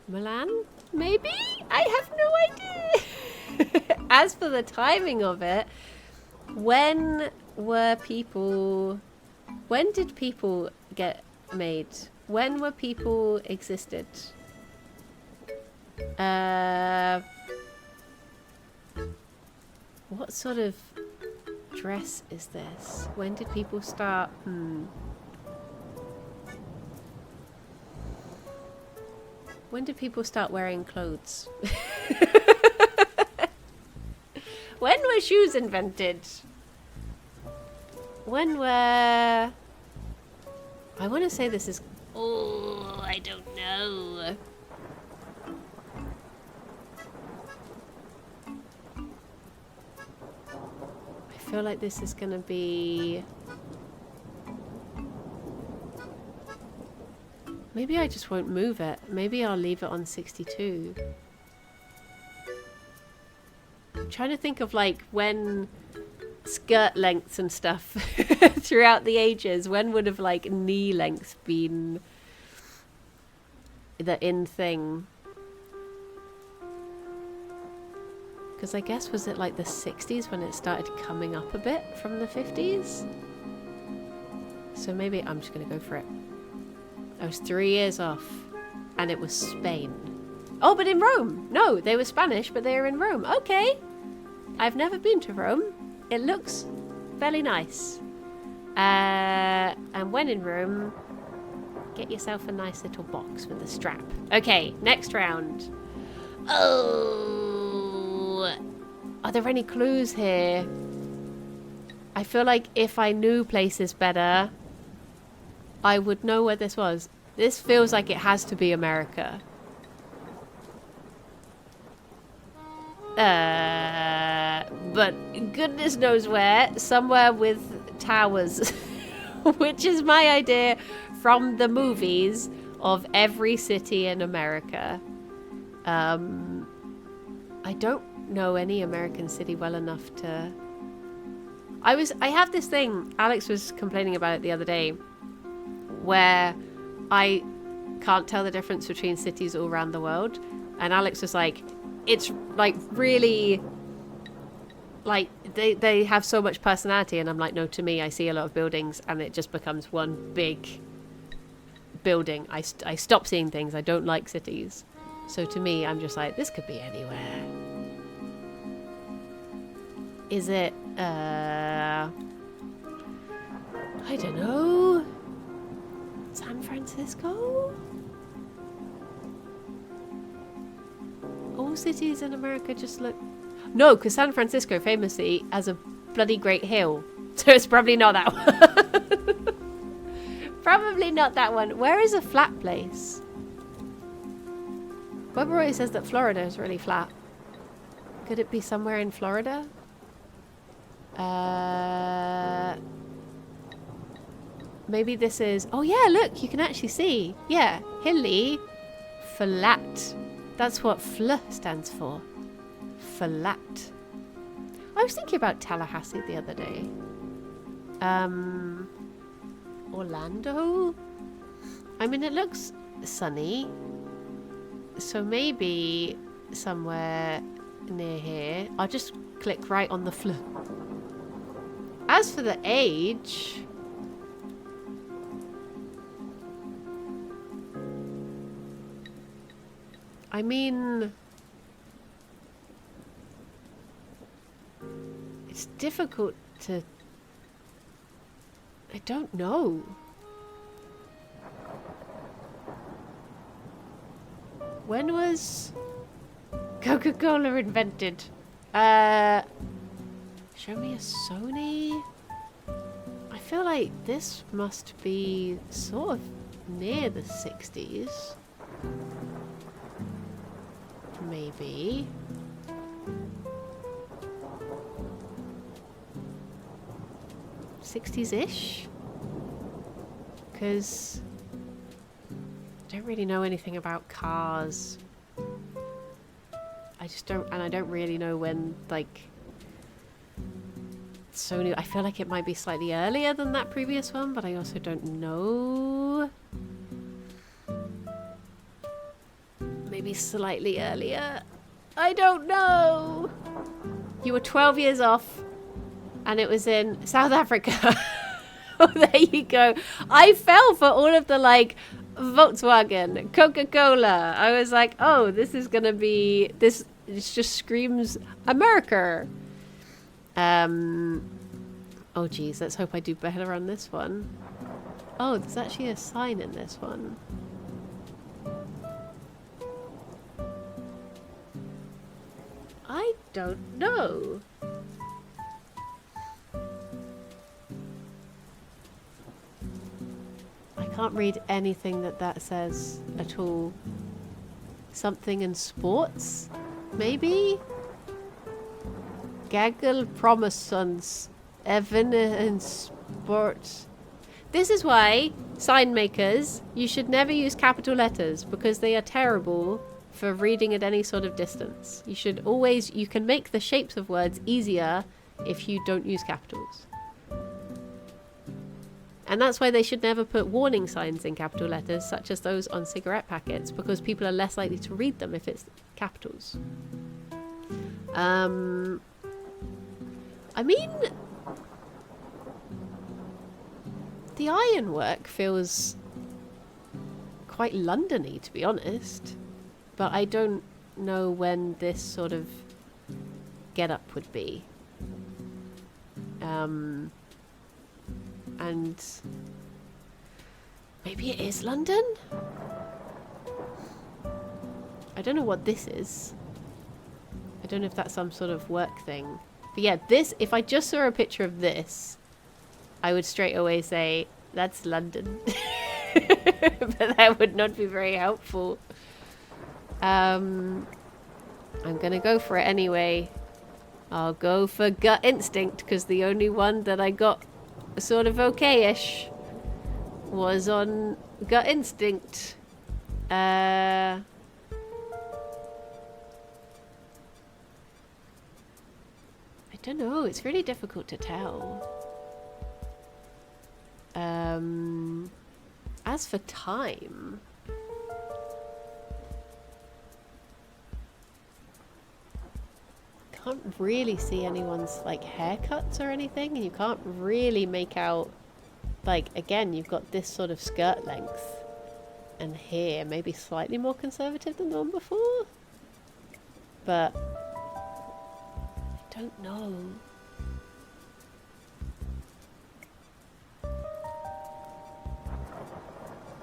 Milan? Maybe? I have no idea. As for the timing of it, when did people get made? When were people existed? What sort of dress is this? When did people start? When did people start wearing clothes? When were shoes invented? When were... I want to say this is... Oh, I don't know. I feel like this is going to be... Maybe I just won't move it. Maybe I'll leave it on 62. I'm trying to think of like when skirt lengths and stuff throughout the ages, when would have like knee length been the in thing? Because I guess, was it like the 60s when it started coming up a bit from the 50s? So maybe I'm just going to go for it. I was 3 years off, and it was Spain. Oh, but in Rome. No, they were Spanish, but they were in Rome. Okay. I've never been to Rome. It looks fairly nice. And when in Rome, get yourself a nice little box with a strap. Okay, next round. Oh, are there any clues here? I feel like if I knew places better, I would know where this was. This feels like it has to be America. But goodness knows where. Somewhere with towers. Which is my idea from the movies of every city in America. I don't know any American city well enough to... I have this thing, Alex was complaining about it the other day, where I can't tell the difference between cities all around the world. And Alex was like, it's like really, like they have so much personality. And I'm like, no, to me, I see a lot of buildings and it just becomes one big building. I stop seeing things. I don't like cities. So to me, I'm just like, this could be anywhere. Is it, I don't know. San Francisco? All cities in America just look... No, because San Francisco famously has a bloody great hill. So it's probably not that one. Probably not that one. Where is a flat place? Bob Roy says that Florida is really flat. Could it be somewhere in Florida? Maybe this is... Oh yeah, look, you can actually see. Yeah, hilly, flat. That's what FL stands for. Flat. I was thinking about Tallahassee the other day. Orlando? I mean, it looks sunny. So maybe somewhere near here. I'll just click right on the FL. As for the age... I mean... It's difficult to... I don't know. When was Coca-Cola invented? Show me a Sony? I feel like this must be sort of near the 60s. Maybe. '60s-ish? Because I don't really know anything about cars. I just don't, and I don't really know when, like, Sony, I feel like it might be slightly earlier than that previous one, but I also don't know. Maybe slightly earlier. I don't know. You were 12 years off, and it was in South Africa. Oh, there you go. I fell for all of the, like, Volkswagen, Coca-Cola. I was like, oh, this is gonna be, this just screams America. Oh geez, let's hope I do better on this one. Oh, there's actually a sign in this one. I don't know. I can't read anything that says at all. Something in sports? Maybe? Gaggle promisons. Evan in sports. This is why, sign makers, you should never use capital letters because they are terrible for reading at any sort of distance. You should always, you can make the shapes of words easier if you don't use capitals. And that's why they should never put warning signs in capital letters, such as those on cigarette packets, because people are less likely to read them if it's capitals. I mean, the ironwork feels quite London-y, to be honest. But I don't know when this sort of get-up would be. And maybe it is London? I don't know what this is. I don't know if that's some sort of work thing. But yeah, this, if I just saw a picture of this, I would straight away say, that's London. But that would not be very helpful. I'm gonna go for it anyway. I'll go for gut instinct, because the only one that I got sort of okay-ish was on gut instinct. I don't know, it's really difficult to tell. As for time, can't really see anyone's like haircuts or anything, and you can't really make out, like, again, you've got this sort of skirt length, and here maybe slightly more conservative than the one before, but I don't know.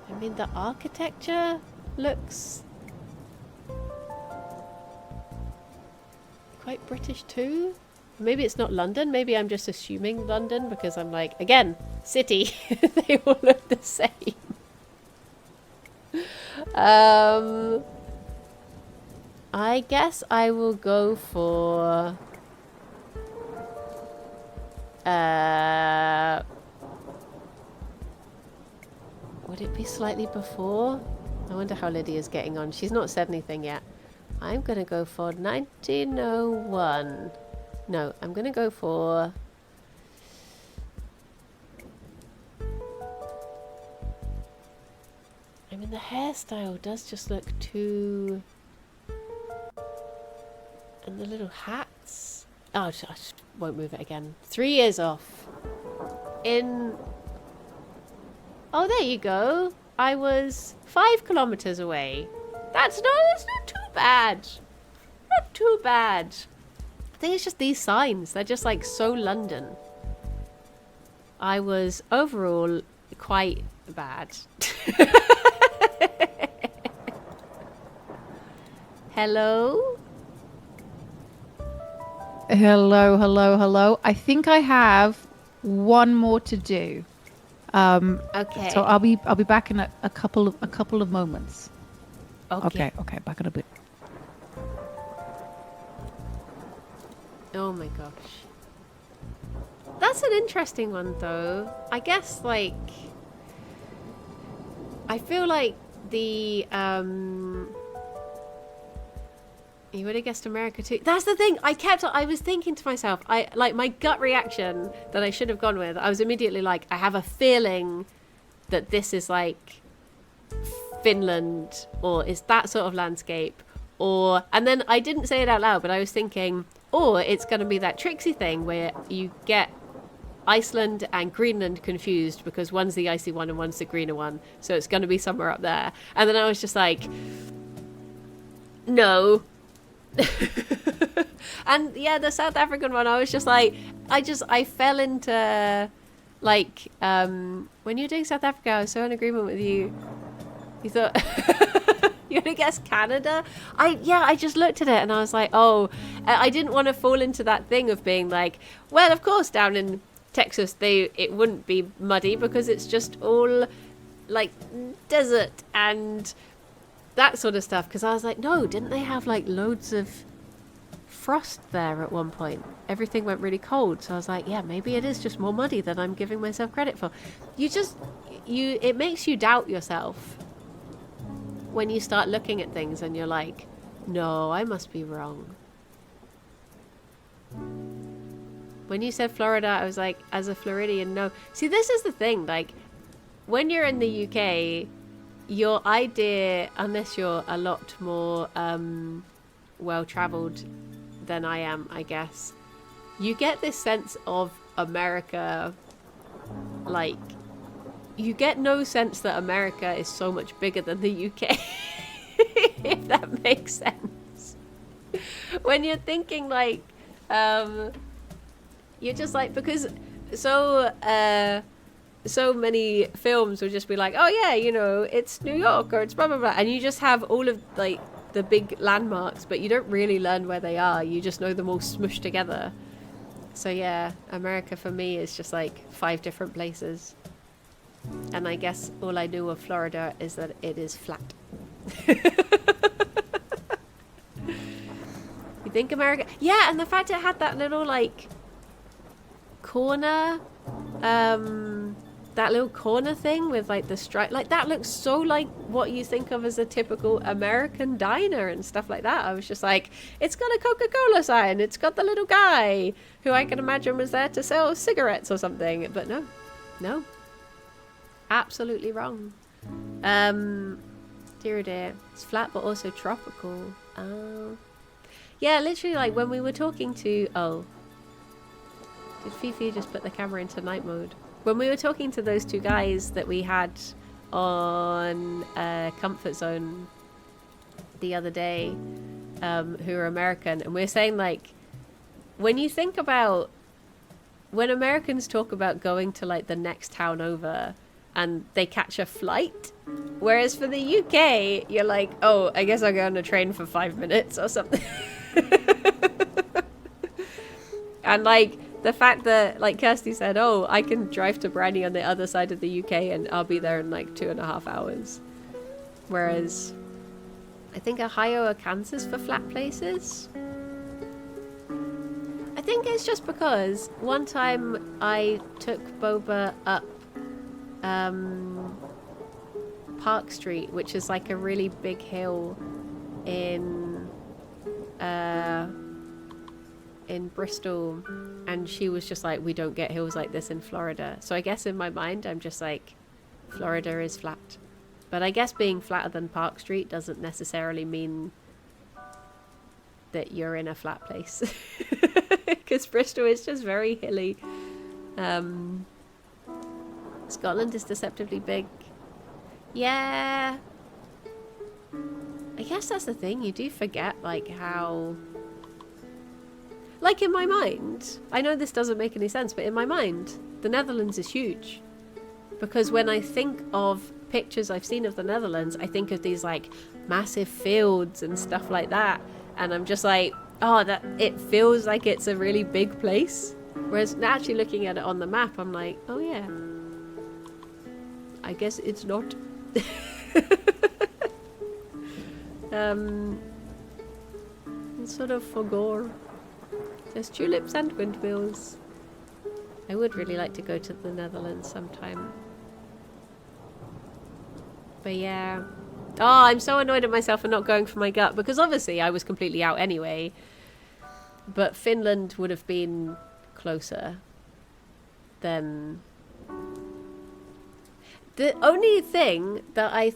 I mean, the architecture looks quite British too. Maybe it's not London. Maybe I'm just assuming London because I'm like, again, city. They all look the same. I guess I will go for would it be slightly before? I wonder how Lydia's getting on. She's not said anything yet. I'm going to go for 1901. No, I'm going to go for... I mean, the hairstyle does just look too... And the little hats... Oh, I just won't move it again. 3 years off. In... Oh, there you go. I was 5 kilometers away. That's not too bad. Not too bad. I think it's just these signs. They're just like so London. I was overall quite bad. Hello? Hello, hello, hello. I think I have one more to do. Okay. So I'll be back in a couple of moments. Okay. Okay, back in a bit. Oh my gosh. That's an interesting one though. I guess like I feel like the you would have guessed America too. That's the thing. I was thinking to myself, I like my gut reaction that I should have gone with. I was immediately like, I have a feeling that this is like Finland, or is that sort of landscape, or, and then I didn't say it out loud, but I was thinking, or it's going to be that Trixie thing where you get Iceland and Greenland confused because one's the icy one and one's the greener one, so it's going to be somewhere up there. And then I was just like, no. And yeah, the South African one, I was just like, I fell into, like, when you were doing South Africa, I was so in agreement with you. You thought, you're going to guess Canada? I just looked at it and I was like, oh, I didn't want to fall into that thing of being like, well, of course, down in Texas, it wouldn't be muddy because it's just all, like, desert and that sort of stuff. Because I was like, no, didn't they have, like, loads of frost there at one point? Everything went really cold. So I was like, yeah, maybe it is just more muddy than I'm giving myself credit for. It makes you doubt yourself when you start looking at things and you're like, no, I must be wrong. When you said Florida, I was like, as a Floridian, no. See, this is the thing, like, when you're in the UK, your idea, unless you're a lot more well-travelled than I am, I guess, you get this sense of America, like, you get no sense that America is so much bigger than the UK, if that makes sense. When you're thinking, like, you're just like, because so many films will just be like, oh yeah, you know, it's New York or it's blah blah blah, and you just have all of, like, the big landmarks, but you don't really learn where they are. You just know them all smushed together. So yeah, America for me is just like 5 different places. And I guess all I knew of Florida is that it is flat. You think America... Yeah, and the fact it had that little, like, corner, that little corner thing with, like, the stripe, like, that looks so like what you think of as a typical American diner and stuff like that. I was just like, it's got a Coca-Cola sign, it's got the little guy who I can imagine was there to sell cigarettes or something, but no, absolutely wrong. Dear oh dear, it's flat but also tropical. Yeah, literally, like, when we were talking to... Oh. Did Fifi just put the camera into night mode? When we were talking to those 2 guys that we had on Comfort Zone the other day, who are American, and we were saying, like, when you think about... When Americans talk about going to, like, the next town over and they catch a flight, whereas for the UK, you're like, oh, I guess I'll go on a train for 5 minutes or something. And, like, the fact that, like Kirsty said, oh, I can drive to Briny on the other side of the UK and I'll be there in, like, 2.5 hours. Whereas I think Ohio or Kansas for flat places. I think it's just because one time I took Boba up Park Street, which is like a really big hill in Bristol, and she was just like, we don't get hills like this in Florida. So I guess in my mind I'm just like, Florida is flat. But I guess being flatter than Park Street doesn't necessarily mean that you're in a flat place. Because Bristol is just very hilly. Scotland is deceptively big. Yeah. I guess that's the thing. You do forget, like, how... Like, in my mind, I know this doesn't make any sense, but in my mind, the Netherlands is huge. Because when I think of pictures I've seen of the Netherlands, I think of these, like, massive fields and stuff like that. And I'm just like, oh, that it feels like it's a really big place. Whereas actually looking at it on the map, I'm like, oh yeah, I guess it's not. Sort of forgore. There's tulips and windmills. I would really like to go to the Netherlands sometime. But yeah. Oh, I'm so annoyed at myself for not going for my gut, because obviously I was completely out anyway. But Finland would have been closer than... The only thing that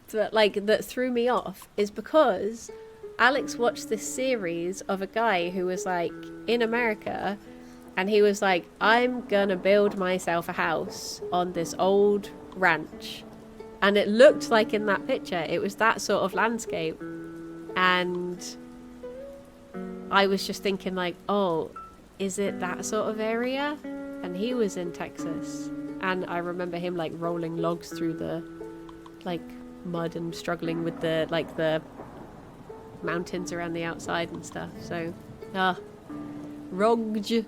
that threw me off is because Alex watched this series of a guy who was like in America, and he was like, I'm gonna build myself a house on this old ranch. And it looked like in that picture, it was that sort of landscape. And I was just thinking like, oh, is it that sort of area? And he was in Texas. And I remember him like rolling logs through the like mud and struggling with the like the mountains around the outside and stuff. So, Rogge.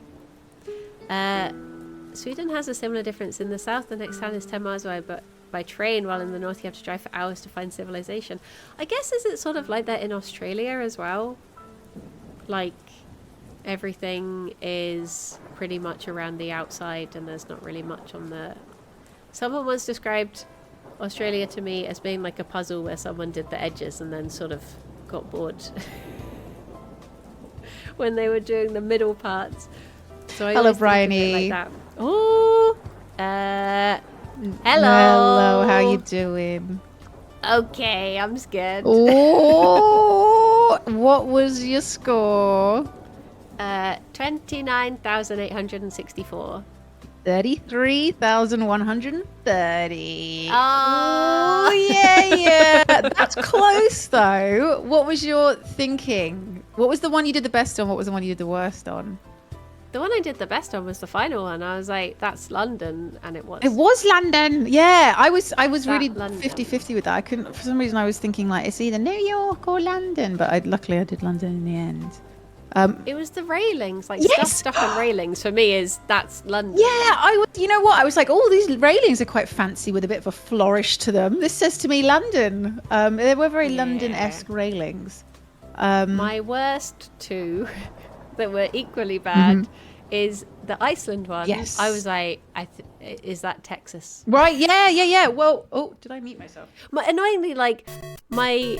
Sweden has a similar difference. In the south, the next town is 10 miles away, but by train, while in the north you have to drive for hours to find civilization. I guess is it sort of like that in Australia as well? Like, everything is pretty much around the outside and there's not really much on the... Someone once described Australia to me as being like a puzzle where someone did the edges and then sort of got bored when they were doing the middle parts. So I Hello, always think of it Bryony. like that. Oh, hello. Hello, how you doing? Okay, I'm scared. Oh, what was your score? 29,864. 33,130. Oh, yeah. That's close though. What was your thinking? What was the one you did the best on? What was the one you did the worst on? the one I did the best on was the final one. I was like, that's London, and it was. It was London. Yeah, I was really London. 50-50 with that. I couldn't, for some reason I was thinking like it's either New York or London, but luckily I did London in the end. It was the railings, like Yes! stuff on railings for me that's London. Yeah, I was. You know what? I was like, oh, these railings are quite fancy with a bit of a flourish to them. This says to me London. They were very London-esque railings. My worst two that were equally bad is the Iceland one. Yes. I was like, is that Texas? Right? Yeah. Well, oh, did I mute myself? Annoyingly, like, my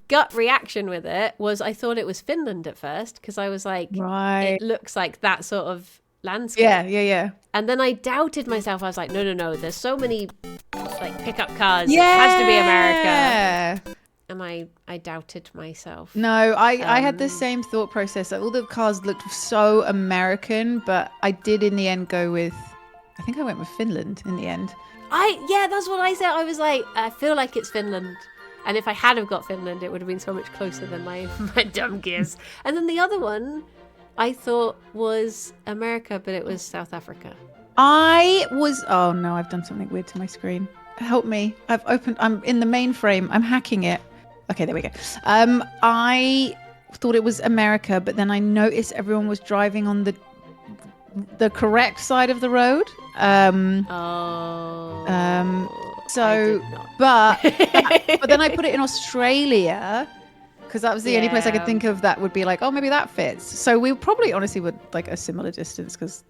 gut reaction with it was I thought it was Finland at first because I was like, Right. it looks like that sort of landscape. Yeah. And then I doubted myself. I was like, no. There's so many like pickup cars. Yeah. It has to be America. And I doubted myself. No, I had the same thought process. Like, all the cars looked so American, but I did in the end go with, I think I went with Finland in the end. Yeah, that's what I said. I was like, I feel like it's Finland. And if I had have got Finland, it would have been so much closer than my dumb gears. And then the other one I thought was America, but it was South Africa. Oh no, I've done something weird to my screen. Help me. I'm in the mainframe. I'm hacking it. Okay, there we go. I thought it was America, but then I noticed everyone was driving on the correct side of the road. So, but then I put it in Australia because that was the only place I could think of that would be like, oh, maybe that fits. So we probably honestly would like a similar distance because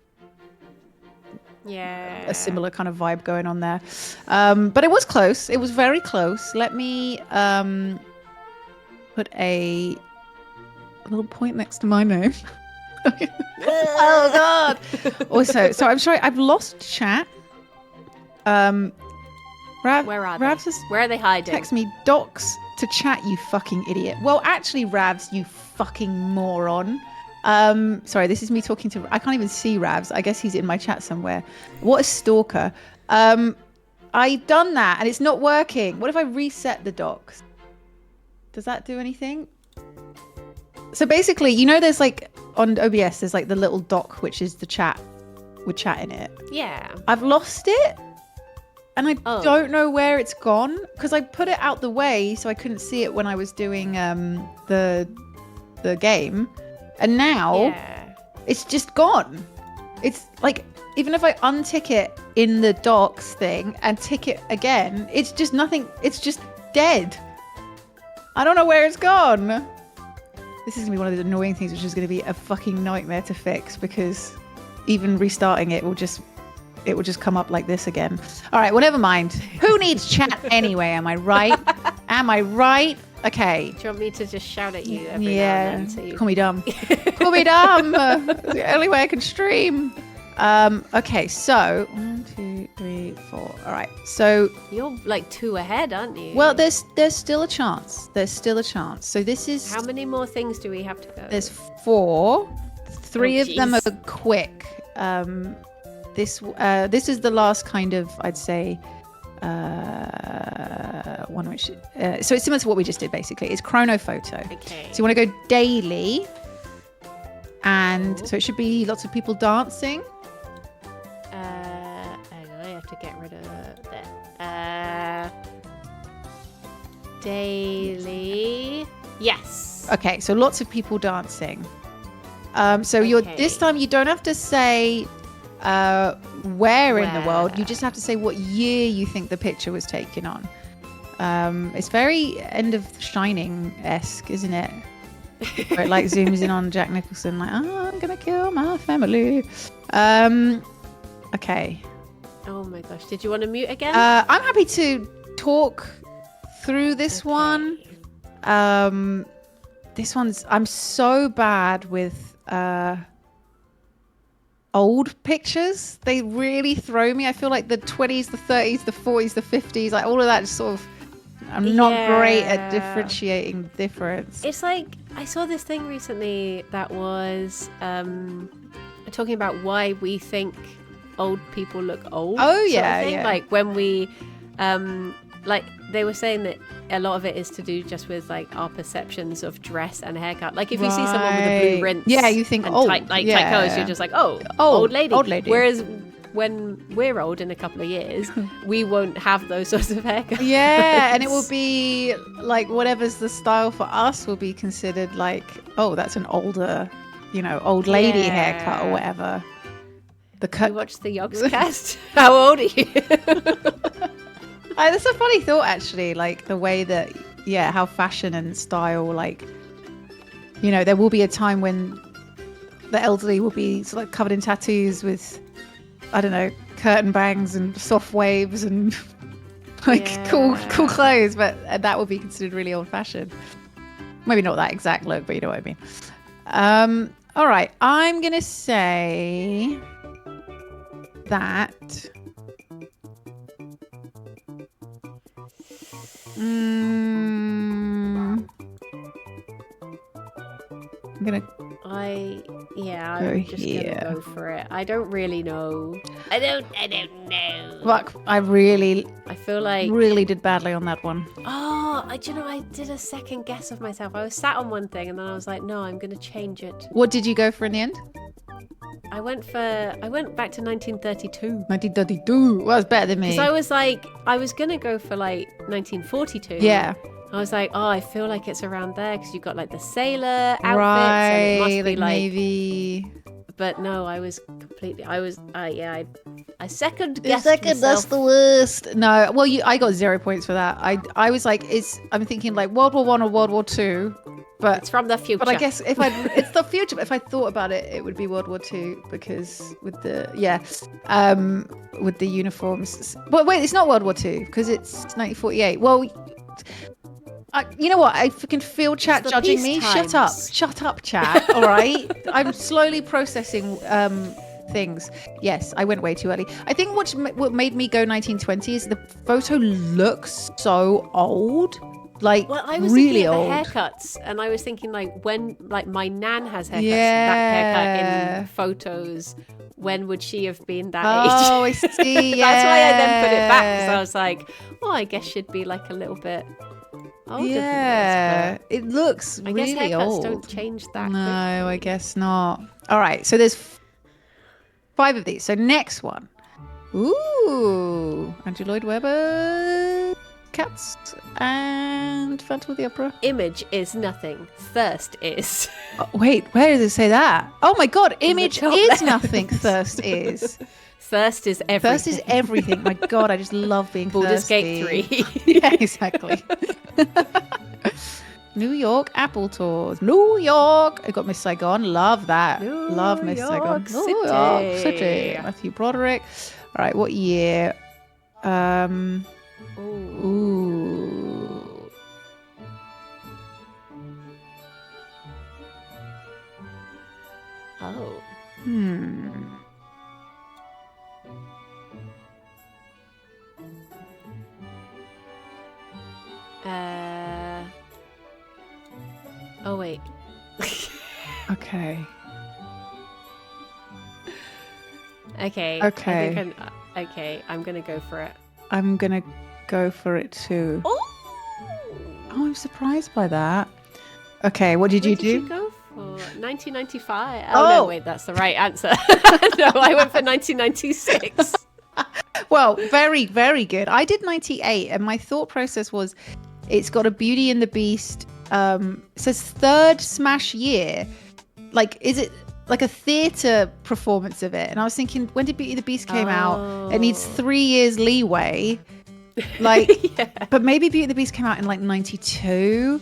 a similar kind of vibe going on there. But it was close. It was very close. Let me put a little point next to my name. Oh God. Also, so I'm sorry, I've lost chat. Where are they? Ravs just Where are they hiding? text me docs to chat, you fucking idiot. Well, actually, Ravs, you fucking moron. Sorry, this is me talking to... I can't even see Ravs. I guess he's in my chat somewhere. What a stalker. I've done that and it's not working. What if I reset the docs? Does that do anything? So basically, you know, there's like on OBS, there's like the little doc, which is the chat with chat in it. Yeah. I've lost it. And I don't know where it's gone because I put it out the way so I couldn't see it when I was doing the game. And now it's just gone. It's like, even if I untick it in the docs thing and tick it again, it's just nothing. It's just dead. I don't know where it's gone. This is going to be one of the annoying things, which is going to be a fucking nightmare to fix because even restarting it will just come up like this again. All right, well, never mind. Who needs chat anyway? Am I right? Am I right? Okay. Do you want me to just shout at you every now and then? So you... Call me dumb. Call me dumb. It's the only way I can stream. Okay, so 1, 2, 3, 4. All right. So you're like 2 ahead, aren't you? Well, there's still a chance. There's still a chance. So this is... How many more things do we have to go? There's 4. 3 of them are quick. This is the last kind of, I'd say, one which... so it's similar to what we just did, basically. It's chrono photo. Okay. So you want to go daily. And so it should be lots of people dancing. Hang on, I have to get rid of that. Daily. Yes. Okay, so lots of people dancing. So you're this time you don't have to say where in the world. You just have to say what year you think the picture was taken on. It's very End of Shining-esque, isn't it? Where it like zooms in on Jack Nicholson, like, oh, I'm gonna kill my family. Okay. Oh my gosh! Did you want to mute again? I'm happy to talk through this one. This one's. I'm so bad with old pictures. They really throw me. I feel like the 20s, the 30s, the 40s, the 50s, like all of that just sort of. I'm not great at differentiating the difference. It's like I saw this thing recently that was talking about why we think old people look old. Oh yeah, yeah. Like when we, like they were saying that a lot of it is to do just with like our perceptions of dress and haircut. Like if you see someone with a blue rinse, yeah, you think and old, tight clothes, you're just like, oh, old lady. Whereas when we're old in a couple of years, we won't have those sorts of haircuts. Yeah, and it will be like whatever's the style for us will be considered like, oh, that's an older, old lady haircut or whatever. You watch the Yogscast? How old are you? That's a funny thought, actually. Like the way that, how fashion and style, like, there will be a time when the elderly will be sort of covered in tattoos with, I don't know, curtain bangs and soft waves and like cool clothes, but that would be considered really old fashioned. Maybe not that exact look, but you know what I mean. All right, I'm gonna say that I'm just gonna go for it. I don't really know. I don't know. Fuck, I feel like really did badly on that one. Oh, I did a second guess of myself. I was sat on one thing and then I was like, no, I'm gonna change it. What did you go for in the end? I went back to 1932. 1932. Well, that's better than me. Because I was like, I was gonna go for like 1942. Yeah. I was like, oh, I feel like it's around there because you've got like the sailor outfits, right, and it must be like Navy. But no, I second guessed Second, myself. that's the worst. No, well, I got 0 points for that. I was like, I'm thinking like World War I or World War II, but it's from the future. But I guess it's the future. But if I thought about it, it would be World War II because with the uniforms. But wait, it's not World War II because it's 1948. Well. You know what? I freaking feel chat judging me. Shut up, chat. All right. I'm slowly processing things. Yes, I went way too early. I think what made me go 1920 is the photo looks so old. Like, well, I was really thinking old. Of the haircuts, and I was thinking like when, like my nan has haircuts. Yeah. That haircut in photos. When would she have been that age? Oh, I see. Yeah. That's why I then put it back because I was like, oh, I guess she'd be like a little bit older than this, but it looks I guess really haircuts old. don't change that No, quickly. I guess not. All right, so there's 5 of these. So next one. Ooh, Andrew Lloyd Webber, Cats, and Phantom of the Opera. Image is nothing. Thirst is. Oh, wait, where does it say that? Oh my God, image top is left. nothing. Thirst is. Thirst is everything. Thirst is everything. My God, I just love being Baldur's thirsty. Gate 3. Yeah, exactly. New York Apple Tours. New York. I got Miss Saigon. Love that. Love Miss Saigon. City. New York City. Matthew Broderick. All right, what year? Ooh. Oh. Oh wait. Okay. Okay. Okay. I'm gonna go for it. I'm gonna go for it too. Oh, I'm surprised by that. Okay, what did you do? Did you go for 1995. Oh, no, wait, that's the right answer. No, I went for 1996. Well, very, very good. I did 98, and my thought process was, it's got a Beauty and the Beast. It says third Smash year. Like, is it like a theatre performance of it? And I was thinking, when did Beauty and the Beast came out? It needs 3 years leeway. Like, Yeah. but maybe Beauty and the Beast came out in like 92.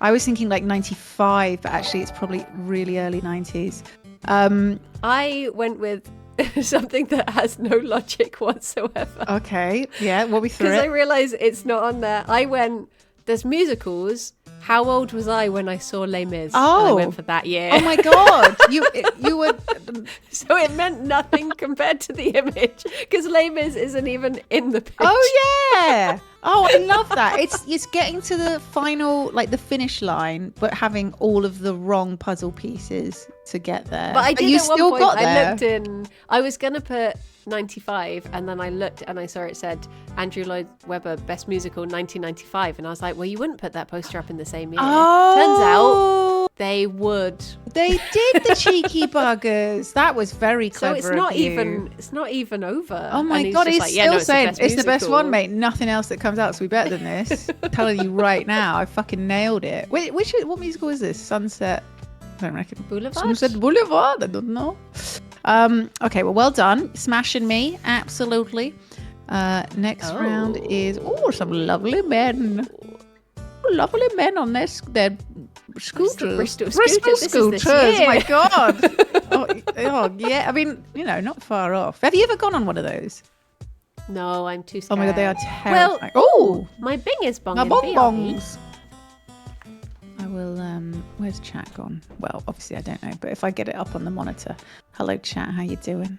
I was thinking like 95, but actually it's probably really early 90s. I went with something that has no logic whatsoever. Okay, yeah, walk me through Because I it. realised it's not on there. I went, there's musicals. How old was I when I saw Les Mis? And I Oh. went for that year. Oh my god, you were. So it meant nothing compared to the image. Because Les Mis isn't even in the picture. Oh yeah. Oh, I love that. It's getting to the final, like the finish line, but having all of the wrong puzzle pieces to get there. But I did you at one still point, got I there. looked in, I was going to put 95, and then I looked and I saw it said Andrew Lloyd Webber Best Musical 1995, and I was like, well, you wouldn't put that poster up in the same year. Turns out they would. They did, the cheeky buggers. That was very So clever. it's not of you. even over. Oh my And god, just he's like, still no, it's the saying best it's the best musical. one, mate. Nothing else that comes out to be better than this. Telling you right now, I fucking nailed it. What musical is this? Sunset? I don't reckon. Boulevard? Sunset Boulevard. I don't know. Okay, well done. Smashing me, absolutely. Next round is some lovely men. Lovely men on their scooters. Bristol Bristol scooters. This is this scooters. year. My god. oh yeah. I mean, not far off. Have you ever gone on one of those? No, I'm too Oh scared. my god, they are terrifying. Well, my Bing is bong my in bong BRB. bongs. I will. Where's chat gone? Well, obviously I don't know, but if I get it up on the monitor. Hello, chat. How you doing?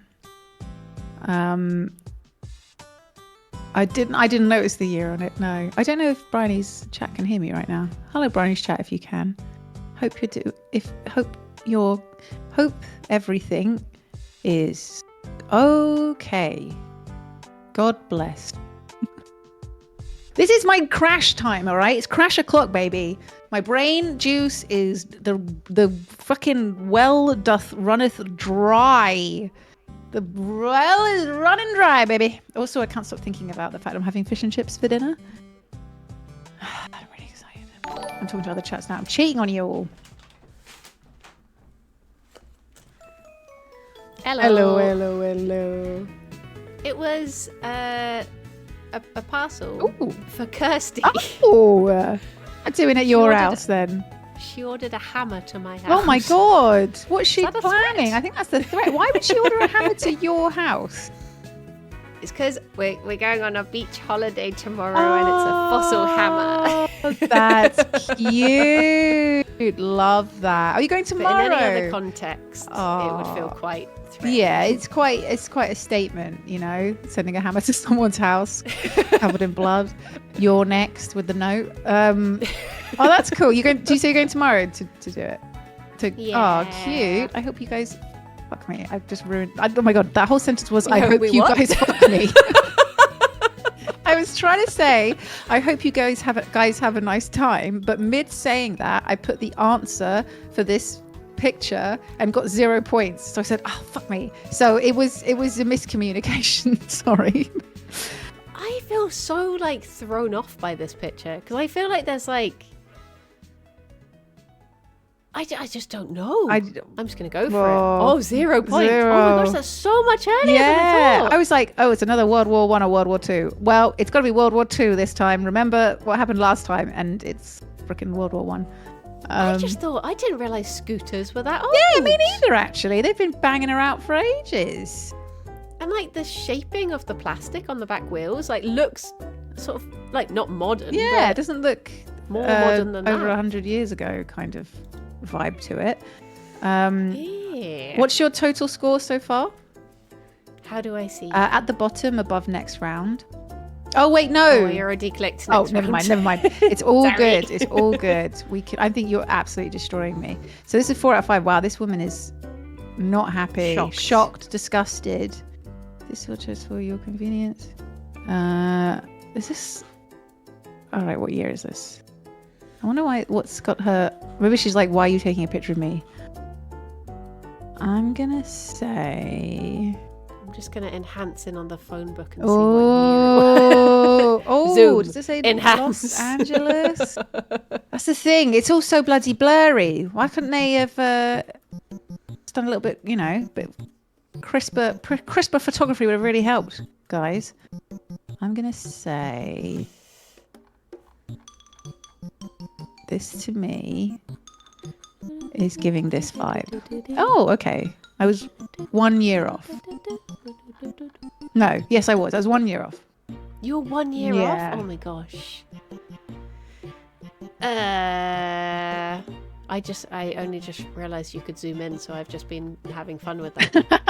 I didn't notice the year on it. No, I don't know if Bryony's chat can hear me right now. Hello, Bryony's chat, if you can. Hope everything is okay. God bless. This is my crash time, all right? It's crash o'clock, baby. My brain juice is the fucking well runneth dry. The well is running dry, baby. Also, I can't stop thinking about the fact I'm having fish and chips for dinner. I'm really excited. I'm talking to other chats now. I'm cheating on you all. Hello. It was a parcel Ooh. for Kirsty. Oh, I'm doing at your ordered- house then. She ordered a hammer to my house. Oh my god, what's she that a planning? threat? I think that's the threat. Why would she order a hammer to your house? It's because we're going on a beach holiday tomorrow, and it's a fossil hammer. Oh, that's cute. Love that. Are you going But in tomorrow? any other context, it would feel quite threatening. Yeah, it's quite a statement, you know, sending a hammer to someone's house covered in blood. You're next with the note. Oh, that's cool. Do you say you're going tomorrow to do it? Yeah. Oh, cute. I hope you guys. Fuck me. I've just ruined. Oh my god, that whole sentence was. I hope hope we you what? guys fuck me. I was trying to say, I hope you guys have a nice time, but mid saying that, I put the answer for this picture and got 0 points. So I said, "Oh fuck me." So it was a miscommunication. Sorry. I feel so like thrown off by this picture because I feel like there's like. I just don't know. I'm just going to go for Whoa. it. Oh, 0 points. Oh Zero. my gosh, that's so much earlier than I Yeah, thought. I was like, oh, it's another World War One or World War Two. Well, it's got to be World War Two this time. Remember what happened last time, and it's freaking World War One. I just thought, I didn't realise scooters were that old. Yeah, me neither. Actually, they've been banging her out for ages. And like the shaping of the plastic on the back wheels, like looks sort of like not modern. Yeah, it but doesn't look more modern than over that. 100 years ago kind of vibe to it. Yeah. What's your total score so far? How do I see? At the bottom, above next round. Oh wait, no. Oh, you already clicked. Oh, next never round. mind. It's all Sorry. good. It's all good. I think you're absolutely destroying me. So this is 4 out of 5. Wow, this woman is not happy, shocked, disgusted. This will just for your convenience. Is this? All right, what year is this? I wonder what's got her. Maybe she's like, why are you taking a picture of me? I'm gonna say. I'm just gonna enhance in on the phone book and see Oh, what year. Zoom. Does it say Enhance. Los Angeles? That's the thing. It's all so bloody blurry. Why couldn't they have done a little bit, bit crisper photography would have really helped, guys. I'm gonna say this to me is giving this vibe. Oh, okay. I was 1 year off. No, yes, I was. I was 1 year off. You're 1 year Yeah. off? Oh my gosh. I only just realised you could zoom in, so I've just been having fun with that.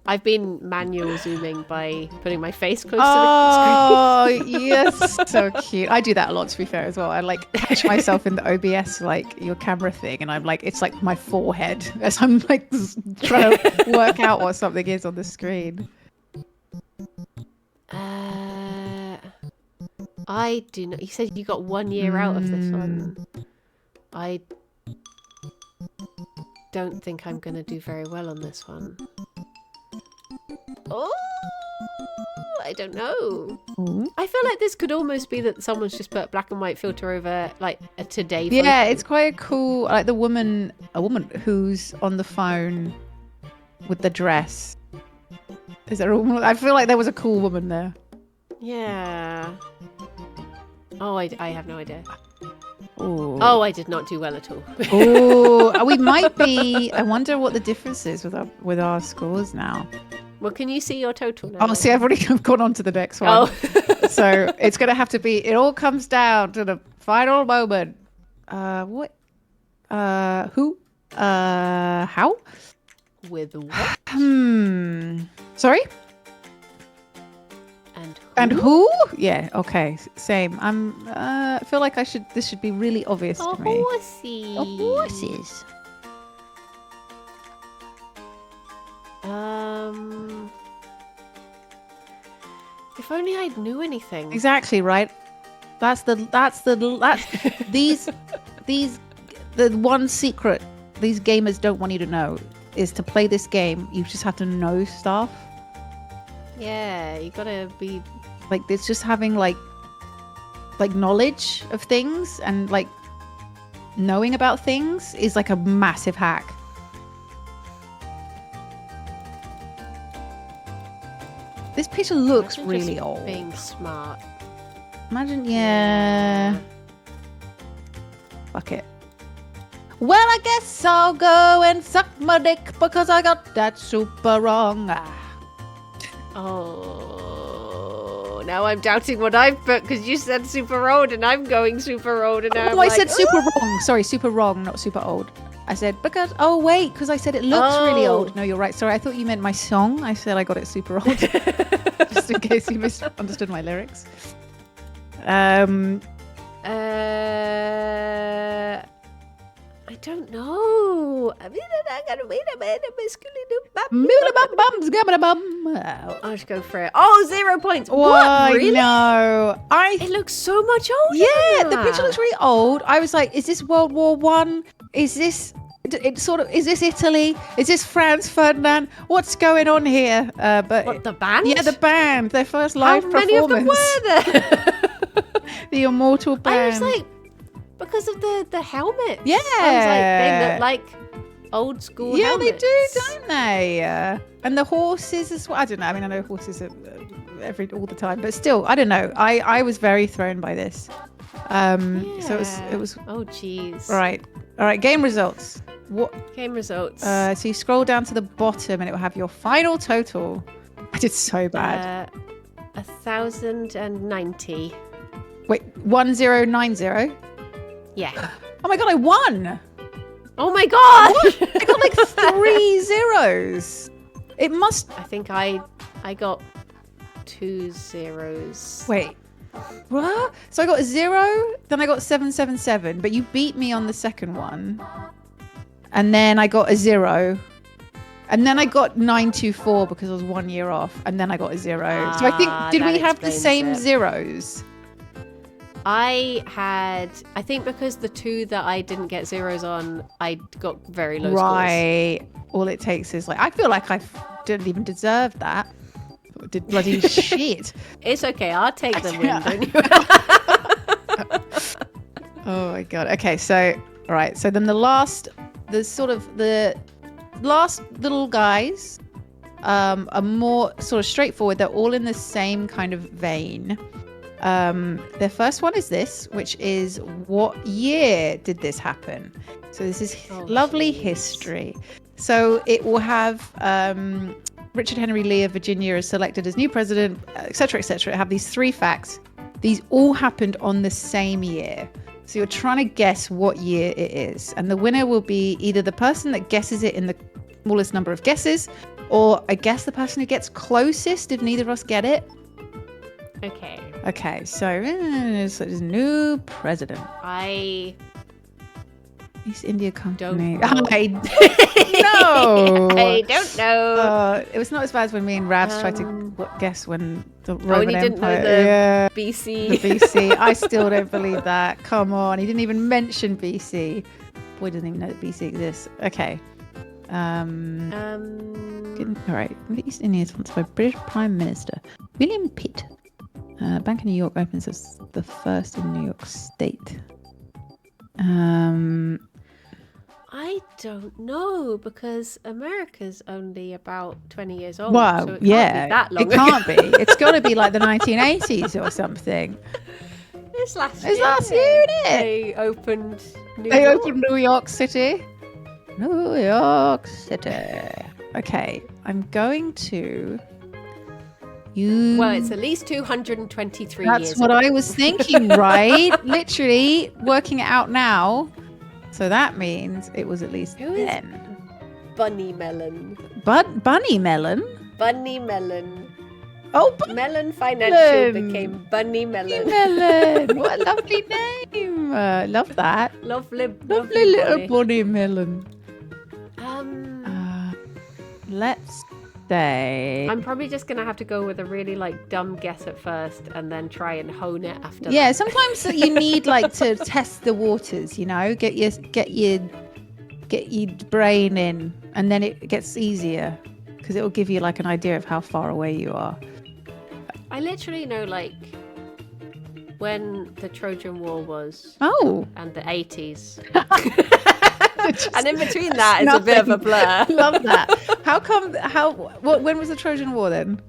I've been manual zooming by putting my face close to Oh, yes. So cute. I do that a lot, to be fair, as well. I like catch myself in the OBS, like your camera thing, and I'm like, it's like my forehead as I'm like trying to work out what something is on the screen. I do not. You said you got 1 year out of this one. I don't think I'm going to do very well on this one. Oh, I don't know. Ooh. I feel like this could almost be that someone's just put a black and white filter over like a today photo. Yeah, it's quite cool. Like a woman who's on the phone with the dress. Is there a woman? I feel like there was a cool woman there. Yeah. Oh, I have no idea. Ooh. Oh, I did not do well at all. Oh, we might be. I wonder what the difference is with our scores now. Well, can you see your total now? Oh, see, I've already gone on to the next one. Oh. So it's going to have to be, it all comes down to the final moment. What? Who? How? With what? Sorry? And who? And who? Yeah, okay, same. I feel like this should be really obvious A to me. horsey. Horses. If only I knew anything. Exactly, right? That's the one secret these gamers don't want you to know is to play this game. You just have to know stuff. Yeah, you gotta be. Like it's just having like knowledge of things and like knowing about things is like a massive hack. This picture looks Imagine really just old. Being smart. Imagine, yeah. Fuck it. Well, I guess I'll go and suck my dick because I got that super wrong. Oh, now I'm doubting what I've put because you said super old and I'm going super old and now I'm I like, said super wrong. Sorry, super wrong, not super old. I said because I said it looks really old. No, you're right. Sorry, I thought you meant my song. I said I got it super old. Just in case you misunderstood my lyrics. I don't know. I'll just go for it. Oh, 0 points. What? Really? No. It looks so much older. Yeah, than the that. picture looks really old. I was like, is this World War One? Is this is this Italy? Is this Franz Ferdinand? What's going on here? But What, the band? yeah, the band, their first live How many of them performance. were there? The immortal band. I was like, because of the helmet. Yeah. I was like, they look like old school yeah, helmets. they do, don't they? And the horses as well. I don't know. I mean, I know horses are all the time, but still, I don't know. I was very thrown by this. So it was. Oh, jeez. All right. Game results. What? Game results. So you scroll down to the bottom, and it will have your final total. I did so bad. 1,090. Wait, 1090. Yeah. Oh my god, I won! Oh my god! I got like 3 zeros. It must. I think I got 2 zeros. Wait. What? So I got a 0, then I got 777, but you beat me on the second one. And then I got a 0. And then I got 924 because I was 1 year off. And then I got a 0. So I think, did we have the same zeros? I think because the 2 that I didn't get zeros on, I got very low scores. Right. All it takes is like, I feel like I didn't even deserve that. Did bloody shit. It's okay. I'll take the win, don't you? Oh my god. Okay, so all right. So then the last little guys are more sort of straightforward. They're all in the same kind of vein. Their first one is this, which is what year did this happen? So this is lovely history. So it will have Richard Henry Lee of Virginia is selected as new president, etc., etc. Have these 3 facts. These all happened on the same year. So you're trying to guess what year it is. And the winner will be either the person that guesses it in the smallest number of guesses, or I guess the person who gets closest if neither of us get it. Okay, so there's a new president. East India Company. Don't know. I don't know. It was not as bad as when me and Ravs tried to guess when the Roman and he didn't know Empire. the BC. The BC. I still don't believe that. Come on, he didn't even mention BC. Boy doesn't even know that BC exists. Okay. All right. The East India is sponsored by British Prime Minister William Pitt. Bank of New York opens as the first in New York State. I don't know, because America's only about 20 years old. Wow, so it can't be that long. It can't be. It's got to be like the 1980s or something. It's last year. It's last year, isn't it? They opened New York City. New York City. Okay, I'm going to... Well, it's at least 223 years That's what ago. I was thinking, right? Literally working it out now. So that means it was at least Who is 10. Bunny Melon? Bunny Melon? Bunny Melon. Oh, Melon Financial became Bunny Melon. Melon. What a lovely name. Love that. Lovely Little Bunny Melon. Um, Let's say... I'm probably just going to have to go with a really dumb guess at first and then try and hone it after Yeah, that. sometimes you need to test the waters, get your brain in, and then it gets easier because it will give you an idea of how far away you are. I literally know when the Trojan War was. Oh. And the 80s. And in between that is a bit of a blur. Love that. When was the Trojan War then?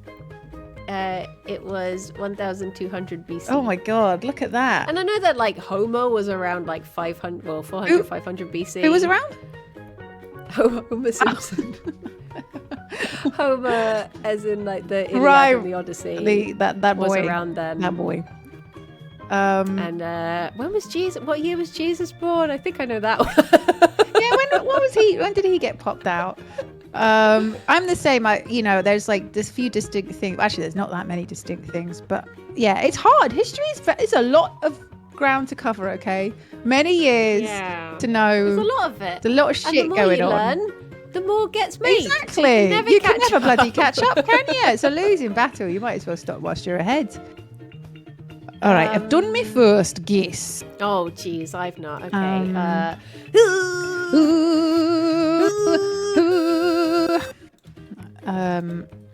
It was 1200 BC. Oh my god, look at that. And I know that Homer was around 400, 500 BC. Who was around? Homer Simpson. Homer, as in the Iliad and the Odyssey. That boy was around then. That boy. And when was Jesus? What year was Jesus born? I think I know that one. Yeah, when did he get popped out? I'm the same. There's there's few distinct things. Actually, there's not that many distinct things, but yeah, it's hard. History is a lot of ground to cover. Okay, many years to know. There's a lot of it. There's a lot of shit going on. Learn, the more gets made. Exactly. So you can never bloody catch up, can you? It's a losing battle. You might as well stop whilst you're ahead. All right, I've done my first guess. Oh, geez, I've not. Okay.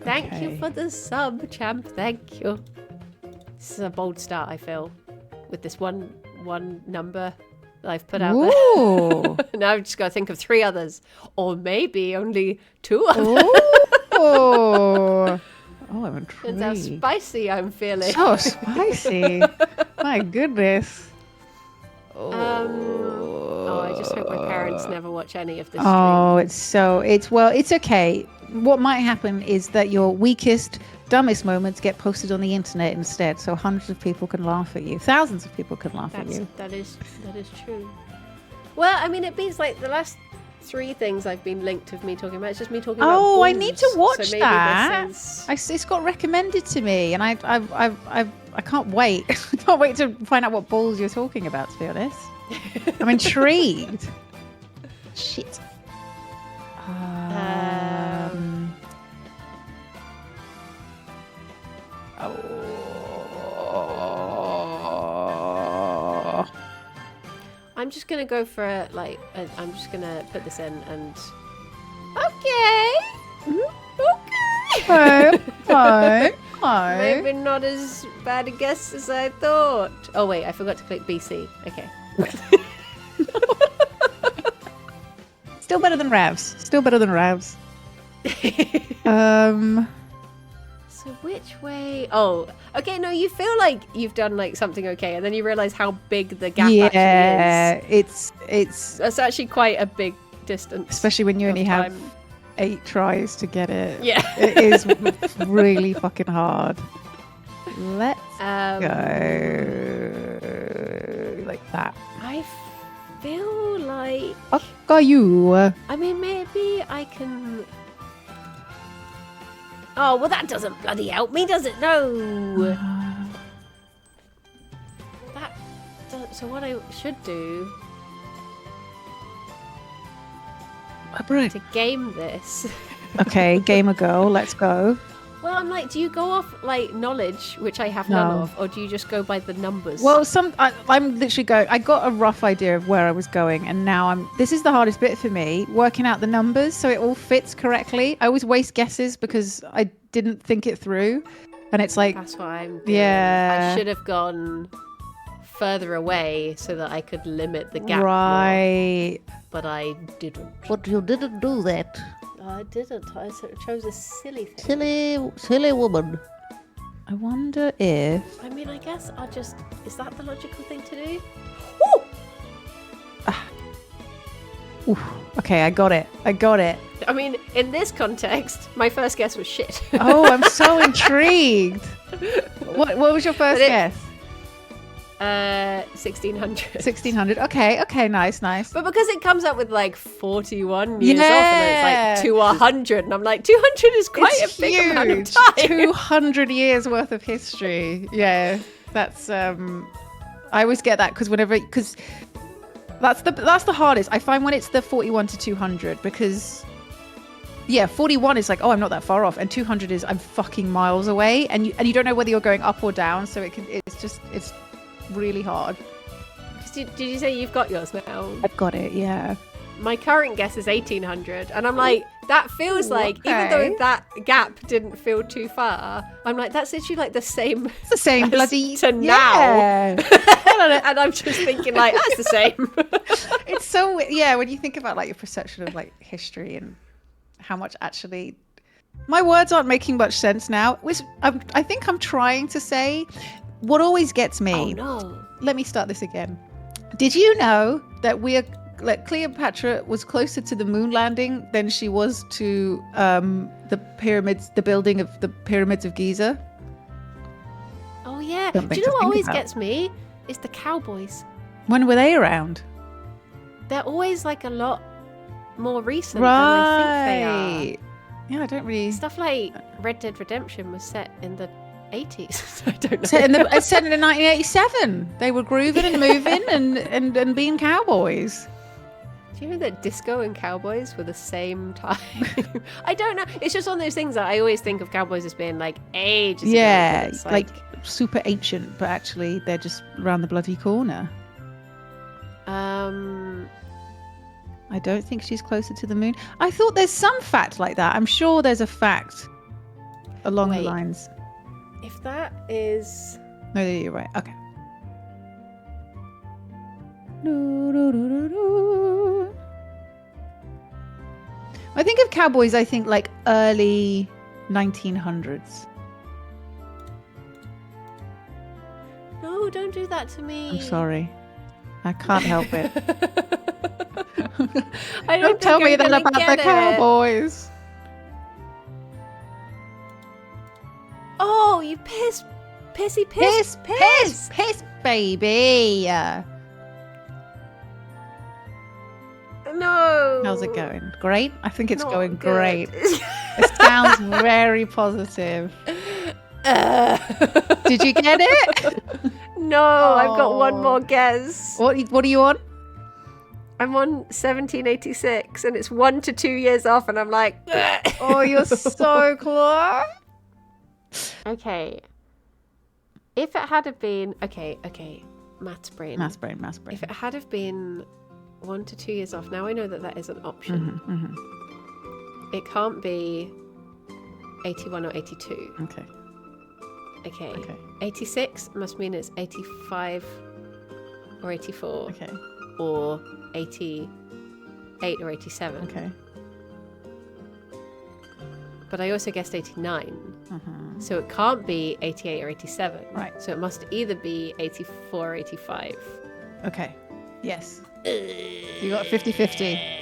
Thank you for the sub, champ. Thank you. This is a bold start, I feel, with this one number that I've put out there. Now I've just got to think of 3 others, or maybe only 2 others. Oh, I'm intrigued. That's how spicy I'm feeling. So spicy. My goodness. I just hope my parents never watch any of this. Oh, it's okay. What might happen is that your weakest, dumbest moments get posted on the internet instead, so hundreds of people can laugh at you. Thousands of people can laugh at you. That is true. Well, I mean, it beats the last 3 things I've been linked of me talking about. It's just me talking about balls. I need to watch so maybe that. This is... It's got recommended to me, and I can't wait. I can't wait to find out what balls you're talking about, to be honest. I'm intrigued. Shit. I'm just gonna go for it. I'm just gonna put this in and. Okay. Okay. Hi. Maybe not as bad a guess as I thought. Oh wait, I forgot to click BC. Okay. Still better than Ravs. So which way? Oh, okay. No, you feel like you've done like something okay, and then you realize how big the gap actually is. It's That's actually quite a big distance. especially when you of only have time. 8 tries to get it. Yeah. It is really fucking hard. Let's Um, go like that. I feel like. Got you. I mean, maybe I can. Oh well, that doesn't bloody help me, does it? No. That. So what I should do to game this. Okay, gamer girl, let's go. Well, I'm like, do you go off like knowledge, which I have No. none of, or do you just go by the numbers? Well, I'm literally going. I got a rough idea of where I was going, and now this is the hardest bit for me, working out the numbers so it all fits correctly. I always waste guesses because I didn't think it through, and it's like, that's what I'm doing. yeah, I should have gone further away so that I could limit the gap more, right. but I didn't. But you didn't do that, I didn't. I chose a silly thing. silly woman. I wonder if. I mean, I guess I'll just. Is that the logical thing to do? Oof. Okay, I got it. I mean, in this context, my first guess was shit. Oh, I'm so intrigued. What was your first guess? 1600. 1600. Okay, nice. But because it comes up with like 41 years off, and Yeah. it's like to 100, and I'm like, 200 is quite It's a big amount of huge. time. 200 years worth of history. Yeah, that's I always get that because that's the hardest. I find when it's the 41 to 200 because 41 is like, oh, I'm not that far off, and 200 is I'm fucking miles away, and you don't know whether you're going up or down, so it's really hard. Did you say you've got yours now? I've got it, yeah. My current guess is 1800, and I'm like, that feels like, even though that gap didn't feel too far, I'm like, that's literally like the same. It's the same as bloody to yeah. now. And I'm just thinking like, that's the same. It's so when you think about like your perception of like history and how much actually my words aren't making much sense now, which I think I'm trying to say. What always gets me. Oh no. Let me start this again. Did you know that Cleopatra was closer to the moon landing than she was to the building of the pyramids of Giza? Oh yeah. Something Do you to know what think always about. gets me? Is the cowboys. When were they around? They're always like a lot more recent than I think they are. Yeah, I don't really. Stuff like Red Dead Redemption was set in the 80s. I don't know. Set in 1987. They were grooving and moving and being cowboys. Do you know that disco and cowboys were the same time? I don't know. It's just one of those things that I always think of cowboys as being like ages ago, Yeah, but it's like super ancient, but actually they're just around the bloody corner. I don't think she's closer to the moon. I thought there's some fact like that. I'm sure there's a fact along the lines. If that is... No, you're right. Okay. I think of cowboys, I think like early 1900s. No, don't do that to me. I'm sorry. I can't help it. I Don't tell me that about the cowboys. Oh, you pissy Piss, baby. No. How's it going? Great? I think it's Not going good. great. It sounds very positive. Did you get it? No, I've got one Oh. more guess. What are you on? I'm on 1786, and it's 1 to 2 years off, and I'm like, Oh, you're so close. okay. If it had been okay, Maths brain. Maths brain. If it had have been 1 to 2 years off, now I know that is an option. It can't be 81 or 82. Okay. 86 must mean it's 85 or 84. Okay. Or 88 or 87. Okay. But I also guessed 89. So it can't be 88 or 87. Right. So it must either be 84 or 85. Okay. Yes. You got 50-50.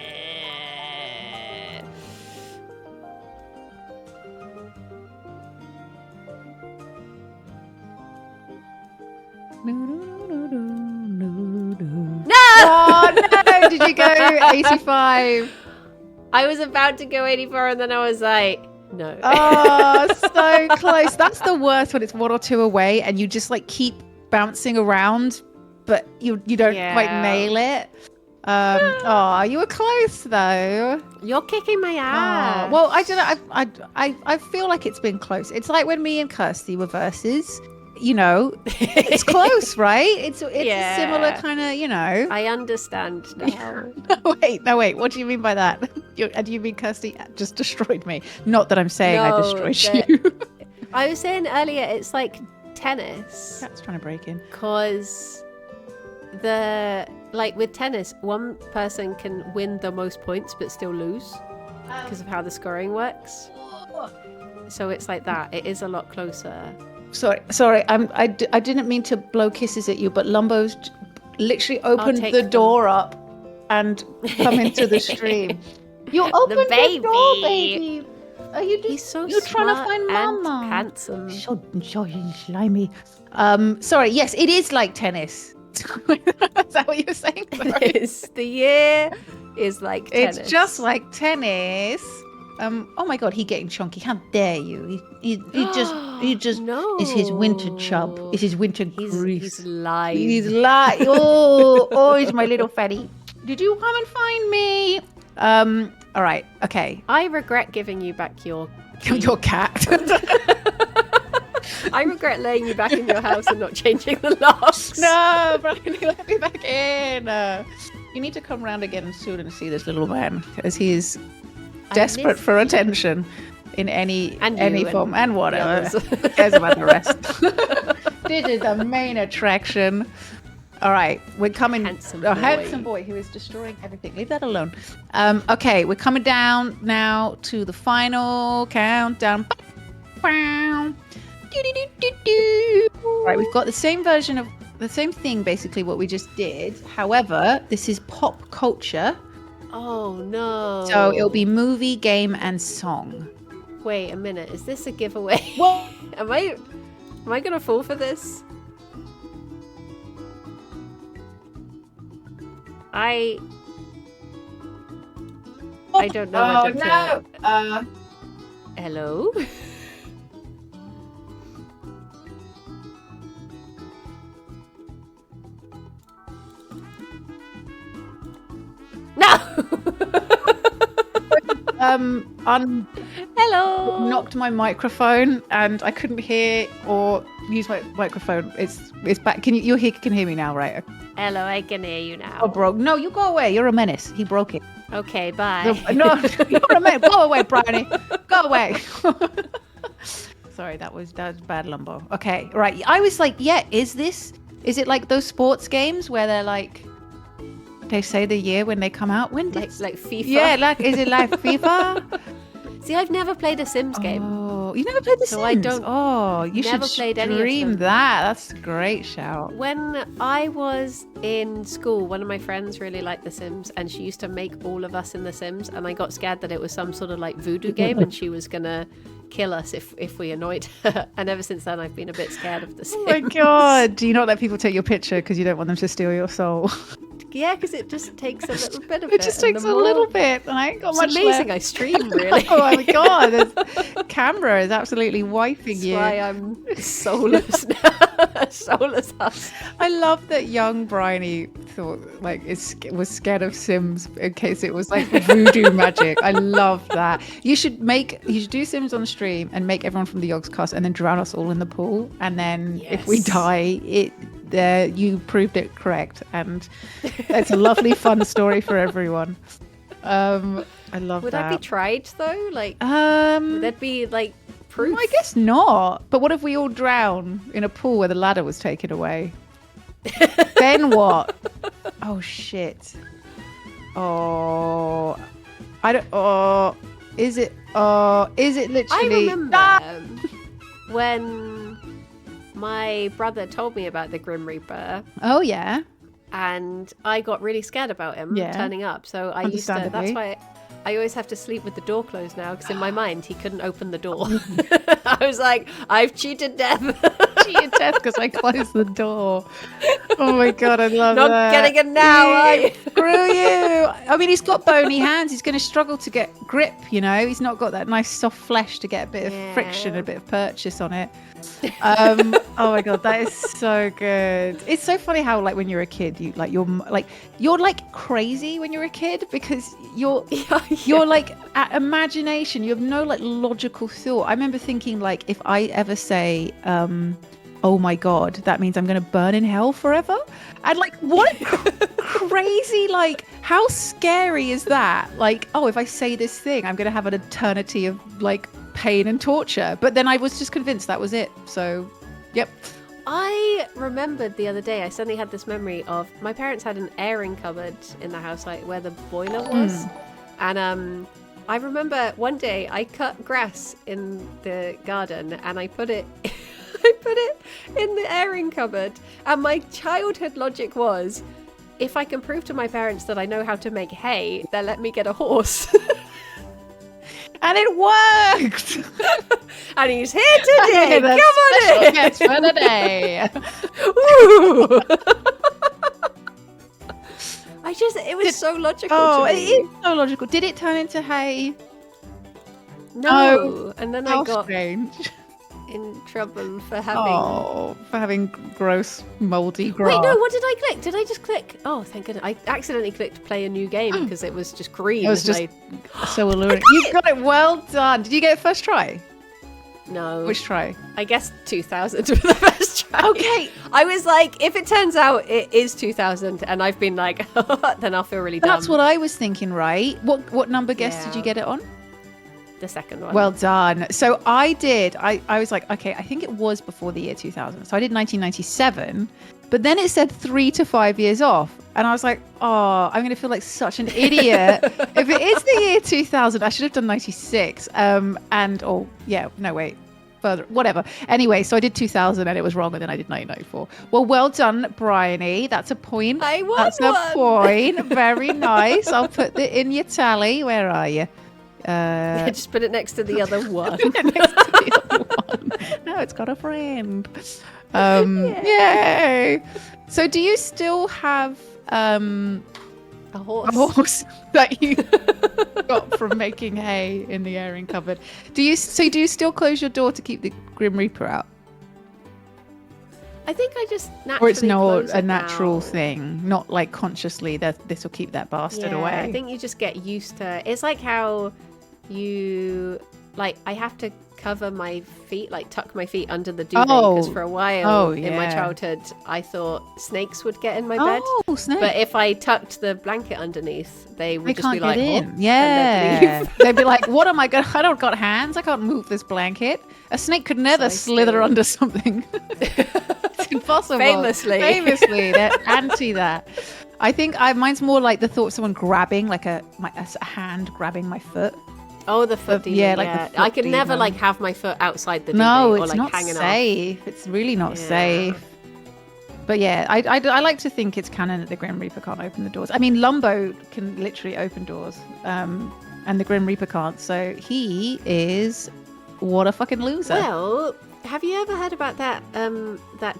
No! Oh no! Did you go 85? I was about to go 84 and then I was like, no. Oh, so close. That's the worst when it's 1 or 2 away and you just like keep bouncing around, but you don't quite nail it. Oh, you were close though. You're kicking my ass. Oh, well, I don't know. I feel like it's been close. It's like when me and Kirsty were versus. You know, it's close, right? It's a similar kind of, you know. I understand now. No, wait. What do you mean by that? Do you mean Kirsty just destroyed me? Not that I'm saying I destroyed you. I was saying earlier, it's like tennis. Cat's trying to break in. Because with tennis, one person can win the most points but still lose because of how the scoring works. So it's like that. It is a lot closer. Sorry. I didn't mean to blow kisses at you, but Lumbo's literally opened the door up and come into the stream. You opened the door, baby. Are you just? He's so you're trying to smart find and Mama. handsome. So slimy. Sorry. Yes, it is like tennis. Is that what you're saying? The year is like tennis. It's just like tennis. Oh my God, he getting chunky. How dare you? He just no. is his winter chub. Is his winter grease. He's live. He's live. Oh, he's my little fatty. Did you come and find me? All right. Okay. I regret giving you back your cat. I regret laying you back in your house and not changing the locks. No, Brian, let me back in. You need to come round again soon and see this little man, as he is desperate for attention in any form and whatever. Who cares about the rest? This is the main attraction. All right, we're coming. Handsome boy who is destroying everything. Leave that alone. Okay, we're coming down now to the final countdown. All right, we've got the same version of the same thing, basically what we just did. However, this is pop culture. Oh no! So it'll be movie, game, and song. Wait a minute. Is this a giveaway? What? Am I gonna fall for this? I don't know whether to... Hello? No! Hello! Knocked my microphone and I couldn't hear or use my microphone. It's back. Can you can hear me now, right? Hello, I can hear you now. Oh, broke. No, you go away. You're a menace. He broke it. Okay, bye. No, you're a menace. Go away, Bryony. Go away. Sorry, that was bad, Lumbo. Okay, right. I was like, is it like those sports games where they're like, they say the year when they come out? When did like FIFA? Yeah, is it like FIFA? See, I've never played a Sims game. Oh, you never played the Sims? I don't. Oh, you should stream that. That's a great shout. When I was in school, one of my friends really liked The Sims, and she used to make all of us in The Sims, and I got scared that it was some sort of like voodoo game, and she was gonna kill us if we annoyed her. And ever since then, I've been a bit scared of The Sims. Oh my God! Do you not let people take your picture because you don't want them to steal your soul? Yeah, because it just takes a little bit of it. It just takes a little bit, and I ain't got much amazing. left. I stream, really. Oh my God! The camera is absolutely wiping you. That's why I'm soulless now. Soulless us. I love that young Bryony thought was scared of Sims in case it was like voodoo magic. I love that. You should do Sims on stream and make everyone from the Yogscast and then drown us all in the pool. And then if we die, you proved it correct, and it's a lovely, fun story for everyone. I love Would that. that be tried though? Like, would that be like proof? I guess not. But what if we all drown in a pool where the ladder was taken away? Then what? Oh shit. Oh, I don't. Oh, is it? Oh, is it literally? I remember when my brother told me about the Grim Reaper. Oh yeah. And I got really scared about him turning up. So I used to. That's why I always have to sleep with the door closed now, because in my mind he couldn't open the door. I was like, I've cheated death. Cheated death because I closed the door. Oh my god, I love Not that. getting it now, are you? Screw you. I mean, he's got bony hands. He's going to struggle to get grip, you know. He's not got that nice soft flesh to get a bit of friction, a bit of purchase on it. Oh my god, that is so good. It's so funny how, like, when you're a kid, you're like crazy when you're a kid, because you're like at imagination. You have no like logical thought. I remember thinking, like, if I ever say oh my god, that means I'm going to burn in hell forever. And like, what crazy, like, how scary is that? Like, oh, if I say this thing, I'm going to have an eternity of like pain and torture. But then I was just convinced that was it. So, yep. I remembered the other day, I suddenly had this memory of my parents had an airing cupboard in the house, like where the boiler was. And I remember one day I cut grass in the garden and I put it in the airing cupboard. And my childhood logic was, if I can prove to my parents that I know how to make hay, they'll let me get a horse. And it worked. And he's here today. Come on in. Guest for the day. Ooh. It was so logical to me. It is so logical. Did it turn into hay? No. And then How I got strange. in trouble for having... gross, mouldy grass. Wait, no, what did I click? Did I just click? Oh, thank goodness. I accidentally clicked play a new game because it was just green. It was just so alluring. You got it. Well done. Did you get it first try? No. Which try? I guess 2000 for the first try. Okay. I was like, if it turns out it is 2000 and I've been like, then I'll feel really dumb. That's what I was thinking, right? What number guess did you get it on? The second one. Well done. So I was like, okay, I think it was before the year 2000. So I did 1997, but then it said 3 to 5 years off. And I was like, oh, I'm going to feel like such an idiot. If it is the year 2000, I should have done 96. Further, whatever. Anyway, so I did 2000 and it was wrong, and then I did 1994. Well, well done, Bryony. That's a point. I won That's one. a point. Very nice. I'll put it in your tally. Where are you? Just put it next to the other one. Next to the other one. No, it's got a friend. Yay! So, do you still have A horse. a horse that you got from making hay in the airing cupboard? Do you still close your door to keep the Grim Reaper out, I think I just naturally or it's not close a it natural now. thing, not like consciously that this will keep that bastard away? I think you just get used to. It's like how you I have to cover my feet, like tuck my feet under the duvet, because for a while in my childhood I thought snakes would get in my bed. Oh, snake! But if I tucked the blanket underneath, they would They just can't be like, get in. "Oh," Yeah. and they'd leave. They'd be like, what am I going to... I don't got hands. I can't move this blanket. A snake could never slither under something. It's impossible. Famously, they're anti that. I think mine's more like the thought of someone grabbing, like a hand grabbing my foot. Oh, the foot demon. Yeah, like the foot I could never demon. have my foot outside the duvet No, or it's like not hanging safe. It's really not safe. But yeah, I like to think it's canon that the Grim Reaper can't open the doors. I mean, Lumbo can literally open doors, and the Grim Reaper can't. So he is what a fucking loser. Well, have you ever heard about that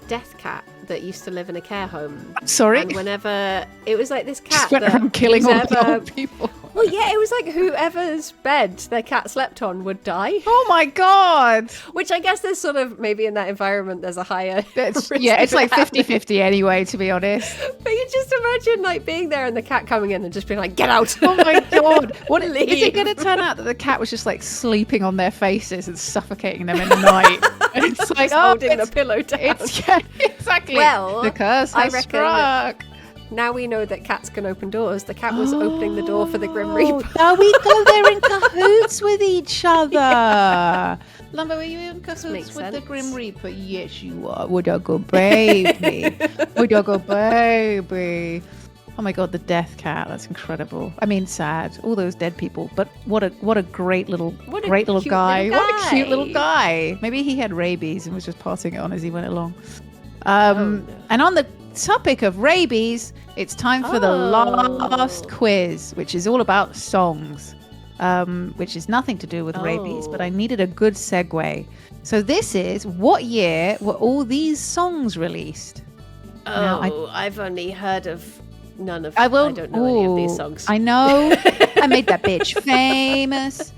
death cat that used to live in a care home? Sorry? And whenever it was like this cat Just went that around killing all whoever- the old people. Well, yeah, it was like whoever's bed their cat slept on would die. Oh my god! Which I guess there's sort of, maybe in that environment there's a higher risk It's of like it happening. 50-50 anyway, to be honest. But you just imagine like being there and the cat coming in and just being like, get out. Oh my god! What is Leave. it going to turn out that the cat was just like sleeping on their faces and suffocating them in the night? It's like, holding it's, the pillow down. yeah, exactly. Well, the curse I has reckon struck. Now we know that cats can open doors. The cat was opening the door for the Grim Reaper. Now we go there in cahoots with each other. Lumber, were you in cahoots makes with the sense. Grim Reaper? Yes, you are. Would I go baby? Would I go baby? Oh my god, the death cat. That's incredible. I mean, sad. All those dead people. But what a great little What a little cute guy. little What a cute guy. little guy. Maybe he had rabies and was just passing it on as he went along. no. And on the topic of rabies, it's time for the Oh. last quiz, which is all about songs, which is nothing to do with rabies, but I needed a good segue. So this is, what year were all these songs released? Now, I've only heard of none of. I don't know any of these songs. I know. I made that bitch famous.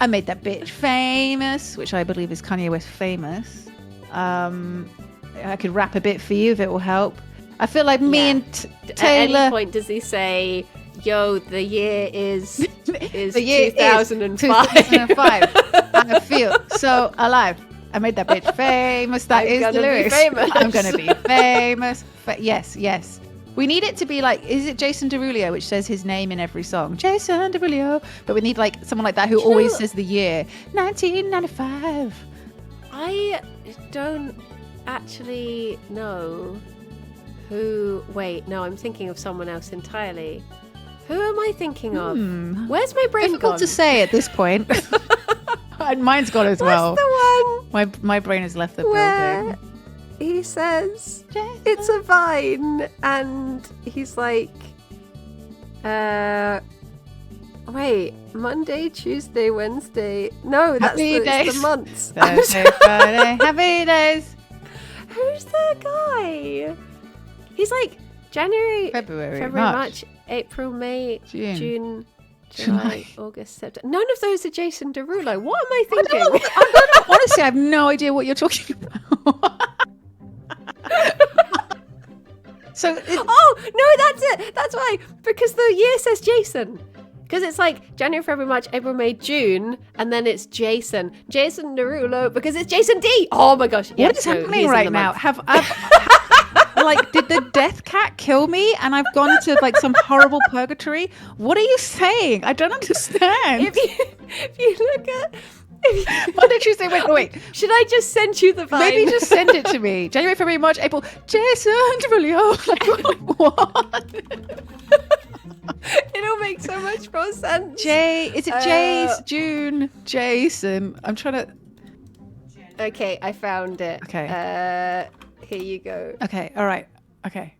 I made that bitch famous, which I believe is Kanye West famous. I could rap a bit for you if it will help. I feel like me and At Taylor. any point, does he say, "Yo, the year is The year 2005"? 2005. I feel so alive. I made that bitch famous. That I'm is the gonna be lyrics. famous. I'm gonna be famous. But yes. We need it to be like, is it Jason Derulo, which says his name in every song? Jason Derulo. But we need like someone like that who always says the year. 1995. I don't actually know who. Wait, no, I'm thinking of someone else entirely. Who am I thinking of? Where's my brain Difficult gone? to say at this point. And mine's gone as well. What's the one My brain has left the where building. he says it's a vine and he's like, wait, Monday, Tuesday, Wednesday. No, that's Happy it's days. the months. Thursday, Friday, happy days. Who's the guy? He's like January, February, March, April, May, June. July, July. August, September. None of those are Jason Derulo. What am I thinking? Honestly, I have no idea what you're talking about. So, Oh, no, that's it. That's why. Because the year says Jason. Because it's like January, February, March, April, May, June, and then it's Jason. Jason Derulo, because it's Jason D. Oh my gosh. what is happening right now? Like, did the death cat kill me and I've gone to like some horrible purgatory? What are you saying? I don't understand. If you look at... What did you say? Wait. Should I just send you the vine? Maybe just send it to me. January, February, March, April. Jason Derulo. Like, what? It'll make so much more sense. Is it Jace? June? Jason? I'm trying to... Okay, I found it. Okay. Here you go. Okay, all right. Okay.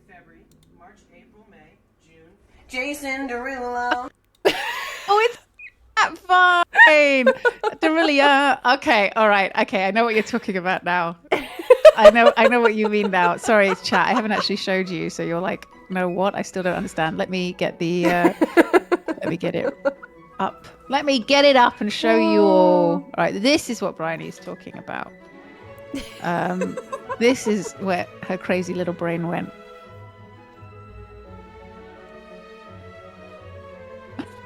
February, March, April, May, June. Jason Derulo. Oh, it's that fine. Derulo. Okay, all right. Okay, I know what you're talking about now. I know what you mean now. Sorry, chat. I haven't actually showed you, so you're like, no, what? I still don't understand. Let me get the. Let me get it up. Let me get it up and show you all. All right, this is what Bryony's talking about. This is where her crazy little brain went.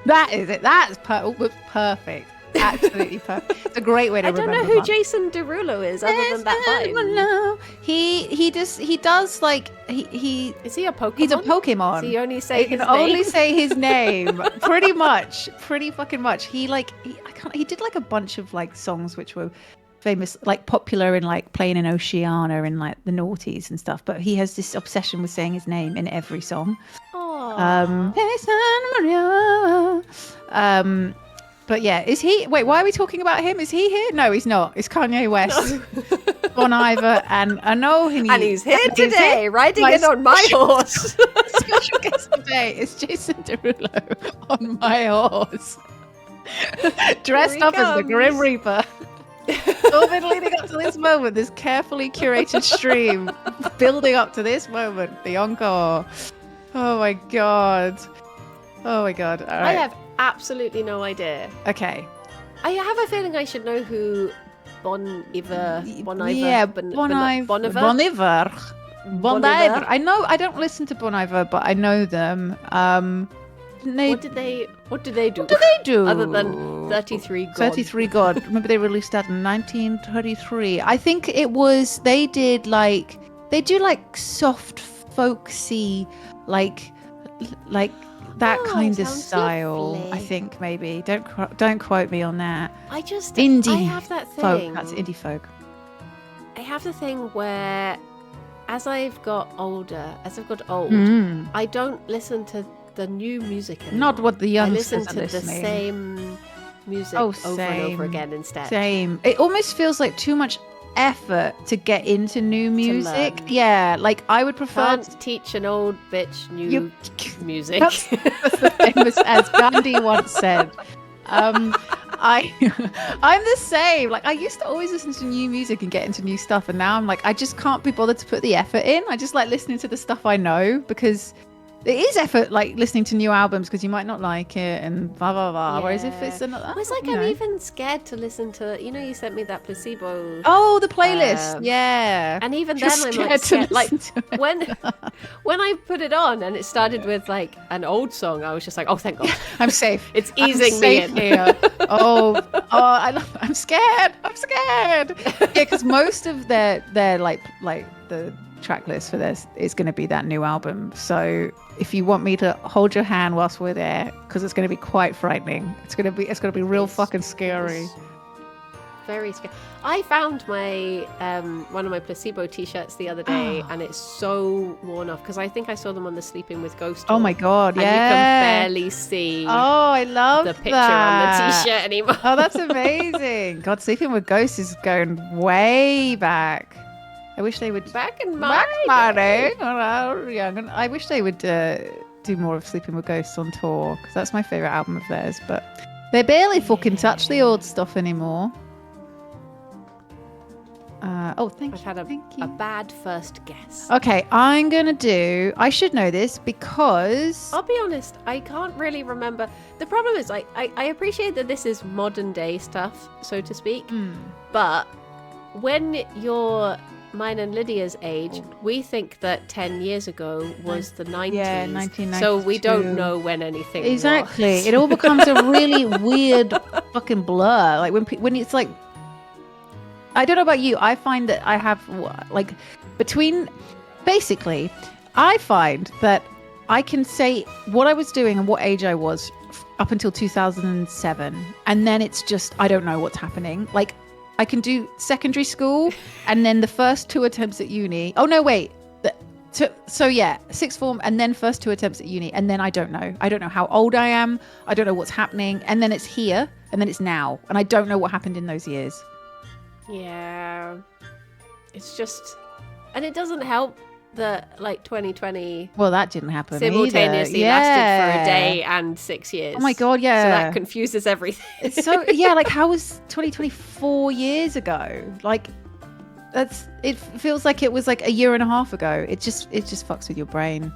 That is it. That's perfect. Absolutely perfect. It's a great way to I don't remember know who months. Jason Derulo is, other than that vine. No. He does like he Is he a Pokemon? he's a Pokemon. Does he only say He can his only name? say his name. Pretty fucking much. He did like a bunch of like songs which were famous, like popular in like playing in Oceania in like the noughties and stuff. But he has this obsession with saying his name in every song. But yeah, is he? Wait, why are we talking about him? Is he here? No, he's not. It's Kanye West, Bon Iver, and I know him. And he's here today, riding in on my horse. Special guest today is Jason Derulo on my horse, dressed up as the Grim Reaper. All been leading up to this moment, this carefully curated stream, building up to this moment, the encore. Oh my god. All right. I have absolutely no idea. Okay. I have a feeling I should know who Bon Iver. Yeah, Bon Iver. I know. I don't listen to Bon Iver, but I know them. Didn't they? What did they do? What did they do? Other than 33 God. 33 God. Remember they released that in 1933. I think it was, they do like soft folksy, like that kind of sounds style. lovely. I think maybe. Don't quote me on that. I Indie have that folk. thing. That's indie folk. I have the thing where as I've got old, I don't listen to the new music anymore. Not what the I youngsters listen are to the listening. same music over and over again instead. Same. It almost feels like too much effort to get into new music. learn. Yeah, like I would prefer Can't teach an old bitch new music. That's the famous, as Gandhi once said. I'm the same. Like I used to always listen to new music and get into new stuff, and now I'm like, I just can't be bothered to put the effort in. I just like listening to the stuff I know, because it is effort, like listening to new albums, because you might not like it and blah blah blah. Whereas if it's another, Well, it's like I'm even scared to listen to. You know, you sent me that placebo. Oh, the playlist. Yeah. And even You're then, I'm like scared scared. to Like listen to it. when I put it on and it started with like an old song, I was just like, oh, thank God, I'm safe. it's I'm easing me safe in. here. I'm scared. Yeah, because most of their like the track list for this is going to be that new album. So if you want me to hold your hand whilst we're there, because it's going to be quite frightening. It's going to be real fucking scary. Very scary. I found my one of my placebo t-shirts the other day, and it's so worn off because I think I saw them on the Sleeping with Ghost tour. Oh my God, yeah. And you can barely see I love the picture that. on the t-shirt anymore. Oh, that's amazing. God, Sleeping with Ghosts is going way back. I wish they would Back in my day. When I was young. I wish they would do more of Sleeping with Ghosts on tour, because that's my favorite album of theirs. But they barely fucking touch the old stuff anymore. Thank I've you. had Thank you. a bad first guess. Okay, I should know this because I'll be honest, I can't really remember. The problem is, I appreciate that this is modern day stuff, so to speak, but when you're mine and Lydia's age, we think that 10 years ago was the 90s. Yeah, 1992. So we don't know when anything exactly. was. It all becomes a really weird fucking blur. Like when it's like, I don't know about you. I find that I have like I find that I can say what I was doing and what age I was up until 2007, and then it's just I don't know what's happening. Like I can do secondary school and then the first 2 attempts at uni. Oh no, wait. Sixth form and then first 2 attempts at uni, and then I don't know. I don't know how old I am. I don't know what's happening, and then it's here, and then it's now, and I don't know what happened in those years. Yeah. It's just, and it doesn't help that like 2020 Well, that didn't happen simultaneously either. lasted for a day and 6 years. Oh my God, yeah. So that confuses everything. It's so like how was 2024 years ago? Like it feels like it was like a year and a half ago. It just fucks with your brain.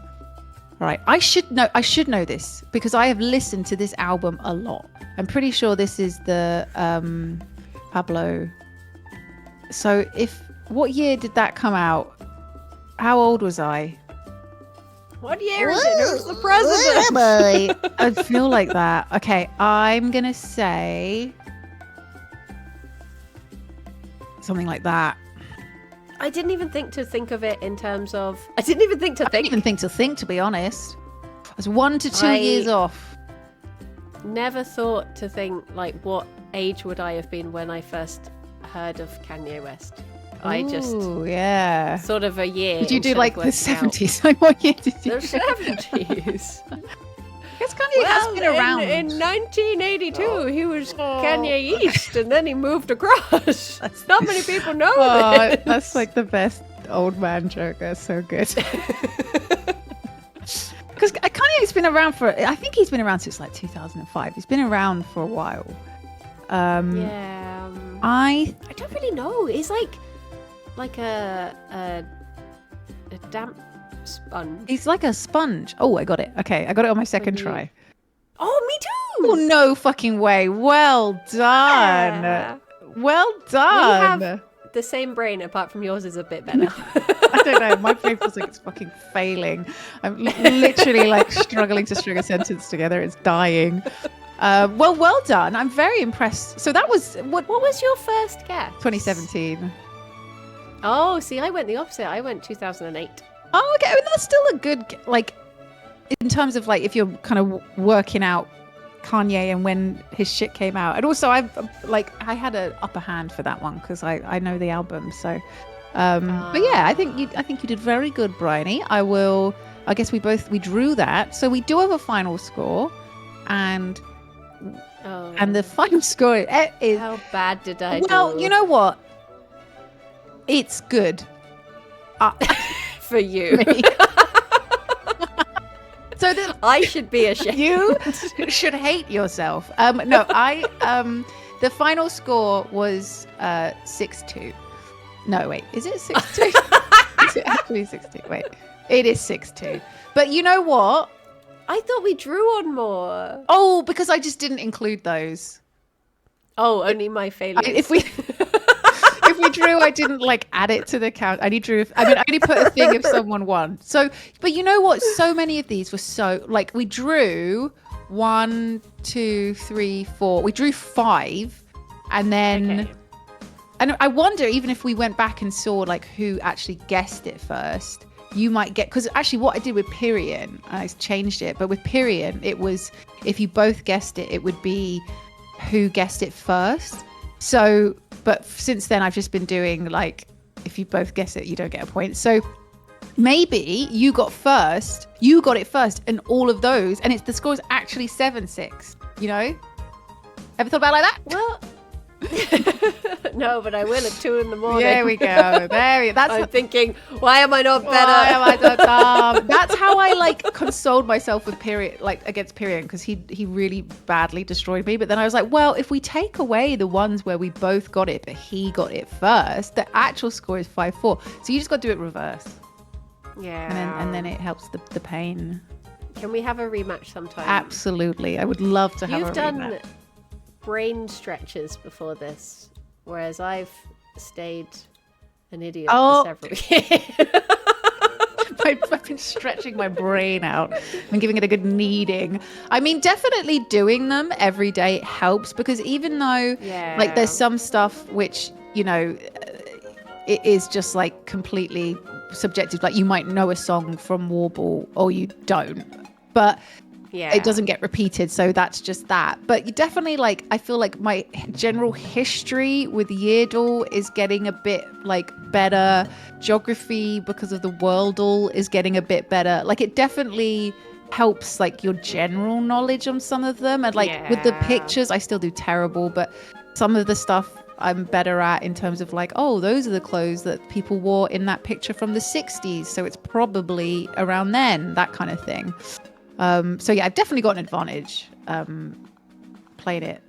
Right. I should know this because I have listened to this album a lot. I'm pretty sure this is the Pablo. So what year did that come out? How old was I? What year is it? Who's the president? I feel like that. Okay, I'm gonna say something like that. I didn't even think of it in terms of. I didn't even think to I didn't even think to think, to be honest. I was 1 to 2 years off. Never thought to think like what age would I have been when I first heard of Kanye West. I just yeah. sort of a year. Did you do instead like of the working out. 70s? Like what year did you? The 70s. It's Kanye has been around. In 1982, he was Kanye East, and then he moved across. Not many people know this. That's like the best old man joke. That's so good. Because Kanye's been around I think he's been around since like 2005. He's been around for a while. Yeah. I don't really know. It's like a damp sponge. He's like a sponge. Oh, I got it. Okay, I got it on my second try. Oh, me too. Oh, no fucking way. Well done. Yeah. Well We done. have the same brain, apart from yours is a bit better. I don't know. My brain feels like it's fucking failing. I'm literally like struggling to string a sentence together. It's dying. Well done. I'm very impressed. So that was what was your first guess? 2017. Oh, see, I went the opposite. I went 2008. Oh, okay. I mean, that's still a good, like, in terms of like if you're kind of working out Kanye and when his shit came out. And also I had an upper hand for that one because I know the album. So but yeah, I think you did very good, Bryony. I guess we drew that. So we do have a final score, and the final score is, how bad did I do? Well, you know what? It's good. For you. So I should be ashamed. You should hate yourself. No, the final score was 6-2. No, wait, is it 6-2? Is it actually 6-2? Wait, it is 6-2. But you know what? I thought we drew on more. Oh, because I just didn't include those. Oh, only my failures. If we drew, I didn't like add it to the count. I only put a thing if someone won. So, but you know what? So many of these were so like we drew 1, 2, 3, 4. We drew 5, and then. Okay. And I wonder, even if we went back and saw like who actually guessed it first, you might get, because actually what I did with Pyrian, I changed it, but with Pyrian, it was if you both guessed it, it would be who guessed it first. So, but since then I've just been doing like, if you both guess it, you don't get a point. So maybe you got it first and all of those, and the score is actually 7-6, you know? Ever thought about it like that? Well, no, but I will at 2 a.m. There we go. I'm thinking, why am I not better? Why am I so dumb? That's how I like consoled myself with Pyrian, like against Pyrian, because he really badly destroyed me. But then I was like, well, if we take away the ones where we both got it, but he got it first, the actual score is 5-4. So you just got to do it reverse. Yeah. And then it helps the pain. Can we have a rematch sometime? Absolutely. I would love to have a rematch. You've done brain stretches before this, whereas I've stayed an idiot for several years. I've been stretching my brain out and giving it a good kneading. I mean, definitely doing them every day helps, because even though like there's some stuff which, you know, it is just like completely subjective. Like you might know a song from Warble or you don't, but it doesn't get repeated, so that's just that. But you definitely, like, I feel like my general history with Yeardle is getting a bit like better. Geography, because of the Worldle, is getting a bit better. Like it definitely helps like your general knowledge on some of them. And like with the pictures, I still do terrible, but some of the stuff I'm better at in terms of like, oh, those are the clothes that people wore in that picture from the 60s, so it's probably around then, that kind of thing. So yeah, I've definitely got an advantage playing it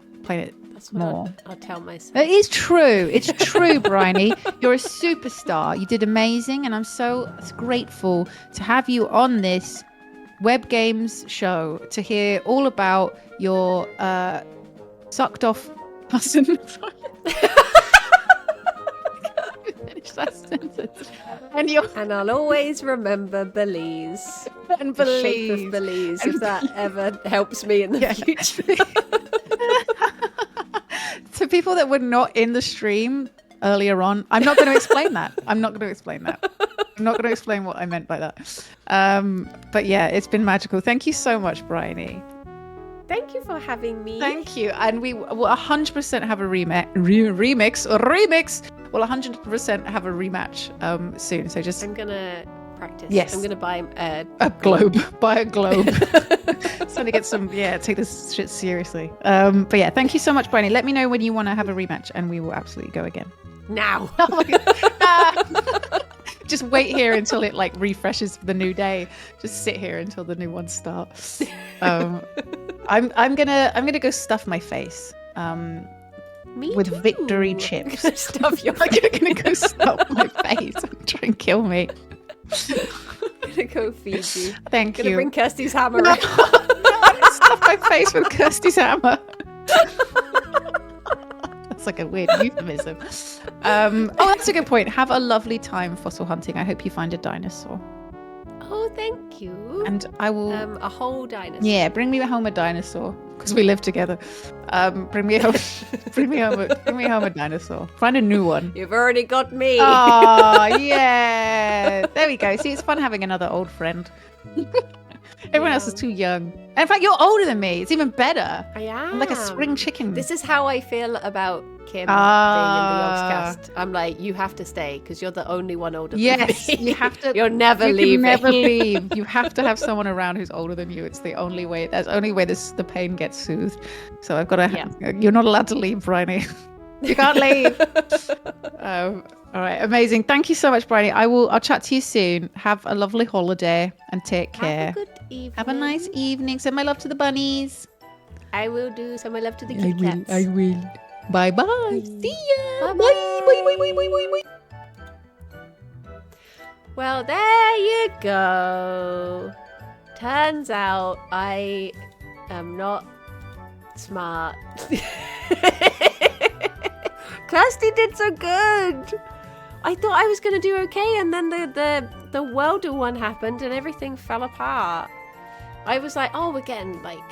That's what more. I'll tell myself. It is true. It's true, Bryony. You're a superstar. You did amazing, and I'm so grateful to have you on this Web Games show to hear all about your sucked off cousin. Finish that sentence. And I'll always remember Belize. And the shape of Belize, if that ever helps me in the future. To people that were not in the stream earlier on, I'm not going to explain that. I'm not going to explain what I meant by that. But yeah, it's been magical. Thank you so much, Bryony. Thank you for having me. Thank you. And we will 100% have a remix. We'll 100% have a rematch soon. So just... I'm going to practice. Yes. I'm going to buy a globe. Buy a globe. So to get some... Yeah, take this shit seriously. But yeah, thank you so much, Bryony. Let me know when you want to have a rematch and we will absolutely go again. Now. Oh my God. Just wait here until it like refreshes the new day. Just sit here until the new ones start. I'm gonna go stuff my face Me with too. victory chips. Stuff your I'm gonna go stuff my face and try and kill me. I'm gonna go feed you. Thank you. Gonna bring Kirsty's hammer. No, I'm gonna stuff my face with Kirsty's hammer. That's like a weird euphemism. That's a good point. Have a lovely time fossil hunting. I hope you find a dinosaur. Oh, thank you. And I will... a whole dinosaur. Yeah, bring me home a dinosaur because we live together. Bring me home a dinosaur. Find a new one. You've already got me. Oh, yeah. There we go. See, it's fun having another old friend. Everyone else is too young. And in fact, you're older than me. It's even better. I am. I'm like a spring chicken. This is how I feel about Kim being in the Yogscast. I'm like, you have to stay because you're the only one older than me. Yes, you have to. You're never leaving. You never leave. You have to have someone around who's older than you. It's the only way. That's the only way the pain gets soothed. So I've got to. Yeah. You're not allowed to leave, Bryony. You can't leave. All right, amazing. Thank you so much, Bryony. I'll chat to you soon. Have a lovely holiday and take care. Have a good evening. Have a nice evening. Send my love to the bunnies. I will do. Send my love to the kitty cats. I will. Bye bye. See ya. Bye-bye. Bye. Well, there you go. Turns out I am not smart. Kirsty did so good. I thought I was going to do okay, and then the Worlder one happened, and everything fell apart. I was like, oh, we're getting like,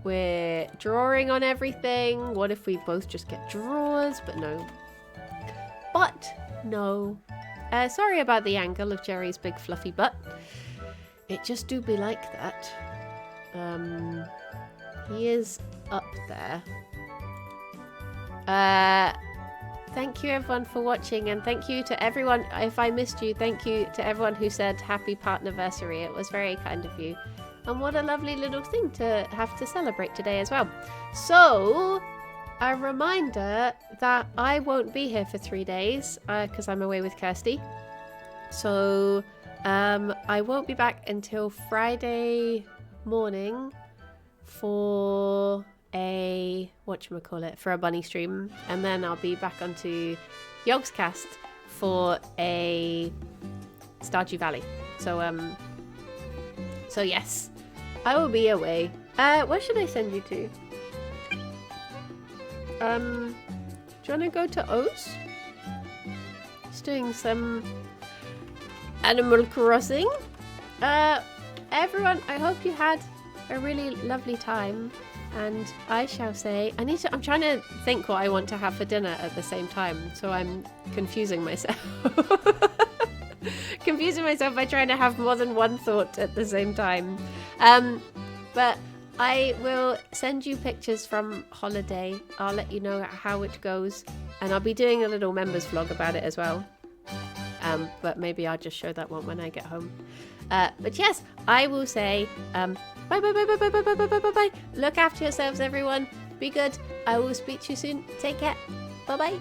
we're drawing on everything. What if we both just get draws? But no. Sorry about the angle of Jerry's big fluffy butt. It just do be like that. He is up there. Thank you everyone for watching, and thank you to everyone. If I missed you, thank you to everyone who said happy partnerversary. It was very kind of you, and what a lovely little thing to have to celebrate today as well. So a reminder that I won't be here for 3 days because I'm away with Kirsty. So I won't be back until Friday morning for a for a bunny stream, and then I'll be back onto Yogscast for a Stardew Valley. So yes, I will be away. Where should I send you to? Do you want to go to O's? Just doing some Animal Crossing. Everyone, I hope you had a really lovely time. And I shall say, I'm trying to think what I want to have for dinner at the same time. So I'm confusing myself. Confusing myself by trying to have more than one thought at the same time. But I will send you pictures from holiday. I'll let you know how it goes. And I'll be doing a little members vlog about it as well. But maybe I'll just show that one when I get home. But yes, I will say bye. Look after yourselves, everyone. Be good. I will speak to you soon. Take care. Bye.